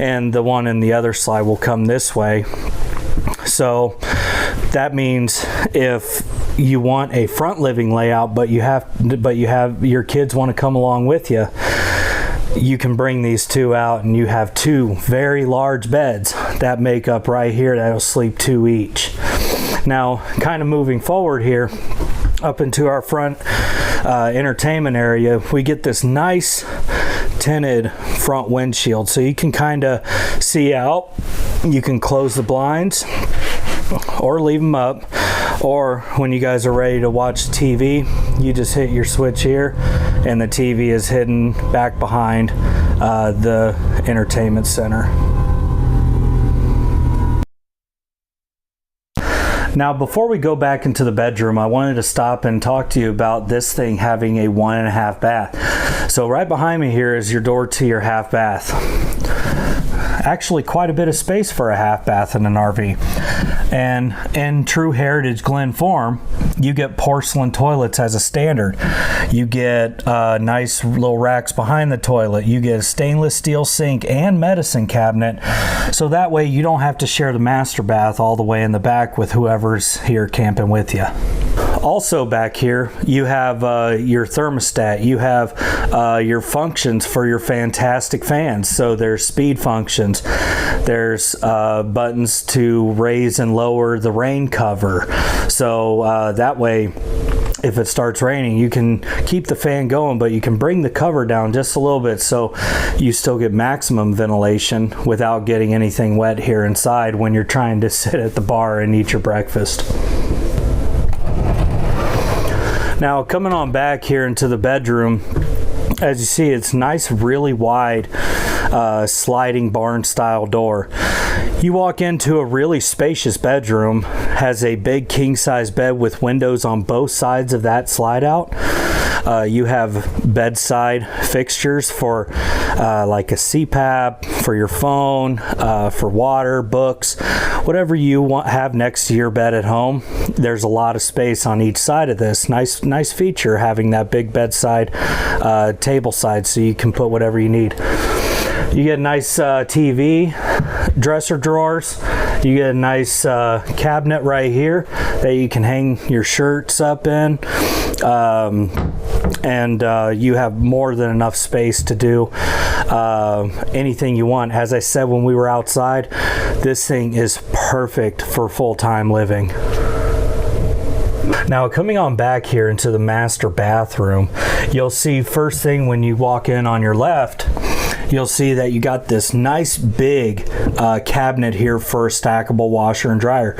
and the one in the other slide will come this way. So that means if you want a front living layout, but you have your kids want to come along with you, you can bring these 2 out, and you have 2 very large beds that make up right here that'll sleep 2 each. Now, kind of moving forward here up into our front entertainment area, we get this nice tinted front windshield, so you can kind of see out. You can close the blinds or leave them up, or when you guys are ready to watch TV, you just hit your switch here and the TV is hidden back behind the entertainment center. Now, before we go back into the bedroom, I wanted to stop and talk to you about this thing having a 1.5 bath. So right behind me here is your door to your half bath. Actually quite a bit of space for a half bath in an RV. And in true Heritage Glen form, you get porcelain toilets as a standard. You get nice little racks behind the toilet. You get a stainless steel sink and medicine cabinet. So that way you don't have to share the master bath all the way in the back with whoever's here camping with you. Also back here, you have your thermostat. You have your functions for your fantastic fans. So there's speed functions. There's buttons to raise and lower the rain cover. So that way, if it starts raining, you can keep the fan going, but you can bring the cover down just a little bit so you still get maximum ventilation without getting anything wet here inside when you're trying to sit at the bar and eat your breakfast. Now, coming on back here into the bedroom, as you see, it's nice, really wide sliding barn style door. You walk into a really spacious bedroom, has a big king size bed with windows on both sides of that slide out. You have bedside fixtures for like a CPAP, for your phone, for water, books, whatever you have next to your bed at home. There's a lot of space on each side of this. Nice feature having that big bedside table side, so you can put whatever you need. You get a nice TV, dresser drawers. You get a nice cabinet right here that you can hang your shirts up in. And you have more than enough space to do anything you want. As I said when we were outside, this thing is perfect for full-time living. Now, coming on back here into the master bathroom, you'll see first thing when you walk in on your left, you'll see that you got this nice big cabinet here for a stackable washer and dryer.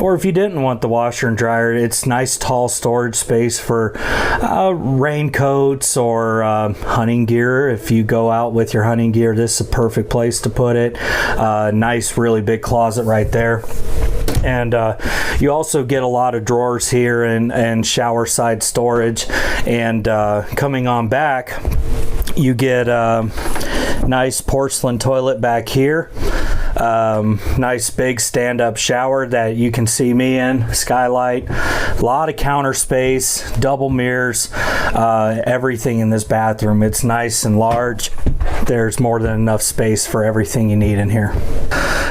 Or if you didn't want the washer and dryer, it's nice tall storage space for raincoats or hunting gear. If you go out with your hunting gear, this is a perfect place to put it. Nice, really big closet right there. And you also get a lot of drawers here and shower side storage. And coming on back, you get a nice porcelain toilet back here. Nice big stand-up shower that you can see me in, skylight, a lot of counter space, double mirrors, everything in this bathroom. It's nice and large. There's more than enough space for everything you need in here.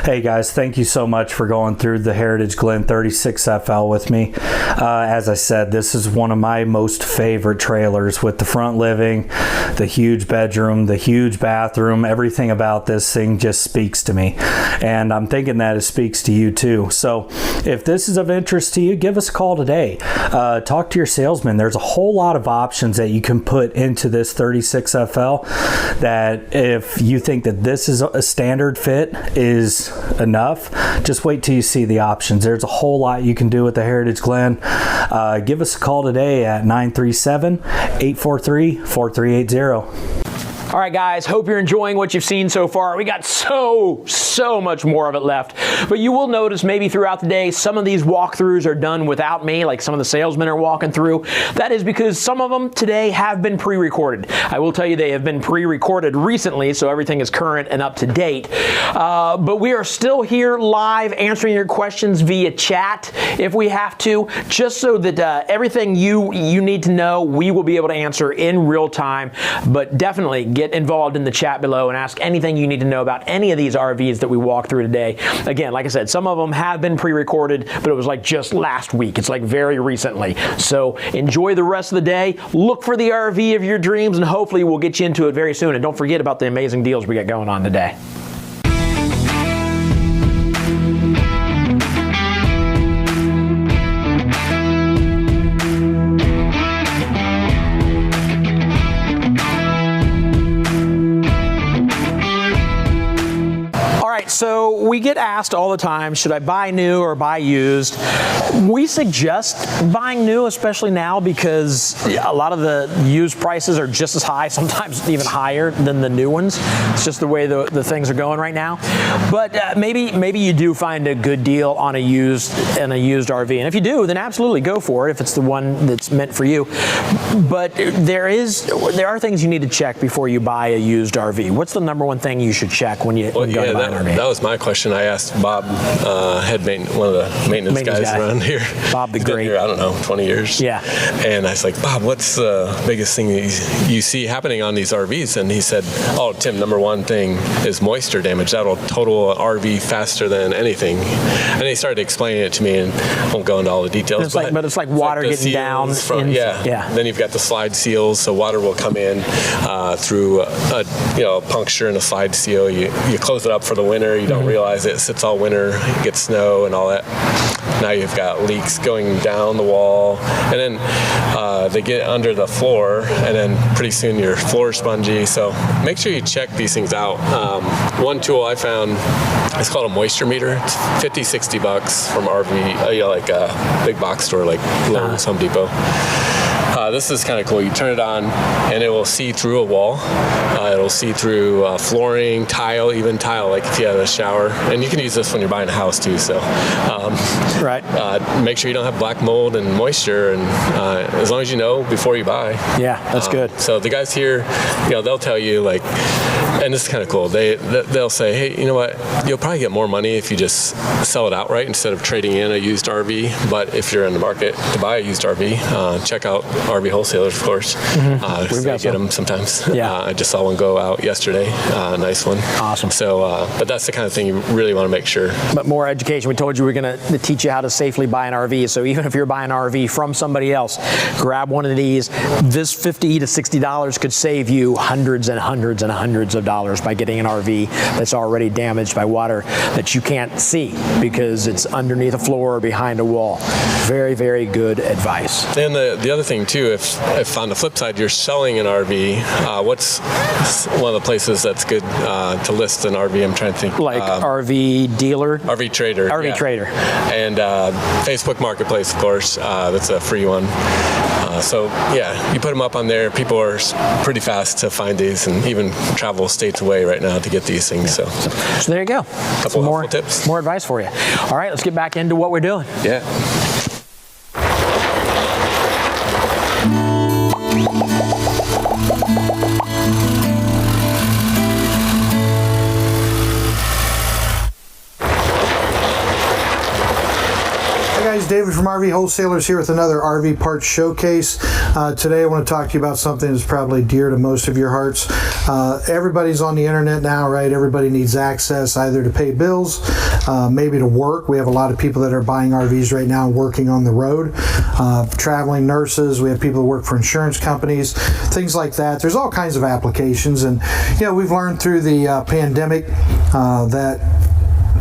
Hey guys, thank you so much for going through the Heritage Glen 36FL with me. As I said, this is one of my most favorite trailers, with the front living, the huge bedroom, the huge bathroom. Everything about this thing just speaks to me. And I'm thinking that it speaks to you too. So if this is of interest to you, give us a call today. Talk to your salesman. There's a whole lot of options that you can put into this 36FL that that if you think that this is a standard fit is enough, just wait till you see the options. There's a whole lot you can do with the Heritage Glen. Give us a call today at 937-843-4380. All right, guys, hope you're enjoying what you've seen so far. We got so much more of it left. But you will notice maybe throughout the day, some of these walkthroughs are done without me, like some of the salesmen are walking through. That is because some of them today have been pre-recorded. I will tell you they have been pre-recorded recently, so everything is current and up to date. But we are still here live answering your questions via chat if we have to, just so that everything you need to know, we will be able to answer in real time. But definitely get involved in the chat below and ask anything you need to know about any of these RVs that we walk through today. Again, like I said, some of them have been pre-recorded, but it was like just last week. It's like very recently. So enjoy the rest of the day. Look for the RV of your dreams, and hopefully we'll get you into it very soon. And don't forget about the amazing deals we got going on today. So we get asked all the time, should I buy new or buy used? We suggest buying new, especially now, because a lot of the used prices are just as high, sometimes even higher than the new ones. It's just the way the things are going right now. But maybe you do find a good deal on a used RV. And if you do, then absolutely go for it if it's the one that's meant for you. But there are things you need to check before you buy a used RV. What's the number one thing you should check when you go to buy an RV? That was my question. I asked Bob, one of the maintenance guys around here. Bob the He's Great. Been here, I don't know, 20 years. Yeah. And I was like, Bob, what's the biggest thing you see happening on these RVs? And he said, oh, Tim, number one thing is moisture damage. That'll total an RV faster than anything. And he started explaining it to me, and I won't go into all the details. But it's like water getting down. Yeah. Then you've got the slide seals, so water will come in through a puncture in a slide seal. You close it up for the winter. You don't realize it sits all winter, it gets snow and all that. Now you've got leaks going down the wall, and then they get under the floor, and then pretty soon your floor is spongy. So make sure you check these things out. One tool I found, it's called a moisture meter. It's $50-$60 from RV, like a big box store like Lowe's, Home Depot. This is kind of cool. You turn it on, and it will see through a wall. It'll see through flooring, tile, even tile, like if you have a shower. And you can use this when you're buying a house too. So, right. Make sure you don't have black mold and moisture, and as long as you know before you buy. Yeah, that's good. So the guys here, they'll tell you like, and this is kind of cool. They'll say, hey, you know what? You'll probably get more money if you just sell it outright instead of trading in a used RV. But if you're in the market to buy a used RV, check out RV wholesalers, of course. We've got get them sometimes. Yeah. I just saw one go out yesterday. Nice one. Awesome. So, but that's the kind of thing you really want to make sure. But more education. We told you we're going to teach you how to safely buy an RV. So even if you're buying an RV from somebody else, grab one of these. This $50 to $60 could save you hundreds and hundreds and hundreds of dollars by getting an RV that's already damaged by water that you can't see because it's underneath a floor or behind a wall. Very, very good advice. And the other thing too, if on the flip side you're selling an RV, what's one of the places that's good to list an RV? I'm trying to think. Like RV dealer? RV Trader. RV Trader. And Facebook Marketplace, of course. That's a free one. So yeah, you put them up on there. People are pretty fast to find these and even travel states away right now to get these things. So there you go. Couple more tips. More advice for you. All right, let's get back into what we're doing. Yeah. David from RV Wholesalers here with another RV parts showcase. Today I want to talk to you about something that's probably dear to most of your hearts. Everybody's on the internet now, right? Everybody needs access either to pay bills, maybe to work. We have a lot of people that are buying RVs right now working on the road, traveling nurses. We have people who work for insurance companies, things like that. There's all kinds of applications, and we've learned through the pandemic that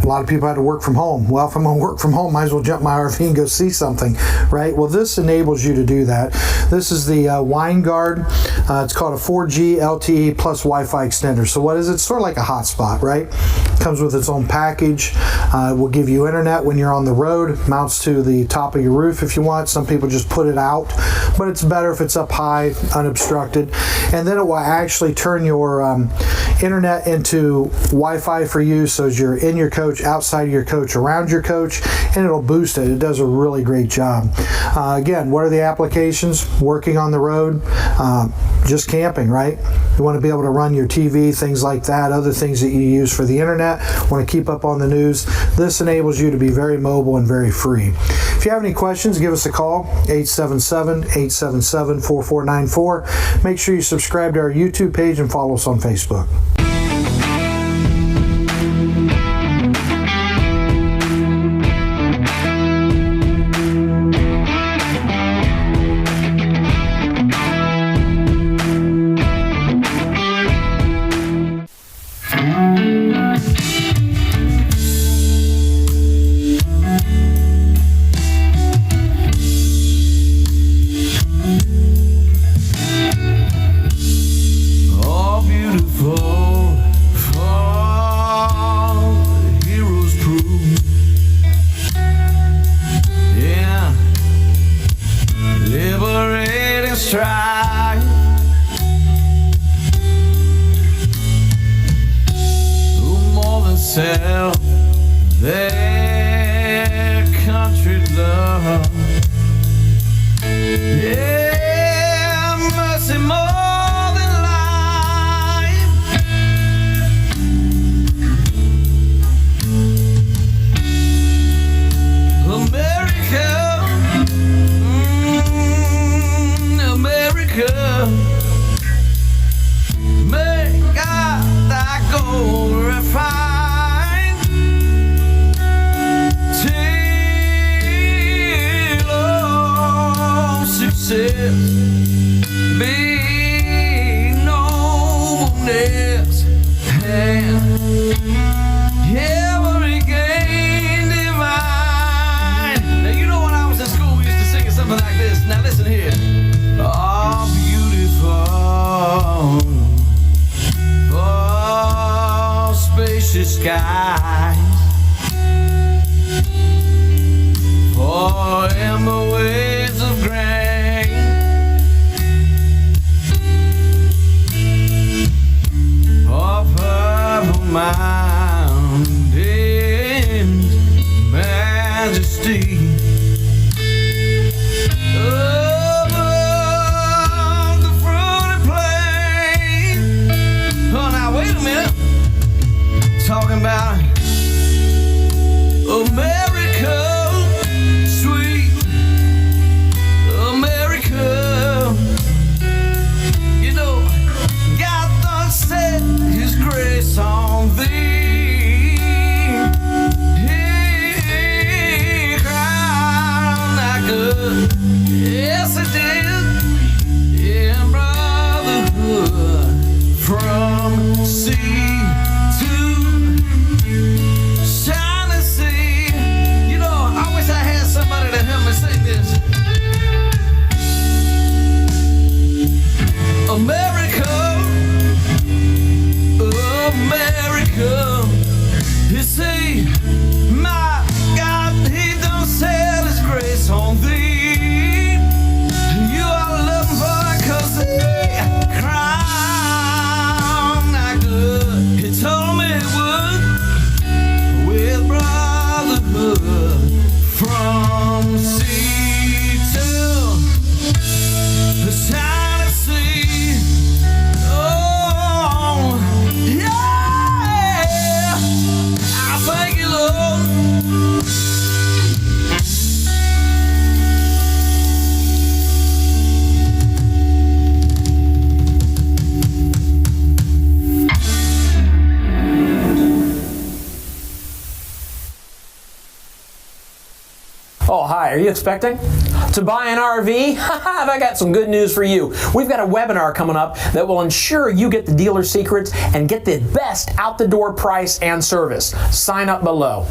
A lot of people had to work from home. Well, if I'm going to work from home, might as well jump my RV and go see something, right? Well, this enables you to do that. This is the WineGuard. It's called a 4G LTE plus Wi-Fi extender. So what is it? It's sort of like a hotspot, right? Comes with its own package. It will give you internet when you're on the road. Mounts to the top of your roof if you want. Some people just put it out, but it's better if it's up high, unobstructed. And then it will actually turn your internet into Wi-Fi for you, so as you're in your coach, outside of your coach, around your coach, and it'll boost it. It does a really great job. Again, what are the applications? Working on the road, just camping, right? You want to be able to run your TV, things like that, other things that you use for the internet, want to keep up on the news. This enables you to be very mobile and very free. If you have any questions, give us a call, 877-877-4494. Make sure you subscribe to our YouTube page and follow us on Facebook. Sell their country love. Yeah, mercy more than life. America, America, may God thy gold refine. Be nobleness and every gain divine. Now you know when I was in school we used to sing something like this. Now listen here. Oh, beautiful, oh, spacious skies, for amber waves of grain. Mountains, majesty, above the fruited plain. Oh, now wait a minute. Talking about America, sweet America. You know, God done set His grace on thee. He crowned thy good. Yes, it did. In brotherhood, from sea to shining sea. You know, I wish I had somebody to help me sing this. America, America, you see, my God, He done set His grace on thee. You are loving for it 'cause He crowned thy good. He told me He would, with brotherhood, from sea to the shining sea. Oh, yeah, I thank you, Lord. Oh, hi. Are you expecting? To buy an RV? I got some good news for you. We've got a webinar coming up that will ensure you get the dealer secrets and get the best out-the-door price and service. Sign up below.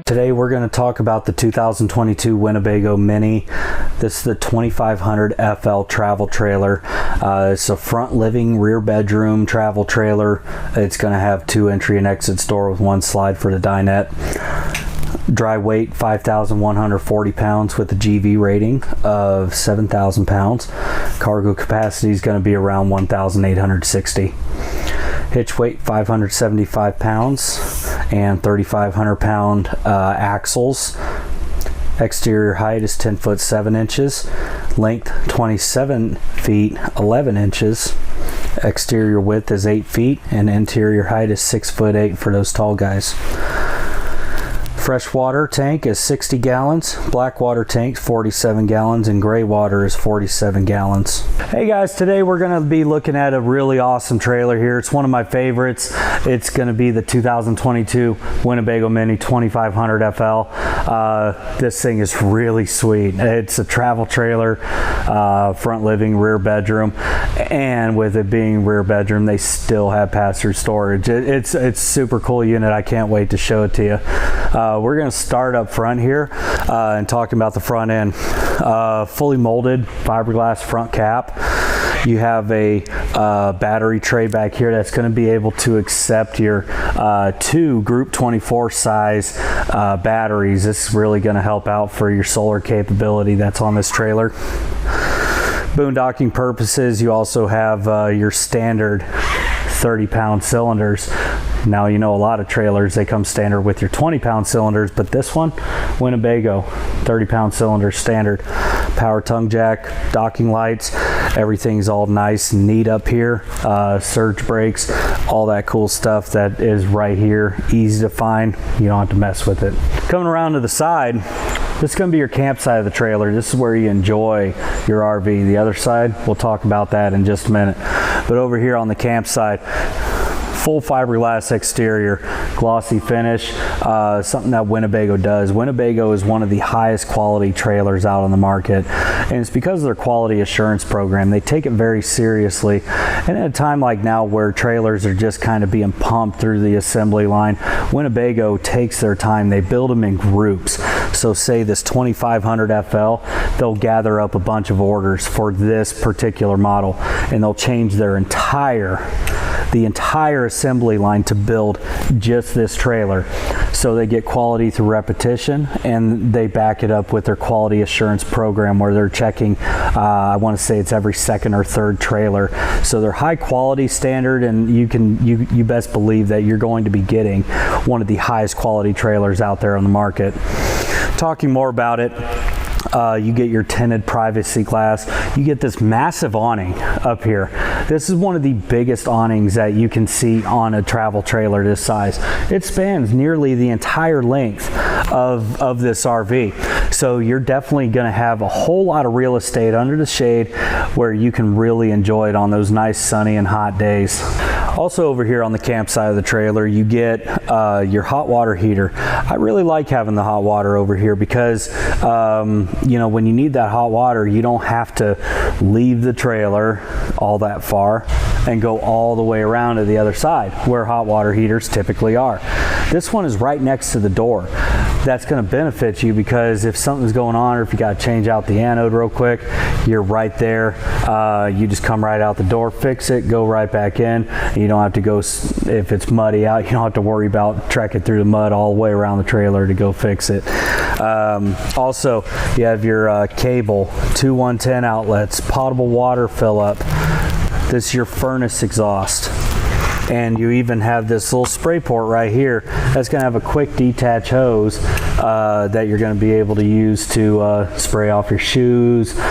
Today we're going to talk about the 2022 Winnebago Mini. This is the 2500 FL travel trailer. It's a front living, rear bedroom travel trailer. It's going to have 2 entry and exit doors with 1 slide for the dinette. Dry weight 5,140 pounds with a GV rating of 7,000 pounds. Cargo capacity is going to be around 1,860. Hitch weight 575 pounds and 3,500 pound axles. Exterior height is 10 foot 7 inches. Length 27 feet 11 inches. Exterior width is 8 feet and interior height is 6 foot 8 for those tall guys. Freshwater tank is 60 gallons, black water tank 47 gallons, and gray water is 47 gallons. Hey guys, today we're going to be looking at a really awesome trailer here. It's one of my favorites. It's going to be the 2022 Winnebago Mini 2500 FL. This thing is really sweet. It's a travel trailer, front living, rear bedroom, and with it being rear bedroom, they still have pass-through storage. It's a super cool unit. I can't wait to show it to you. We're going to start up front here and talking about the front end. Fully molded fiberglass front cap. You have a battery tray back here that's going to be able to accept your 2 Group 24 size batteries. This is really going to help out for your solar capability that's on this trailer. Boondocking purposes, you also have your standard 30-pound cylinders. Now, you know, a lot of trailers, they come standard with your 20-pound cylinders, but this one, Winnebago, 30-pound cylinder standard. Power tongue jack, docking lights, everything's all nice and neat up here. Surge brakes, all that cool stuff that is right here, easy to find. You don't have to mess with it. Coming around to the side, this is going to be your campsite of the trailer. This is where you enjoy your RV. The other side, we'll talk about that in just a minute. But over here on the campsite, full fiberglass exterior, glossy finish, something that Winnebago does. Winnebago is one of the highest quality trailers out on the market, and it's because of their quality assurance program. They take it very seriously, and at a time like now where trailers are just kind of being pumped through the assembly line, Winnebago takes their time. They build them in groups. So say this 2500 FL, they'll gather up a bunch of orders for this particular model, and they'll change their the entire assembly line to build just this trailer. So they get quality through repetition, and they back it up with their quality assurance program where they're checking, I want to say it's every 2nd or 3rd trailer. So they're high quality standard, and you best believe that you're going to be getting one of the highest quality trailers out there on the market. Talking more about it, you get your tinted privacy glass. You get this massive awning up here. This is one of the biggest awnings that you can see on a travel trailer this size. It spans nearly the entire length of this RV. So you're definitely going to have a whole lot of real estate under the shade where you can really enjoy it on those nice sunny and hot days. Also over here on the campsite of the trailer, you get your hot water heater. I really like having the hot water over here because you know, when you need that hot water, you don't have to leave the trailer all that far and go all the way around to the other side where hot water heaters typically are. This one is right next to the door. That's going to benefit you because if something's going on or if you got to change out the anode real quick, you're right there. You just come right out the door, fix it, go right back in. You don't have to go, if it's muddy out, you don't have to worry about trekking through the mud all the way around the trailer to go fix it. Also, you have your cable, 2 110 outlets, potable water fill up. This is your furnace exhaust. And you even have this little spray port right here that's going to have a quick detach hose that you're going to be able to use to spray off your shoes, you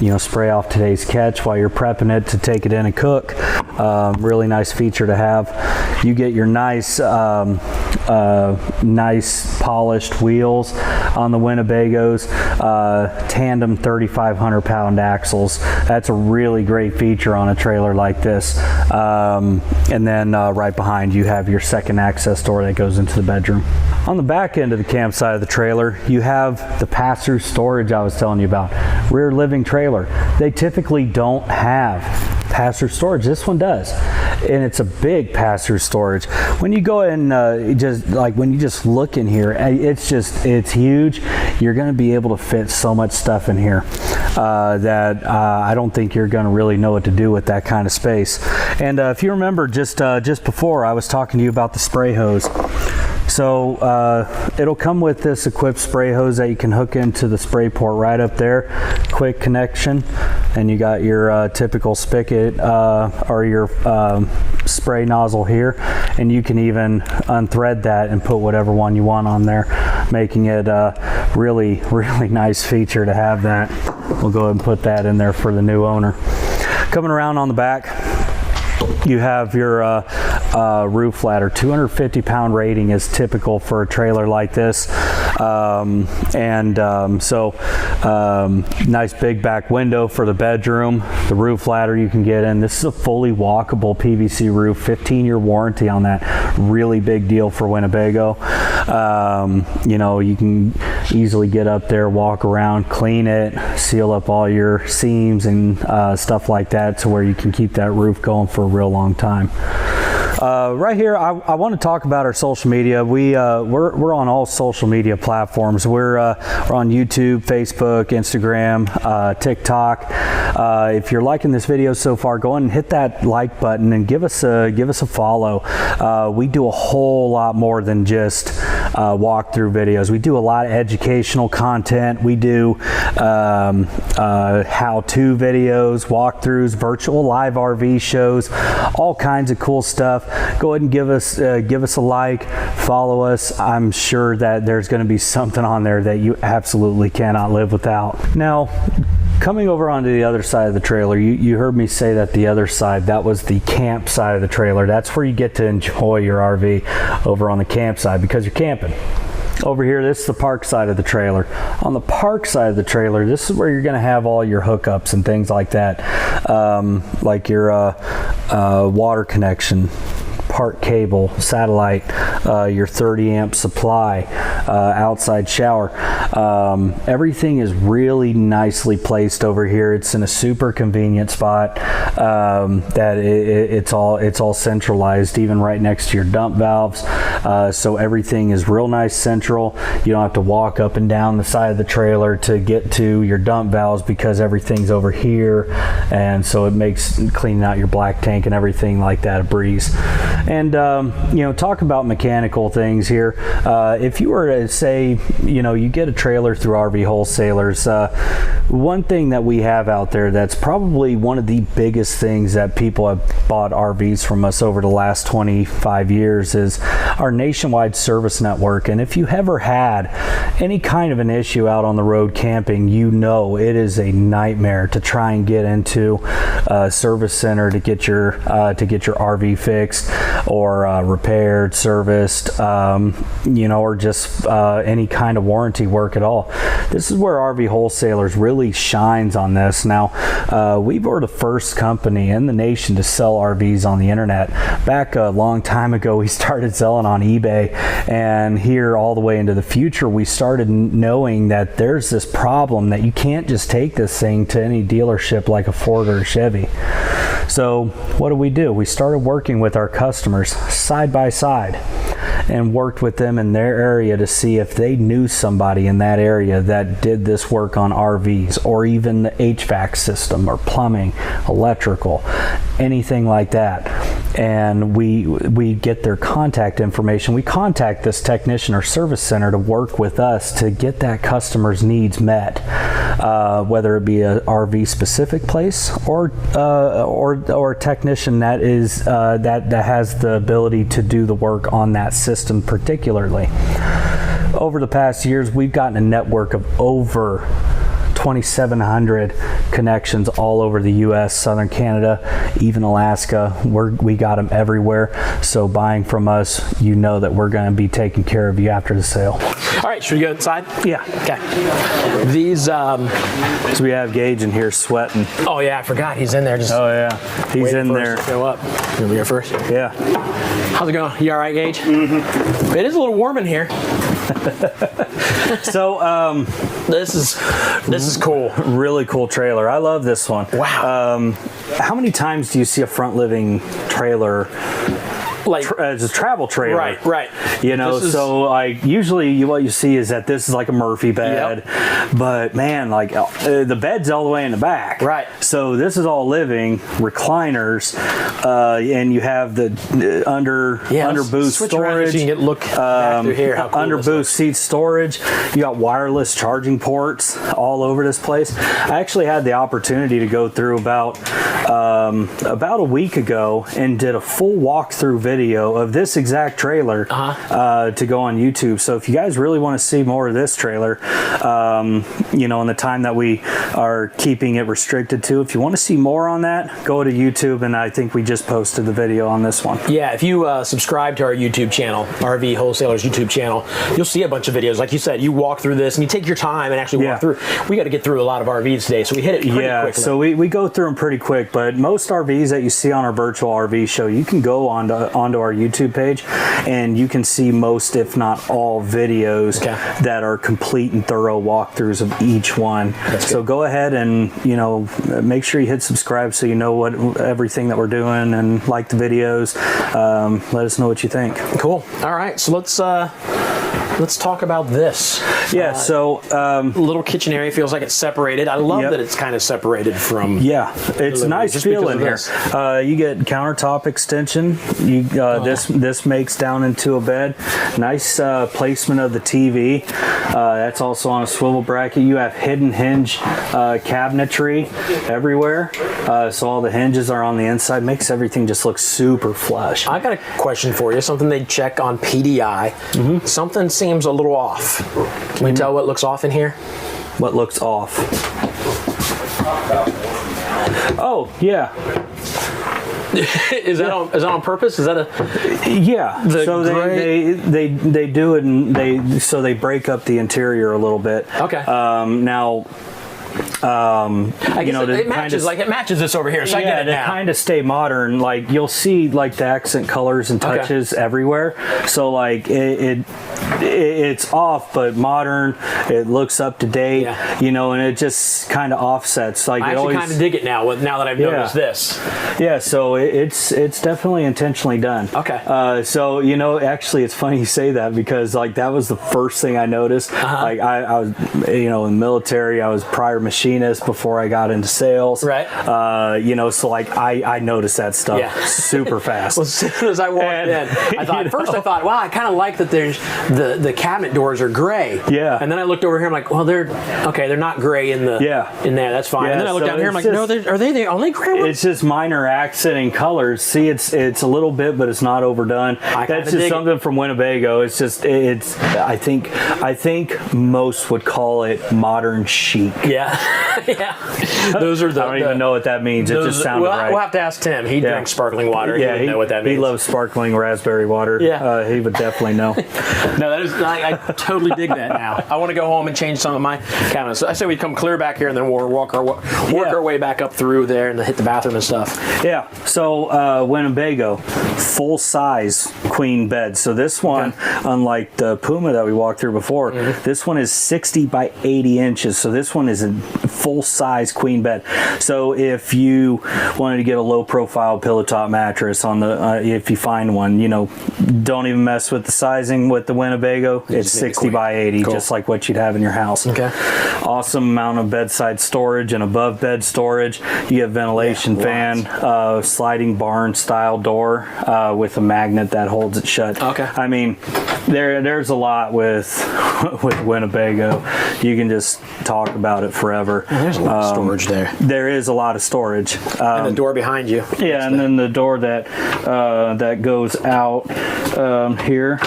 know, spray off today's catch while you're prepping it to take it in and cook. Really nice feature to have. You get your nice nice polished wheels on the Winnebagos, tandem 3,500 pound axles. That's a really great feature on a trailer like this. And then right behind you have your second access door that goes into the bedroom. On the back end of the campsite of the trailer, you have the pass-through storage I was telling you about. Rear living trailer. They typically don't have pass-through storage. This one does, and it's a big pass-through storage. When you go in, when you just look in here, it's huge. You're going to be able to fit so much stuff in here that I don't think you're going to really know what to do with that kind of space. And if you remember, just before I was talking to you about the spray hose. So it'll come with this equipped spray hose that you can hook into the spray port right up there. Quick connection, and you got your typical spigot or your spray nozzle here, and you can even unthread that and put whatever one you want on there, making it a really nice feature to have that. We'll go ahead and put that in there for the new owner. Coming around on the back, you have your roof ladder. 250 pound rating is typical for a trailer like this. Nice big back window for the bedroom. The roof ladder you can get in. This is a fully walkable PVC roof, 15-year warranty on that. Really big deal for Winnebago. You know, you can easily get up there, walk around, clean it, seal up all your seams and stuff like that to where you can keep that roof going for a real long time. Right here, I want to talk about our social media. We're on all social media platforms. We're on YouTube, Facebook, Instagram, TikTok. If you're liking this video so far, go ahead and hit that like button and give us a follow. We do a whole lot more than just walkthrough videos. We do a lot of educational content. We do how-to videos, walkthroughs, virtual live RV shows, all kinds of cool stuff. Go ahead and give us a like, follow us. I'm sure that there's going to be something on there that you absolutely cannot live without. Now, coming over onto the other side of the trailer, you heard me say that the other side, that was the camp side of the trailer. That's where you get to enjoy your RV, over on the camp side, because you're camping. Over here, this is the park side of the trailer. On the park side of the trailer, this is where you're going to have all your hookups and things like that, like your water connection, park cable, satellite, your 30 amp supply, outside shower. Everything is really nicely placed over here. It's in a super convenient spot that it's all centralized, even right next to your dump valves. So everything is real nice central. You don't have to walk up and down the side of the trailer to get to your dump valves because everything's over here, and so it makes cleaning out your black tank and everything like that a breeze. And you know, talk about mechanical things here. If you were to say, you know, you get a trailer through RV wholesalers, one thing that we have out there that's probably one of the biggest things that people have bought RVs from us over the last 25 years is our nationwide service network. And if you ever had any kind of an issue out on the road camping, you know it is a nightmare to try and get into a service center to get your RV fixed or repaired, serviced, you know, or just any kind of warranty work at all. This is where RV Wholesalers really shines on this. Now, we were the first company in the nation to sell RVs on the internet. Back a long time ago, we started selling on eBay, and here all the way into the future, we started knowing that there's this problem that you can't just take this thing to any dealership like a Ford or a Chevy. So what do? We started working with our customers side by side and worked with them in their area to see if they knew somebody in that area that did this work on RVs, or even the HVAC system or plumbing, electrical, anything like that. And we get their contact information. We contact this technician or service center to work with us to get that customer's needs met, whether it be a RV specific place or a technician that is that has the ability to do the work on that system particularly. Over the past years, we've gotten a network of over 2,700 connections all over the U.S., Southern Canada, even Alaska. We got them everywhere. So buying from us, you know that we're going to be taking care of you after the sale. All right, should we go inside? Yeah. Okay. These, so we have Gage in here sweating. Oh yeah, I forgot he's in there. Just oh yeah, he's in there. Show up. Here we go first. Yeah. How's it going? You all right, Gage? Mm-hmm. It is a little warm in here. So this is cool. Really cool trailer. I love this one. Wow. How many times do you see a front living trailer? Like as a travel trailer, right. You know, so like usually what you see is that this is like a Murphy bed, but man, like the bed's all the way in the back, right? So this is all living recliners, and you have the under boost storage. So you can look back through here. How cool under boost seat storage. You got wireless charging ports all over this place. I actually had the opportunity to go through about a week ago and did a full walkthrough video of this exact trailer to go on YouTube. So if you guys really want to see more of this trailer, you know, in the time that we are keeping it restricted to, if you want to see more on that, go to YouTube, and I think we just posted the video on this one. Yeah, if you subscribe to our YouTube channel, RV Wholesalers YouTube channel, you'll see a bunch of videos. Like you said, you walk through this and you take your time and actually walk through. We got to get through a lot of RVs today, so we hit it pretty quickly. So we go through them pretty quick, but most RVs that you see on our virtual RV show, you can go onto our YouTube page and you can see most, if not all, videos that are complete and thorough walkthroughs of each one. So go ahead and, you know, make sure you hit subscribe so you know what everything that we're doing and like the videos. Let us know what you think. Cool. All right, so let's talk about this. Yeah, so little kitchen area feels like it's separated. I love that it's kind of separated from. Yeah, it's a nice feel in here. You get countertop extension. This makes down into a bed. Nice placement of the TV. That's also on a swivel bracket. You have hidden hinge cabinetry everywhere. So all the hinges are on the inside. Makes everything just look super flush. I got a question for you. Something they check on PDI. Something seems a little off. Can you tell what looks off in here? What looks off? Oh, yeah. Is that on purpose? Is that a so they do it, and they break up the interior a little bit. Okay. Now. I guess it matches. It matches this over here. So I get it now. To kind of stay modern, like you'll see like the accent colors and touches everywhere. So like it's off, but modern. It looks up to date. You know, and it just kind of offsets. Like I actually kind of dig it now. Now that I've noticed this. Yeah. So it's definitely intentionally done. Okay. So you know, actually, it's funny you say that because like that was the first thing I noticed. Like I was, you know, in the military. I was prior machinist before I got into sales. Right. You know, so like I noticed that stuff super fast. Well, as soon as I walked in, I thought I thought, wow, I kind of like that. There's the cabinet doors are gray. Yeah. And then I looked over here. I'm like, well, they're not gray in the in there. That's fine. And then I looked down here. I'm like, no, are they the only gray ones? It's just minor accenting colors. See, it's a little bit, but it's not overdone. That's just something from Winnebago. It's just I think most would call it modern chic. Yeah. Those are I don't even know what that means. It just sounded right. We'll have to ask Tim. He drinks sparkling water. Yeah, he would know what that means. He loves sparkling raspberry water. Yeah. He would definitely know. No, that is. I totally dig that now. I want to go home and change some of my cabinets. So I say we come clear back here and then we'll work our way back up through there and hit the bathroom and stuff. Yeah. So Winnebago, full size queen bed. So this one, unlike the Puma that we walked through before, this one is 60 by 80 inches. So this one is a full size queen bed. So if you wanted to get a low profile pillow top mattress on the, if you find one, you know, don't even mess with the sizing with the Winnebago. It's 60 by 80, just like what you'd have in your house. Okay. Awesome amount of bedside storage and above bed storage. You have ventilation fan, sliding barn style door with a magnet that holds it shut. Okay. I mean, there's a lot with Winnebago. You can just talk about it forever. There's a lot of storage there. There is a lot of storage. And the door behind you. Yeah, and then the door that goes out here.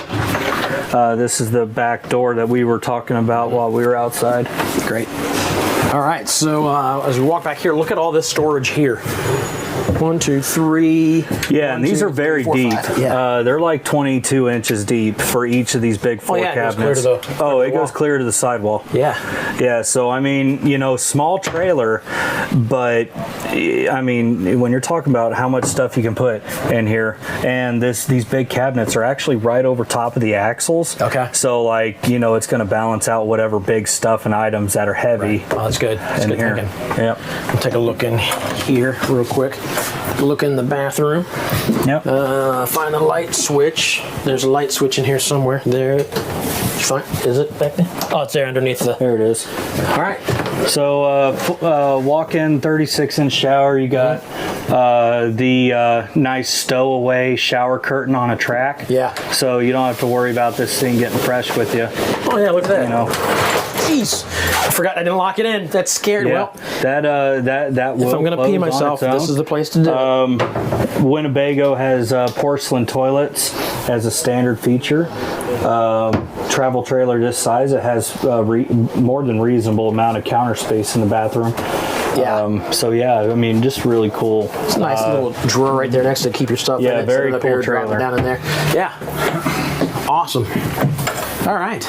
This is the back door that we were talking about while we were outside. Great. All right, so as we walk back here, look at all this storage here. 1, 2, 3. Yeah, and these are very deep. Yeah. They're like 22 inches deep for each of these big floor cabinets. It goes clear to the sidewall. Yeah. Yeah, so I mean, you know, small trailer, but I mean, when you're talking about how much stuff you can put in here, and these big cabinets are actually right over top of the axles. Okay. So like, you know, it's going to balance out whatever big stuff and items that are heavy. Right. Oh, that's good. That's good here. thinking. Yep. We'll take a look in here real quick. Look in the bathroom. Yep. Find the light switch. There's a light switch in here somewhere. There. Fine. Is it back there? Oh, it's there underneath the. There it is. All right. So walk-in 36-inch shower. You got the nice stowaway shower curtain on a track. Yeah. So you don't have to worry about this thing getting fresh with you. Oh yeah, look at that. You know. Jeez, I forgot I didn't lock it in. That's scared. Yeah. Well, that will if I'm gonna pee myself, this is the place to do it. Winnebago has porcelain toilets as a standard feature. Travel trailer this size, it has more than reasonable amount of counter space in the bathroom. Yeah. So yeah, I mean, just really cool. It's a nice little drawer right there next to keep your stuff in. Yeah, very up cool here, drop it trailer. down in there. Yeah. Awesome. All right.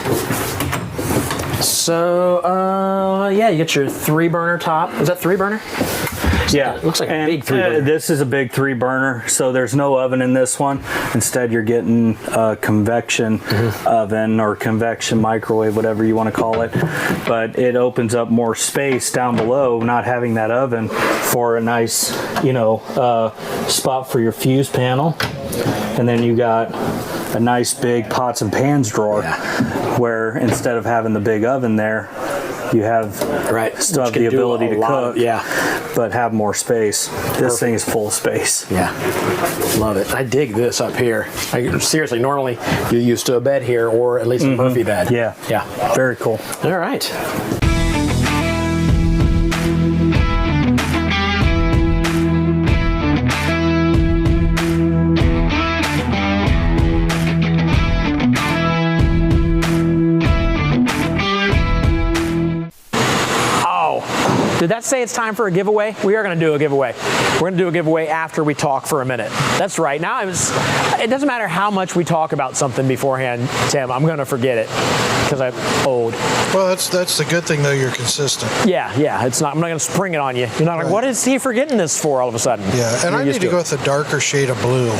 So, yeah, you get your 3-burner top. Is that 3-burner? Yeah, it looks like a big 3-burner. This is a big 3-burner, so there's no oven in this one. Instead, you're getting a convection oven or convection microwave, whatever you want to call it. But it opens up more space down below, not having that oven, for a nice, you know, spot for your fuse panel. And then you got a nice big pots and pans drawer, where instead of having the big oven there, you have still have the ability to cook, but have more space. This thing is full of space. Yeah, love it. I dig this up here. Seriously, normally you're used to a bed here, or at least a Murphy bed. Yeah, yeah, very cool. All right. Did that say it's time for a giveaway? We are going to do a giveaway. We're going to do a giveaway after we talk for a minute. That's right. Now, it doesn't matter how much we talk about something beforehand, Tim, I'm going to forget it because I'm old. Well, that's the good thing, though. You're consistent. Yeah. It's not. I'm not going to spring it on you. You're not like, what is he forgetting this for all of a sudden? Yeah, and I need to go with a darker shade of blue.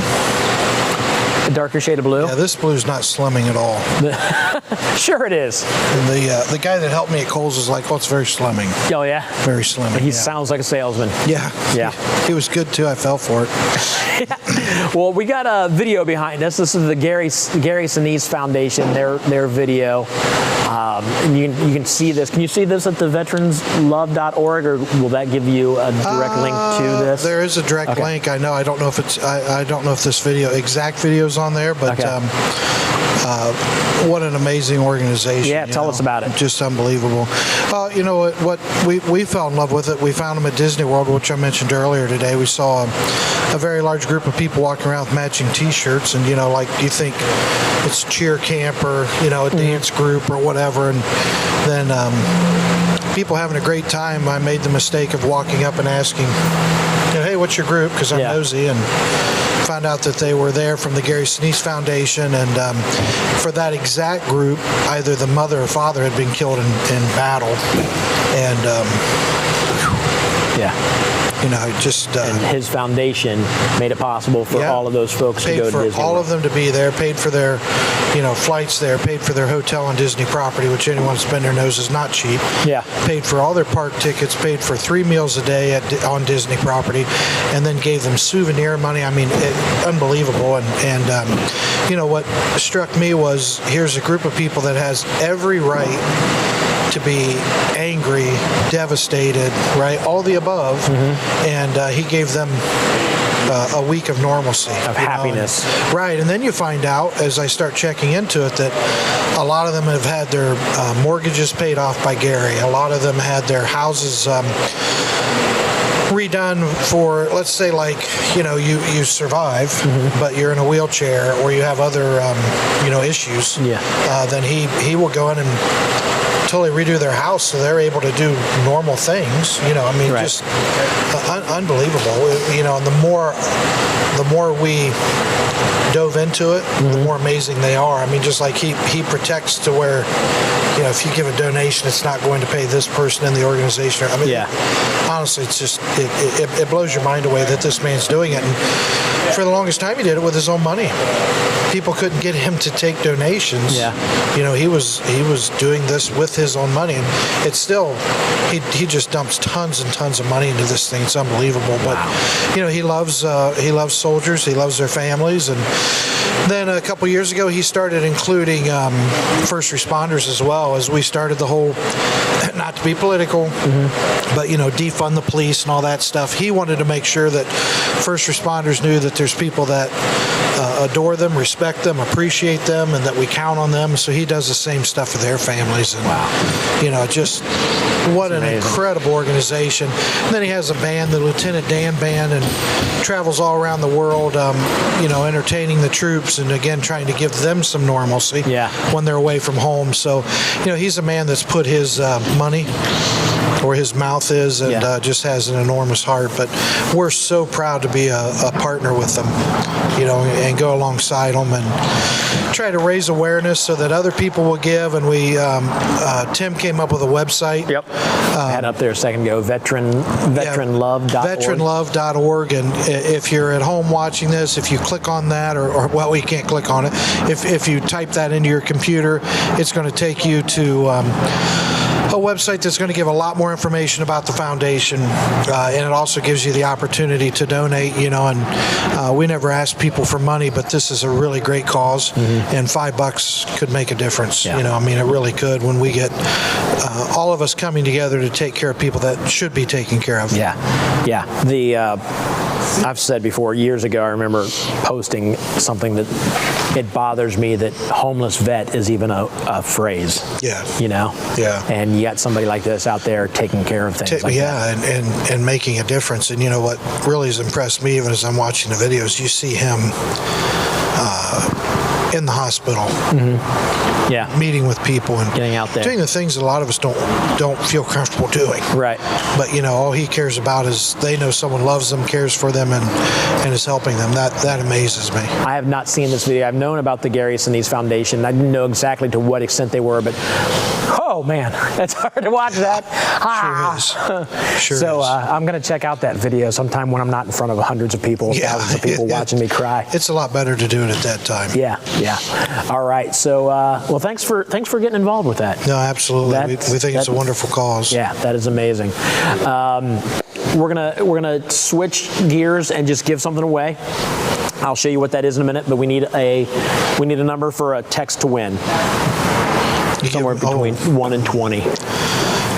A darker shade of blue? Yeah, this blue's not slimming at all. Sure it is. And the guy that helped me at Kohl's was like, oh, it's very slimming. Oh, yeah? Very slimming. He sounds like a salesman. Yeah. He was good, too. I fell for it. Well, we got a video behind us. This is the Gary Sinise Foundation, their video. And you can see this. Can you see this at the veteranslove.org, or will that give you a direct link to this? There is a direct link. I know. I don't know if it's. I don't know if this exact video is on there, but what an amazing organization. Yeah, tell us about it. Just unbelievable. You know what we fell in love with it. We found them at Disney World, which I mentioned earlier today. We saw a very large group of people walking around with matching T-shirts, and like you think it's cheer camp or a dance group or whatever, and then people having a great time. I made the mistake of walking up and asking, hey, what's your group? Because I'm nosy, and found out that they were there from the Gary Sinise Foundation, and for that exact group, either the mother or father had been killed in battle, and and his foundation made it possible for all of those folks to go to Disney World. All of them to be there, paid for their flights there, paid for their hotel on Disney property, which anyone that's been there knows is not cheap. Yeah. Paid for all their park tickets, paid for 3 meals a day on Disney property, and then gave them souvenir money. I mean, unbelievable. And what struck me was, here's a group of people that has every right to be angry, devastated, right? All the above. And he gave them a week of normalcy. Of happiness. Right. And then you find out, as I start checking into it, that a lot of them have had their mortgages paid off by Gary. A lot of them had their houses redone for, let's say, like, you survive, but you're in a wheelchair or you have other, issues. Yeah. Then he will go in and totally redo their house so they're able to do normal things. You know, I mean, Right. just unbelievable. You know, and the more we dove into it, the more amazing they are. I mean, just like he protects to where, you know, if you give a donation, it's not going to pay this person in the organization. I mean, honestly, it's just, it blows your mind away that this man's doing it. And for the longest time, he did it with his own money. People couldn't get him to take donations. You know, he was doing this with his own money, and it's still, he just dumps tons and tons of money into this thing. It's unbelievable. But you know, he loves soldiers. He loves their families. And then a couple years ago, he started including first responders as well, as we started the whole, not to be political, but you know, defund the police and all that stuff. He wanted to make sure that first responders knew that there's people that adore them, respect them, appreciate them, and that we count on them. So he does the same stuff for their families. And you know, just what an incredible organization. And then he has a band, the Lieutenant Dan Band, and travels all around the world, you know, entertaining the troops and again trying to give them some normalcy when they're away from home. So, you know, he's a man that's put his money where his mouth is, and just has an enormous heart. But we're so proud to be a partner with them, you know, and go alongside them and try to raise awareness so that other people will give. And we, Tim came up with a website. I had up there a second ago, veteranlove.org. Veteranlove.org. And if you're at home watching this, if you click on that, or well, you can't click on it. If you type that into your computer, it's going to take you to a website that's going to give a lot more information about the foundation, and it also gives you the opportunity to donate, you know, and we never ask people for money, but this is a really great cause, and $5 could make a difference. You know, I mean, it really could, when we get all of us coming together to take care of people that should be taken care of. I've said before, years ago, I remember posting something that it bothers me that homeless vet is even a phrase. You know? And you got somebody like this out there taking care of things like that. And making a difference. And you know what really has impressed me, even as I'm watching the videos, you see him in the hospital, meeting with people and getting out there, doing the things that a lot of us don't feel comfortable doing. But you know, all he cares about is they know someone loves them, cares for them, and is helping them. That amazes me. I have not seen this video. I've known about the Gary Sinise Foundation. I didn't know exactly to what extent they were, but oh man, it's hard to watch that. So I'm going to check out that video sometime when I'm not in front of hundreds of people, thousands of people watching me cry. It's a lot better to do it at that time. All right. So, well, thanks for getting involved with that. No, absolutely. We think it's a wonderful cause. Yeah, that is amazing. We're gonna switch gears and just give something away. I'll show you what that is in a minute, but we need a number for a text to win. Somewhere between 1 and 20.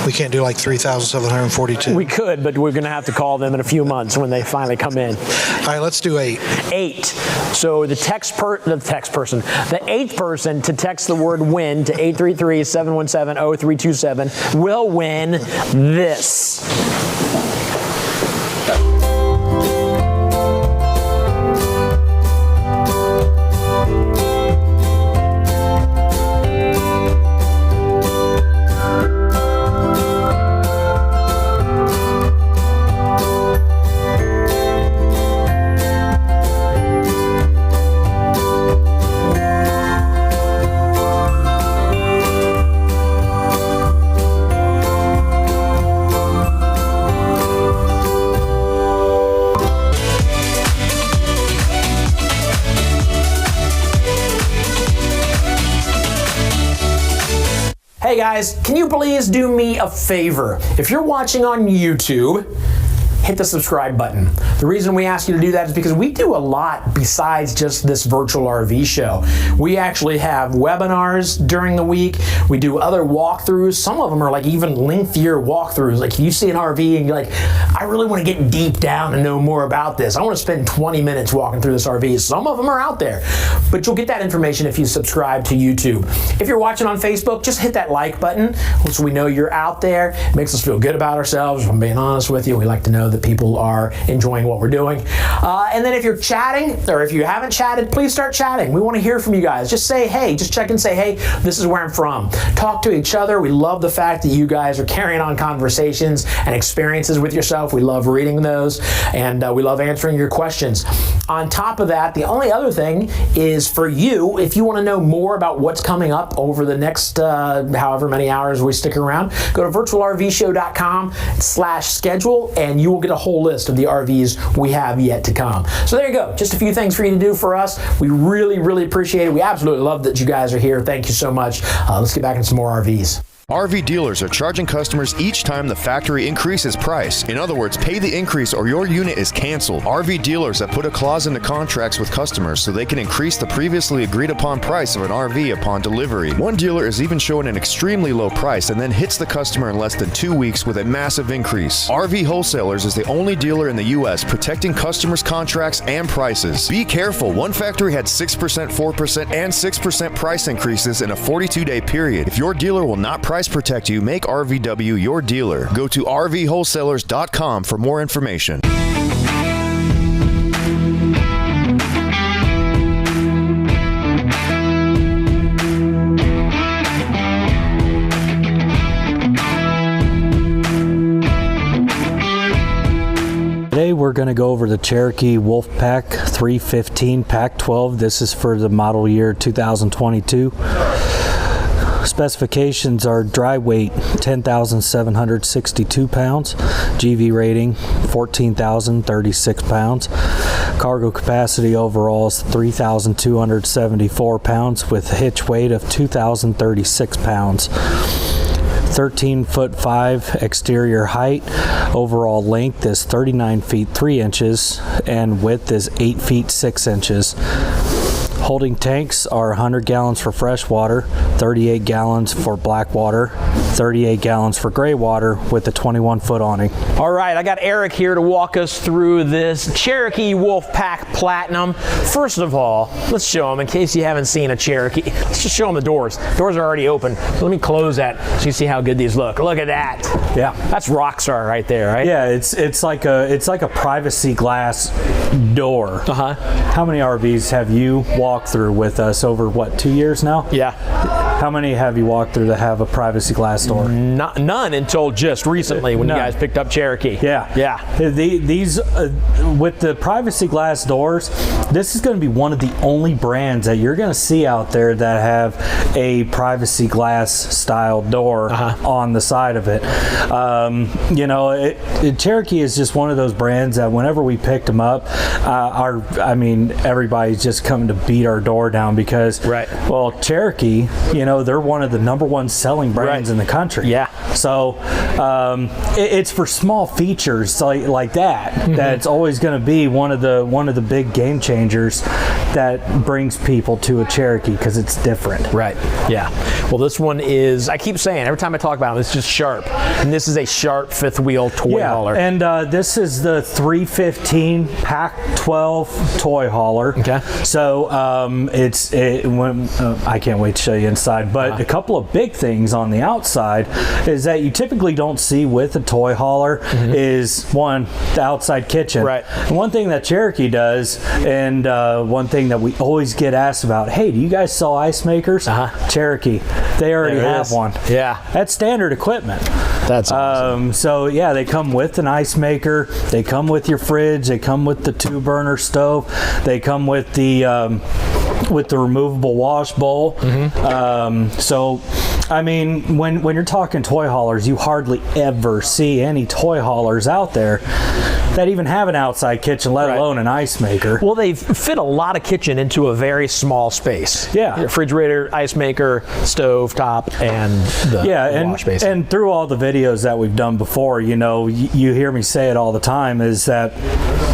We can't do like 3,742. We could, but we're going to have to call them in a few months when they finally come in. All right, let's do 8. 8. So the eighth person to text the word WIN to 833-717-0327 will win this. Hey guys, can you please do me a favor? If you're watching on YouTube, hit the subscribe button. The reason we ask you to do that is because we do a lot besides just this virtual RV show. We actually have webinars during the week. We do other walkthroughs. Some of them are like even lengthier walkthroughs. Like if you see an RV and you're like, I really want to get deep down and know more about this. I want to spend 20 minutes walking through this RV. Some of them are out there, but you'll get that information if you subscribe to YouTube. If you're watching on Facebook, just hit that like button so we know you're out there. It makes us feel good about ourselves. If I'm being honest with you, we like to know that people are enjoying what we're doing. And then if you're chatting, or if you haven't chatted, please start chatting. We want to hear from you guys. Just say, hey, just check and say, hey, this is where I'm from. Talk to each other. We love the fact that you guys are carrying on conversations and experiences with yourself. We love reading those, and we love answering your questions. On top of that, the only other thing is for you, if you want to know more about what's coming up over the next however many hours we stick around, go to virtualrvshow.com/schedule, and you will get a whole list of the RVs we have yet to come. So there you go. Just a few things for you to do for us. We really, really appreciate it. We absolutely love that you guys are here. Thank you so much. Let's get back into some more RVs. RV dealers are charging customers each time the factory increases price. In other words, pay the increase or your unit is canceled. RV dealers have put a clause in the contracts with customers so they can increase the previously agreed upon price of an RV upon delivery. One dealer is even showing an extremely low price and then hits the customer in less than 2 weeks with a massive increase. RV Wholesalers is the only dealer in the U.S. protecting customers' contracts and prices. Be careful. One factory had 6%, 4%, and 6% price increases in a 42-day period. If your dealer will not price protect you, make RVW your dealer. Go to RVWholesalers.com for more information. Today we're going to go over the Cherokee Wolfpack 315 Pack 12. This is for the model year 2022. Specifications are dry weight 10,762 pounds, GV rating 14,036 pounds, cargo capacity overall is 3,274 pounds with hitch weight of 2,036 pounds. 13'5" exterior height. Overall length is 39 feet 3 inches and width is 8 feet 6 inches. Holding tanks are 100 gallons for fresh water, 38 gallons for black water, 38 gallons for gray water with a 21-foot awning. All right, I got Eric here to walk us through this Cherokee Wolfpack Platinum. First of all, let's show them in case you haven't seen a Cherokee. Let's just show them the doors. Doors are already open. So let me close that so you see how good these look. Look at that. Yeah, that's Rockstar right there, right? Yeah, it's like a privacy glass door. How many RVs have you walked through with us over what, 2 years now? Yeah. How many have you walked through that have a privacy glass door? None until just recently when you guys picked up Cherokee. Yeah. These with the privacy glass doors, this is going to be one of the only brands that you're going to see out there that have a privacy glass style door on the side of it. You know, Cherokee is just one of those brands that whenever we picked them up, everybody's just coming to beat our door down because, well, Cherokee, you know, they're one of the #1 selling brands in the country. Yeah. So it's for small features like that. That's always going to be one of the big game changers that brings people to a Cherokee because it's different. Right. Yeah. Well, this one is, I keep saying every time I talk about it, it's just sharp. And this is a sharp fifth wheel toy hauler. And this is the 315 Pack 12 toy hauler. Okay. So I can't wait to show you inside. But a couple of big things on the outside is that you typically don't see with a toy hauler is one, the outside kitchen. Right. And one thing that Cherokee does, and one thing that we always get asked about, hey, do you guys sell ice makers? Cherokee, they already have one. Yeah. That's standard equipment. That's awesome. So yeah, they come with an ice maker, they come with your fridge, they come with the 2-burner stove, they come with the removable wash bowl. So I mean, when you're talking toy haulers, you hardly ever see any toy haulers out there that even have an outside kitchen, let alone an ice maker. Well, they fit a lot of kitchen into a very small space. Yeah. Refrigerator, ice maker, stove top, and the wash basin. And through all the videos that we've done before, you know, you hear me say it all the time, is that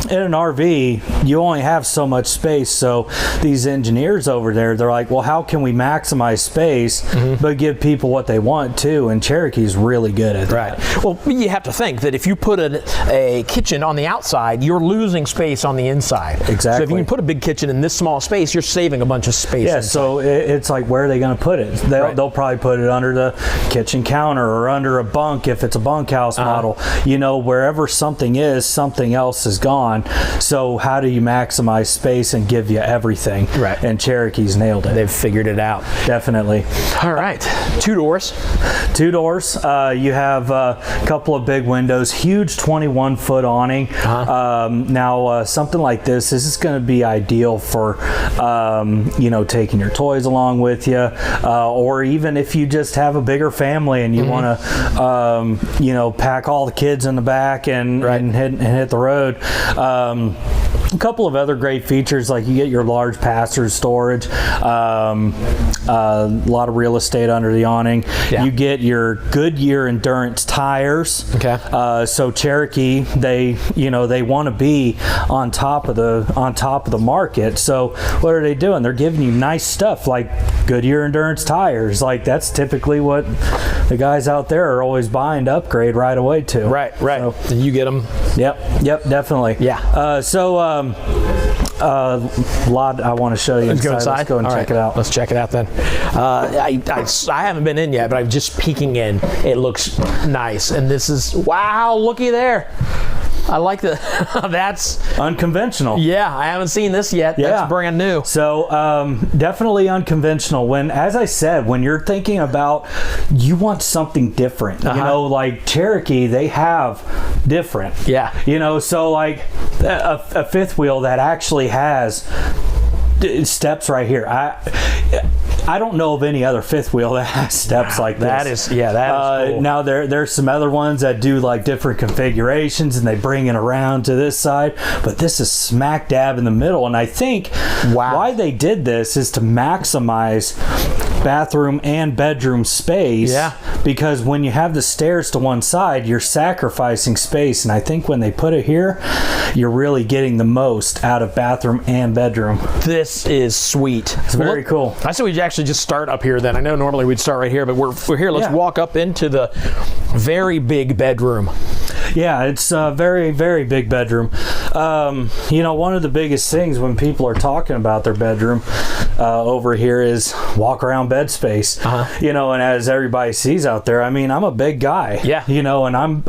in an RV, you only have so much space. So these engineers over there, they're like, well, how can we maximize space, but give people what they want too? And Cherokee's really good at that. Right. Well, you have to think that if you put a kitchen on the outside, you're losing space on the inside. Exactly. So if you can put a big kitchen in this small space, you're saving a bunch of space. Yeah, inside. so it's like, where are they going to put it? They'll probably put it under the kitchen counter or under a bunk if it's a bunkhouse model. You know, wherever something is, something else is gone. So how do you maximize space and give you everything? Right. And Cherokee's nailed it. They've figured it out. Definitely. All right. 2 doors. 2 doors. You have a couple of big windows, huge 21-foot awning. Now, something like this is going to be ideal for, you know, taking your toys along with you, or even if you just have a bigger family and you want to, you know, pack all the kids in the back and hit the road. A couple of other great features, like you get your large pass-through storage, a lot of real estate under the awning. Yeah. You get your Goodyear Endurance tires. Okay. So Cherokee, they want to be on top of the market. So what are they doing? They're giving you nice stuff like Goodyear Endurance tires. Like that's typically what the guys out there are always buying to upgrade right away to. Right. So, and you get them. Yep, definitely. Yeah. A lot I want to show you. Let's go inside. Let's go and check it out. Let's check it out then. I haven't been in yet, but I'm just peeking in. It looks nice, and this is wow. Looky there. I like the that's unconventional. Yeah, I haven't seen this yet. Yeah. That's brand new. So definitely unconventional. When, as I said, when you're thinking about you want something different, you know, like Cherokee, they have different. Yeah. You know, so like a fifth wheel that actually has steps right here. I don't know of any other fifth wheel that has steps like this. That is cool. Now there's some other ones that do like different configurations and they bring it around to this side, but this is smack dab in the middle. And I think why they did this is to maximize bathroom and bedroom space. Yeah. Because when you have the stairs to one side, you're sacrificing space. And I think when they put it here, you're really getting the most out of bathroom and bedroom. This is sweet. It's very cool. I said we'd actually just start up here then. I know normally we'd start right here, but we're here. Let's walk up into the very big bedroom. Yeah, it's a very, very big bedroom. You know, one of the biggest things when people are talking about their bedroom over here is walk around bed space. You know, and as everybody sees out there, I mean, I'm a big guy. Yeah. You know, and I'm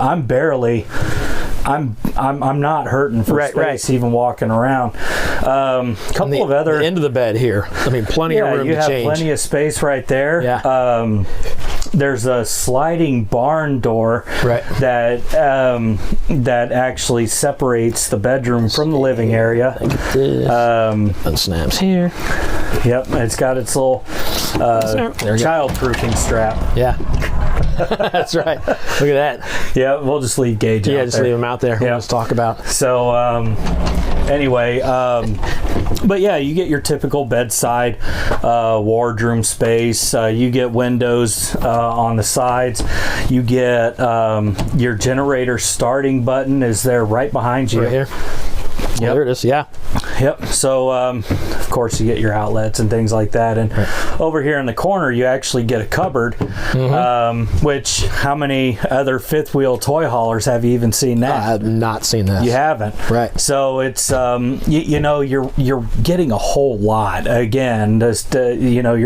not hurting for space even walking around. Couple of other the end of the bed here. I mean, plenty of room to change. You have plenty of space right there. Yeah. There's a sliding barn door that actually separates the bedroom from the living area. Unsnaps here. Yep, it's got its little child-proofing strap. Yeah. That's right. Look at that. Yeah, we'll just leave Gage out there. Yeah, just leave him out there. We'll just talk about. So, anyway, but yeah, you get your typical bedside wardroom space. You get windows on the sides. You get your generator starting button is there right behind you. Right here. Yep. There it is. Yeah. Yep. So, of course, you get your outlets and things like that. And over here in the corner, you actually get a cupboard, which how many other fifth wheel toy haulers have you even seen that? I have not seen this. You haven't. Right. So it's, you know, you're getting a whole lot. Again, just, you know,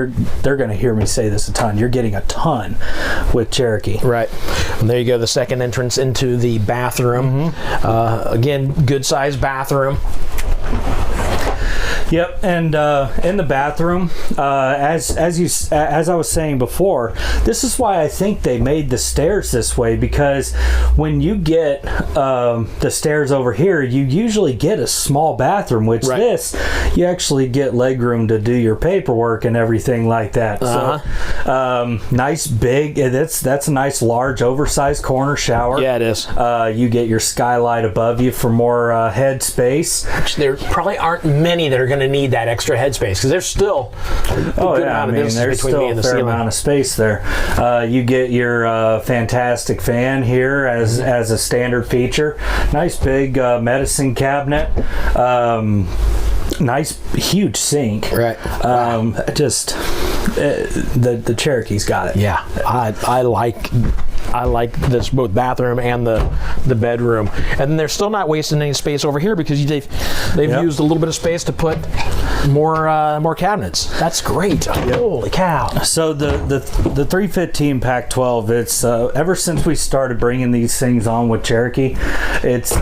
they're going to hear me say this a ton. You're getting a ton with Cherokee. Right. And there you go. The second entrance into the bathroom. Again, good sized bathroom. Yep, and in the bathroom, as I was saying before, this is why I think they made the stairs this way, because when you get the stairs over here, you usually get a small bathroom, which this, you actually get legroom to do your paperwork and everything like that. So, nice big, that's a nice large oversized corner shower. Yeah, it is. You get your skylight above you for more head space. There probably aren't many that are going to need that extra headspace because there's still there's still a fair amount of space there. You get your fantastic fan here as a standard feature. Nice big medicine cabinet. Nice huge sink. Right. Just the Cherokee's got it. Yeah, I like I like this both bathroom and the bedroom. And then they're still not wasting any space over here because they've used a little bit of space to put more cabinets. That's great. Holy cow. So the 315 Pac 12, it's ever since we started bringing these things on with Cherokee, it's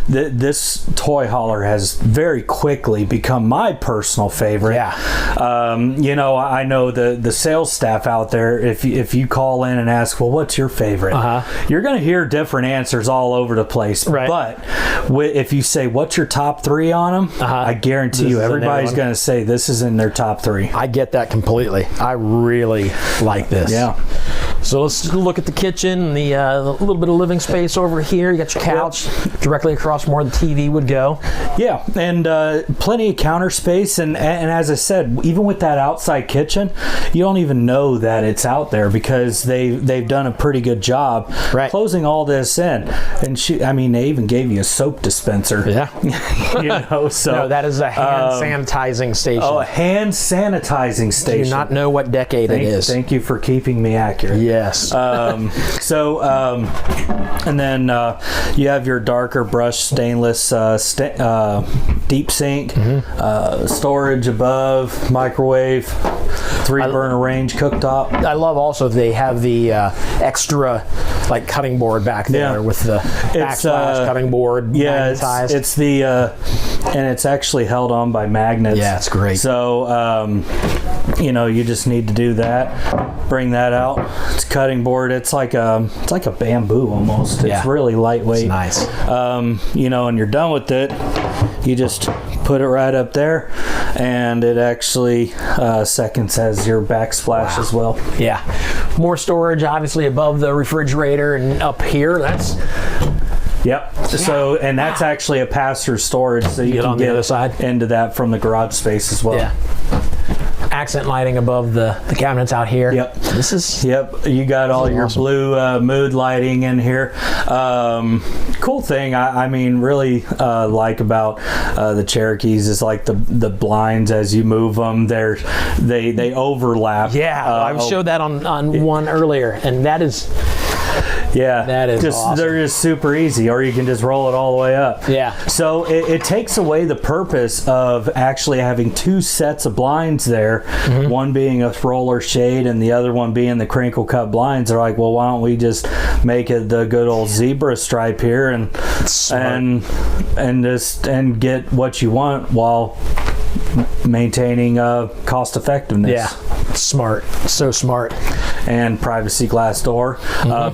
this toy hauler has very quickly become my personal favorite. Yeah. You know, I know the sales staff out there, if you call in and ask, well, what's your favorite? You're going to hear different answers all over the place. Right. But if you say, what's your top 3 on them? I guarantee you everybody's going to say this is in their top 3. I get that completely. I really like this. Yeah. So let's look at the kitchen and the little bit of living space over here. You got your couch directly across from where the TV would go. Yeah, and plenty of counter space. And as I said, even with that outside kitchen, you don't even know that it's out there because they've done a pretty good job closing all this in. And they even gave you a soap dispenser. Yeah. You know, so no, that is a hand sanitizing station. Oh, a hand sanitizing station. I do not know what decade it is. Thank you for keeping me accurate. Yes. And then you have your darker brushed stainless deep sink, storage above, microwave, 3-burner range cooktop. I love also they have the extra like cutting board back there with the backsplash cutting board. Yeah, it's the and it's actually held on by magnets. Yeah, it's great. So you just need to do that. Bring that out. It's cutting board. It's like a bamboo almost. It's really lightweight. It's nice. And you're done with it. You just put it right up there, and it actually seconds as your backsplash as well. Yeah. More storage obviously above the refrigerator and up here. That's Yep. So, and that's actually a pass-through storage, so you can on the other side into that from the garage space as well. Yeah. Accent lighting above the cabinets out here. Yep. This is. Yep. You got all your blue mood lighting in here. Cool thing I mean really like about the Cherokees is like the blinds as you move them. They overlap. Yeah. I showed that on one earlier, and that is. Yeah, that is awesome. They're just super easy, or you can just roll it all the way up. Yeah. So it takes away the purpose of actually having 2 sets of blinds there, one being a roller shade and the other one being the crinkle cut blinds. They're like, well, why don't we just make it the good old zebra stripe here and get what you want while maintaining cost effectiveness. Yeah, smart, so smart. And privacy glass door.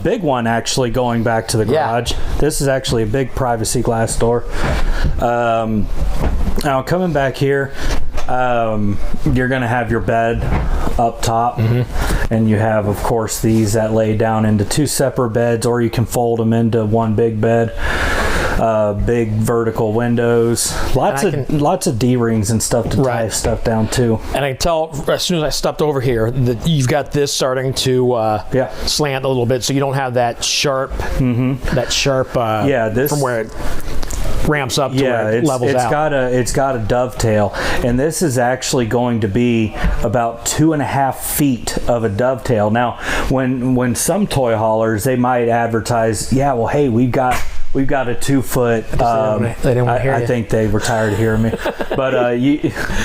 Big one actually going back to the garage. Yeah. This is actually a big privacy glass door. Now coming back here, you're going to have your bed up top, and you have of course these that lay down into 2 separate beds, or you can fold them into one big bed. Big vertical windows, lots of D-rings and stuff to tie stuff down too. And I can tell as soon as I stepped over here that you've got this starting to slant a little bit, so you don't have that sharp, this from where it ramps up to where it levels out. It's got a dovetail, and this is actually going to be about 2.5 feet of a dovetail. Now, when some toy haulers, they might advertise, hey, we've got a 2-foot. They didn't want to hear you. I think they were tired of hearing me, but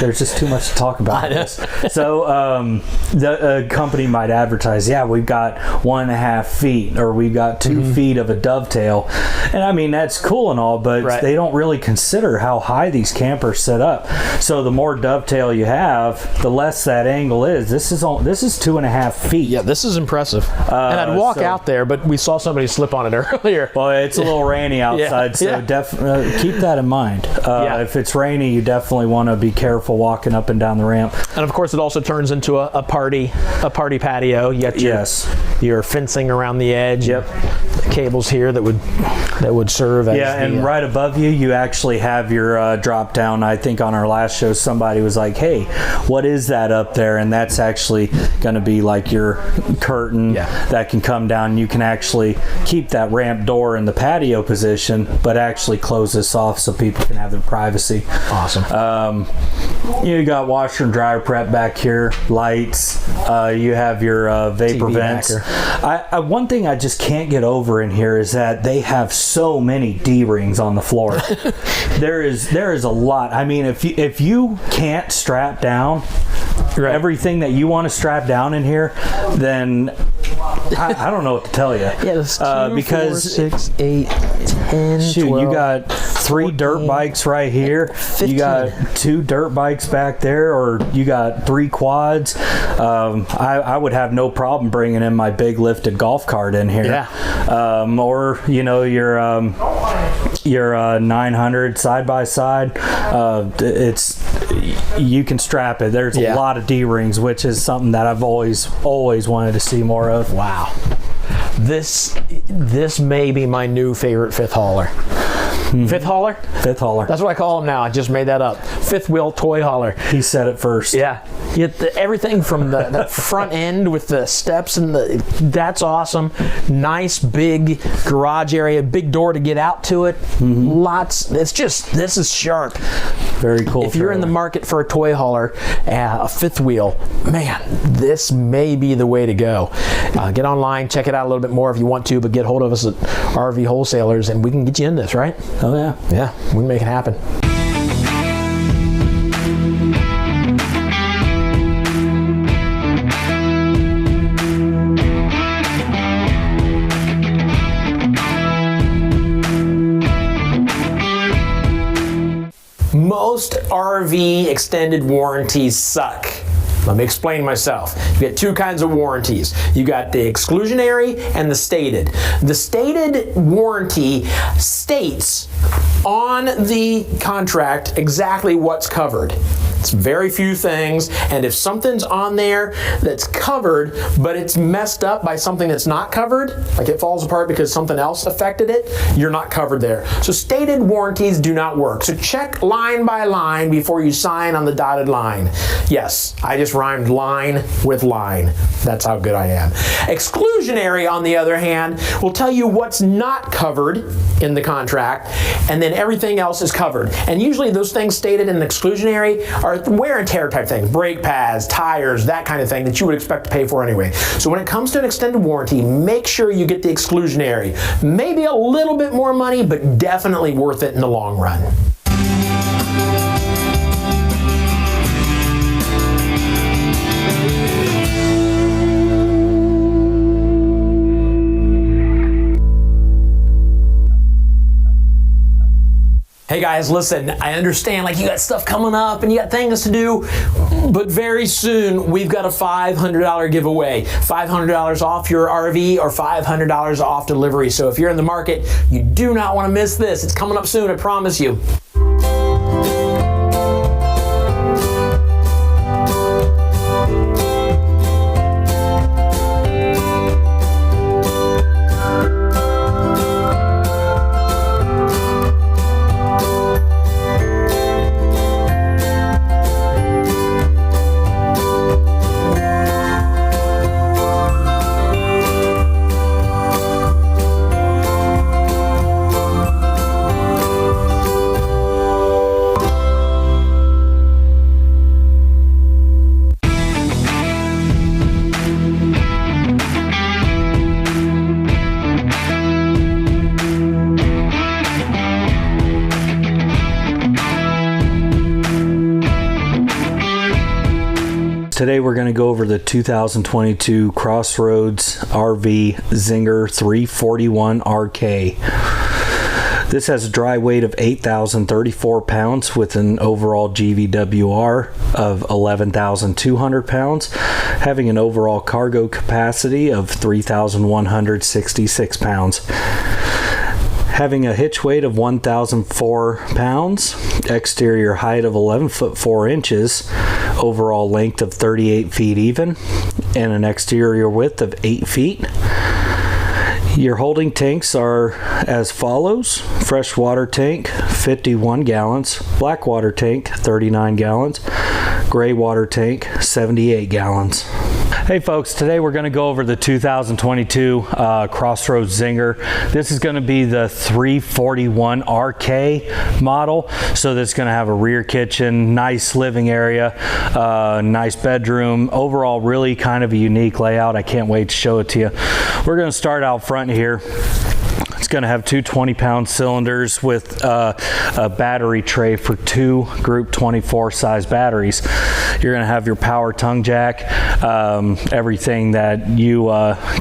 there's just too much to talk about this. So the company might advertise, we've got 1.5 feet, or we've got 2 feet of a dovetail, and I mean that's cool and all, but they don't really consider how high these campers set up. So the more dovetail you have, the less that angle is. This is 2.5 feet. Yeah, this is impressive. And I'd walk out there, but we saw somebody slip on it earlier. Well, it's a little rainy outside, so keep that in mind. If it's rainy, you definitely want to be careful walking up and down the ramp. And of course, it also turns into a party patio. You got your fencing around the edge. Yep. The cables here that would that would serve as and right above you, you actually have your drop down. I think on our last show, somebody was like, hey, what is that up there? And that's actually going to be like your curtain that can come down. You can actually keep that ramp door in the patio position, but actually close this off so people can have their privacy. Awesome. You got washer and dryer prep back here, lights. You have your vapor TV vents. One thing I just can't get over in here is that they have so many D-rings on the floor. there is a lot. I mean, if you can't strap down everything that you want to strap down in here, then I don't know what to tell you. Yeah, that's 2, because 4, 6, 8, 10, shoot, 12, you got 3 dirt bikes right here. 15. You got 2 dirt bikes back there, or you got 3 quads. I would have no problem bringing in my big lifted golf cart in here. Yeah. Or your 900 side by side. You can strap it. There's a lot of D-rings, which is something that I've always wanted to see more of. Wow. This may be my new favorite fifth hauler. Fifth hauler? Fifth hauler. That's what I call him now. I just made that up. Fifth wheel toy hauler. He said it first. Yeah. You get everything from the front end with the steps and that's awesome. Nice big garage area, big door to get out to it. Lots. This is sharp. Very cool. If you're in the market for a toy hauler, a fifth wheel, man, this may be the way to go. Get online, check it out a little bit more if you want to, but get hold of us at RV Wholesalers and we can get you in this, right? Oh yeah. Yeah, we can make it happen. Most RV extended warranties suck. Let me explain myself. You get 2 kinds of warranties. You got the exclusionary and the stated. The stated warranty states on the contract exactly what's covered. It's very few things, and if something's on there that's covered, but it's messed up by something that's not covered, like it falls apart because something else affected it, you're not covered there. So stated warranties do not work. So check line by line before you sign on the dotted line. Yes, I just rhymed line with line. That's how good I am. Exclusionary, on the other hand, will tell you what's not covered in the contract, and then everything else is covered. And usually those things stated in the exclusionary are wear and tear type things, brake pads, tires, that kind of thing that you would expect to pay for anyway. So when it comes to an extended warranty, make sure you get the exclusionary. Maybe a little bit more money, but definitely worth it in the long run. Hey guys, listen, I understand like you got stuff coming up and you got things to do, but very soon we've got a $500 giveaway. $500 off your RV or $500 off delivery. So if you're in the market, you do not want to miss this. It's coming up soon, I promise you. Today we're going to go over the 2022 Crossroads RV Zinger 341 RK. This has a dry weight of 8,034 pounds with an overall GVWR of 11,200 pounds, having an overall cargo capacity of 3,166 pounds. Having a hitch weight of 1,004 pounds, exterior height of 11 foot 4 inches, overall length of 38 feet even, and an exterior width of 8 feet. Your holding tanks are as follows: freshwater tank 51 gallons, black water tank 39 gallons, gray water tank 78 gallons. Hey folks, today we're going to go over the 2022 Crossroads Zinger. This is going to be the 341 RK model. So this is going to have a rear kitchen, nice living area, nice bedroom. Overall, really kind of a unique layout. I can't wait to show it to you. We're going to start out front here. It's going to have two 20-pound cylinders with a battery tray for two Group 24 size batteries. You're going to have your power tongue jack, everything that you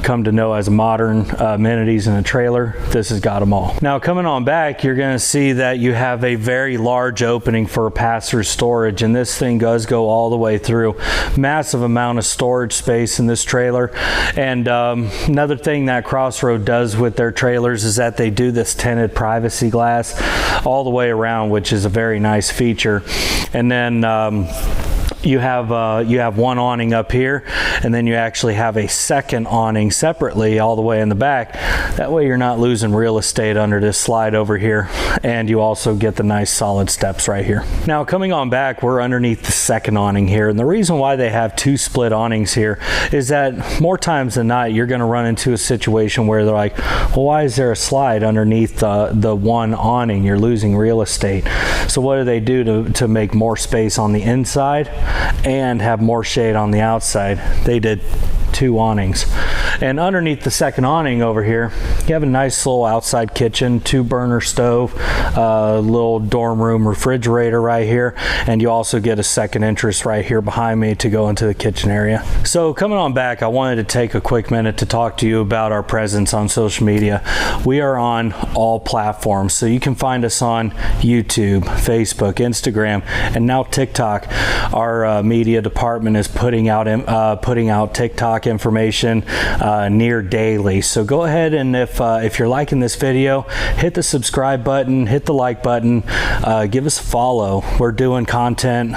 come to know as modern amenities in a trailer. This has got them all. Now coming on back, you're going to see that you have a very large opening for a pass-through storage, and this thing does go all the way through. Massive amount of storage space in this trailer. And another thing that Crossroad does with their trailers is that they do this tinted privacy glass all the way around, which is a very nice feature. And then you have one awning up here, and then you actually have a second awning separately all the way in the back. That way you're not losing real estate under this slide over here, and you also get the nice solid steps right here. Now coming on back, we're underneath the second awning here, and the reason why they have two split awnings here is that more times than not you're going to run into a situation where they're like, well, why is there a slide underneath the one awning? You're losing real estate. So what do they do to make more space on the inside and have more shade on the outside? They did two awnings. And underneath the second awning over here, you have a nice little outside kitchen, 2-burner stove, little dorm room refrigerator right here, and you also get a second entrance right here behind me to go into the kitchen area. So coming on back, I wanted to take a quick minute to talk to you about our presence on social media. We are on all platforms, so you can find us on YouTube, Facebook, Instagram, and now TikTok. Our media department is putting out TikTok information near daily. So go ahead, and if you're liking this video, hit the subscribe button, hit the like button, give us a follow. We're doing content,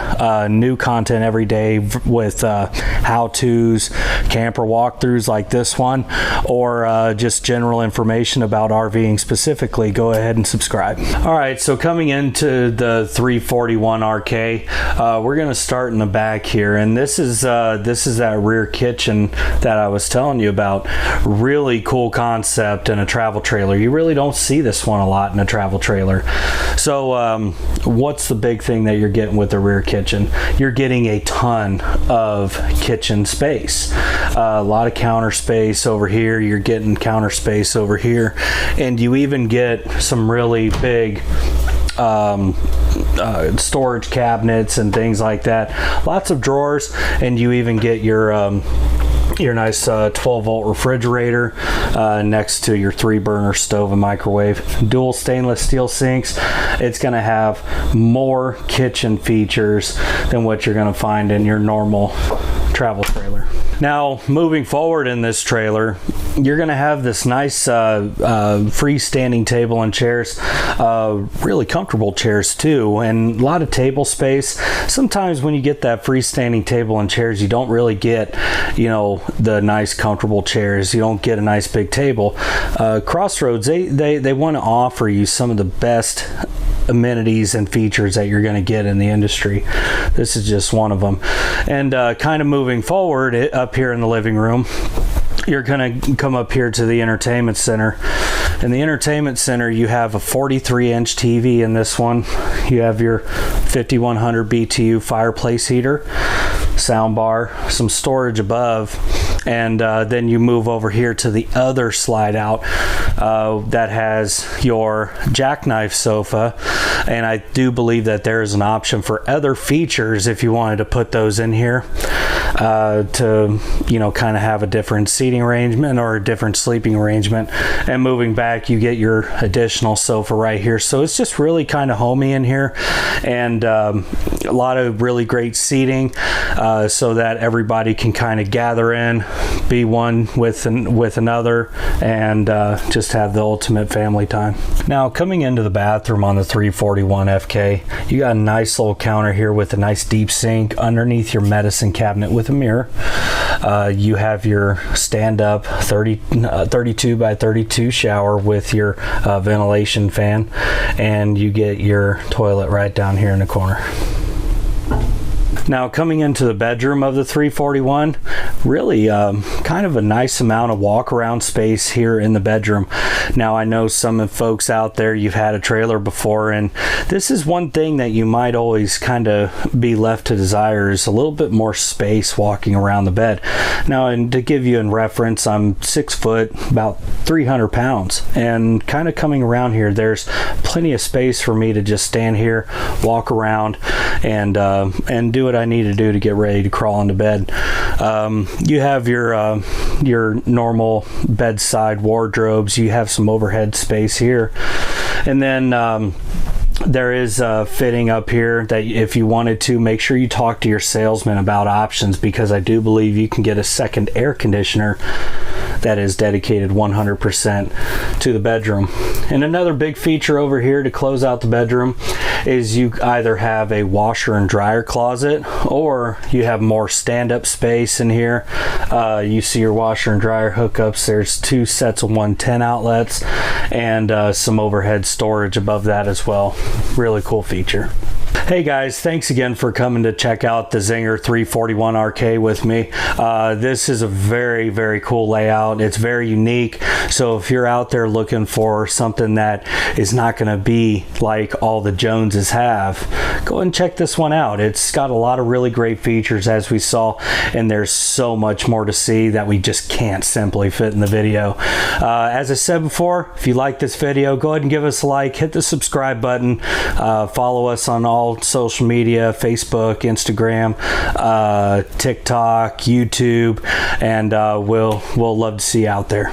new content every day with how-tos, camper walkthroughs like this one, or just general information about RVing specifically. Go ahead and subscribe. All right, so coming into the 341 RK, we're going to start in the back here, and this is that rear kitchen that I was telling you about. Really cool concept in a travel trailer. You really don't see this one a lot in a travel trailer. So what's the big thing that you're getting with the rear kitchen? You're getting a ton of kitchen space, a lot of counter space over here. You're getting counter space over here, and you even get some really big storage cabinets and things like that. Lots of drawers, and you even get your nice 12-volt refrigerator next to your 3-burner stove and microwave. Dual stainless steel sinks. It's going to have more kitchen features than what you're going to find in your normal travel trailer. Now, moving forward in this trailer, you're going to have this nice freestanding table and chairs, really comfortable chairs too, and a lot of table space. Sometimes when you get that freestanding table and chairs, you don't really get, the nice comfortable chairs. You don't get a nice big table. Crossroads, they want to offer you some of the best amenities and features that you're going to get in the industry. This is just one of them. And kind of moving forward up here in the living room, you're going to come up here to the entertainment center. In the entertainment center, you have a 43-inch TV in this one. You have your 5100 BTU fireplace heater, sound bar, some storage above, and then you move over here to the other slide out that has your jackknife sofa, and I do believe that there is an option for other features if you wanted to put those in here to kind of have a different seating arrangement or a different sleeping arrangement. And moving back, you get your additional sofa right here, so it's just really kind of homey in here, and a lot of really great seating so that everybody can kind of gather in, be one with another, and just have the ultimate family time. Now coming into the bathroom on the 340 341 FK. You got a nice little counter here with a nice deep sink underneath your medicine cabinet with a mirror. You have your stand-up 32 by 32 shower with your ventilation fan, and you get your toilet right down here in the corner. Now, coming into the bedroom of the 341, really kind of a nice amount of walk around space here in the bedroom. Now, I know some of folks out there, you've had a trailer before, and this is one thing that you might always kind of be left to desire, is a little bit more space walking around the bed. Now, and to give you in reference, I'm 6 foot, about 300 pounds, and kind of coming around here, there's plenty of space for me to just stand here, walk around, and do what I need to do to get ready to crawl into bed. You have your normal bedside wardrobes. You have some overhead space here, and then there is a fitting up here that if you wanted to, make sure you talk to your salesman about options, because I do believe you can get a second air conditioner that is dedicated 100% to the bedroom. And another big feature over here to close out the bedroom is you either have a washer and dryer closet, or you have more stand-up space in here. You see your washer and dryer hookups. There's 2 sets of 110 outlets and some overhead storage above that as well. Really cool feature. Hey guys, thanks again for coming to check out the Zinger 341 RK with me. This is a very, very cool layout. It's very unique. So if you're out there looking for something that is not going to be like all the Joneses have, go ahead and check this one out. It's got a lot of really great features, as we saw, and there's so much more to see that we just can't simply fit in the video. As I said before, if you like this video, go ahead and give us a like, hit the subscribe button, follow us on all social media, Facebook, Instagram, TikTok, YouTube, and we'll love to see you out there.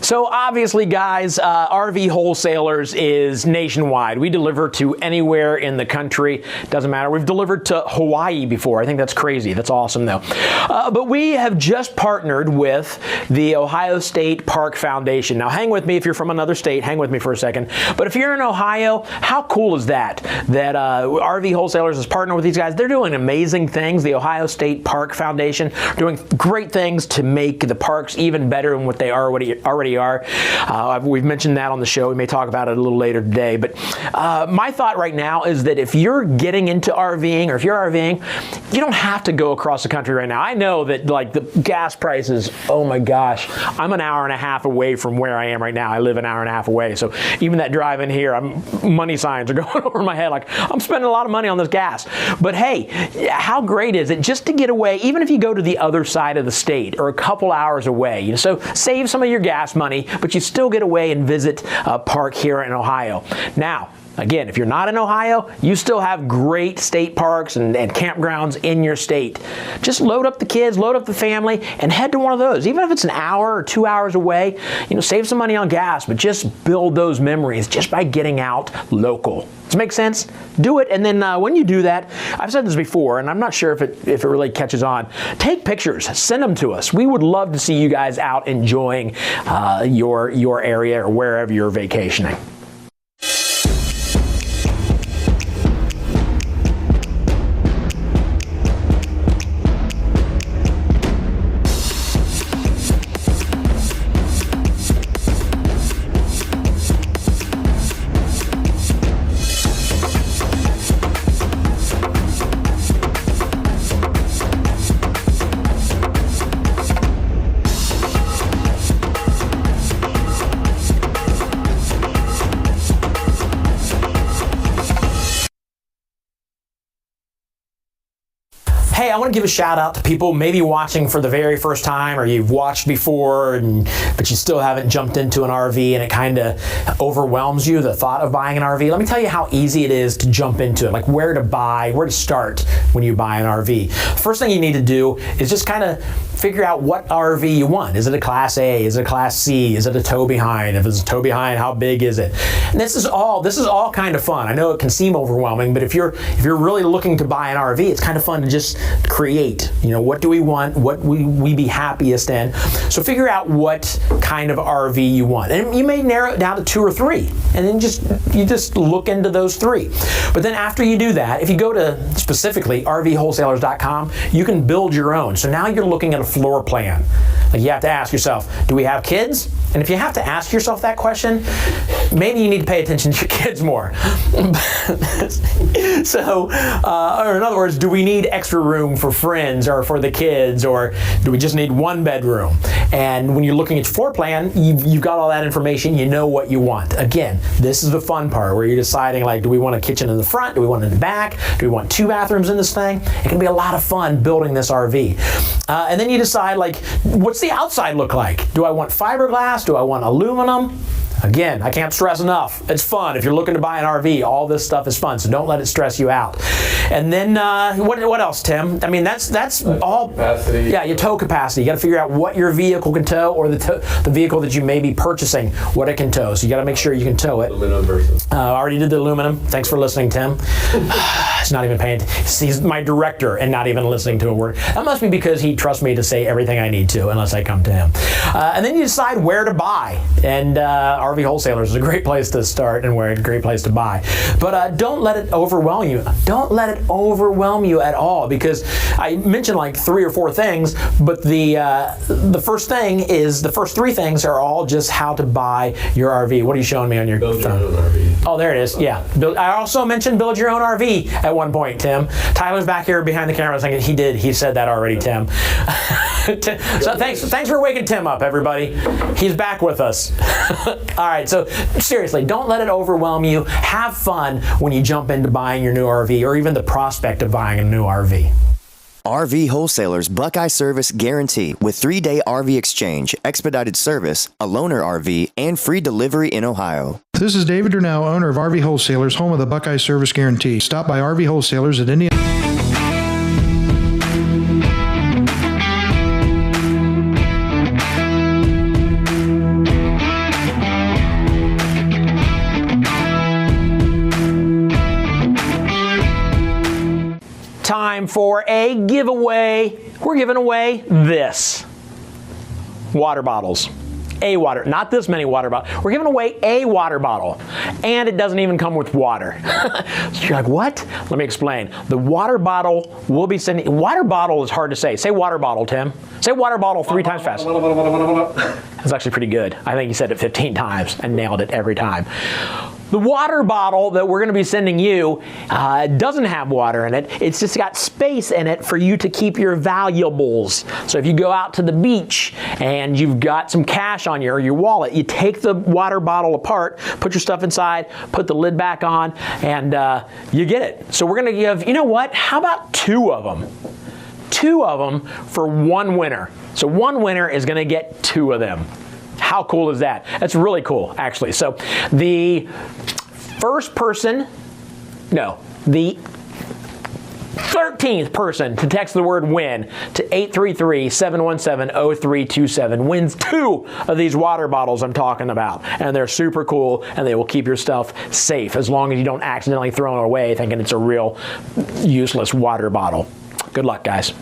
So obviously, guys, RV Wholesalers is nationwide. We deliver to anywhere in the country. Doesn't matter. We've delivered to Hawaii before. I think that's crazy. That's awesome, though. But we have just partnered with the Ohio State Park Foundation. Now, hang with me if you're from another state. Hang with me for a second. But if you're in Ohio, how cool is that? That RV Wholesalers has partnered with these guys. They're doing amazing things. The Ohio State Park Foundation doing great things to make the parks even better than what they already are. We've mentioned that on the show. We may talk about it a little later today. But my thought right now is that if you're getting into RVing, or if you're RVing, you don't have to go across the country right now. I know that like the gas prices, oh my gosh, I'm an hour and a half away from where I am right now. I live an hour and a half away. So even that drive in here, money signs are going over my head. Like, I'm spending a lot of money on this gas. But hey, how great is it just to get away, even if you go to the other side of the state or a couple hours away? So save some of your gas money, but you still get away and visit a park here in Ohio. Now, again, if you're not in Ohio, you still have great state parks and campgrounds in your state. Just load up the kids, load up the family, and head to one of those. Even if it's an hour or 2 hours away, save some money on gas, but just build those memories just by getting out local. Does it make sense? Do it, and then when you do that, I've said this before, and I'm not sure if it really catches on. Take pictures, send them to us. We would love to see you guys out enjoying your area or wherever you're vacationing. Hey, I want to give a shout out to people maybe watching for the very first time, or you've watched before, but you still haven't jumped into an RV and it kind of overwhelms you, the thought of buying an RV. Let me tell you how easy it is to jump into it, like where to start when you buy an RV. First thing you need to do is just kind of figure out what RV you want. Is it a Class A? Is it a Class C? Is it a tow behind? If it's a tow behind, how big is it? And this is all kind of fun. I know it can seem overwhelming, but if you're really looking to buy an RV, it's kind of fun to just create. You know, what do we want? What we be happiest in? So figure out what kind of RV you want. And you may narrow it down to 2 or 3. And then you just look into those 3. But then after you do that, if you go to specifically rvwholesalers.com, you can build your own. So now you're looking at a floor plan. Like you have to ask yourself, do we have kids? And if you have to ask yourself that question, maybe you need to pay attention to your kids more. So, or in other words, do we need extra room for friends or for the kids, or do we just need 1 bedroom? And when you're looking at your floor plan, you've got all that information, you know what you want. Again, this is the fun part where you're deciding, like, do we want a kitchen in the front? Do we want it in the back? Do we want 2 bathrooms in this thing? It can be a lot of fun building this RV. And then you decide, like, what's the outside look like? Do I want fiberglass? Do I want aluminum? Again, I can't stress enough. It's fun. If you're looking to buy an RV, all this stuff is fun, so don't let it stress you out. And then, what else, Tim? I mean, that's all. Capacity. Yeah, your tow capacity. You got to figure out what your vehicle can tow, or the vehicle that you may be purchasing, what it can tow. So you got to make sure you can tow it. Aluminum versus. Already did the aluminum. Thanks for listening, Tim. He's not even paying. He's my director and not even listening to a word. That must be because he trusts me to say everything I need to, unless I come to him. And then you decide where to buy. And RV Wholesalers is a great place to start and a great place to buy. But don't let it overwhelm you. Don't let it overwhelm you at all, because I mentioned like 3 or 4 things, but the first thing is, the first 3 things are all just how to buy your RV. What are you showing me on your phone? Build your own RV. Oh, there it is. Yeah. I also mentioned build your own RV at one point, Tim. Tyler's back here behind the camera saying he said that already, Tim. So thanks for waking Tim up, everybody. He's back with us. All right, so seriously, don't let it overwhelm you. Have fun when you jump into buying your new RV, or even the prospect of buying a new RV. RV Wholesalers Buckeye Service Guarantee with 3-day RV exchange, expedited service, a loaner RV, and free delivery in Ohio. This is David Darnell, owner of RV Wholesalers, home of the Buckeye Service Guarantee. Stop by RV Wholesalers at Indiana. Time for a giveaway. We're giving away this. Water bottles. Not this many water bottles. We're giving away a water bottle, and it doesn't even come with water. So you're like, what? Let me explain. The water bottle will be sending. Water bottle is hard to say. Say water bottle, Tim. Say water bottle 3 times fast. That's actually pretty good. I think you said it 15 times and nailed it every time. The water bottle that we're going to be sending you doesn't have water in it. It's just got space in it for you to keep your valuables. So if you go out to the beach and you've got some cash on you or your wallet, you take the water bottle apart, put your stuff inside, put the lid back on, and you get it. So we're going to give, you know what? How about 2 of them? 2 of them for 1 winner. So 1 winner is going to get 2 of them. How cool is that? That's really cool, actually. So the first person, no, the 13th person to text the word WIN to 833-717-0327 wins 2 of these water bottles I'm talking about. And they're super cool, and they will keep your stuff safe as long as you don't accidentally throw it away thinking it's a real useless water bottle. Good luck, guys.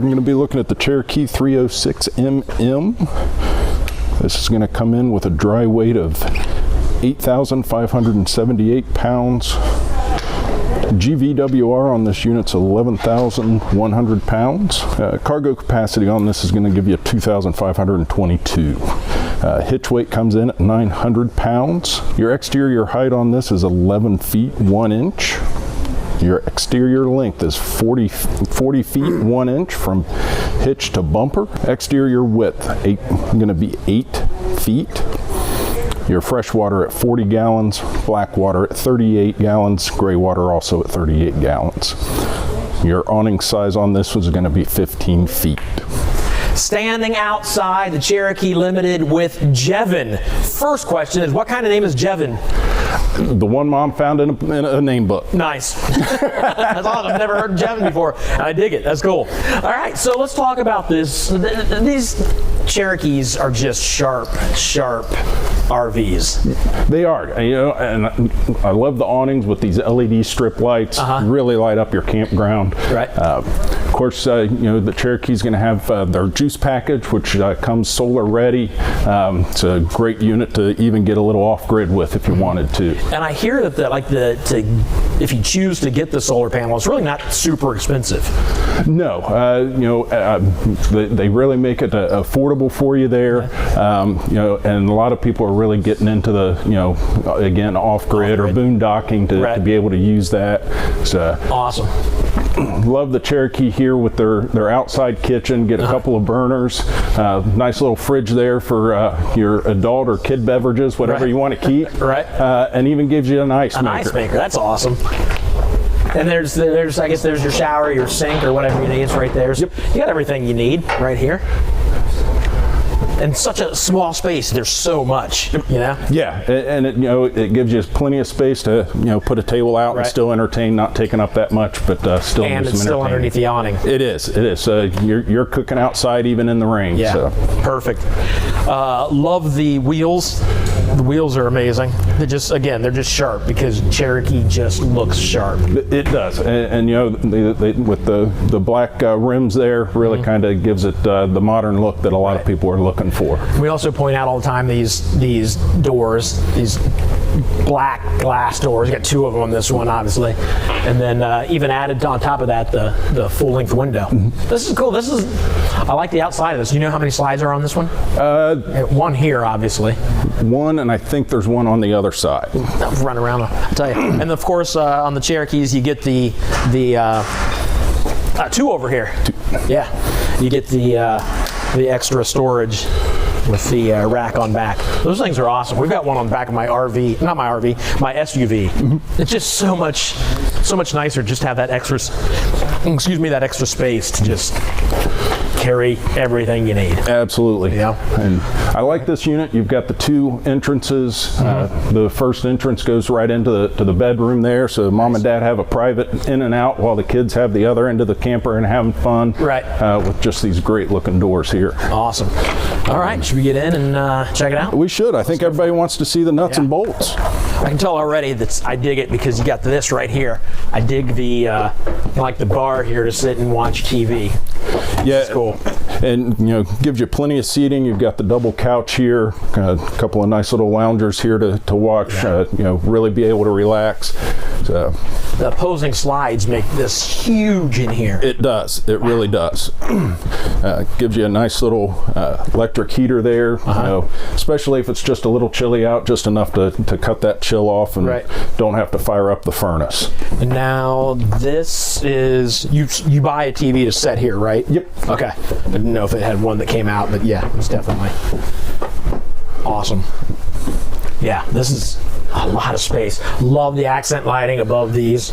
going to be looking at the Cherokee 306mm. This is going to come in with a dry weight of 8,578 pounds. GVWR on this unit's 11,100 pounds. Cargo capacity on this is going to give you 2,522. Hitch weight comes in at 900 pounds. Your exterior height on this is 11 feet 1 inch. Your exterior length is 40 feet 1 inch from hitch to bumper. Exterior width going to be 8 feet. Your fresh water at 40 gallons, black water at 38 gallons, gray water also at 38 gallons. Your awning size on this was going to be 15 feet. Standing outside the Cherokee Limited with Jevin. First question is, what kind of name is Jevin? The one Mom found in a name book. Nice. That's awesome. I've never heard of Jevin before. I dig it. That's cool. All right, so let's talk about this. These Cherokees are just sharp RVs. They are, and I love the awnings with these LED strip lights. Really light up your campground. Right. Of course, the Cherokee's going to have their juice package, which comes solar ready. It's a great unit to even get a little off-grid with if you wanted to. And I hear that if you choose to get the solar panel, it's really not super expensive. No, they really make it affordable for you there. And a lot of people are really getting into the, again, off-grid or boondocking to be able to use that. So awesome. Love the Cherokee here with their outside kitchen. Get a couple of burners, nice little fridge there for your adult or kid beverages, whatever you want to keep. And even gives you an ice maker. An ice maker, that's awesome. And there's I guess there's your shower, your sink, or whatever you need. It's right there. So you got everything you need right here. In such a small space, there's so much, Yeah, and it gives you plenty of space to put a table out and still entertain, not taking up that much, but still. And it's still underneath the awning. It is. You're cooking outside even in the rain. Yeah, so. Perfect. Love the wheels. The wheels are amazing. They're just sharp because Cherokee just looks sharp. It does, and with the black rims there, really kind of gives it the modern look that a lot of people are looking for. We also point out all the time these doors, these black glass doors. You got two of them on this one, obviously, and then even added on top of that the full length window. This is cool. I like the outside of this. You know how many slides are on this one? One here, obviously. One, and I think there's one on the other side. I'll run around, I'll tell you. And of course, on the Cherokees, you get the two over here. Yeah, you get the extra storage with the rack on back. Those things are awesome. We've got one on the back of my RV, not my RV, my SUV. It's just so much nicer just to have that extra space to just carry everything you need. Absolutely. Yeah. And I like this unit. You've got the two entrances. The first entrance goes right into the bedroom there, so Mom and Dad have a private in and out while the kids have the other end of the camper and having fun. Right. With just these great looking doors here. Awesome. All right, should we get in and check it out? We should. I think everybody wants to see the nuts and bolts. I can tell already that I dig it because you got this right here. I dig the like the bar here to sit and watch TV. Yeah, it's cool. And gives you plenty of seating. You've got the double couch here, a couple of nice little loungers here to watch. Really be able to relax. So the opposing slides make this huge in here. It does. It really does. Gives you a nice little electric heater there. Especially if it's just a little chilly out, just enough to cut that chill off and don't have to fire up the furnace. And now this is you buy a TV to set here, right? Yep. Okay. I didn't know if it had one that came out, but yeah, it's definitely awesome. Yeah, this is a lot of space. Love the accent lighting above these.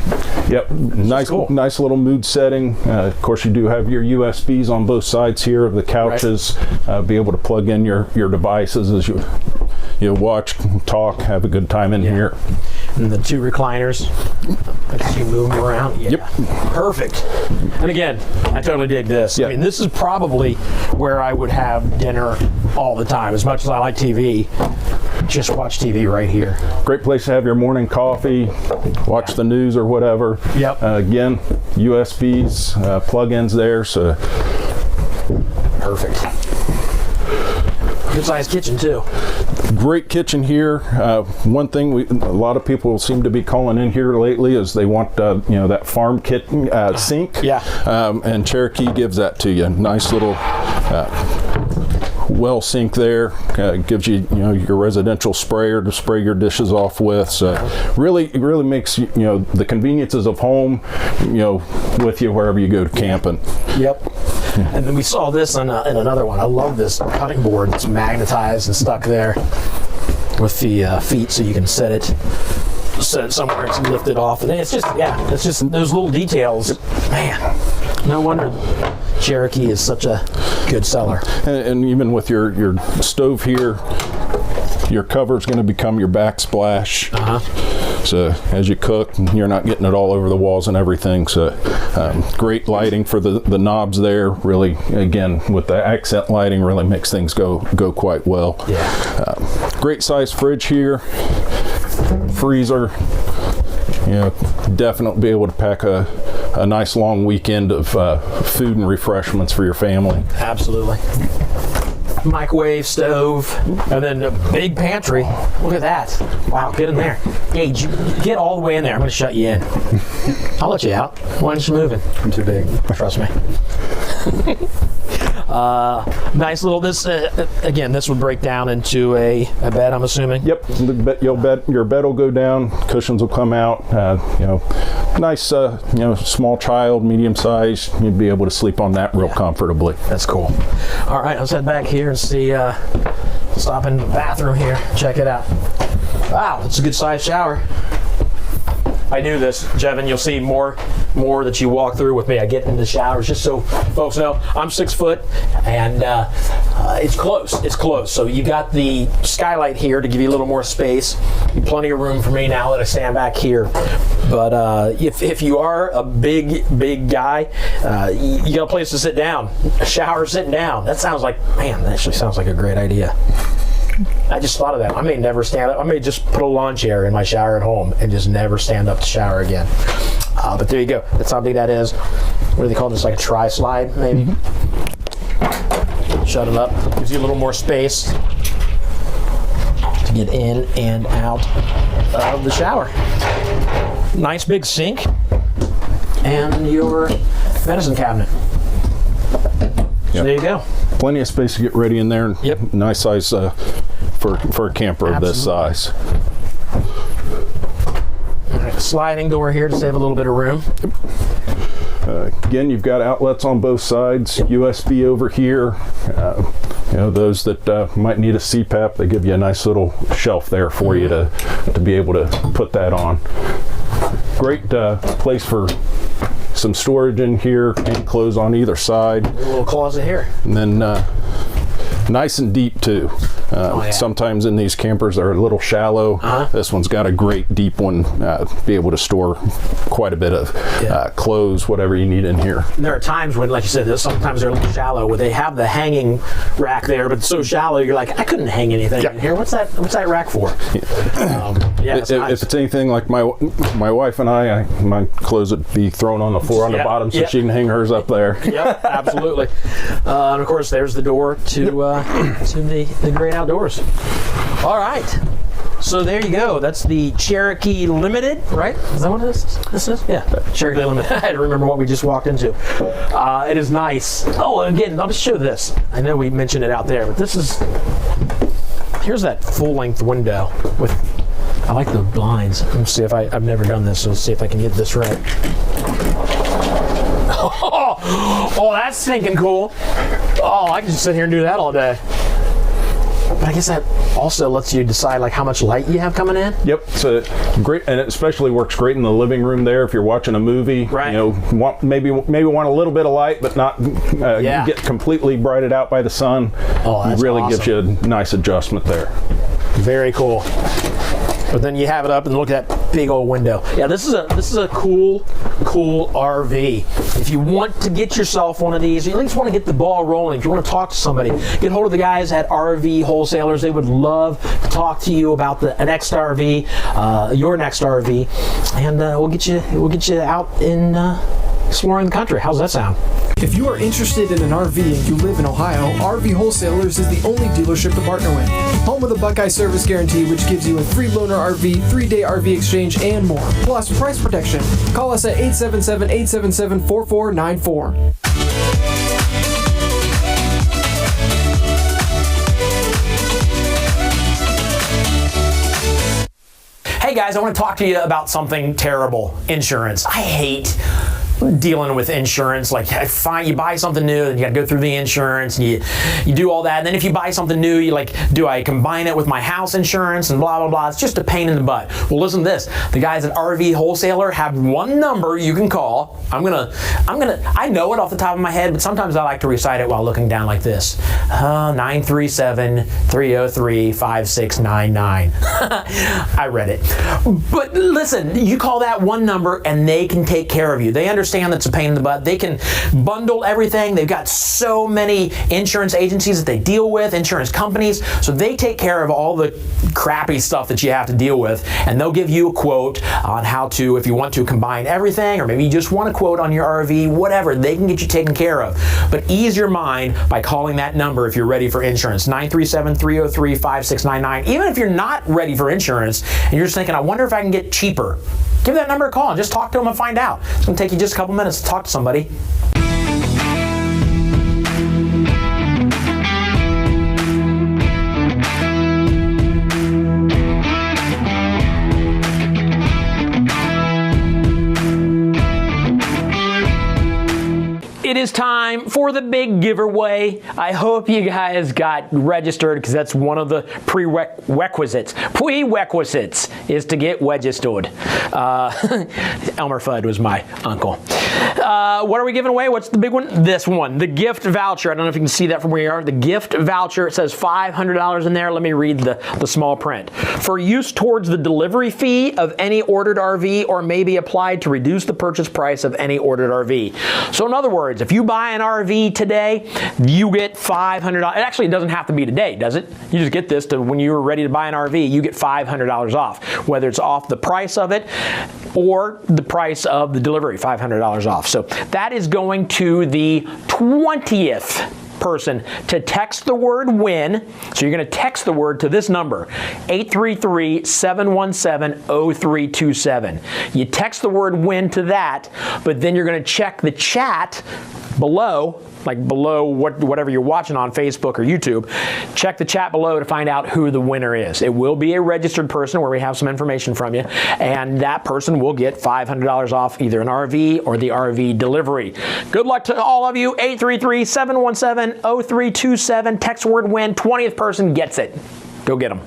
Yep, nice little mood setting. Of course, you do have your USBs on both sides here of the couches. Be able to plug in your devices as you watch, talk, have a good time in here. And the two recliners, I can see you move them around. Yeah. Yep. Perfect. And again, I totally dig this. I mean, this is probably where I would have dinner all the time. As much as I like TV, just watch TV right here. Great place to have your morning coffee, watch the news or whatever. Yep. Again, USBs, plug-ins there, so Perfect. Good sized kitchen too. Great kitchen here. One thing a lot of people seem to be calling in here lately is they want that farm kit sink. Yeah. And Cherokee gives that to you. Nice little well sink there. Gives you your residential sprayer to spray your dishes off with. So really makes the conveniences of home with you wherever you go camping. Yep. And then we saw this in another one. I love this cutting board that's magnetized and stuck there with the feet, so you can set it somewhere. It's lifted off, and it's just those little details. Man, no wonder Cherokee is such a good seller. And even with your stove here, your cover is going to become your backsplash. So as you cook, you're not getting it all over the walls and everything. So great lighting for the knobs there. Really, again, with the accent lighting, really makes things go quite well. Yeah. Great size fridge here. Freezer. Definitely be able to pack a nice long weekend of food and refreshments for your family. Absolutely. Microwave, stove, and then a big pantry. Look at that. Wow, get in there. Hey, get all the way in there. I'm going to shut you in. I'll let you out. Why aren't you moving? I'm too big. Trust me. Nice little, again, this would break down into a bed, I'm assuming? Yep, your bed will go down, cushions will come out, nice, small child, medium size, you'd be able to sleep on that real comfortably. That's cool. All right, let's head back here and see, stop in the bathroom here, check it out. Wow, it's a good sized shower. I knew this, Jevin. You'll see more that you walk through with me. I get into the showers just so folks know I'm 6 foot, and it's close. It's close. So you got the skylight here to give you a little more space. Plenty of room for me now that I stand back here. But if you are a big guy, you got a place to sit down. A shower sitting down. That actually sounds like a great idea. I just thought of that. I may never stand up. I may just put a lawn chair in my shower at home and just never stand up to shower again. But there you go. That's how big that is. What do they call this? Like a tri-slide, maybe? Shut it up. Gives you a little more space to get in and out of the shower. Nice big sink and your medicine cabinet. So there you go. Plenty of space to get ready in there. Yep. Nice size for a camper of this size. All right, sliding door here to save a little bit of room. Again, you've got outlets on both sides. Yep. USB over here. Those that might need a CPAP, they give you a nice little shelf there for you to be able to put that on. Great place for some storage in here, and clothes on either side. A little closet here. And then nice and deep too. Sometimes in these campers they're a little shallow. This one's got a great deep one. Be able to store quite a bit of clothes, whatever you need in here. There are times when, like you said, sometimes they're a little shallow, where they have the hanging rack there, but it's so shallow you're like, I couldn't hang anything in here. What's that rack for? Nice. If it's anything like my wife and my clothes would be thrown on the floor on the bottom, so she can hang hers up there. Yep, absolutely. And of course, there's the door to the great outdoors. All right. So there you go. That's the Cherokee Limited, right? Is that what this is? Yeah, Cherokee Limited. I had to remember what we just walked into. It is nice. Oh, again, I'll just show this. I know we mentioned it out there, but here's that full-length window with, I like the blinds. Let's see if I've never done this, so let's see if I can get this right. Oh, that's stinking cool. Oh, I can just sit here and do that all day. But I guess that also lets you decide like how much light you have coming in. Yep, so great, and it especially works great in the living room there if you're watching a movie. Right. Maybe want a little bit of light, but not get completely brighted out by the sun. Oh, that's really awesome. gives you a nice adjustment there. Very cool. But then you have it up and look at that big old window. Yeah, this is a cool RV. If you want to get yourself one of these, you at least want to get the ball rolling. If you want to talk to somebody, get hold of the guys at RV Wholesalers. They would love to talk to you about the next RV, your next RV, and we'll get you out in exploring the country. How's that sound? If you are interested in an RV and you live in Ohio, RV Wholesalers is the only dealership to partner with. Home of the Buckeye Service Guarantee, which gives you a free loaner RV, 3-day RV exchange, and more. Plus price protection. Call us at 877-877-4494. Hey guys, I want to talk to you about something terrible. Insurance. I hate dealing with insurance. Like, fine, you buy something new and you got to go through the insurance and you do all that. And then if you buy something new, you like, do I combine it with my house insurance and blah, blah, blah. It's just a pain in the butt. Well, listen to this. The guys at RV Wholesaler have one number you can call. I know it off the top of my head, but sometimes I like to recite it while looking down like this. 937-303-5699. I read it. But listen, you call that one number and they can take care of you. They understand that's a pain in the butt. They can bundle everything. They've got so many insurance agencies that they deal with, insurance companies, so they take care of all the crappy stuff that you have to deal with, and they'll give you a quote on how to, if you want to combine everything, or maybe you just want a quote on your RV, whatever, they can get you taken care of. But ease your mind by calling that number if you're ready for insurance, 937-303-5699. Even if you're not ready for insurance and you're just thinking, I wonder if I can get cheaper, give that number a call and just talk to them and find out. It's going to take you just a couple minutes to talk to somebody. It is time for the big giveaway. I hope you guys got registered because that's one of the prerequisites. Prerequisites is to get registered. Elmer Fudd was my uncle. What are we giving away? What's the big one? This one, the gift voucher. I don't know if you can see that from where you are. The gift voucher, it says $500 in there. Let me read the small print. For use towards the delivery fee of any ordered RV, or may be applied to reduce the purchase price of any ordered RV. So in other words, if you buy an RV today, you get $500. Actually, it doesn't have to be today, does it? You just get this to when you're ready to buy an RV, you get $500 off, whether it's off the price of it or the price of the delivery, $500 off. So that is going to the 20th person to text the word WIN. So you're going to text the word to this number, 833-717-0327. You text the word WIN to that, but then you're going to check the chat below, like below whatever you're watching on Facebook or YouTube. Check the chat below to find out who the winner is. It will be a registered person where we have some information from you, and that person will get $500 off either an RV or the RV delivery. Good luck to all of you. 833-717-0327. Text word WIN. 20th person gets it. Go get them.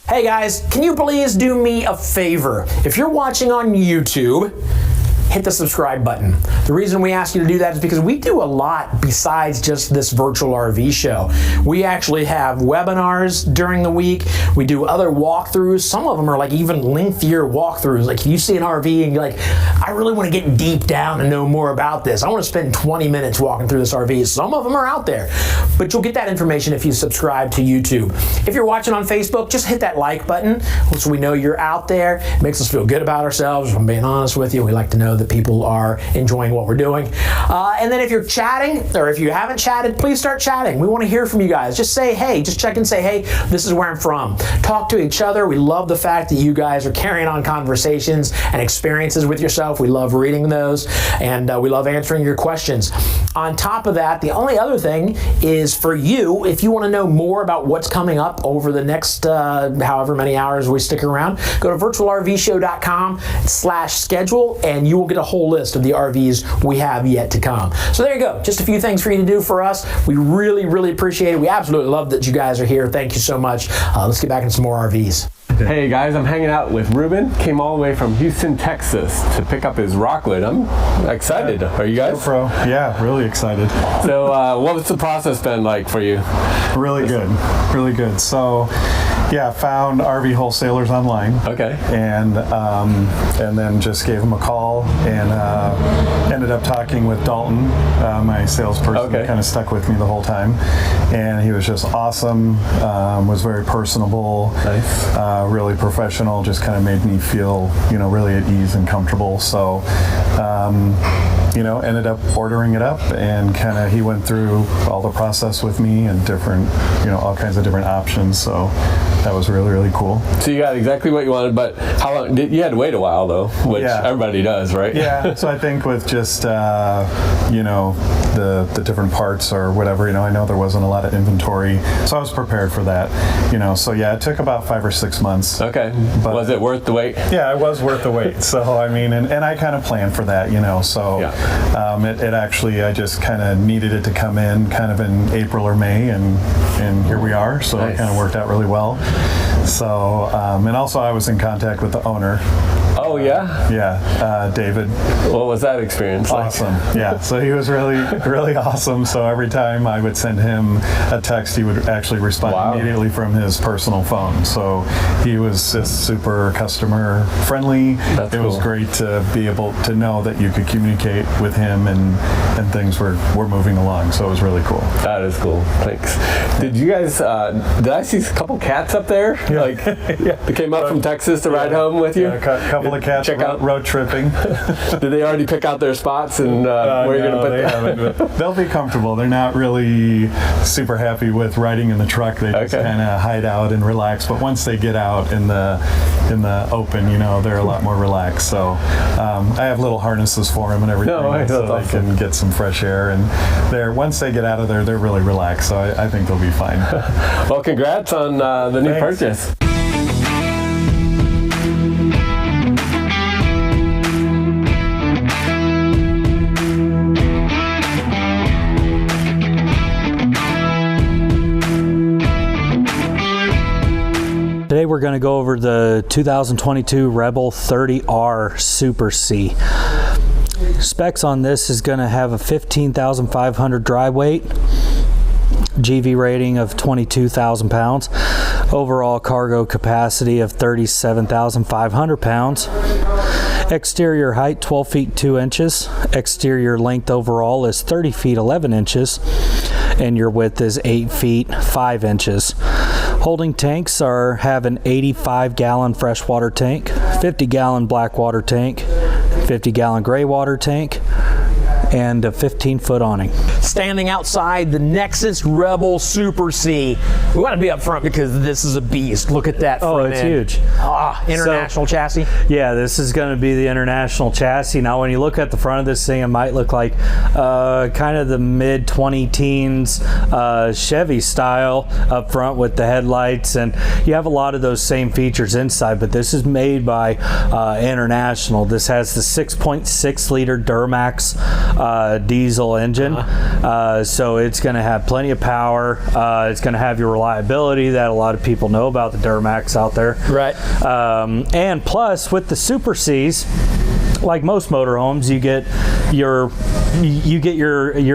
Hey guys, can you please do me a favor? If you're watching on YouTube, hit the subscribe button. The reason we ask you to do that is because we do a lot besides just this virtual RV show. We actually have webinars during the week. We do other walkthroughs. Some of them are like even lengthier walkthroughs. Like if you see an RV and you're like, I really want to get deep down and know more about this. I want to spend 20 minutes walking through this RV. Some of them are out there, but you'll get that information if you subscribe to YouTube. If you're watching on Facebook, just hit that like button so we know you're out there. It makes us feel good about ourselves. If I'm being honest with you, we like to know that people are enjoying what we're doing. And then if you're chatting, or if you haven't chatted, please start chatting. We want to hear from you guys. Just say, hey, just check and say, hey, this is where I'm from. Talk to each other. We love the fact that you guys are carrying on conversations and experiences with yourself. We love reading those, and we love answering your questions. On top of that, the only other thing is for you, if you want to know more about what's coming up over the next however many hours we stick around, go to virtualrvshow.com/schedule, and you will get a whole list of the RVs we have yet to come. So there you go. Just a few things for you to do for us. We really, really appreciate it. We absolutely love that you guys are here. Thank you so much. Let's get back into some more RVs. Hey guys, I'm hanging out with Ruben. Came all the way from Houston, Texas to pick up his Rockwood. I'm excited. Are you guys? GoPro. Yeah, really excited. So what's the process been like for you? Really good. Really good. So Yeah, found RV wholesalers online. Okay. And then just gave them a call and ended up talking with Dalton, my salesperson, who kind of stuck with me the whole time. And he was just awesome, was very personable, really professional, just kind of made me feel, really at ease and comfortable. So, ended up ordering it up, and kind of he went through all the process with me and different, all kinds of different options. So that was really, really cool. So you got exactly what you wanted, but how long? You had to wait a while though, which everybody does, right? Yeah. So I think with just the different parts or whatever, I know there wasn't a lot of inventory, so I was prepared for that. So yeah, it took about 5 or 6 months. Okay. But was it worth the wait? Yeah, it was worth the wait. So I mean, and I kind of planned for that, So it actually, I just kind of needed it to come in kind of in April or May, and here we are. So it kind of worked out really well. So and also I was in contact with the owner. Oh yeah? Yeah, David. What was that experience like? Awesome. Yeah, so he was really, really awesome. So every time I would send him a text, he would actually respond immediately from his personal phone. So he was just super customer friendly. It was great to be able to know that you could communicate with him and things were moving along. So it was really cool. That is cool. Thanks. Did you guys, did I see a couple cats up there? Yeah. Like, they came up from Texas to ride home with you? Yeah, a couple of cats road tripping. Did they already pick out their spots and where you're going to put them? They'll be comfortable. They're not really super happy with riding in the truck. They just kind of hide out and relax. But once they get out in the open, they're a lot more relaxed. So I have little harnesses for them and everything, so they can get some fresh air. And once they get out of there, they're really relaxed. So I think they'll be fine. Well, congrats on the new purchase. Today we're going to go over the 2022 Rebel 30R Super C. Specs on this is going to have a 15,500 dry weight, GV rating of 22,000 pounds, overall cargo capacity of 37,500 pounds, exterior height 12 feet 2 inches, exterior length overall is 30 feet 11 inches, and your width is 8 feet 5 inches. Holding tanks have an 85-gallon freshwater tank, 50-gallon black water tank, 50-gallon gray water tank, and a 15-foot awning. Standing outside the Nexus Rebel Super C. We want to be up front because this is a beast. Look at that front it's end. Huge. International chassis? Yeah, this is going to be the international chassis. Now, when you look at the front of this thing, it might look like kind of the mid-20-teens Chevy style up front with the headlights, and you have a lot of those same features inside, but this is made by International. This has the 6.6-liter Duramax diesel engine, so it's going to have plenty of power. It's going to have your reliability that a lot of people know about the Duramax out there. Right. And plus, with the Super Cs, like most motorhomes, you get your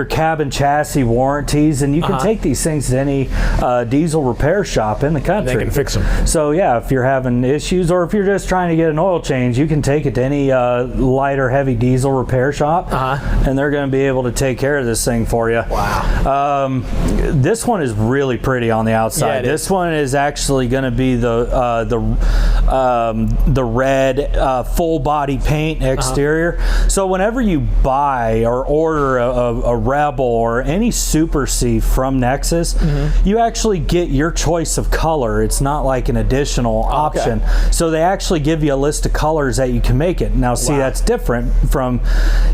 cab and chassis warranties, and you can take these things to any diesel repair shop in the country. They can fix them. So yeah, if you're having issues, or if you're just trying to get an oil change, you can take it to any light or heavy diesel repair shop, and they're going to be able to take care of this thing for you. Wow. This one is really pretty on the outside. Yeah, this one is actually going to be the red full body paint exterior. So whenever you buy or order a Rebel or any Super C from Nexus, you actually get your choice of color. It's not like an additional option. So they actually give you a list of colors that you can make it. Now see, that's different from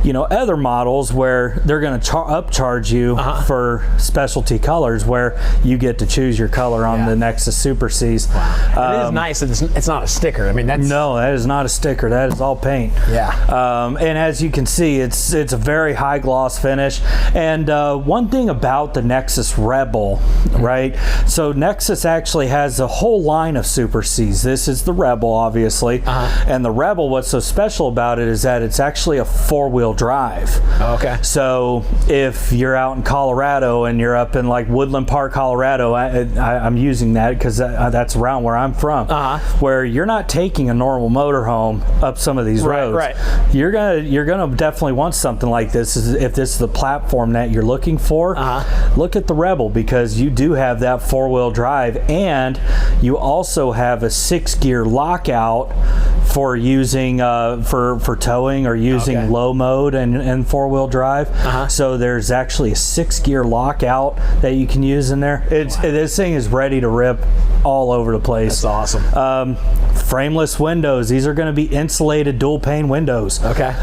other models where they're going to upcharge you for specialty colors, where you get to choose your color on the Nexus Super Cs. It is nice that it's not a sticker. I mean, no, that is not a sticker. That is all paint. Yeah. And as you can see, it's a very high gloss finish. And one thing about the Nexus Rebel, right? So Nexus actually has a whole line of Super Cs. This is the Rebel, obviously. And the Rebel, what's so special about it is that it's actually a 4-wheel drive. Okay. So if you're out in Colorado and you're up in like Woodland Park, Colorado, I'm using that because that's around where I'm from, where you're not taking a normal motorhome up some of these roads. Right. You're gonna definitely want something like this. If this is the platform that you're looking for, look at the Rebel, because you do have that 4-wheel drive, and you also have a 6-gear lockout for using for towing or using low mode and 4-wheel drive. So there's actually a 6-gear lockout that you can use in there. This thing is ready to rip all over the place. That's awesome. Frameless windows. These are going to be insulated dual pane windows. Okay.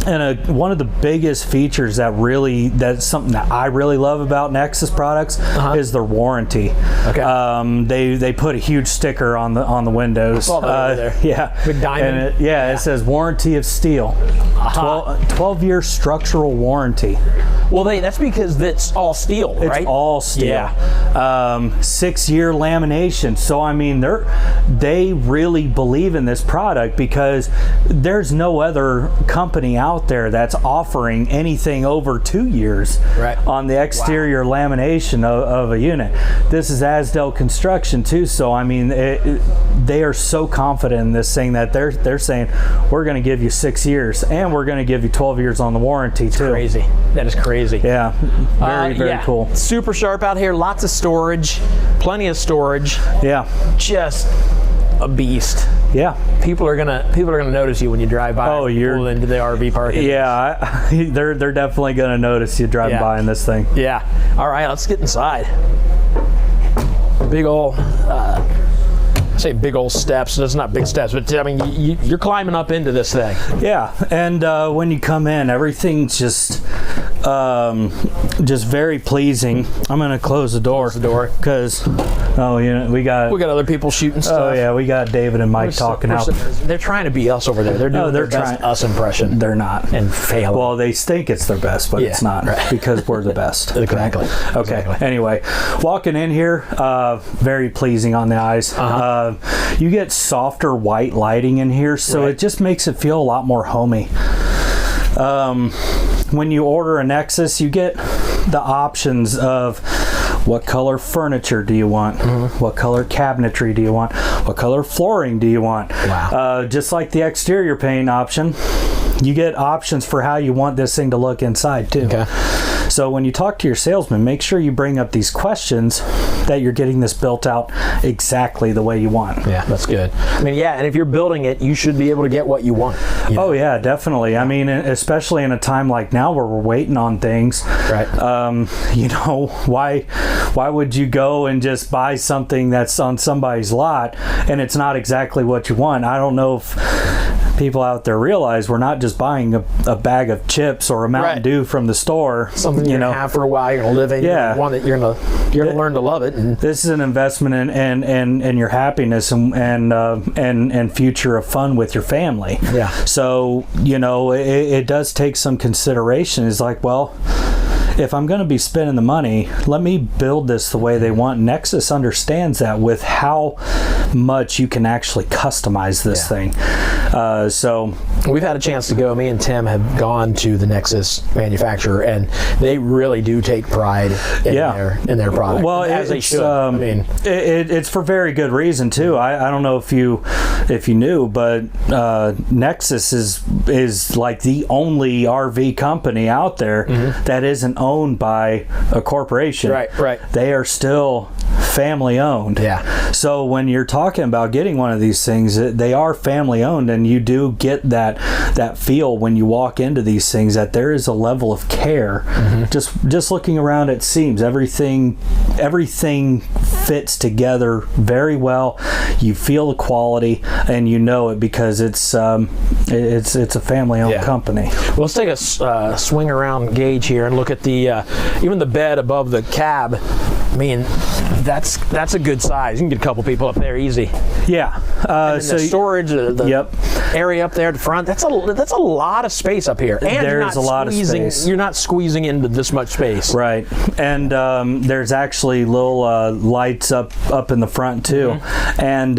And one of the biggest features that's something that I really love about Nexus products is their warranty. Okay. They put a huge sticker on the windows. Over there. Yeah. Big diamond. And it says warranty of steel. 12-year structural warranty. Well, that's because it's all steel, right? It's all steel. Yeah. 6-year lamination. So I mean, they really believe in this product, because there's no other company out there that's offering anything over 2 years on the exterior lamination of a unit. This is Asdale Construction too. So I mean, they are so confident in this thing that they're saying, we're going to give you 6 years and we're going to give you 12 years on the warranty too. Crazy. That is crazy. Yeah. Very cool. Super sharp out here. Lots of storage. Plenty of storage. Yeah. Just a beast. Yeah. People are gonna notice you when you drive by. Oh, you're pull into the RV park. Yeah, they're definitely gonna notice you driving by in this thing. Yeah. All right, let's get inside. Big old. Say big old steps. That's not big steps, but I mean, you're climbing up into this thing. Yeah, and when you come in, everything's just very pleasing. I'm gonna close the door because we got other people shooting stuff. Oh yeah, we got David and Mike talking out. They're trying to be us over there. They're doing their best us impression. They're not, and failing. Well, they think it's their best, but it's not, because we're the best. Exactly. Okay. Anyway, walking in here, very pleasing on the eyes. You get softer white lighting in here, so it just makes it feel a lot more homey. When you order a Nexus, you get the options of what color furniture do you want, what color cabinetry do you want, what color flooring do you want. Wow. Just like the exterior paint option, you get options for how you want this thing to look inside too. Okay. So when you talk to your salesman, make sure you bring up these questions that you're getting this built out exactly the way you want. Yeah, that's good. I mean, yeah, and if you're building it, you should be able to get what you want. Oh yeah, definitely. I mean, especially in a time like now where we're waiting on things. Right. Why would you go and just buy something that's on somebody's lot and it's not exactly what you want? I don't know if people out there realize we're not just buying a bag of chips or a Mountain Dew from the store. Something you're gonna have for a while, you're gonna live in. Yeah. One that you're gonna learn to love it. And this is an investment in your happiness and future of fun with your family. Yeah. So it does take some consideration. It's like, well, if I'm going to be spending the money, let me build this the way they want. Nexus understands that with how much you can actually customize this thing. So we've had a chance to go. Me and Tim have gone to the Nexus manufacturer, and they really do take pride in their product. Well, as they should. It's for very good reason too. I don't know if you knew, but Nexus is like the only RV company out there that isn't owned by a corporation. Right. They are still family owned. Yeah. So when you're talking about getting one of these things, they are family owned, and you do get that feel when you walk into these things that there is a level of care. Just looking around, it seems everything fits together very well. You feel the quality, and you know it because it's a family owned company. Well, let's take a swing around Gage here and look at the even the bed above the cab. I mean, that's a good size. You can get a couple people up there easy. Yeah. So the storage. Yep. area up there at the front. That's a lot of space up here. And there's a lot of space. You're not squeezing into this much space. Right. And there's actually little lights up in the front too. And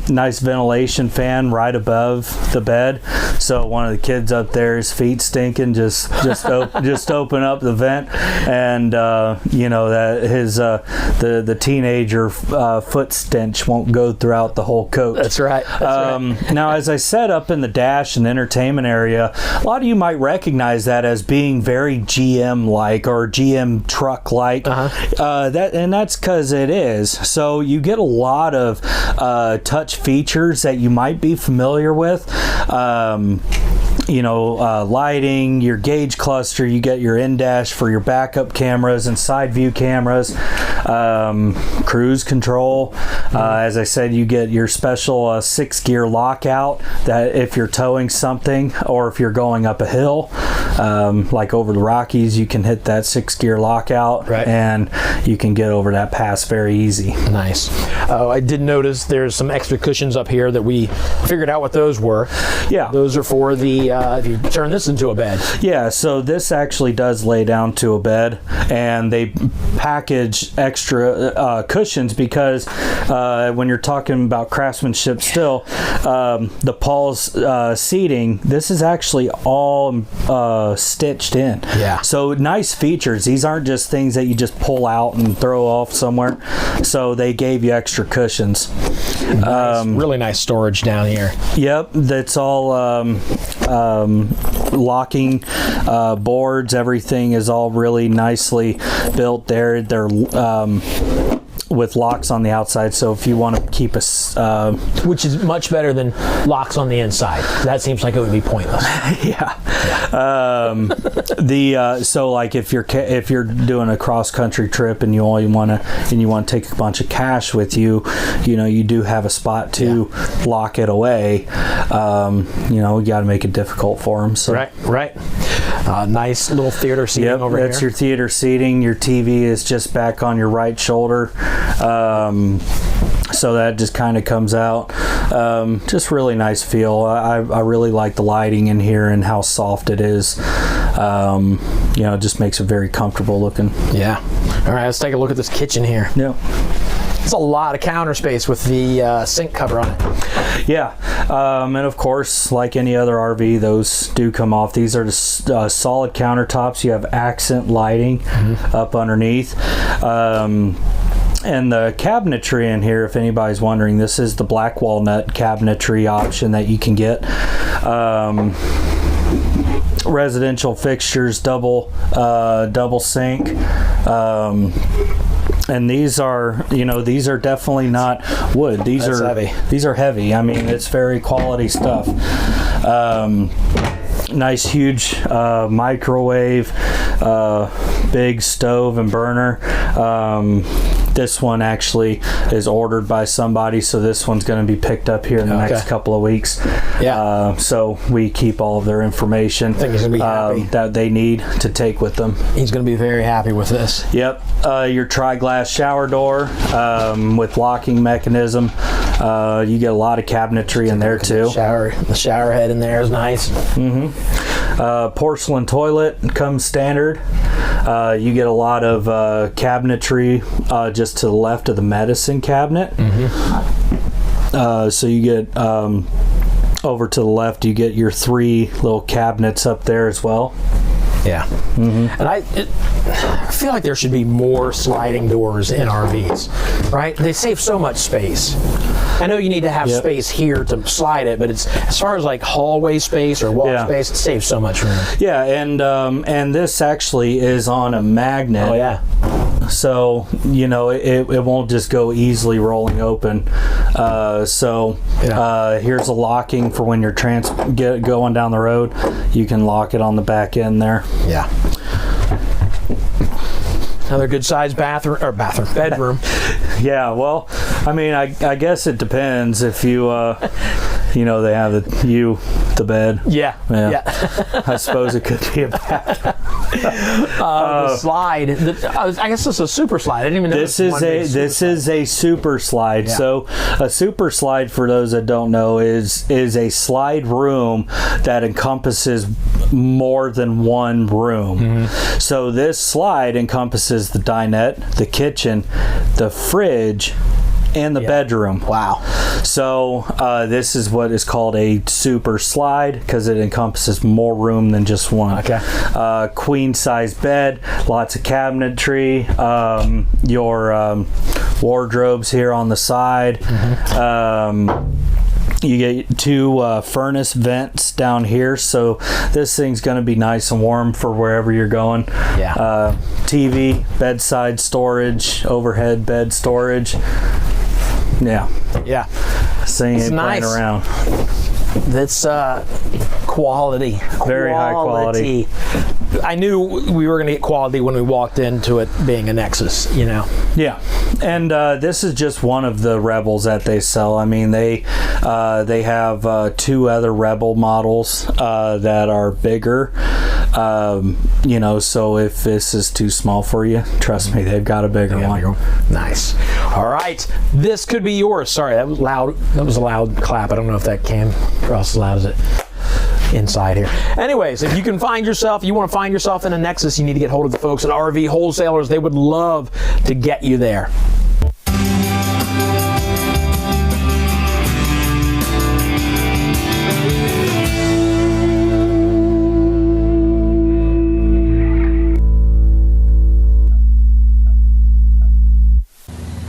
nice ventilation fan right above the bed. So one of the kids up there, his feet stinking, just open up the vent, and that his the teenager foot stench won't go throughout the whole coach. That's right. Now, as I said, up in the dash and entertainment area, a lot of you might recognize that as being very GM-like or GM truck-like. That's because it is. So you get a lot of touch features that you might be familiar with. Lighting, your gauge cluster, you get your in-dash for your backup cameras and side view cameras, cruise control. As I said, you get your special 6-gear lockout that if you're towing something or if you're going up a hill, like over the Rockies, you can hit that 6-gear lockout and you can get over that pass very easy. Nice. I did notice there's some extra cushions up here that we figured out what those were. Yeah. Those are for the if you turn this into a bed. Yeah, so this actually does lay down to a bed, and they package extra cushions because when you're talking about craftsmanship still, the Paul's seating, this is actually all stitched in. Yeah. So nice features. These aren't just things that you just pull out and throw off somewhere. So they gave you extra cushions. Nice, really nice storage down here. Yep, that's all locking boards. Everything is all really nicely built there. They're with locks on the outside, so if you want to keep a which is much better than locks on the inside. That seems like it would be pointless. Yeah. So like if you're doing a cross country trip and you want to take a bunch of cash with you, you do have a spot to lock it away. We got to make it difficult for them. So right. Nice little theater seating over here. That's your theater seating. Your TV is just back on your right shoulder. So that just kind of comes out. Just really nice feel. I really like the lighting in here and how soft it is. It just makes it very comfortable looking. Yeah. All right, let's take a look at this kitchen here. Yeah. It's a lot of counter space with the sink cover on it. Yeah, and of course, like any other RV, those do come off. These are the solid countertops. You have accent lighting up underneath. And the cabinetry in here, if anybody's wondering, this is the black walnut cabinetry option that you can get. Residential fixtures, double sink. And these are definitely not wood. These are heavy. These are heavy. I mean, it's very quality stuff. Nice huge microwave, big stove and burner. This one actually is ordered by somebody, so this one's going to be picked up here in the next couple of weeks. Yeah. So we keep all of their information that they need to take with them. He's going to be very happy with this. Yep. Your tri-glass shower door with locking mechanism. You get a lot of cabinetry in there too. The shower head in there is nice. Porcelain toilet comes standard. You get a lot of cabinetry just to the left of the medicine cabinet. So you get over to the left, you get your 3 little cabinets up there as well. Yeah. And I feel like there should be more sliding doors in RVs, right? They save so much space. I know you need to have space here to slide it, but it's as far as like hallway space or wall space, it saves so much room. Yeah, and this actually is on a magnet. Oh yeah. So it won't just go easily rolling open. Here's a locking for when you're going down the road. You can lock it on the back end there. Yeah. Another good sized bedroom. Yeah, well, I mean, I guess it depends if you You know, they have the bed. Yeah. I suppose it could be a bed. The slide. I guess this is a super slide. I didn't even know this is a super slide. Yeah. So a super slide, for those that don't know, is a slide room that encompasses more than one room. So this slide encompasses the dinette, the kitchen, the fridge, and the bedroom. Wow. So this is what is called a super slide because it encompasses more room than just one. Okay. Queen size bed, lots of cabinetry, your wardrobes here on the side. You get 2 furnace vents down here, so this thing's going to be nice and warm for wherever you're going. Yeah. TV, bedside storage, overhead bed storage. Yeah. This thing ain't playing around. That's quality. Very high quality. I knew we were going to get quality when we walked into it being a Nexus, you know. Yeah, and this is just one of the Rebels that they sell. I mean, they have 2 other Rebel models that are bigger. You know, so if this is too small for you, trust me, they've got a bigger one. Nice. All right, this could be yours. Sorry, that was loud. That was a loud clap. I don't know if that came across as loud as it inside here. Anyways, if you want to find yourself in a Nexus, you need to get hold of the folks at RV Wholesalers. They would love to get you there.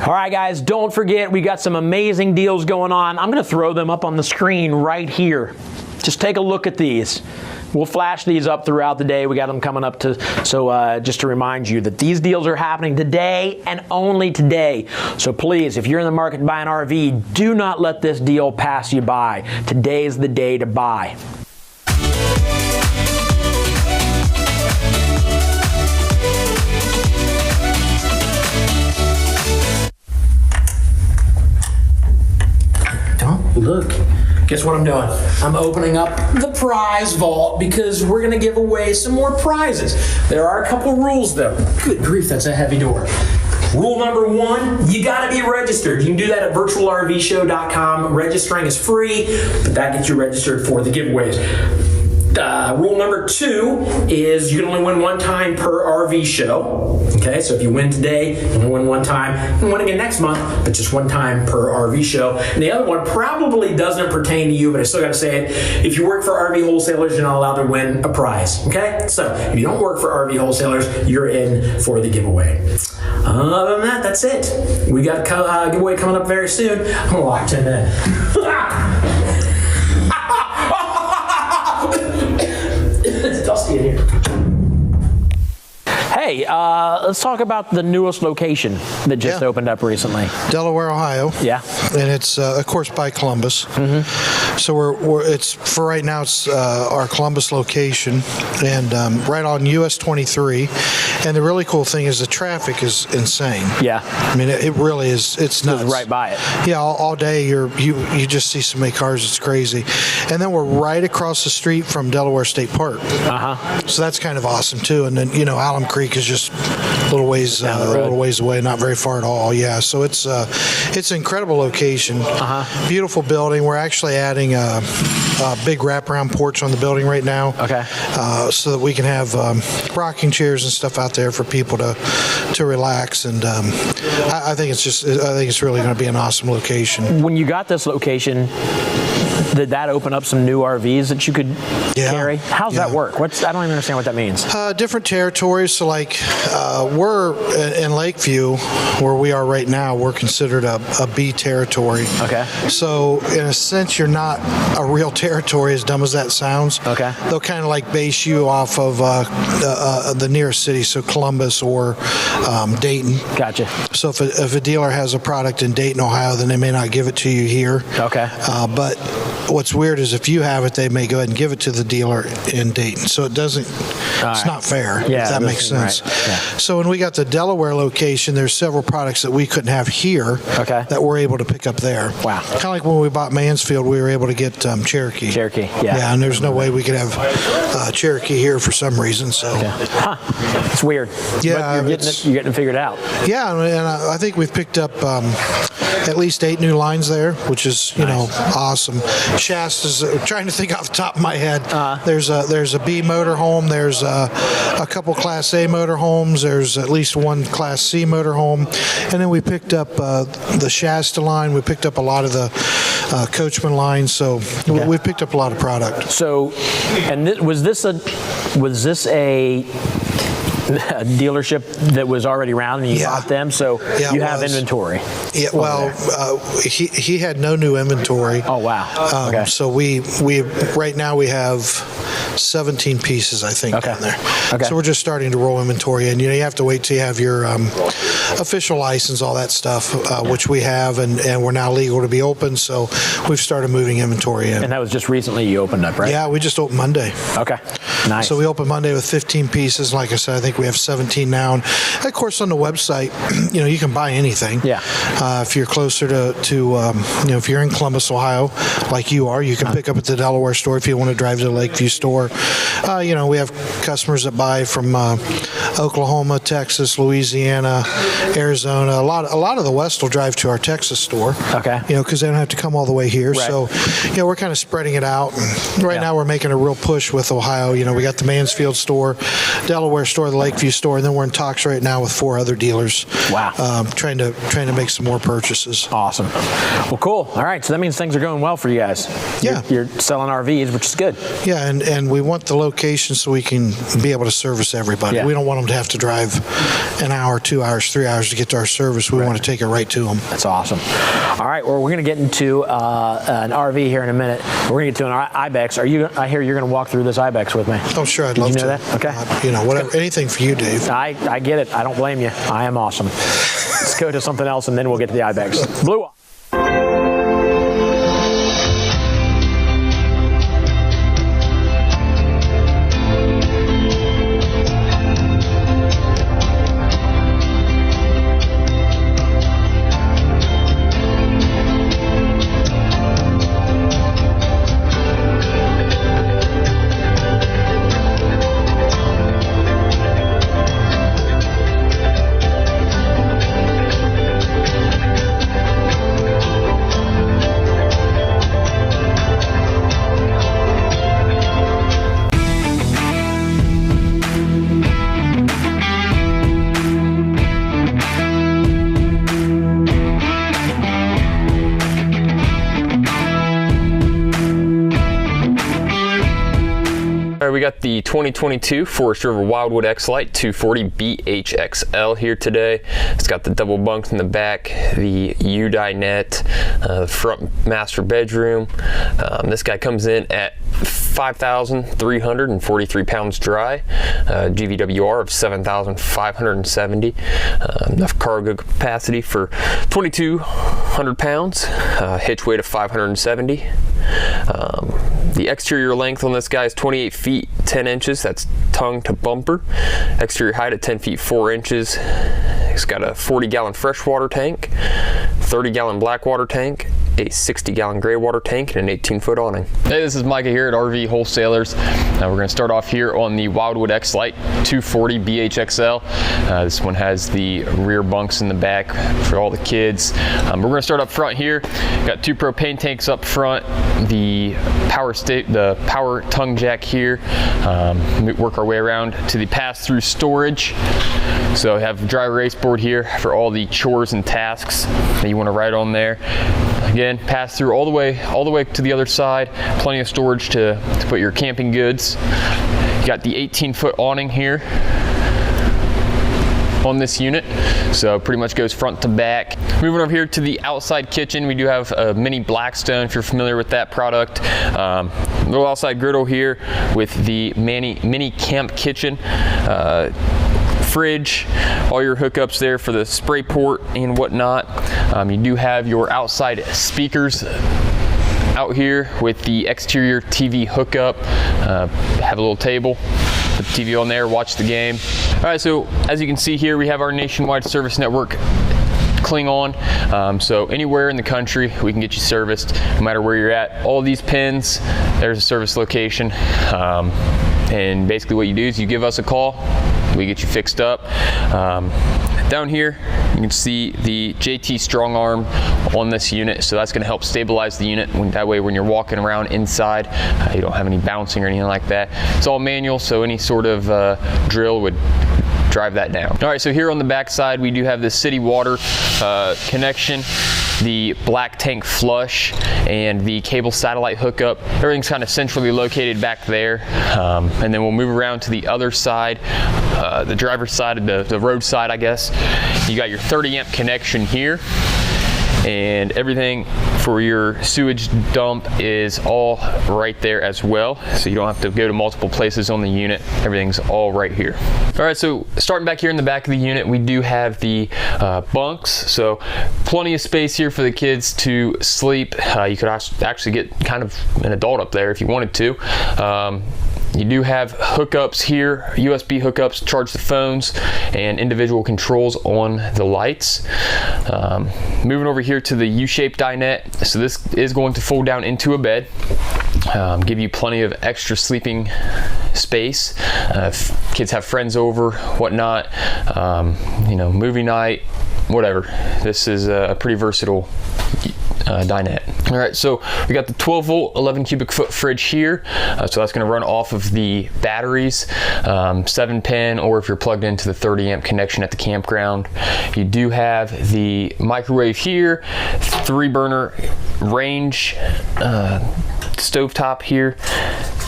All right, guys, don't forget, we got some amazing deals going on. I'm going to throw them up on the screen right here. Just take a look at these. We'll flash these up throughout the day. We got them coming up just to remind you that these deals are happening today and only today. So please, if you're in the market to buy an RV, do not let this deal pass you by. Today's the day to buy. Look, guess what I'm doing? I'm opening up the prize vault because we're going to give away some more prizes. There are a couple rules though. Good grief, that's a heavy door. Rule number 1, you got to be registered. You can do that at virtualrvshow.com. Registering is free, but that gets you registered for the giveaways. Rule number 2 is you can only win one time per RV show. Okay, so if you win today, you can win one time. You can win again next month, but just one time per RV show. And the other one probably doesn't pertain to you, but I still got to say it. If you work for RV Wholesalers, you're not allowed to win a prize. Okay, so if you don't work for RV Wholesalers, you're in for the giveaway. Other than that, that's it. We got a giveaway coming up very soon. I'm gonna lock in there. It's dusty in here. Hey, let's talk about the newest location that just opened up recently. Delaware, Ohio. Yeah. And it's, of course, by Columbus. So it's for right now, it's our Columbus location, and right on US 23. And the really cool thing is the traffic is insane. Yeah. I mean, it really is. It's nuts. Right by it. Yeah, all day you just see so many cars. It's crazy. And then we're right across the street from Delaware State Park. So that's kind of awesome too. And then Alum Creek is just a little ways away, not very far at all. Yeah. So it's an incredible location. Beautiful building. We're actually adding a big wraparound porch on the building right now. Okay. So that we can have rocking chairs and stuff out there for people to relax. And I think it's really going to be an awesome location. When you got this location, did that open up some new RVs that you could carry? How's that work? I don't even understand what that means. Different territories. So like we're in Lakeview, where we are right now, we're considered a B territory. Okay. So in a sense, you're not a real territory, as dumb as that sounds. Okay. They'll kind of like base you off of the nearest city, so Columbus or Dayton. Gotcha. So if a dealer has a product in Dayton, Ohio, then they may not give it to you here. Okay. But what's weird is if you have it, they may go ahead and give it to the dealer in Dayton. So it doesn't, it's not fair, if that makes sense. Right. Yeah. So when we got the Delaware location, there's several products that we couldn't have here that we're able to pick up there. Wow. Kind of like when we bought Mansfield, we were able to get Cherokee. Cherokee, Yeah, and there's no way we could have Cherokee here for some reason. So it's weird. Yeah, but you're getting it figured out. Yeah, and I think we've picked up at least 8 new lines there, which is awesome. Shasta's trying to think off the top of my head. There's a B motorhome. There's a couple Class A motorhomes. There's at least one Class C motorhome, and then we picked up the Shasta line. We picked up a lot of the Coachman line. So we picked up a lot of product. So, and was this a dealership that was already around and you bought them, so you have inventory? Yeah, well, he had no new inventory. Oh, wow. Okay. So we right now we have 17 pieces, I think, down there. Okay. So we're just starting to roll inventory, and you have to wait till you have your official license, all that stuff, which we have, and we're now legal to be open. So we've started moving inventory in. And that was just recently you opened up, right? Yeah, we just opened Monday. Okay. Nice. So we opened Monday with 15 pieces. Like I said, I think we have 17 now. And of course, on the website, you can buy anything. Yeah. If you're closer to if you're in Columbus, Ohio, like you are, you can pick up at the Delaware store. If you want to drive to the Lakeview store, we have customers that buy from Oklahoma, Texas, Louisiana, Arizona. A lot of the West will drive to our Texas store. Okay. Because they don't have to come all the way here. Right. So, we're kind of spreading it out. And right now, we're making a real push with Ohio. We got the Mansfield store, Delaware store, the Lakeview store, and then we're in talks right now with 4 other dealers. Wow. Trying to make some more purchases. Awesome. Well, cool. All right. So that means things are going well for you guys. Yeah. You're selling RVs, which is good. Yeah, and we want the location so we can be able to service everybody. Yeah. We don't want them to have to drive an hour, 2 hours, 3 hours to get to our service. We want to take it right to them. That's awesome. All right. Well, we're going to get into an RV here in a minute. We're going to get to an Ibex. I hear you're going to walk through this Ibex with me. Oh, sure. I'd love to. Did you know that? Okay. Whatever. Anything for you, Dave. I get it. I don't blame you. I am awesome. Let's go to something else, and then we'll get to the Ibex. Blue. We got the 2022 Forest River Wildwood X-Lite 240 BHXL here today. It's got the double bunks in the back, the U dinette, the front master bedroom. This guy comes in at 5,343 pounds dry, GVWR of 7,570, enough cargo capacity for 2,200 pounds, hitch weight of 570. The exterior length on this guy is 28 feet 10 inches, that's tongue to bumper. Exterior height of 10 feet 4 inches. It's got a 40-gallon freshwater tank, 30-gallon black water tank, a 60-gallon gray water tank, and an 18-foot awning. Hey, this is Micah here at RV Wholesalers. We're going to start off here on the Wildwood X-Lite 240 BHXL. This one has the rear bunks in the back for all the kids. We're going to start up front here. Got 2 propane tanks up front, the power tongue jack here. Work our way around to the pass-through storage. So I have a dry erase board here for all the chores and tasks that you want to write on there. Again, pass through all the way to the other side. Plenty of storage to put your camping goods. You got the 18-foot awning here on this unit, so pretty much goes front to back. Moving over here to the outside kitchen, we do have a mini Blackstone, if you're familiar with that product. Little outside griddle here with the mini camp kitchen. Fridge, all your hookups there for the spray port and whatnot. You do have your outside speakers out here with the exterior TV hookup. Have a little table, put the TV on there, watch the game. All right, so as you can see here, we have our nationwide service network cling on, so anywhere in the country we can get you serviced, no matter where you're at. All these pins, there's a service location, and basically what you do is you give us a call, we get you fixed up. Down here you can see the JT strong arm on this unit, so that's going to help stabilize the unit. That way when you're walking around inside, you don't have any bouncing or anything like that. It's all manual, so any sort of drill would drive that down. All right, so here on the back side we do have the city water connection, the black tank flush, and the cable satellite hookup. Everything's kind of centrally located back there. And then we'll move around to the other side, the driver's side, the road side, I guess. You got your 30 amp connection here, and everything for your sewage dump is all right there as well, so you don't have to go to multiple places on the unit. Everything's all right here. All right, so starting back here in the back of the unit, we do have the bunks, so plenty of space here for the kids to sleep. You could actually get kind of an adult up there if you wanted to. You do have hookups here, USB hookups to charge the phones, and individual controls on the lights. Moving over here to the U-shaped dinette. So this is going to fold down into a bed, give you plenty of extra sleeping space. If kids have friends over, whatnot, you know, movie night, whatever. This is a pretty versatile dinette. All right, so we got the 12 volt 11 cubic foot fridge here, so that's going to run off of the batteries, 7-pin, or if you're plugged into the 30 amp connection at the campground. You do have the microwave here, 3-burner range stovetop here.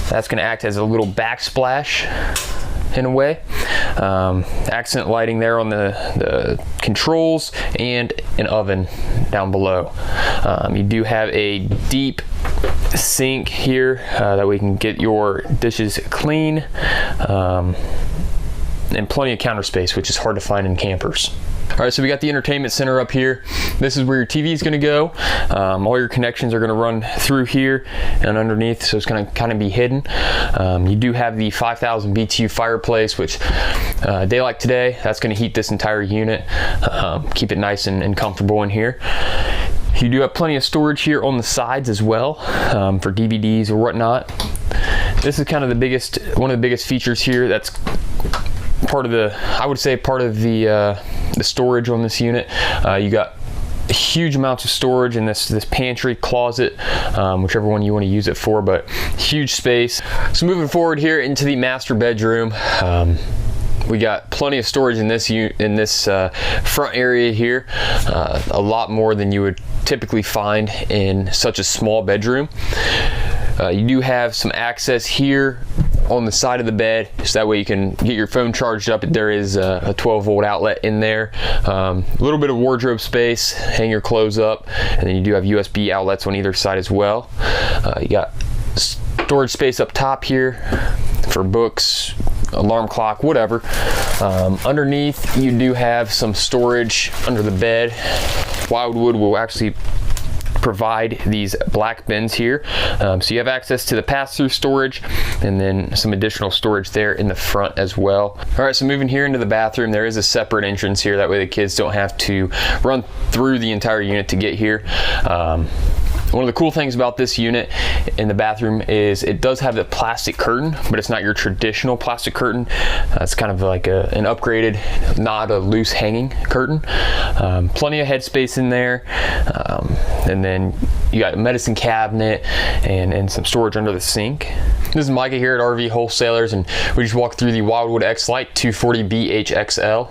That's going to act as a little backsplash in a way. Accent lighting there on the controls, and an oven down below. You do have a deep sink here that we can get your dishes clean, and plenty of counter space, which is hard to find in campers. All right, so we got the entertainment center up here. This is where your TV is going to go. All your connections are going to run through here and underneath, so it's going to kind of be hidden. You do have the 5,000 BTU fireplace, which day like today, that's going to heat this entire unit, keep it nice and comfortable in here. You do have plenty of storage here on the sides as well, for DVDs or whatnot. This is kind of one of the biggest features here. That's part of the, I would say, part of the storage on this unit. You got huge amounts of storage in this pantry, closet, whichever one you want to use it for, but huge space. So moving forward here into the master bedroom, we got plenty of storage in this front area here, a lot more than you would typically find in such a small bedroom. You do have some access here on the side of the bed, so that way you can get your phone charged up. There is a 12 volt outlet in there, a little bit of wardrobe space, hang your clothes up, and then you do have USB outlets on either side as well. You got storage space up top here for books, alarm clock, whatever. Underneath you do have some storage under the bed. Wildwood will actually provide these black bins here, so you have access to the pass-through storage, and then some additional storage there in the front as well. All right, so moving here into the bathroom, there is a separate entrance here, that way the kids don't have to run through the entire unit to get here. One of the cool things about this unit in the bathroom is it does have the plastic curtain, but it's not your traditional plastic curtain. It's kind of like an upgraded, not a loose hanging curtain. Plenty of headspace in there, and then you got a medicine cabinet and some storage under the sink. This is Micah here at RV Wholesalers, and we just walked through the Wildwood X-Lite 240BHXL.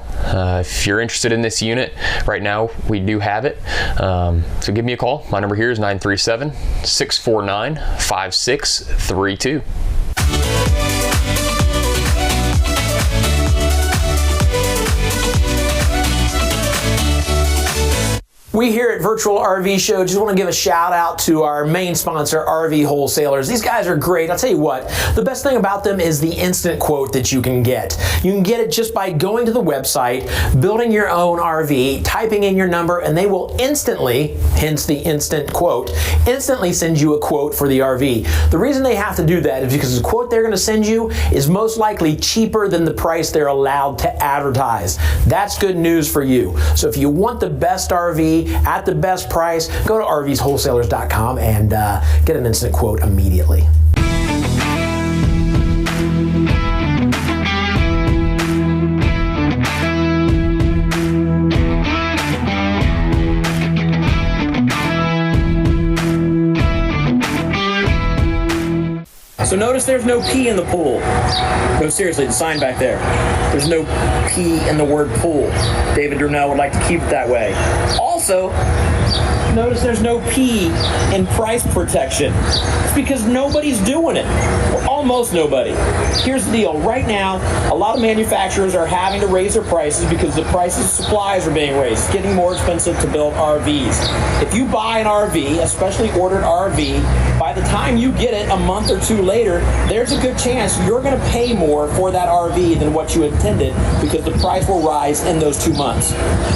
If you're interested in this unit right now, we do have it. So give me a call. My number here is 937-649-5632. We here at Virtual RV Show just want to give a shout out to our main sponsor, RV Wholesalers. These guys are great. I'll tell you what, the best thing about them is the instant quote that you can get. You can get it just by going to the website, building your own RV, typing in your number, and they will instantly, hence the instant quote, instantly send you a quote for the RV. The reason they have to do that is because the quote they're going to send you is most likely cheaper than the price they're allowed to advertise. That's good news for you. So if you want the best RV at the best price, go to rvswholesalers.com and get an instant quote immediately. So notice there's no P in the pool. No, seriously, the sign back there. There's no P in the word pool. David Darnell would like to keep it that way. Also, notice there's no P in price protection. It's because nobody's doing it. Well, almost nobody. Here's the deal. Right now, a lot of manufacturers are having to raise their prices because the prices of supplies are being raised. It's getting more expensive to build RVs. If you buy an RV, especially ordered RV, by the time you get it a month or two later, there's a good chance you're going to pay more for that RV than what you intended because the price will rise in those 2 months.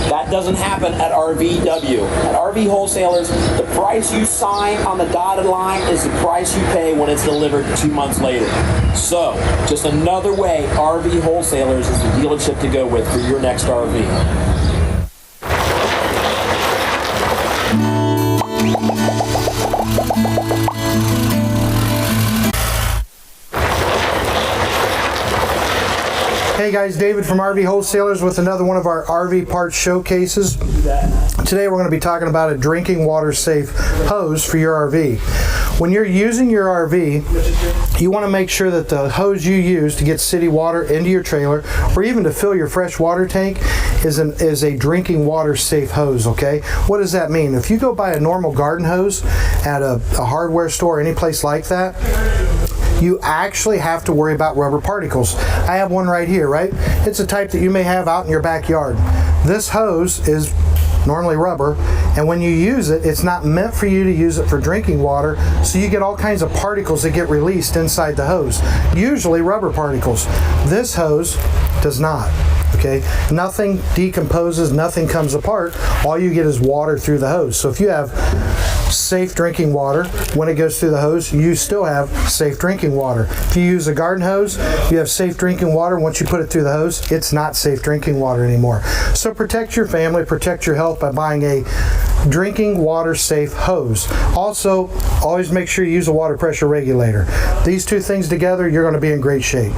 That doesn't happen at RVW. At RV Wholesalers, the price you sign on the dotted line is the price you pay when it's delivered 2 months later. So, just another way RV Wholesalers is the dealership to go with for your next RV. Hey guys, David from RV Wholesalers with another one of our RV parts showcases. Today we're going to be talking about a drinking water safe hose for your RV. When you're using your RV, you want to make sure that the hose you use to get city water into your trailer or even to fill your fresh water tank is a drinking water safe hose, okay? What does that mean? If you go buy a normal garden hose at a hardware store, any place like that, you actually have to worry about rubber particles. I have one right here, right? It's a type that you may have out in your backyard. This hose is normally rubber, and when you use it, it's not meant for you to use it for drinking water, so you get all kinds of particles that get released inside the hose, usually rubber particles. This hose does not. Okay, nothing decomposes, nothing comes apart. All you get is water through the hose. So if you have safe drinking water, when it goes through the hose, you still have safe drinking water. If you use a garden hose, you have safe drinking water. Once you put it through the hose, it's not safe drinking water anymore. So protect your family, protect your health by buying a drinking water safe hose. Also, always make sure you use a water pressure regulator. These two things together, you're going to be in great shape.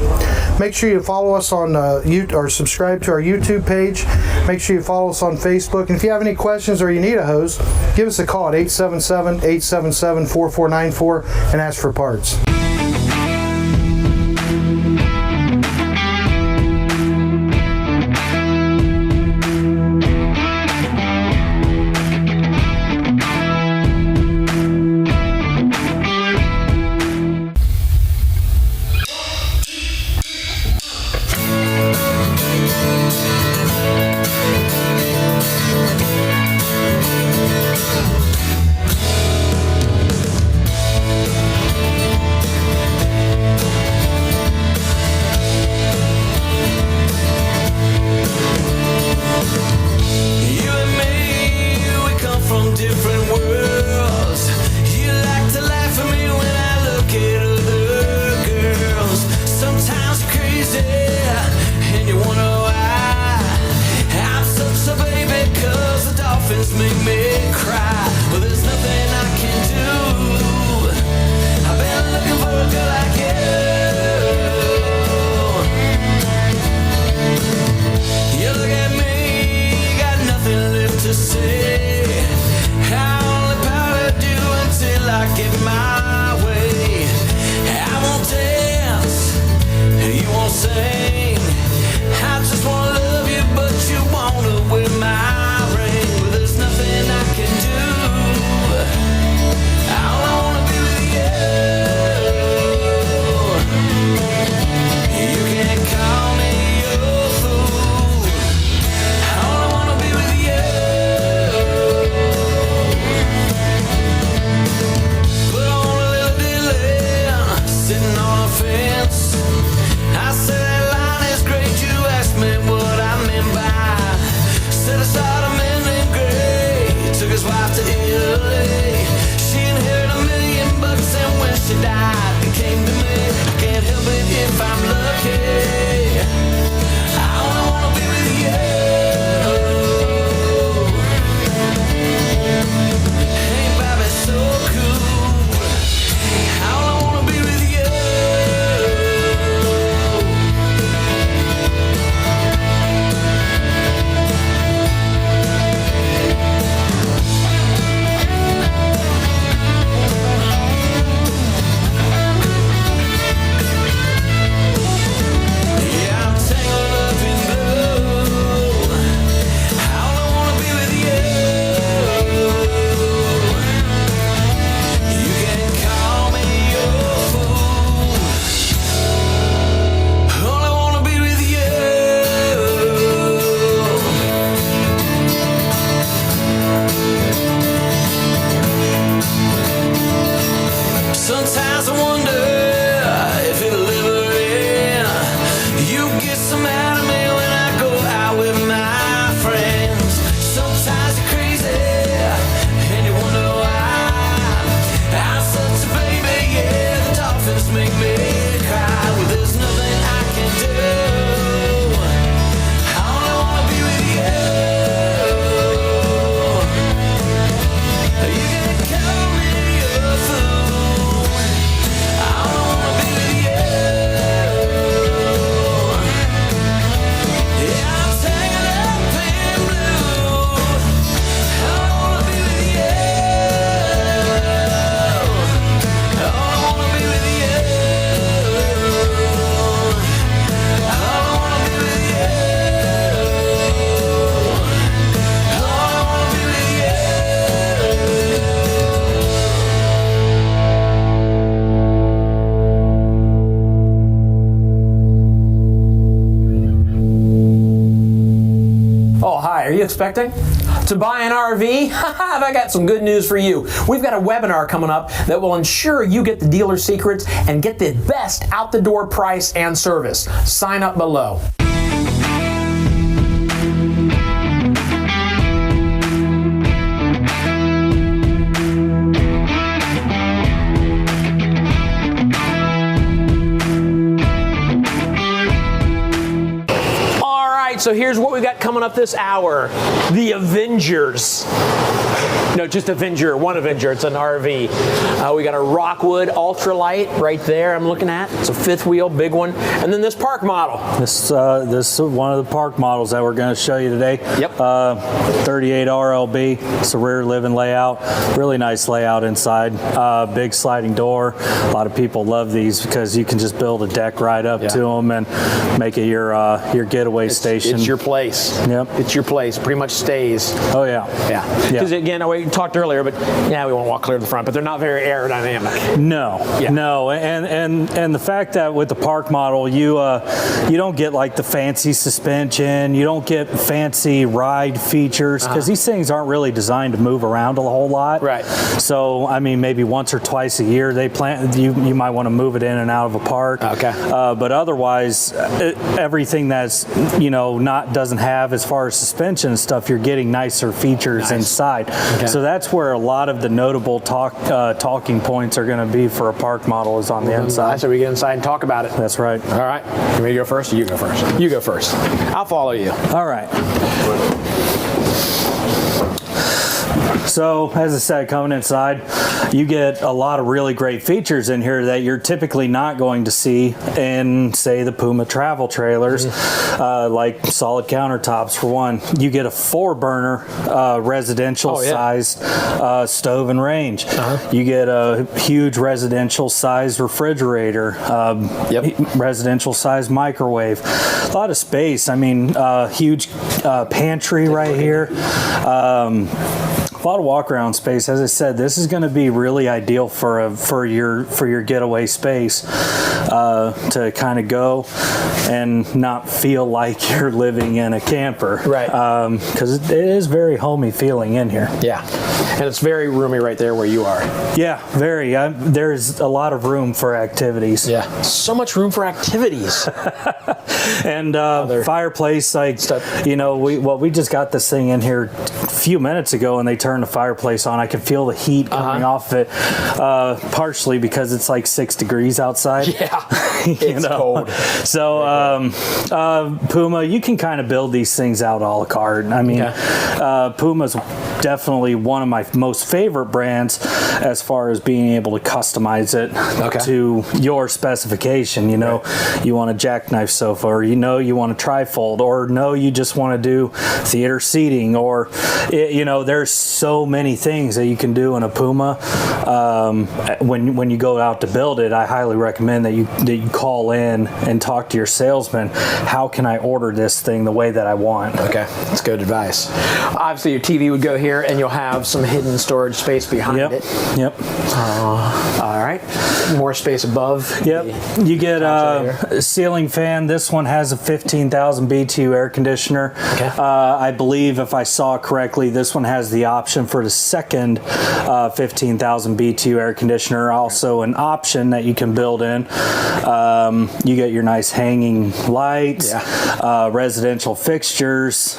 Make sure you follow us on or subscribe to our YouTube page. Make sure you follow us on Facebook. And if you have any questions or you need a hose, give us a call at 877-877-4494 and ask for parts. expecting? To buy an RV? I got some good news for you. We've got a webinar coming up that will ensure you get the dealer secrets and get the best out the door price and service. Sign up below. So here's what we've got coming up this hour. The Avengers. No, just Avenger, one Avenger. It's an RV. We got a Rockwood Ultralight right there I'm looking at. It's a 5th wheel, big one. And then this park model. This is one of the park models that we're going to show you today. Yep. 38 RLB. It's a rear living layout. Really nice layout inside. Big sliding door. A lot of people love these because you can just build a deck right up to them and make it your getaway station. It's your place. Yep. It's your place. Pretty much stays. Oh yeah. Yeah. Because again, we talked earlier, but yeah, we won't walk clear to the front, but they're not very aerodynamic. No. No. And the fact that with the park model, you don't get like the fancy suspension, you don't get fancy ride features because these things aren't really designed to move around a whole lot. Right. So I mean, maybe once or twice a year they plan. You might want to move it in and out of a park. Okay. But otherwise, everything that's doesn't have as far as suspension and stuff, you're getting nicer features inside. Okay. So that's where a lot of the notable talking points are going to be for a park model is on the inside. So we get inside and talk about it. That's right. All right. You ready to go first? Or you go first. You go first. I'll follow you. All right. So, as I said, coming inside, you get a lot of really great features in here that you're typically not going to see in, say, the Puma travel trailers, like solid countertops for one. You get a 4-burner residential-sized stove and range. You get a huge residential-sized refrigerator, residential-sized microwave. A lot of space. I mean, huge pantry right here. A lot of walk-around space. As I said, this is going to be really ideal for your getaway space to kind of go and not feel like you're living in a camper. Right. Because it is very homey feeling in here. Yeah. And it's very roomy right there where you are. Yeah, very. There's a lot of room for activities. Yeah. So much room for activities. And fireplace, we just got this thing in here a few minutes ago and they turned the fireplace on. I could feel the heat coming off it, partially because it's like 6 degrees outside. Yeah, it's cold. So Puma, you can kind of build these things out a la carte. I mean, Puma's definitely one of my most favorite brands as far as being able to customize it to your specification. You want a jackknife sofa, or you want a trifold, or you just want to do theater seating, or there's so many things that you can do in a Puma. When you go out to build it, I highly recommend that you call in and talk to your salesman. How can I order this thing the way that I want? Okay, that's good advice. Obviously, your TV would go here, and you'll have some hidden storage space behind it. Yep. All right. More space above. Yep. You get a ceiling fan. This one has a 15,000 BTU air conditioner. Okay. I believe, if I saw correctly, this one has the option for the second 15,000 BTU air conditioner. Also an option that you can build in. You get your nice hanging lights, residential fixtures,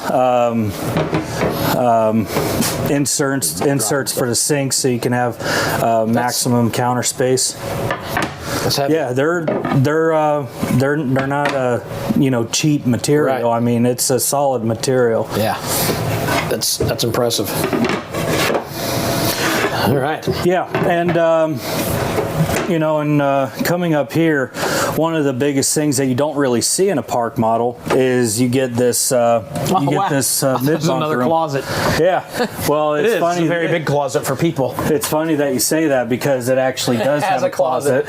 inserts for the sink, so you can have maximum counter space. Yeah, they're not a cheap material. Right. I mean, it's a solid material. Yeah, that's impressive. All right. Yeah, and coming up here, one of the biggest things that you don't really see in a park model is you get this mid-bunk another room. Closet. Yeah. Well, it's funny. It's a very big closet for people. It's funny that you say that because it actually does have a closet.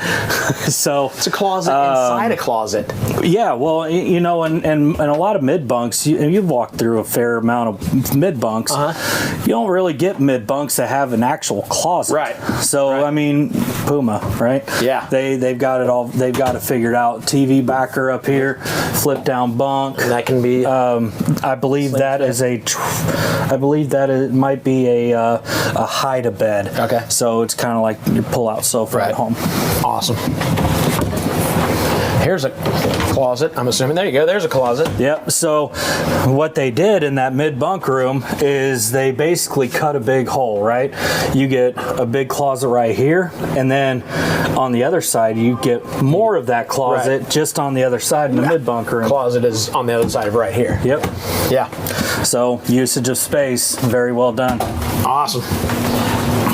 So it's a closet inside a closet. Yeah. Well, and a lot of mid-bunks, you've walked through a fair amount of mid-bunks. You don't really get mid-bunks that have an actual closet. Right. So I mean, Puma, right? Yeah. They've got it all. They've got it figured out. TV backer up here, flip down bunk. And that can be. I believe that is I believe that it might be a hide-a-bed. Okay. So it's kind of like your pull-out sofa at home. Awesome. Here's a closet, I'm assuming. There you go, there's a closet. Yep, so what they did in that mid-bunk room is they basically cut a big hole, right? You get a big closet right here, and then on the other side, you get more of that closet just on the other side in the mid-bunk room. Closet is on the other side of right here. Yep. Yeah. So usage of space, very well done. Awesome.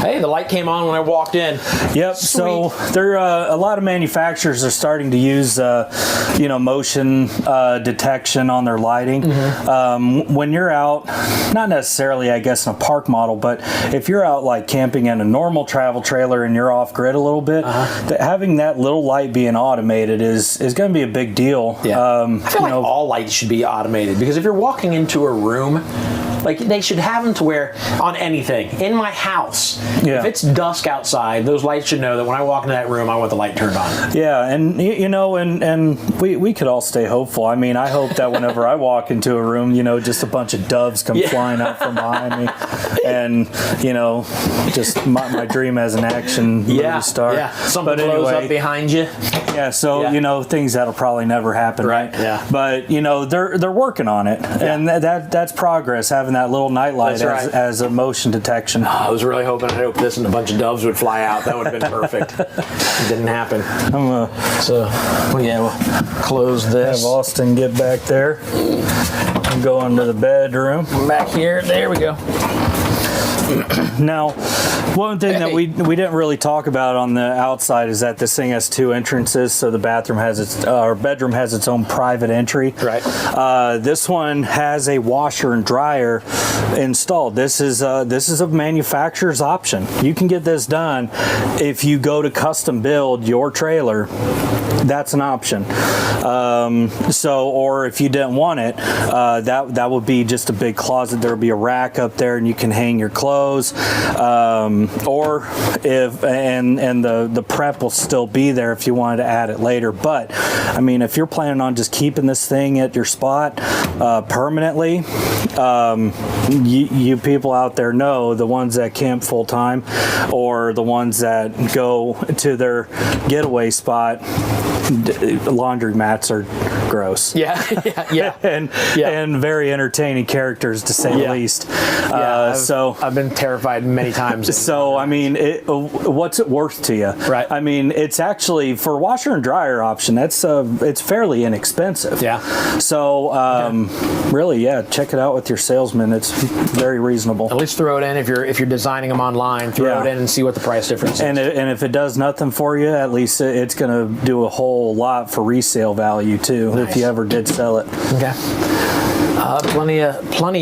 Hey, the light came on when I walked in. Yep. Sweet. So there, a lot of manufacturers are starting to use, motion detection on their lighting. When you're out, not necessarily, I guess, in a park model, but if you're out like camping in a normal travel trailer and you're off grid a little bit, having that little light being automated is going to be a big deal. Yeah. I feel like all lights should be automated, because if you're walking into a room, like they should have them to where on anything in my house, if it's dusk outside, those lights should know that when I walk into that room, I want the light turned on. Yeah, and and we could all stay hopeful. I mean, I hope that whenever I walk into a room, just a bunch of doves come flying out from behind me, and just my dream as an action movie star. Yeah, something blows up behind you. Yeah, so things that'll probably never happen, right? Yeah. But they're working on it, and that's progress. Having that little night light as a motion detection. I was really hoping I'd open this and a bunch of doves would fly out. That would have been perfect. It didn't happen. We'll close this. Have Austin get back there and go into the bedroom. Back here. There we go. Now, one thing that we didn't really talk about on the outside is that this thing has two entrances, so the bedroom has its own private entry. Right. This one has a washer and dryer installed. This is a manufacturer's option. You can get this done if you go to custom build your trailer. That's an option. Or if you didn't want it, that would be just a big closet. There would be a rack up there, and you can hang your clothes. Or if the prep will still be there if you wanted to add it later. But I mean, if you're planning on just keeping this thing at your spot permanently, you people out there know, the ones that camp full time or the ones that go to their getaway spot, laundry mats are gross. And very entertaining characters, to say the least. I've been terrified many times. So I mean, what's it worth to you? Right. I mean, it's actually, for washer and dryer option, it's fairly inexpensive. Yeah. So really, check it out with your salesman. It's very reasonable. At least throw it in if you're designing them online. Throw it in and see what the price difference is. And if it does nothing for you, at least it's going to do a whole lot for resale value too. Nice. If you ever did sell it. Okay. Plenty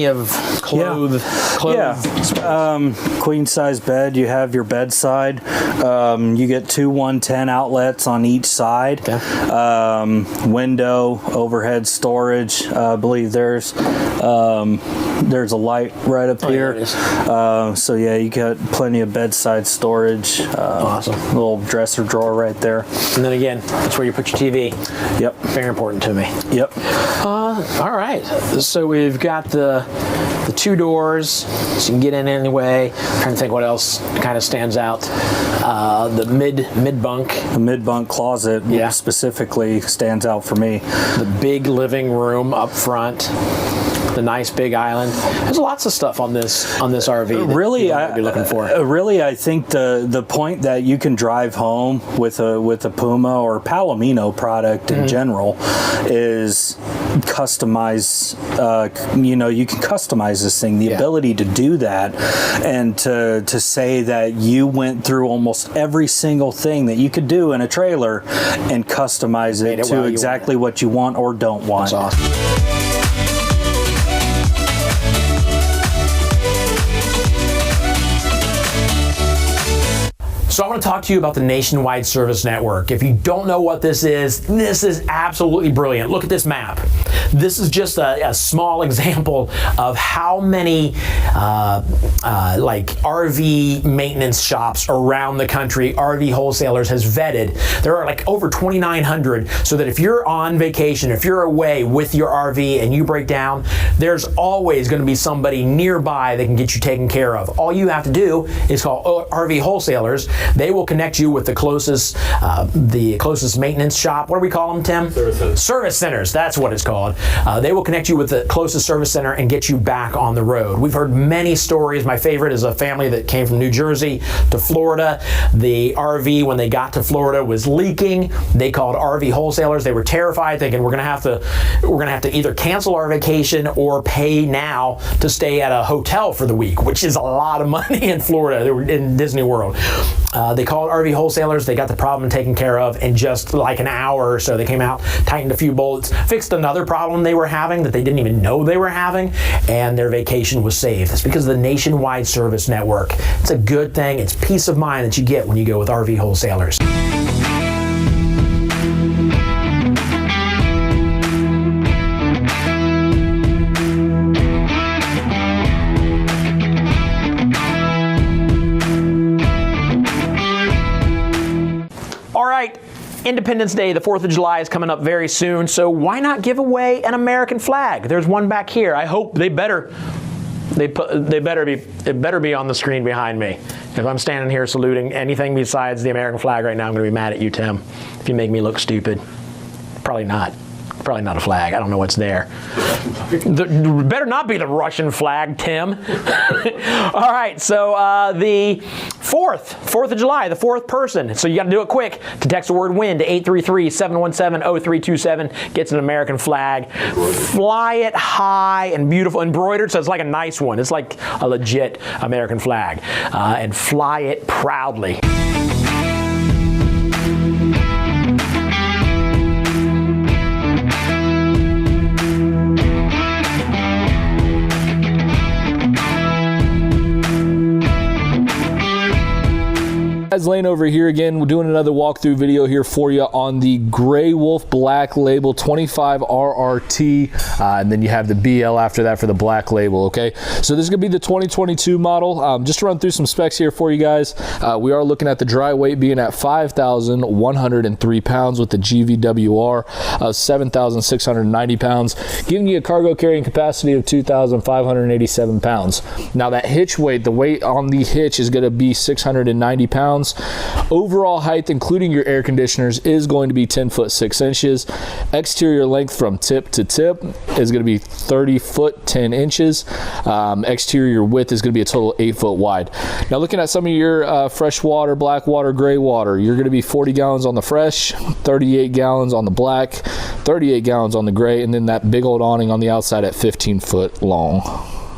of clothes. Queen size bed. You have your bedside. You get two 110 outlets on each side. Okay. Window, overhead storage. I believe there's a light right up here. So you got plenty of bedside storage. Awesome. Little dresser drawer right there. And then again, that's where you put your TV. Yep. Very important to me. Yep. All right. So we've got the two doors, so you can get in anyway. I'm trying to think what else kind of stands out. The mid-bunk. The mid-bunk closet specifically stands out for me. The big living room up front. The nice big island. There's lots of stuff on this RV that really I'd be looking for. Really, I think the point that you can drive home with a Puma or Palomino product in general is customize. You can customize this thing. The ability to do that, and to say that you went through almost every single thing that you could do in a trailer and customize it to exactly what you want or don't want. That's awesome. So I want to talk to you about the Nationwide Service Network. If you don't know what this is absolutely brilliant. Look at this map. This is just a small example of how many like RV maintenance shops around the country RV Wholesalers has vetted. There are like over 2,900, so that if you're on vacation, if you're away with your RV and you break down, there's always going to be somebody nearby that can get you taken care of. All you have to do is call RV Wholesalers. They will connect you with the closest maintenance shop. What do we call them, Tim? Service centers. That's what it's called. They will connect you with the closest service center and get you back on the road. We've heard many stories. My favorite is a family that came from New Jersey to Florida. The RV, when they got to Florida, was leaking. They called RV Wholesalers. They were terrified, thinking we're gonna have to either cancel our vacation or pay now to stay at a hotel for the week, which is a lot of money in Florida. They were in Disney World. They called RV Wholesalers. They got the problem taken care of in just like an hour or so. They came out, tightened a few bolts, fixed another problem they were having that they didn't even know they were having, and their vacation was saved. It's because of the Nationwide Service Network. It's a good thing. It's peace of mind that you get when you go with RV Wholesalers. Independence Day, the 4th of July, is coming up very soon, so why not give away an American flag? There's one back here. I hope it better be on the screen behind me. If I'm standing here saluting anything besides the American flag right now, I'm going to be mad at you, Tim. If you make me look stupid. Probably not. Probably not a flag. I don't know what's there. Better not be the Russian flag, Tim. All right, so the 4th of July, the 4th person. So you got to do it quick. To text the word WIN to 833-717-0327. Gets an American flag. Fly it high and beautiful, embroidered, so it's like a nice one. It's like a legit American flag. And fly it proudly. Guys, Lane over here again. We're doing another walkthrough video here for you on the Gray Wolf Black Label 25 RRT, and then you have the BL after that for the Black Label. Okay, so this is gonna be the 2022 model. Just to run through some specs here for you guys. We are looking at the dry weight being at 5,103 pounds with the GVWR of 7,690 pounds, giving you a cargo carrying capacity of 2,587 pounds. Now that hitch weight, the weight on the hitch is going to be 690 pounds. Overall height, including your air conditioners, is going to be 10 foot 6 inches. Exterior length from tip to tip is going to be 30 foot 10 inches. Exterior width is going to be a total 8 foot wide. Now looking at some of your fresh water, black water, gray water, you're going to be 40 gallons on the fresh, 38 gallons on the black, 38 gallons on the gray, and then that big old awning on the outside at 15 foot long.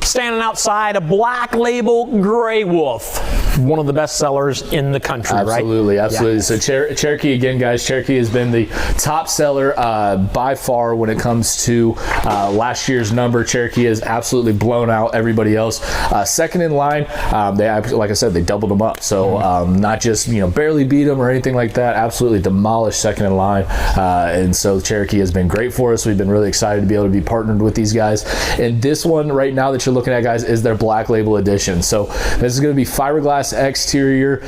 Standing outside a Black Label Gray Wolf, one of the best sellers in the country, absolutely, right? Absolutely. Yeah. So Cherokee, again, guys, Cherokee has been the top seller by far when it comes to last year's number. Cherokee has absolutely blown out everybody else. Second in line, like I said, they doubled them up. So not just barely beat them or anything like that. Absolutely demolished second in line. And so Cherokee has been great for us. We've been really excited to be able to be partnered with these guys. And this one right now that you're looking at, guys, is their Black Label edition. So this is going to be fiberglass exterior,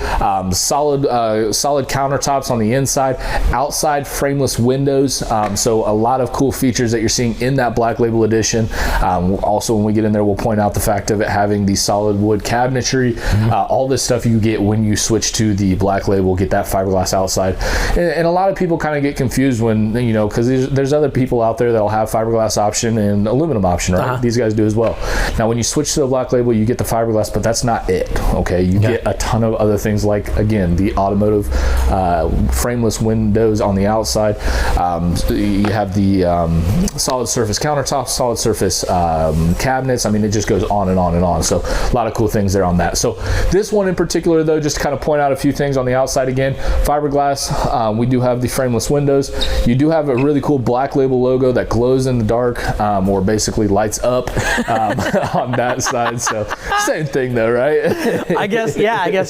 solid countertops on the inside, outside frameless windows. So a lot of cool features that you're seeing in that Black Label edition. Also, when we get in there, we'll point out the fact of it having the solid wood cabinetry. All this stuff you get when you switch to the Black Label, get that fiberglass outside. And a lot of people kind of get confused when, because there's other people out there that'll have fiberglass option and aluminum option, right? These guys do as well. Now, when you switch to the Black Label, you get the fiberglass, but that's not it, okay? You get a ton of other things like, again, the automotive frameless windows on the outside. You have the solid surface countertops, solid surface cabinets. I mean, it just goes on and on and on. So a lot of cool things there on that. So this one in particular, though, just to kind of point out a few things on the outside again, fiberglass. We do have the frameless windows. You do have a really cool Black Label logo that glows in the dark, or basically lights up on that side. So same thing though, right? I guess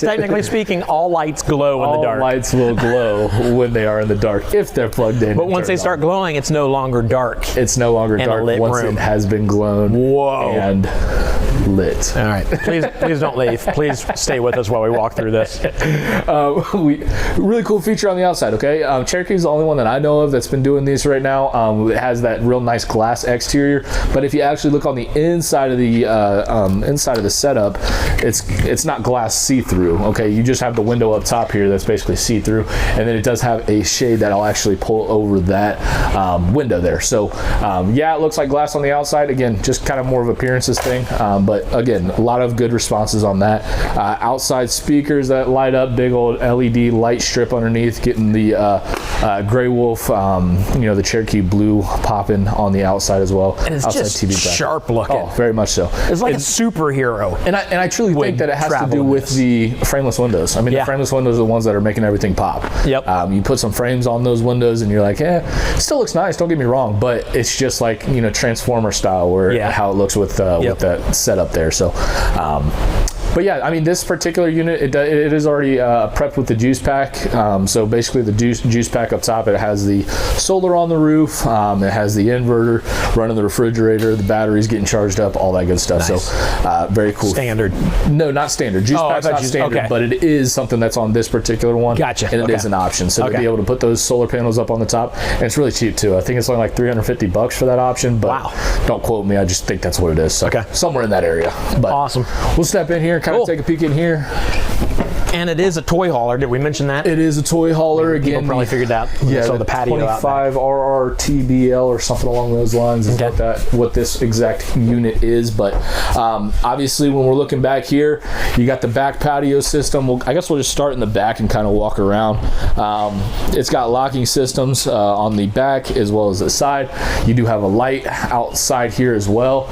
technically speaking, all lights glow in the dark. All lights will glow when they are in the dark if they're plugged in. But once they start glowing, it's no longer dark. It's no longer in dark a lit once room. it has been glown. Whoa. And lit. All right. Please don't leave. Please stay with us while we walk through this. Really cool feature on the outside, okay? Cherokee's the only one that I know of that's been doing these right now. It has that real nice glass exterior, but if you actually look on the inside of the setup, it's not glass see-through, okay? You just have the window up top here that's basically see-through, and then it does have a shade that'll actually pull over that window there. So yeah, it looks like glass on the outside. Again, just kind of more of appearances thing, but again, a lot of good responses on that. Outside speakers that light up, big old LED light strip underneath, getting the Grey Wolf, the Cherokee blue popping on the outside as well. And it's outside just TV back. sharp looking. Oh, very much so. It's like a superhero. And I truly think that it has to do with the frameless windows. I mean, the frameless windows are the ones that are making everything pop. Yep. You put some frames on those windows and you're like, it still looks nice, don't get me wrong, but it's just like, Transformer style where how it looks with that setup there. So but yeah, I mean, this particular unit, it is already prepped with the juice pack. So basically the juice pack up top, it has the solar on the roof, it has the inverter running the refrigerator, the batteries getting charged up, all that good stuff. Nice. So very cool. Standard? No, not standard. Juice pack's not standard, but it is something that's on this particular one. Gotcha. And it is an option. So to be able to put those solar panels up on the top, and it's really cheap too. I think it's only like $350 for that option, but don't quote me. I just think that's what it is. So somewhere in that area. But awesome. We'll step in here, kind of take a peek in here. And it is a toy hauler. Did we mention that? It is a toy hauler. Again, people probably figured that. Yeah, the patio 25 RRTBL or something along those lines is what this exact unit is. But obviously, when we're looking back here, you got the back patio system. I guess we'll just start in the back and kind of walk around. It's got locking systems on the back as well as the side. You do have a light outside here as well.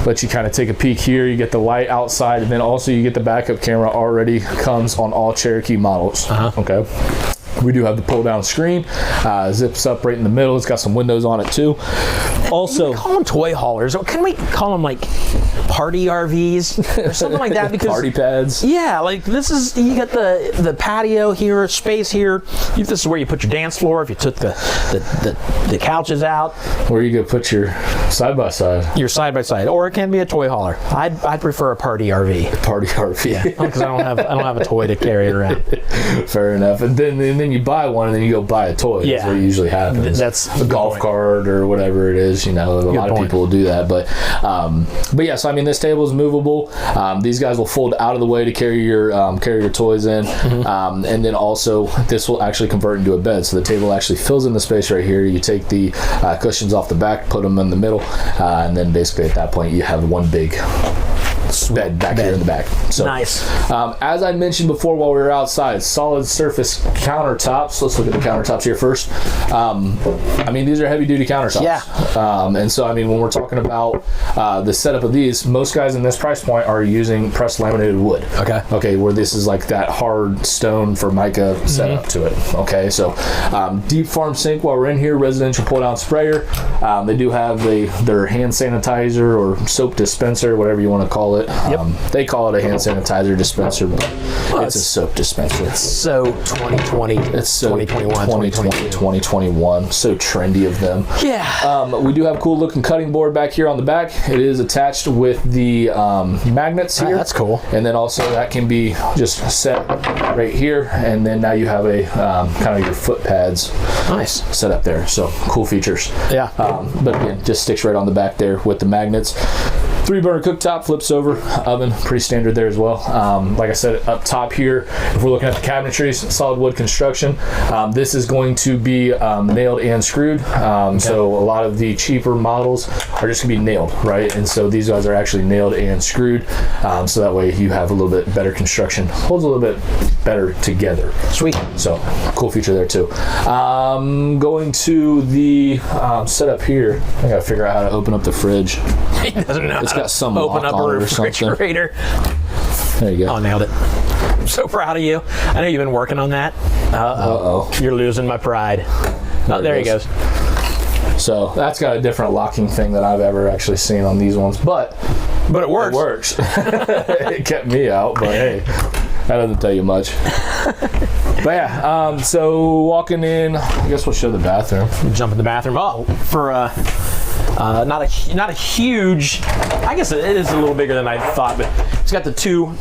Let you kind of take a peek here. You get the light outside, and then also you get the backup camera already comes on all Cherokee models. Okay. We do have the pull down screen, zips up right in the middle. It's got some windows on it too. Also, call them toy haulers. Can we call them like party RVs or something like that? Because party pads. Yeah, like this is, you got the patio here, space here. This is where you put your dance floor. If you took the couches out, where you could put your side by side. Your side by side, or it can be a toy hauler. I'd prefer a party RV. Party RV. Yeah, because I don't have a toy to carry it around. Fair enough. And then you buy one, and then you go buy a toy. Yeah, that's what usually happens. That's a golf cart or whatever it is. A lot of people will do that. But yeah. So I mean, this table is movable. These guys will fold out of the way to carry your toys in, and then also this will actually convert into a bed. So the table actually fills in the space right here. You take the cushions off the back, put them in the middle, and then basically at that point you have one big bed back here in the back. So nice. As I mentioned before while we were outside, solid surface countertops. Let's look at the countertops here first. I mean, these are heavy duty countertops. Yeah. And so I mean, when we're talking about the setup of these, most guys in this price point are using pressed laminated wood. Okay, where this is like that hard stone Formica setup to it. Okay, so deep farm sink while we're in here, residential pull down sprayer. They do have their hand sanitizer or soap dispenser, whatever you want to call it. They call it a hand sanitizer dispenser, but it's a soap dispenser. It's so 2020. It's so 2021. 2021. So trendy of them. Yeah. We do have a cool looking cutting board back here on the back. It is attached with the magnets here. That's cool. And then also that can be just set right here, and then now you have a kind of your foot pads set up there. So cool features. Yeah. But again, just sticks right on the back there with the magnets. 3-burner cooktop, flips over, oven, pretty standard there as well. Like I said, up top here, if we're looking at the cabinetries, solid wood construction. This is going to be nailed and screwed. So a lot of the cheaper models are just going to be nailed, right? And so these guys are actually nailed and screwed. So that way you have a little bit better construction, holds a little bit better together. Sweet. So cool feature there too. Going to the setup here, I gotta figure out how to open up the fridge. He doesn't know. It's got some open lock up on a it or something. refrigerator. There you go. Oh, nailed it. I'm so proud of you. I know you've been working on that. You're losing my pride. Oh, there he goes. So that's got a different locking thing that I've ever actually seen on these ones, but But it works. It works. It kept me out, but hey, that doesn't tell you much. But yeah, so walking in, I guess we'll show the bathroom. We'll jump in the bathroom. Oh, for not a huge. I guess it is a little bigger than I thought, but it's got the two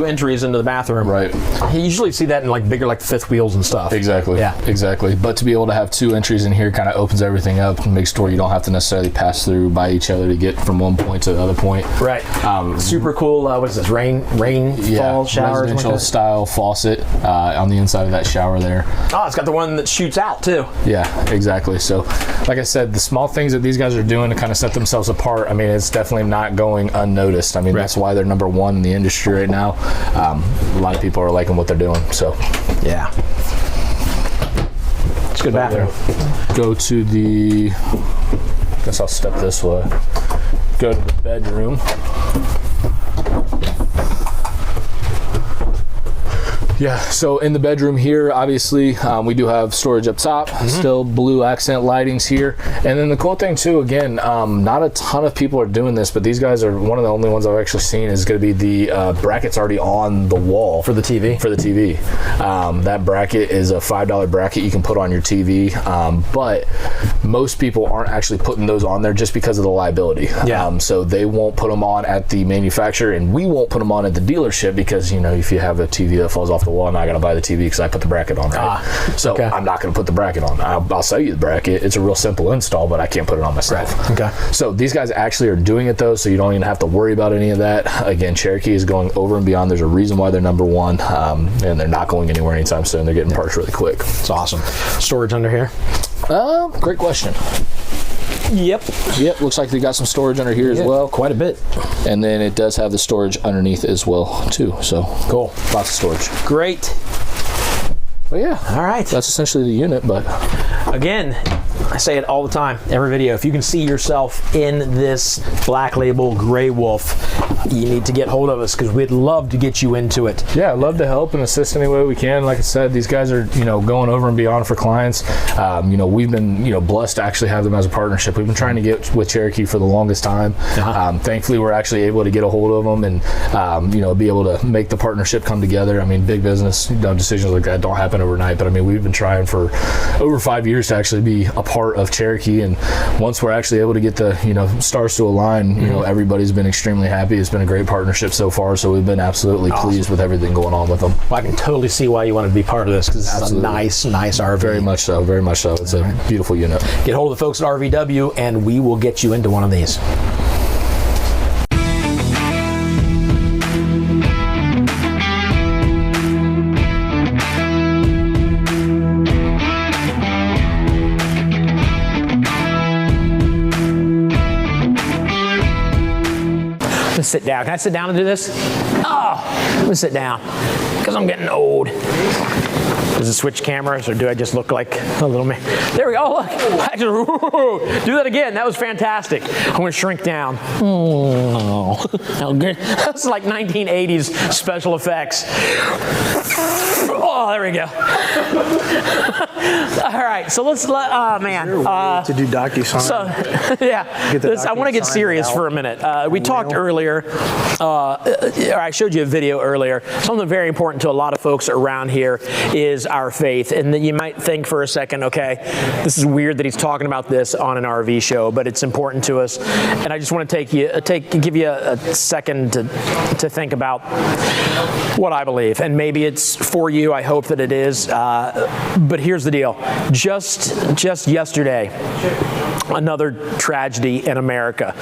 entries into the bathroom. Right. You usually see that in like bigger, like fifth wheels and stuff. Exactly. Yeah. Exactly. But to be able to have 2 entries in here kind of opens everything up and makes sure you don't have to necessarily pass through by each other to get from one point to the other point. Right. Super cool. What is this? Rainfall shower. Residential style faucet on the inside of that shower there. Oh, it's got the one that shoots out too. Yeah, exactly. So, like I said, the small things that these guys are doing to kind of set themselves apart, I mean, it's definitely not going unnoticed. I mean, that's why they're number 1 in the industry right now. A lot of people are liking what they're doing. So, yeah. It's a good bathroom. Go to the, I guess I'll step this way. Go to the bedroom. Yeah, so in the bedroom here, obviously, we do have storage up top, still blue accent lightings here. And then the cool thing too, again, not a ton of people are doing this, but these guys are one of the only ones I've actually seen is going to be the brackets already on the wall. For the TV? For the TV. That bracket is a $5 bracket you can put on your TV, but most people aren't actually putting those on there just because of the liability. Yeah. So they won't put them on at the manufacturer, and we won't put them on at the dealership because, you know, if you have a TV that falls off the wall, I'm not going to buy the TV because I put the bracket on, right? So I'm not going to put the bracket on. I'll sell you the bracket. It's a real simple install, but I can't put it on myself. Right. Okay. So these guys actually are doing it though, so you don't even have to worry about any of that. Again, Cherokee is going over and beyond. There's a reason why they're number 1, and they're not going anywhere anytime soon. They're getting parts really quick. It's awesome. Storage under here? Great question. Yep. Looks like they got some storage under here as well. Quite a bit. And then it does have the storage underneath as well too. So cool. Lots of storage. Great. But yeah. All right. That's essentially the unit, but again, I say it all the time, every video. If you can see yourself in this Black Label Gray Wolf, you need to get hold of us because we'd love to get you into it. Yeah, I'd love to help and assist any way we can. Like I said, these guys are, you know, going over and beyond for clients. You know, we've been, you know, blessed to actually have them as a partnership. We've been trying to get with Cherokee for the longest time. Thankfully, we're actually able to get a hold of them and, you know, be able to make the partnership come together. I mean, big business, you know, decisions like that don't happen overnight, but I mean, we've been trying for over 5 years to actually be a part of Cherokee, and once we're actually able to get the, you know, stars to align, you know, everybody's been extremely happy. It's been a great partnership so far, so we've been absolutely pleased with everything going on with them. Well, I can totally see why you wanted to be part of this because it's a nice RV. Very much so, very much so. It's a beautiful unit. Get hold of the folks at RVW and we will get you into one of these. Sit down. Can I sit down and do this? Oh, I'm gonna sit down because I'm getting old. Does it switch cameras or do I just look like a little man? There we go. Oh, look. Do that again. That was fantastic. I'm gonna shrink down. Oh, how good. That's like 1980s special effects. Oh, there we go. All right, so let's oh man. To do DocuSign. So, yeah, I want to get serious for a minute. We talked earlier, or I showed you a video earlier. Something very important to a lot of folks around here is our faith. And then you might think for a second, okay, this is weird that he's talking about this on an RV show, but it's important to us. And I just want to give you a second to think about what I believe. And maybe it's for you. I hope that it is. But here's the deal. Just yesterday, another tragedy in America.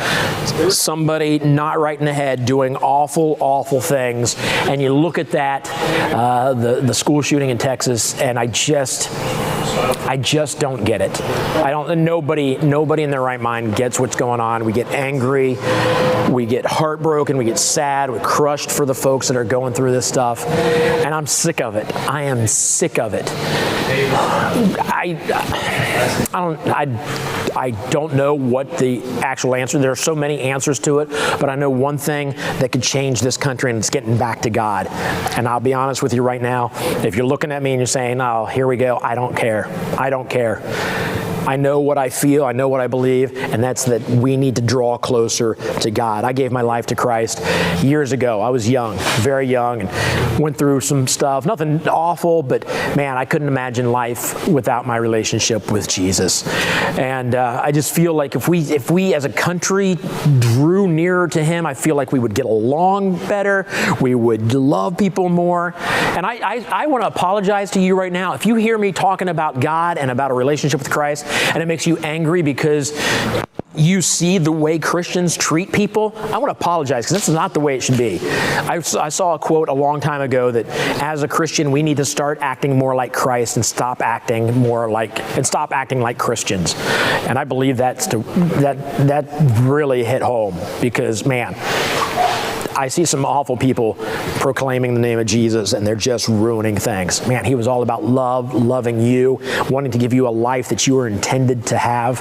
Somebody not right in the head doing awful things. And you look at that, the school shooting in Texas, and I just don't get it. Nobody in their right mind gets what's going on. We get angry, we get heartbroken, we get sad, we're crushed for the folks that are going through this stuff. And I'm sick of it. I am sick of it. I don't know what the actual answer. There are so many answers to it, but I know one thing that could change this country, and it's getting back to God. And I'll be honest with you right now, if you're looking at me and you're saying, oh, here we go, I don't care. I don't care. I know what I feel, I know what I believe, and that's that we need to draw closer to God. I gave my life to Christ years ago. I was young, very young, and went through some stuff. Nothing awful, but man, I couldn't imagine life without my relationship with Jesus. And I just feel like if we as a country drew nearer to Him, I feel like we would get along better, we would love people more. And I want to apologize to you right now. If you hear me talking about God and about a relationship with Christ, and it makes you angry because you see the way Christians treat people, I want to apologize because that's not the way it should be. I saw a quote a long time ago that as a Christian, we need to start acting more like Christ and stop acting like Christians. And I believe that really hit home because, man, I see some awful people proclaiming the name of Jesus and they're just ruining things. Man, He was all about love, loving you, wanting to give you a life that you were intended to have.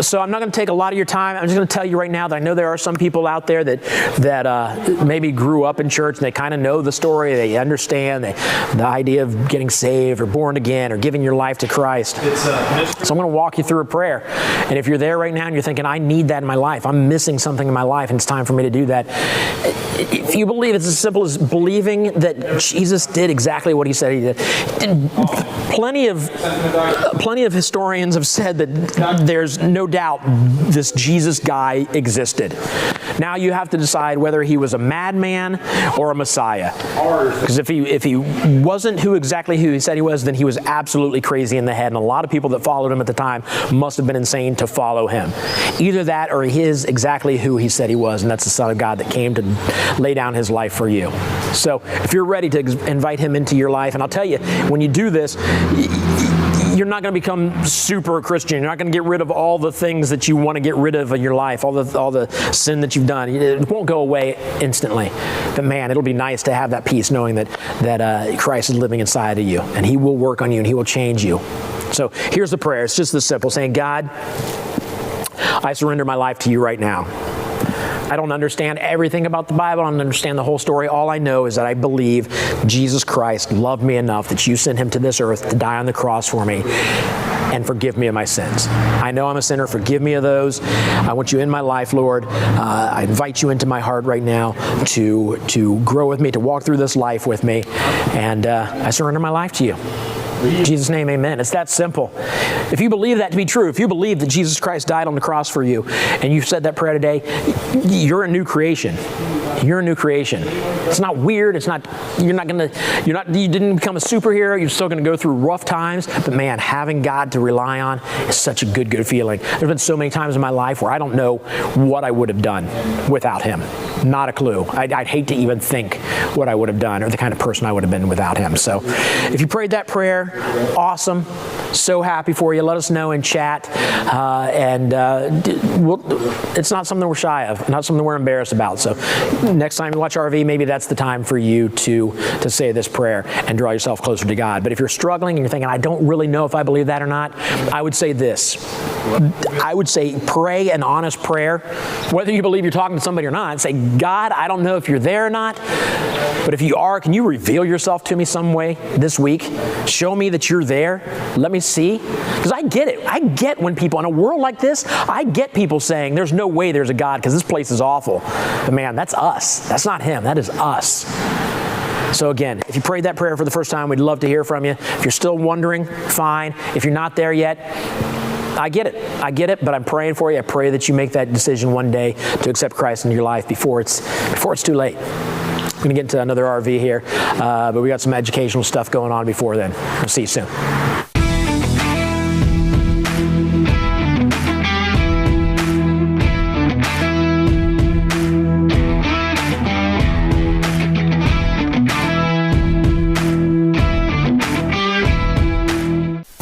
So I'm not going to take a lot of your time. I'm just going to tell you right now that I know there are some people out there that maybe grew up in church and they kind of know the story. They understand the idea of getting saved or born again or giving your life to Christ. So I'm going to walk you through a prayer. And if you're there right now and you're thinking, I need that in my life, I'm missing something in my life and it's time for me to do that. If you believe, it's as simple as believing that Jesus did exactly what He said He did. Plenty of historians have said that there's no doubt this Jesus guy existed. Now you have to decide whether he was a madman or a Messiah. Because if he wasn't exactly who he said he was, then he was absolutely crazy in the head. And a lot of people that followed him at the time must have been insane to follow him. Either that or he is exactly who he said he was, and that's the Son of God that came to lay down His life for you. So if you're ready to invite Him into your life, and I'll tell you, when you do this, you're not going to become super Christian. You're not going to get rid of all the things that you want to get rid of in your life, all the sin that you've done. It won't go away instantly. But man, it'll be nice to have that peace knowing that Christ is living inside of you, and He will work on you, and He will change you. So here's the prayer. It's just this simple, saying, God, I surrender my life to You right now. I don't understand everything about the Bible. I don't understand the whole story. All I know is that I believe Jesus Christ loved me enough that You sent Him to this earth to die on the cross for me and forgive me of my sins. I know I'm a sinner. Forgive me of those. I want You in my life, Lord. I invite You into my heart right now to grow with me, to walk through this life with me. And I surrender my life to You. In Jesus' name, amen. It's that simple. If you believe that to be true, if you believe that Jesus Christ died on the cross for you, and you've said that prayer today, you're a new creation. You're a new creation. It's not weird. You didn't become a superhero. You're still going to go through rough times. But man, having God to rely on is such a good feeling. There's been so many times in my life where I don't know what I would have done without Him. Not a clue. I'd hate to even think what I would have done or the kind of person I would have been without Him. So if you prayed that prayer, awesome. So happy for you. Let us know in chat. It's not something we're shy of, not something we're embarrassed about. So next time you watch RV, maybe that's the time for you to say this prayer and draw yourself closer to God. But if you're struggling and you're thinking, I don't really know if I believe that or not, I would say this. I would say pray an honest prayer. Whether you believe you're talking to somebody or not, say, God, I don't know if You're there or not, but if You are, can You reveal Yourself to me some way this week? Show me that You're there. Let me see. Because I get it. I get when people, in a world like this, I get people saying, there's no way there's a God because this place is awful. But man, that's us. That's not Him. That is us. So again, if you prayed that prayer for the first time, we'd love to hear from you. If you're still wondering, fine. If you're not there yet, I get it, but I'm praying for you. I pray that you make that decision one day to accept Christ in your life before it's too late. I'm going to get into another RV here, but we got some educational stuff going on before then. We'll see you soon.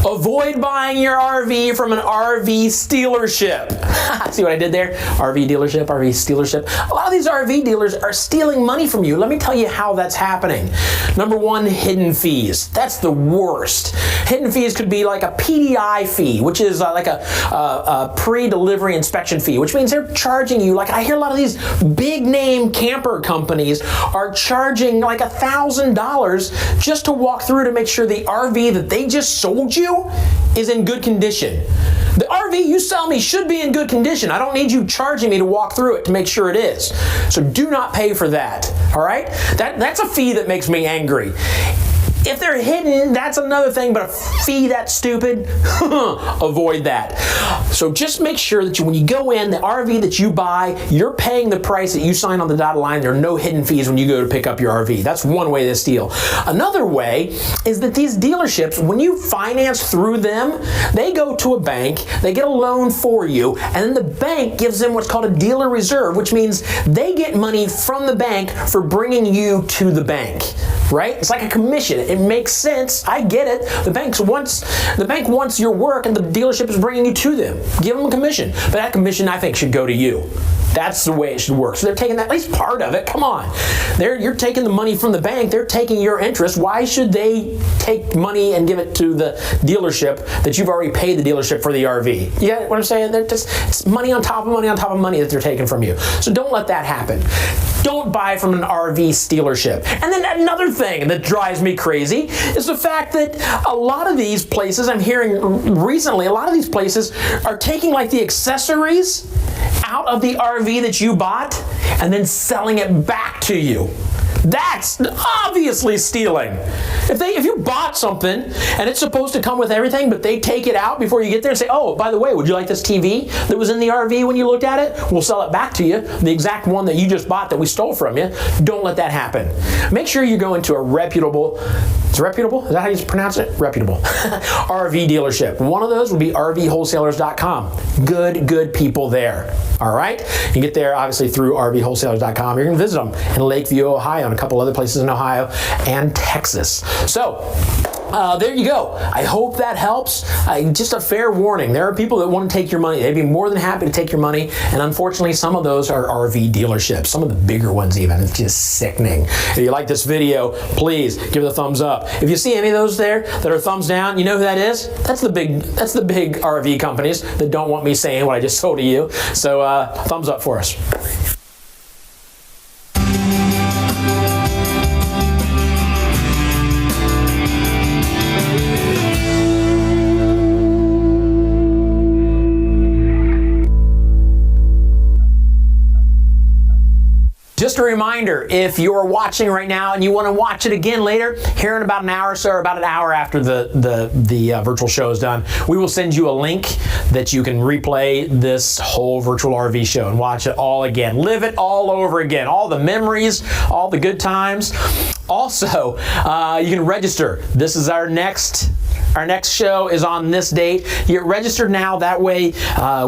Avoid buying your RV from an RV stealership. See what I did there? RV dealership, RV stealership. A lot of these RV dealers are stealing money from you. Let me tell you how that's happening. Number one, hidden fees. That's the worst. Hidden fees could be like a PDI fee, which is like a pre-delivery inspection fee, which means they're charging you, like I hear a lot of these big name camper companies are charging like $1,000 just to walk through to make sure the RV that they just sold you is in good condition. The RV you sell me should be in good condition. I don't need you charging me to walk through it to make sure it is. So do not pay for that, all right? That's a fee that makes me angry. If they're hidden, that's another thing, but a fee that stupid, avoid that. So just make sure that when you go in, the RV that you buy, you're paying the price that you sign on the dotted line. There are no hidden fees when you go to pick up your RV. That's one way to steal. Another way is that these dealerships, when you finance through them, they go to a bank, they get a loan for you, and then the bank gives them what's called a dealer reserve, which means they get money from the bank for bringing you to the bank, right? It's like a commission. It makes sense. I get it. The bank wants your work, and the dealership is bringing you to them. Give them a commission. But that commission, I think, should go to you. That's the way it should work. So they're taking that, at least part of it. Come on. You're taking the money from the bank. They're taking your interest. Why should they take money and give it to the dealership that you've already paid the dealership for the RV? You get what I'm saying? It's money on top of money on top of money that they're taking from you. So don't let that happen. Don't buy from an RV stealership. And then another thing that drives me crazy is the fact that a lot of these places, I'm hearing recently, a lot of these places are taking like the accessories out of the RV that you bought and then selling it back to you. That's obviously stealing. If you bought something and it's supposed to come with everything, but they take it out before you get there and say, oh, by the way, would you like this TV that was in the RV when you looked at it? We'll sell it back to you, the exact one that you just bought that we stole from you. Don't let that happen. Make sure you go into a reputable, is that how you pronounce it? Reputable. RV dealership. One of those would be rvwholesalers.com. Good people there. All right? You can get there obviously through rvwholesalers.com. You're going to visit them in Lakeview, Ohio, and a couple other places in Ohio and Texas. So there you go. I hope that helps. Just a fair warning. There are people that want to take your money. They'd be more than happy to take your money. And unfortunately, some of those are RV dealerships. Some of the bigger ones even. It's just sickening. If you like this video, please give it a thumbs up. If you see any of those there that are thumbs down, you know who that is? That's the big RV companies that don't want me saying what I just told to you. So thumbs up for us. Just a reminder, if you're watching right now and you want to watch it again later, here in about an hour or so, or about an hour after the virtual show is done, we will send you a link that you can replay this whole virtual RV show and watch it all again. Live it all over again. All the memories, all the good times. Also, you can register. This is our next show is on this date. You get registered now. That way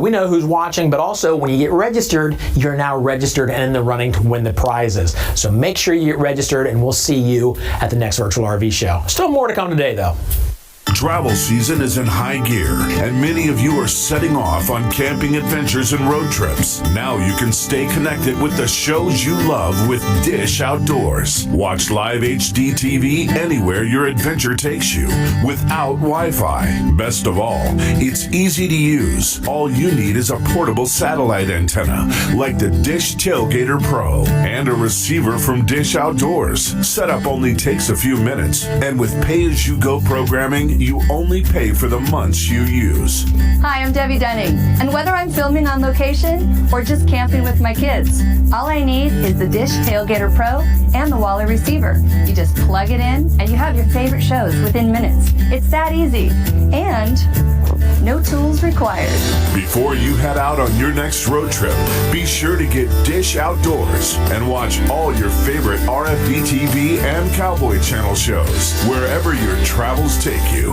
we know who's watching, but also when you get registered, you're now registered and in the running to win the prizes. So make sure you get registered and we'll see you at the next virtual RV show. Still more to come today though. Travel season is in high gear, and many of you are setting off on camping adventures and road trips. Now you can stay connected with the shows you love with Dish Outdoors. Watch live HD TV anywhere your adventure takes you without Wi-Fi. Best of all, it's easy to use. All you need is a portable satellite antenna like the Dish Tailgater Pro and a receiver from Dish Outdoors. Setup only takes a few minutes, and with pay-as-you-go programming, you only pay for the months you use. Hi, I'm Debbie Dunning, and whether I'm filming on location or just camping with my kids, all I need is the Dish Tailgater Pro and the Wally receiver. You just plug it in and you have your favorite shows within minutes. It's that easy, and no tools required. Before you head out on your next road trip, be sure to get Dish Outdoors and watch all your favorite RFD TV and Cowboy Channel shows wherever your travels take you.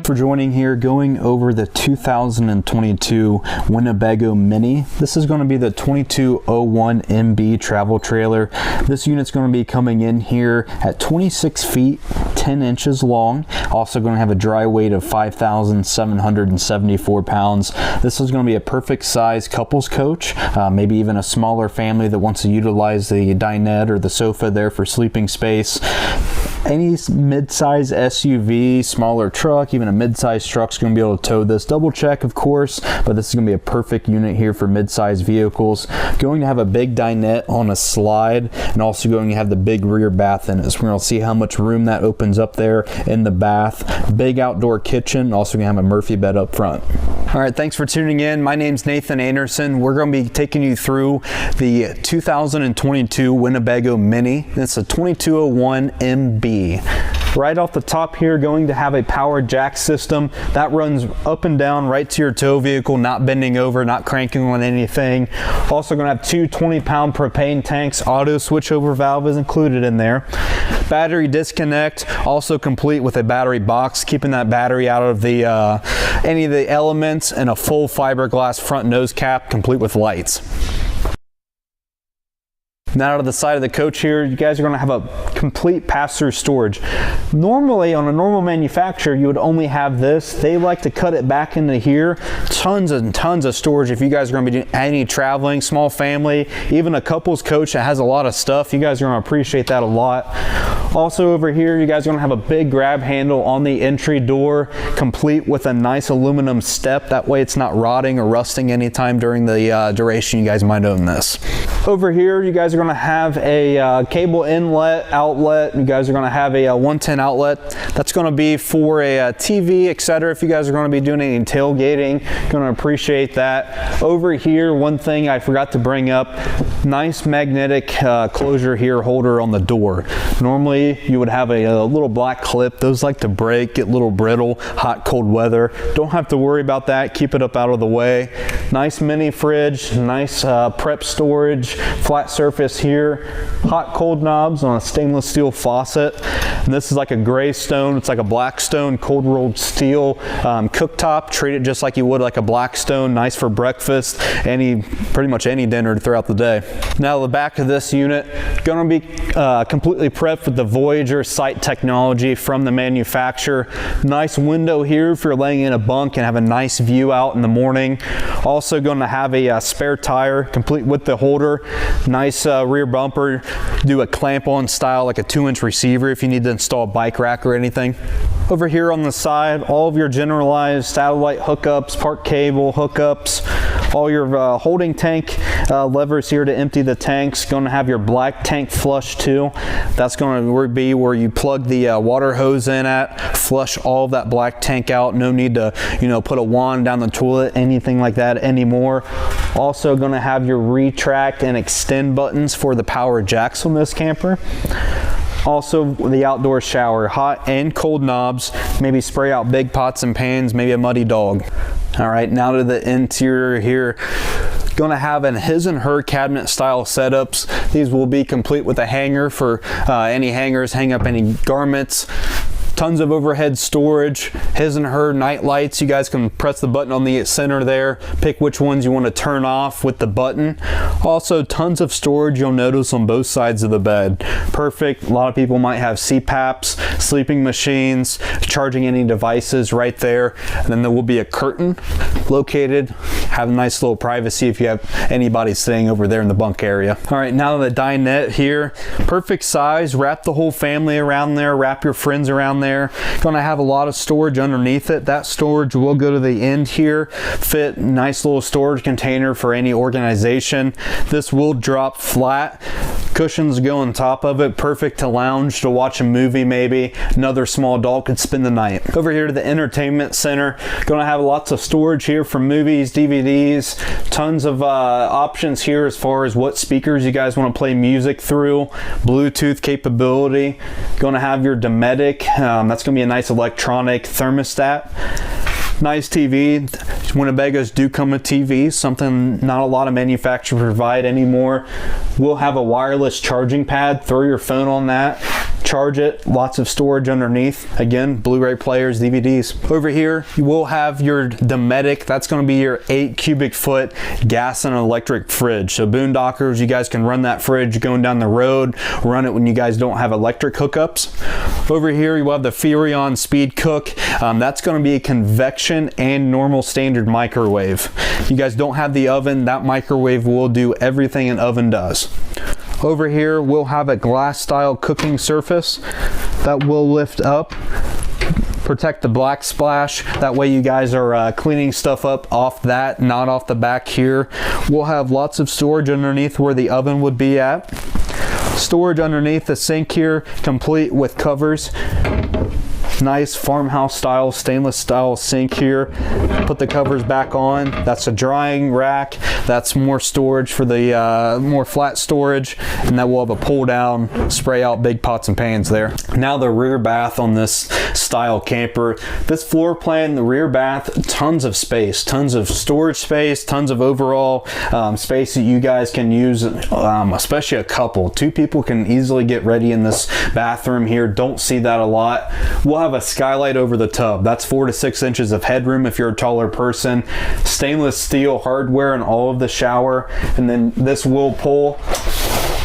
For joining here, going over the 2022 Winnebago Mini. This is going to be the 2201 MB travel trailer. This unit's going to be coming in here at 26 feet 10 inches long. Also going to have a dry weight of 5,774 pounds. This is going to be a perfect size couples coach, maybe even a smaller family that wants to utilize the dinette or the sofa there for sleeping space. Any mid-size SUV, smaller truck, even a mid-size truck's going to be able to tow this. Double check, of course, but this is going to be a perfect unit here for mid-size vehicles. Going to have a big dinette on a slide, and also going to have the big rear bath in it. So we're going to see how much room that opens up there in the bath. Big outdoor kitchen. Also going to have a Murphy bed up front. All right, thanks for tuning in. My name's Nathan Anderson. We're going to be taking you through the 2022 Winnebago Mini. It's a 2201 MB. Right off the top here, going to have a power jack system that runs up and down right to your tow vehicle, not bending over, not cranking on anything. Also going to have two 20-pound propane tanks. Auto switchover valve is included in there. Battery disconnect, also complete with a battery box, keeping that battery out of the any of the elements, and a full fiberglass front nose cap, complete with lights. Now out of the side of the coach here, you guys are going to have a complete pass-through storage. Normally, on a normal manufacturer, you would only have this. They like to cut it back into here. Tons and tons of storage if you guys are going to be doing any traveling, small family, even a couple's coach that has a lot of stuff. You guys are going to appreciate that a lot. Also over here, you guys are going to have a big grab handle on the entry door, complete with a nice aluminum step. That way it's not rotting or rusting anytime during the duration you guys might own this. Over here, you guys are going to have a cable inlet, outlet. You guys are going to have a 110 outlet. That's going to be for a TV, etc. If you guys are going to be doing any tailgating, going to appreciate that. Over here, one thing I forgot to bring up, nice magnetic closure here, holder on the door. Normally, you would have a little black clip. Those like to break, get a little brittle, hot, cold weather. Don't have to worry about that. Keep it up out of the way. Nice mini fridge, nice prep storage, flat surface here, hot, cold knobs on a stainless steel faucet. And this is like a gray stone. It's like a black stone, cold rolled steel cooktop. Treat it just like you would like a black stone. Nice for breakfast, pretty much any dinner throughout the day. Now the back of this unit, going to be completely prepped with the Voyager sight technology from the manufacturer. Nice window here if you're laying in a bunk and have a nice view out in the morning. Also going to have a spare tire, complete with the holder. Nice rear bumper. Do a clamp on style, like a 2-inch receiver if you need to install a bike rack or anything. Over here on the side, all of your generalized satellite hookups, park cable hookups, all your holding tank levers here to empty the tanks. Going to have your black tank flush too. That's going to be where you plug the water hose in at, flush all of that black tank out. No need to, put a wand down the toilet, anything like that anymore. Also going to have your retract and extend buttons for the power jacks on this camper. Also the outdoor shower, hot and cold knobs, maybe spray out big pots and pans, maybe a muddy dog. All right, now to the interior here. Going to have an his and her cabinet style setups. These will be complete with a hanger for any hangers, hang up any garments. Tons of overhead storage, his and her night lights. You guys can press the button on the center there, pick which ones you want to turn off with the button. Also tons of storage you'll notice on both sides of the bed. Perfect. A lot of people might have CPAPs, sleeping machines, charging any devices right there. And then there will be a curtain located. Have a nice little privacy if you have anybody staying over there in the bunk area. All right, now the dinette here. Perfect size. Wrap the whole family around there. Wrap your friends around there. Going to have a lot of storage underneath it. That storage will go to the end here. Fit nice little storage container for any organization. This will drop flat. Cushions go on top of it. Perfect to lounge, to watch a movie maybe. Another small adult could spend the night. Over here to the entertainment center. Going to have lots of storage here for movies, DVDs. Tons of options here as far as what speakers you guys want to play music through. Bluetooth capability. Going to have your Dometic. That's going to be a nice electronic thermostat. Nice TV. Winnebagos do come with TVs, something not a lot of manufacturers provide anymore. We'll have a wireless charging pad. Throw your phone on that. charge it. Lots of storage underneath. Again, Blu-ray players, DVDs. Over here, you will have your Dometic. That's going to be your 8 cubic foot gas and electric fridge. So boondockers, you guys can run that fridge going down the road, run it when you guys don't have electric hookups. Over here, you will have the Furrion Speed Cook. That's going to be a convection and normal standard microwave. You guys don't have the oven, that microwave will do everything an oven does. Over here, we'll have a glass style cooking surface that will lift up, protect the black splash. That way you guys are cleaning stuff up off that, not off the back here. We'll have lots of storage underneath where the oven would be at. Storage underneath the sink here, complete with covers. Nice farmhouse style, stainless style sink here. Put the covers back on. That's a drying rack. That's more storage for the more flat storage. And that will have a pull down, spray out big pots and pans there. Now the rear bath on this style camper. This floor plan, the rear bath, tons of space, tons of storage space, tons of overall space that you guys can use, especially a couple. 2 people can easily get ready in this bathroom here. Don't see that a lot. We'll have a skylight over the tub. That's 4 to 6 inches of headroom if you're a taller person. Stainless steel hardware in all of the shower, and then this will pull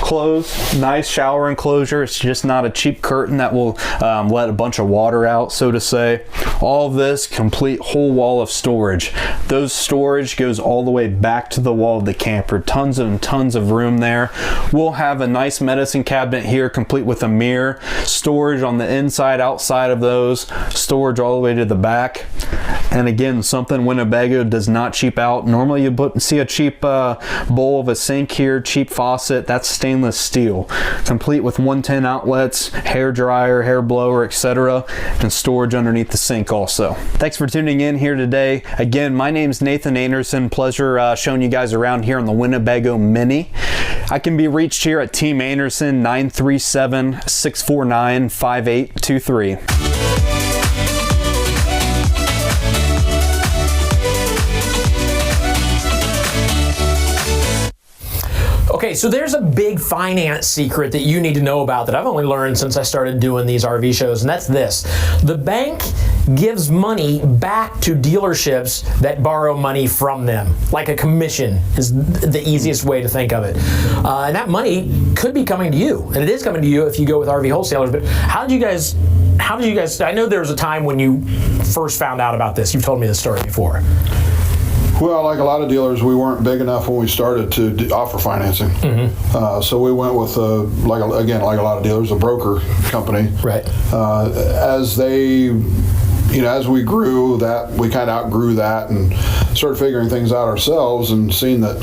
close. Nice shower enclosure. It's just not a cheap curtain that will let a bunch of water out, so to say. All of this complete whole wall of storage. Those storage goes all the way back to the wall of the camper. Tons and tons of room there. We'll have a nice medicine cabinet here, complete with a mirror. Storage on the inside, outside of those. Storage all the way to the back. And again, something Winnebago does not cheap out. Normally you see a cheap bowl of a sink here, cheap faucet. That's stainless steel, complete with 110 outlets, hair dryer, hair blower, etc., and storage underneath the sink also. Thanks for tuning in here today. Again, my name's Nathan Anderson. Pleasure showing you guys around here on the Winnebago Mini. I can be reached here at Team Anderson 937-649-5823. Okay, so there's a big finance secret that you need to know about that I've only learned since I started doing these RV shows, and that's this. The bank gives money back to dealerships that borrow money from them. Like a commission is the easiest way to think of it. And that money could be coming to you, and it is coming to you if you go with RV wholesalers. But how did you guys, I know there was a time when you first found out about this. You've told me this story before. Well, like a lot of dealers, we weren't big enough when we started to offer financing. Mm-hmm. So we went with, like a lot of dealers, a broker company. Right. As they, as we grew, that we kind of outgrew that and started figuring things out ourselves and seeing that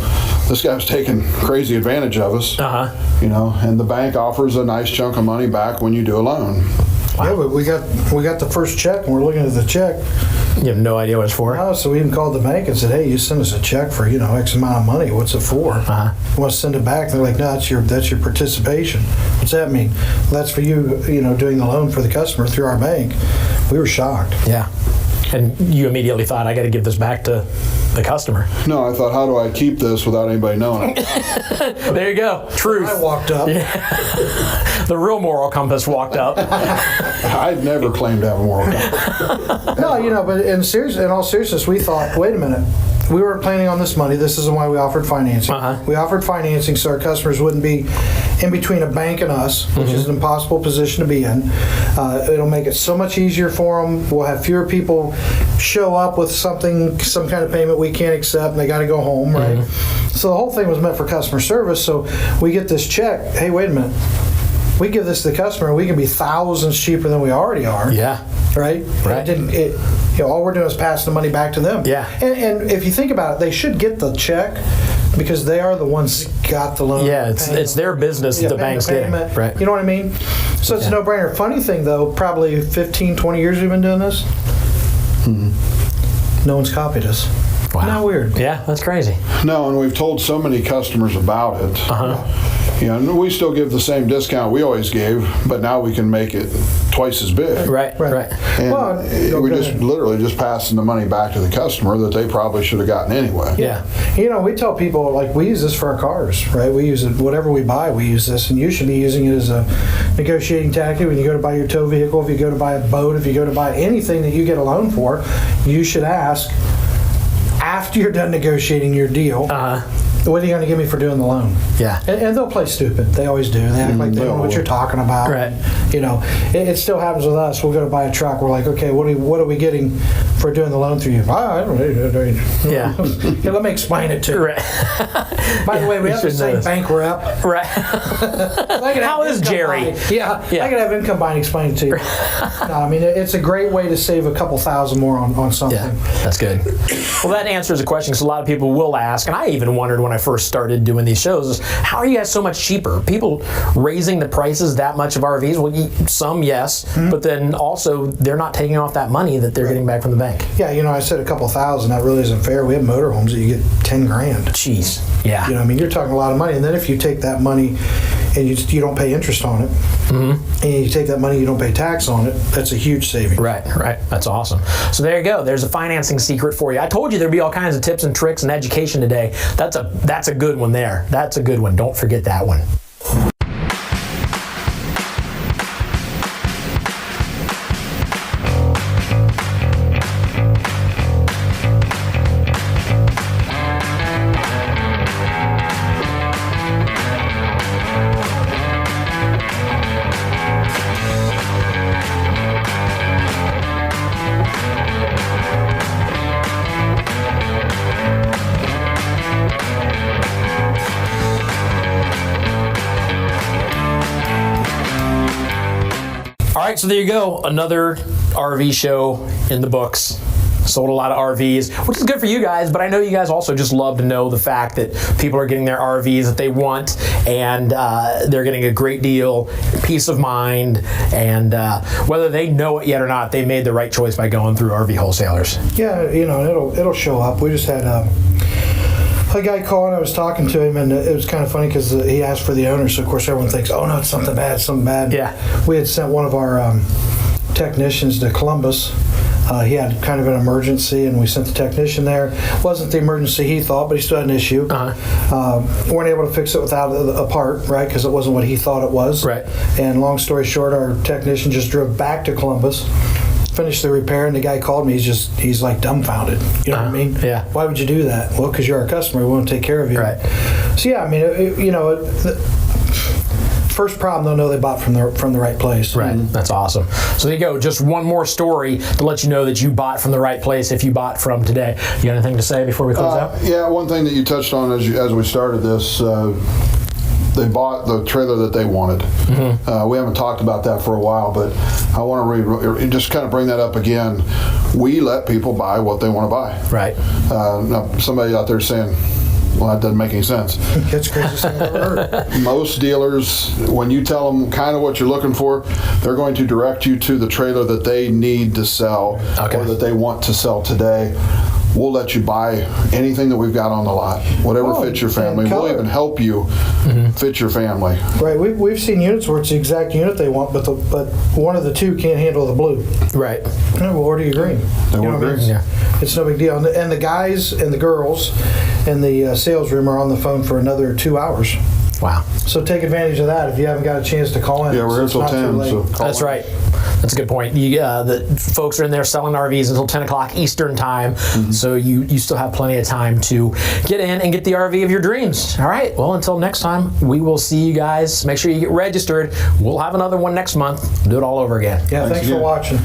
this guy was taking crazy advantage of us. And the bank offers a nice chunk of money back when you do a loan. Wow. Yeah, but we got the first check, and we're looking at the check. You have no idea what it's for? No, so we even called the bank and said, hey, you sent us a check for, X amount of money. What's it for? You want to send it back? They're like, no, that's your participation. What's that mean? Well, that's for you, doing the loan for the customer through our bank. We were shocked. Yeah. And you immediately thought, I got to give this back to the customer. No, I thought, how do I keep this without anybody knowing it? There you go. Truth. I walked up. Yeah. The real moral compass walked up. I've never claimed to have a moral compass. No, but in all seriousness, we thought, wait a minute. We weren't planning on this money. This isn't why we offered financing. We offered financing so our customers wouldn't be in between a bank and us, which is an impossible position to be in. It'll make it so much easier for them. We'll have fewer people show up with some kind of payment we can't accept, and they got to go home, right? So the whole thing was meant for customer service. So we get this check. Hey, wait a minute. We give this to the customer, we can be thousands cheaper than we already are. Yeah. Right? All we're doing is passing the money back to them. Yeah. And if you think about it, they should get the check because they are the ones that got the loan. Yeah, it's their business that the bank's getting. Right. You know what I mean? So it's a no-brainer. Funny thing, though, probably 15, 20 years we've been doing this. No one's copied us. Wow. Isn't that weird? Yeah, that's crazy. No, and we've told so many customers about it. And we still give the same discount we always gave, but now we can make it twice as big. Right. And Well, we just literally just passing the money back to the customer that they probably should have gotten anyway. Yeah. You know, we tell people, like, we use this for our cars, right? We use it, whatever we buy, we use this, and you should be using it as a negotiating tactic when you go to buy your tow vehicle, if you go to buy a boat, if you go to buy anything that you get a loan for, you should ask, after you're done negotiating your deal, what are you going to give me for doing the loan? Yeah. And they'll play stupid. They always do. They act like they don't know what you're talking about. Right. You know, it still happens with us. We'll go to buy a truck. We're like, okay, what are we getting for doing the loan through you? I don't know. Yeah. Here, let me explain it to you. Right. By the way, we have the same bank rep. Right. How is Jerry? I could have Income Buying explain it to you. No, I mean, it's a great way to save a couple thousand more on something. Yeah, that's good. Well, that answers a question because a lot of people will ask, and I even wondered when I first started doing these shows, is how are you guys so much cheaper? People raising the prices that much of RVs? Well, some, yes, but then also they're not taking off that money that they're getting back from the bank. Yeah, you know, I said a couple thousand. That really isn't fair. We have motorhomes that you get 10 grand. Jeez. Yeah. You know, I mean, you're talking a lot of money. And then if you take that money and you don't pay interest on it, and you take that money, you don't pay tax on it, that's a huge saving. Right. That's awesome. So there you go. There's a financing secret for you. I told you there'd be all kinds of tips and tricks and education today. That's a good one there. That's a good one. Don't forget that one. All right, so there you go. Another RV show in the books. Sold a lot of RVs, which is good for you guys, but I know you guys also just love to know the fact that people are getting their RVs that they want, and they're getting a great deal, peace of mind, and whether they know it yet or not, they made the right choice by going through RV wholesalers. Yeah, you know, it'll show up. We just had a guy call, and I was talking to him, and it was kind of funny because he asked for the owner, so of course everyone thinks, oh no, it's something bad. Yeah. We had sent one of our technicians to Columbus. He had kind of an emergency, and we sent the technician there. Wasn't the emergency he thought, but he still had an issue. Weren't able to fix it without a part, right? Because it wasn't what he thought it was. Right. And long story short, our technician just drove back to Columbus, finished the repair, and the guy called me. He's like dumbfounded. You know what I mean? Yeah. Why would you do that? Well, because you're our customer. We want to take care of you. Right. So yeah, I mean, first problem, they'll know they bought from the right place. Right. That's awesome. So there you go. Just one more story to let you know that you bought from the right place if you bought from today. You got anything to say before we close out? Yeah, one thing that you touched on as we started this, they bought the trailer that they wanted. We haven't talked about that for a while, but I want to just kind of bring that up again. We let people buy what they want to buy. Right. Now, somebody out there saying, well, that doesn't make any sense. That's the craziest thing I've ever heard. Most dealers, when you tell them kind of what you're looking for, they're going to direct you to the trailer that they need to sell or that they want to sell today. We'll let you buy anything that we've got on the lot, whatever fits your family. We'll even help you fit your family. Right. We've seen units where it's the exact unit they want, but one of the two can't handle the blue. Right. We'll order you green. They want green. Yeah. It's no big deal. And the guys and the girls in the sales room are on the phone for another 2 hours. Wow. So take advantage of that if you haven't got a chance to call in. Yeah, we're here until 10. So that's right. That's a good point. The folks are in there selling RVs until 10 o'clock Eastern time, so you still have plenty of time to get in and get the RV of your dreams. All right. Well, until next time, we will see you guys. Make sure you get registered. We'll have another one next month. Do it all over again. Yeah, thanks for watching.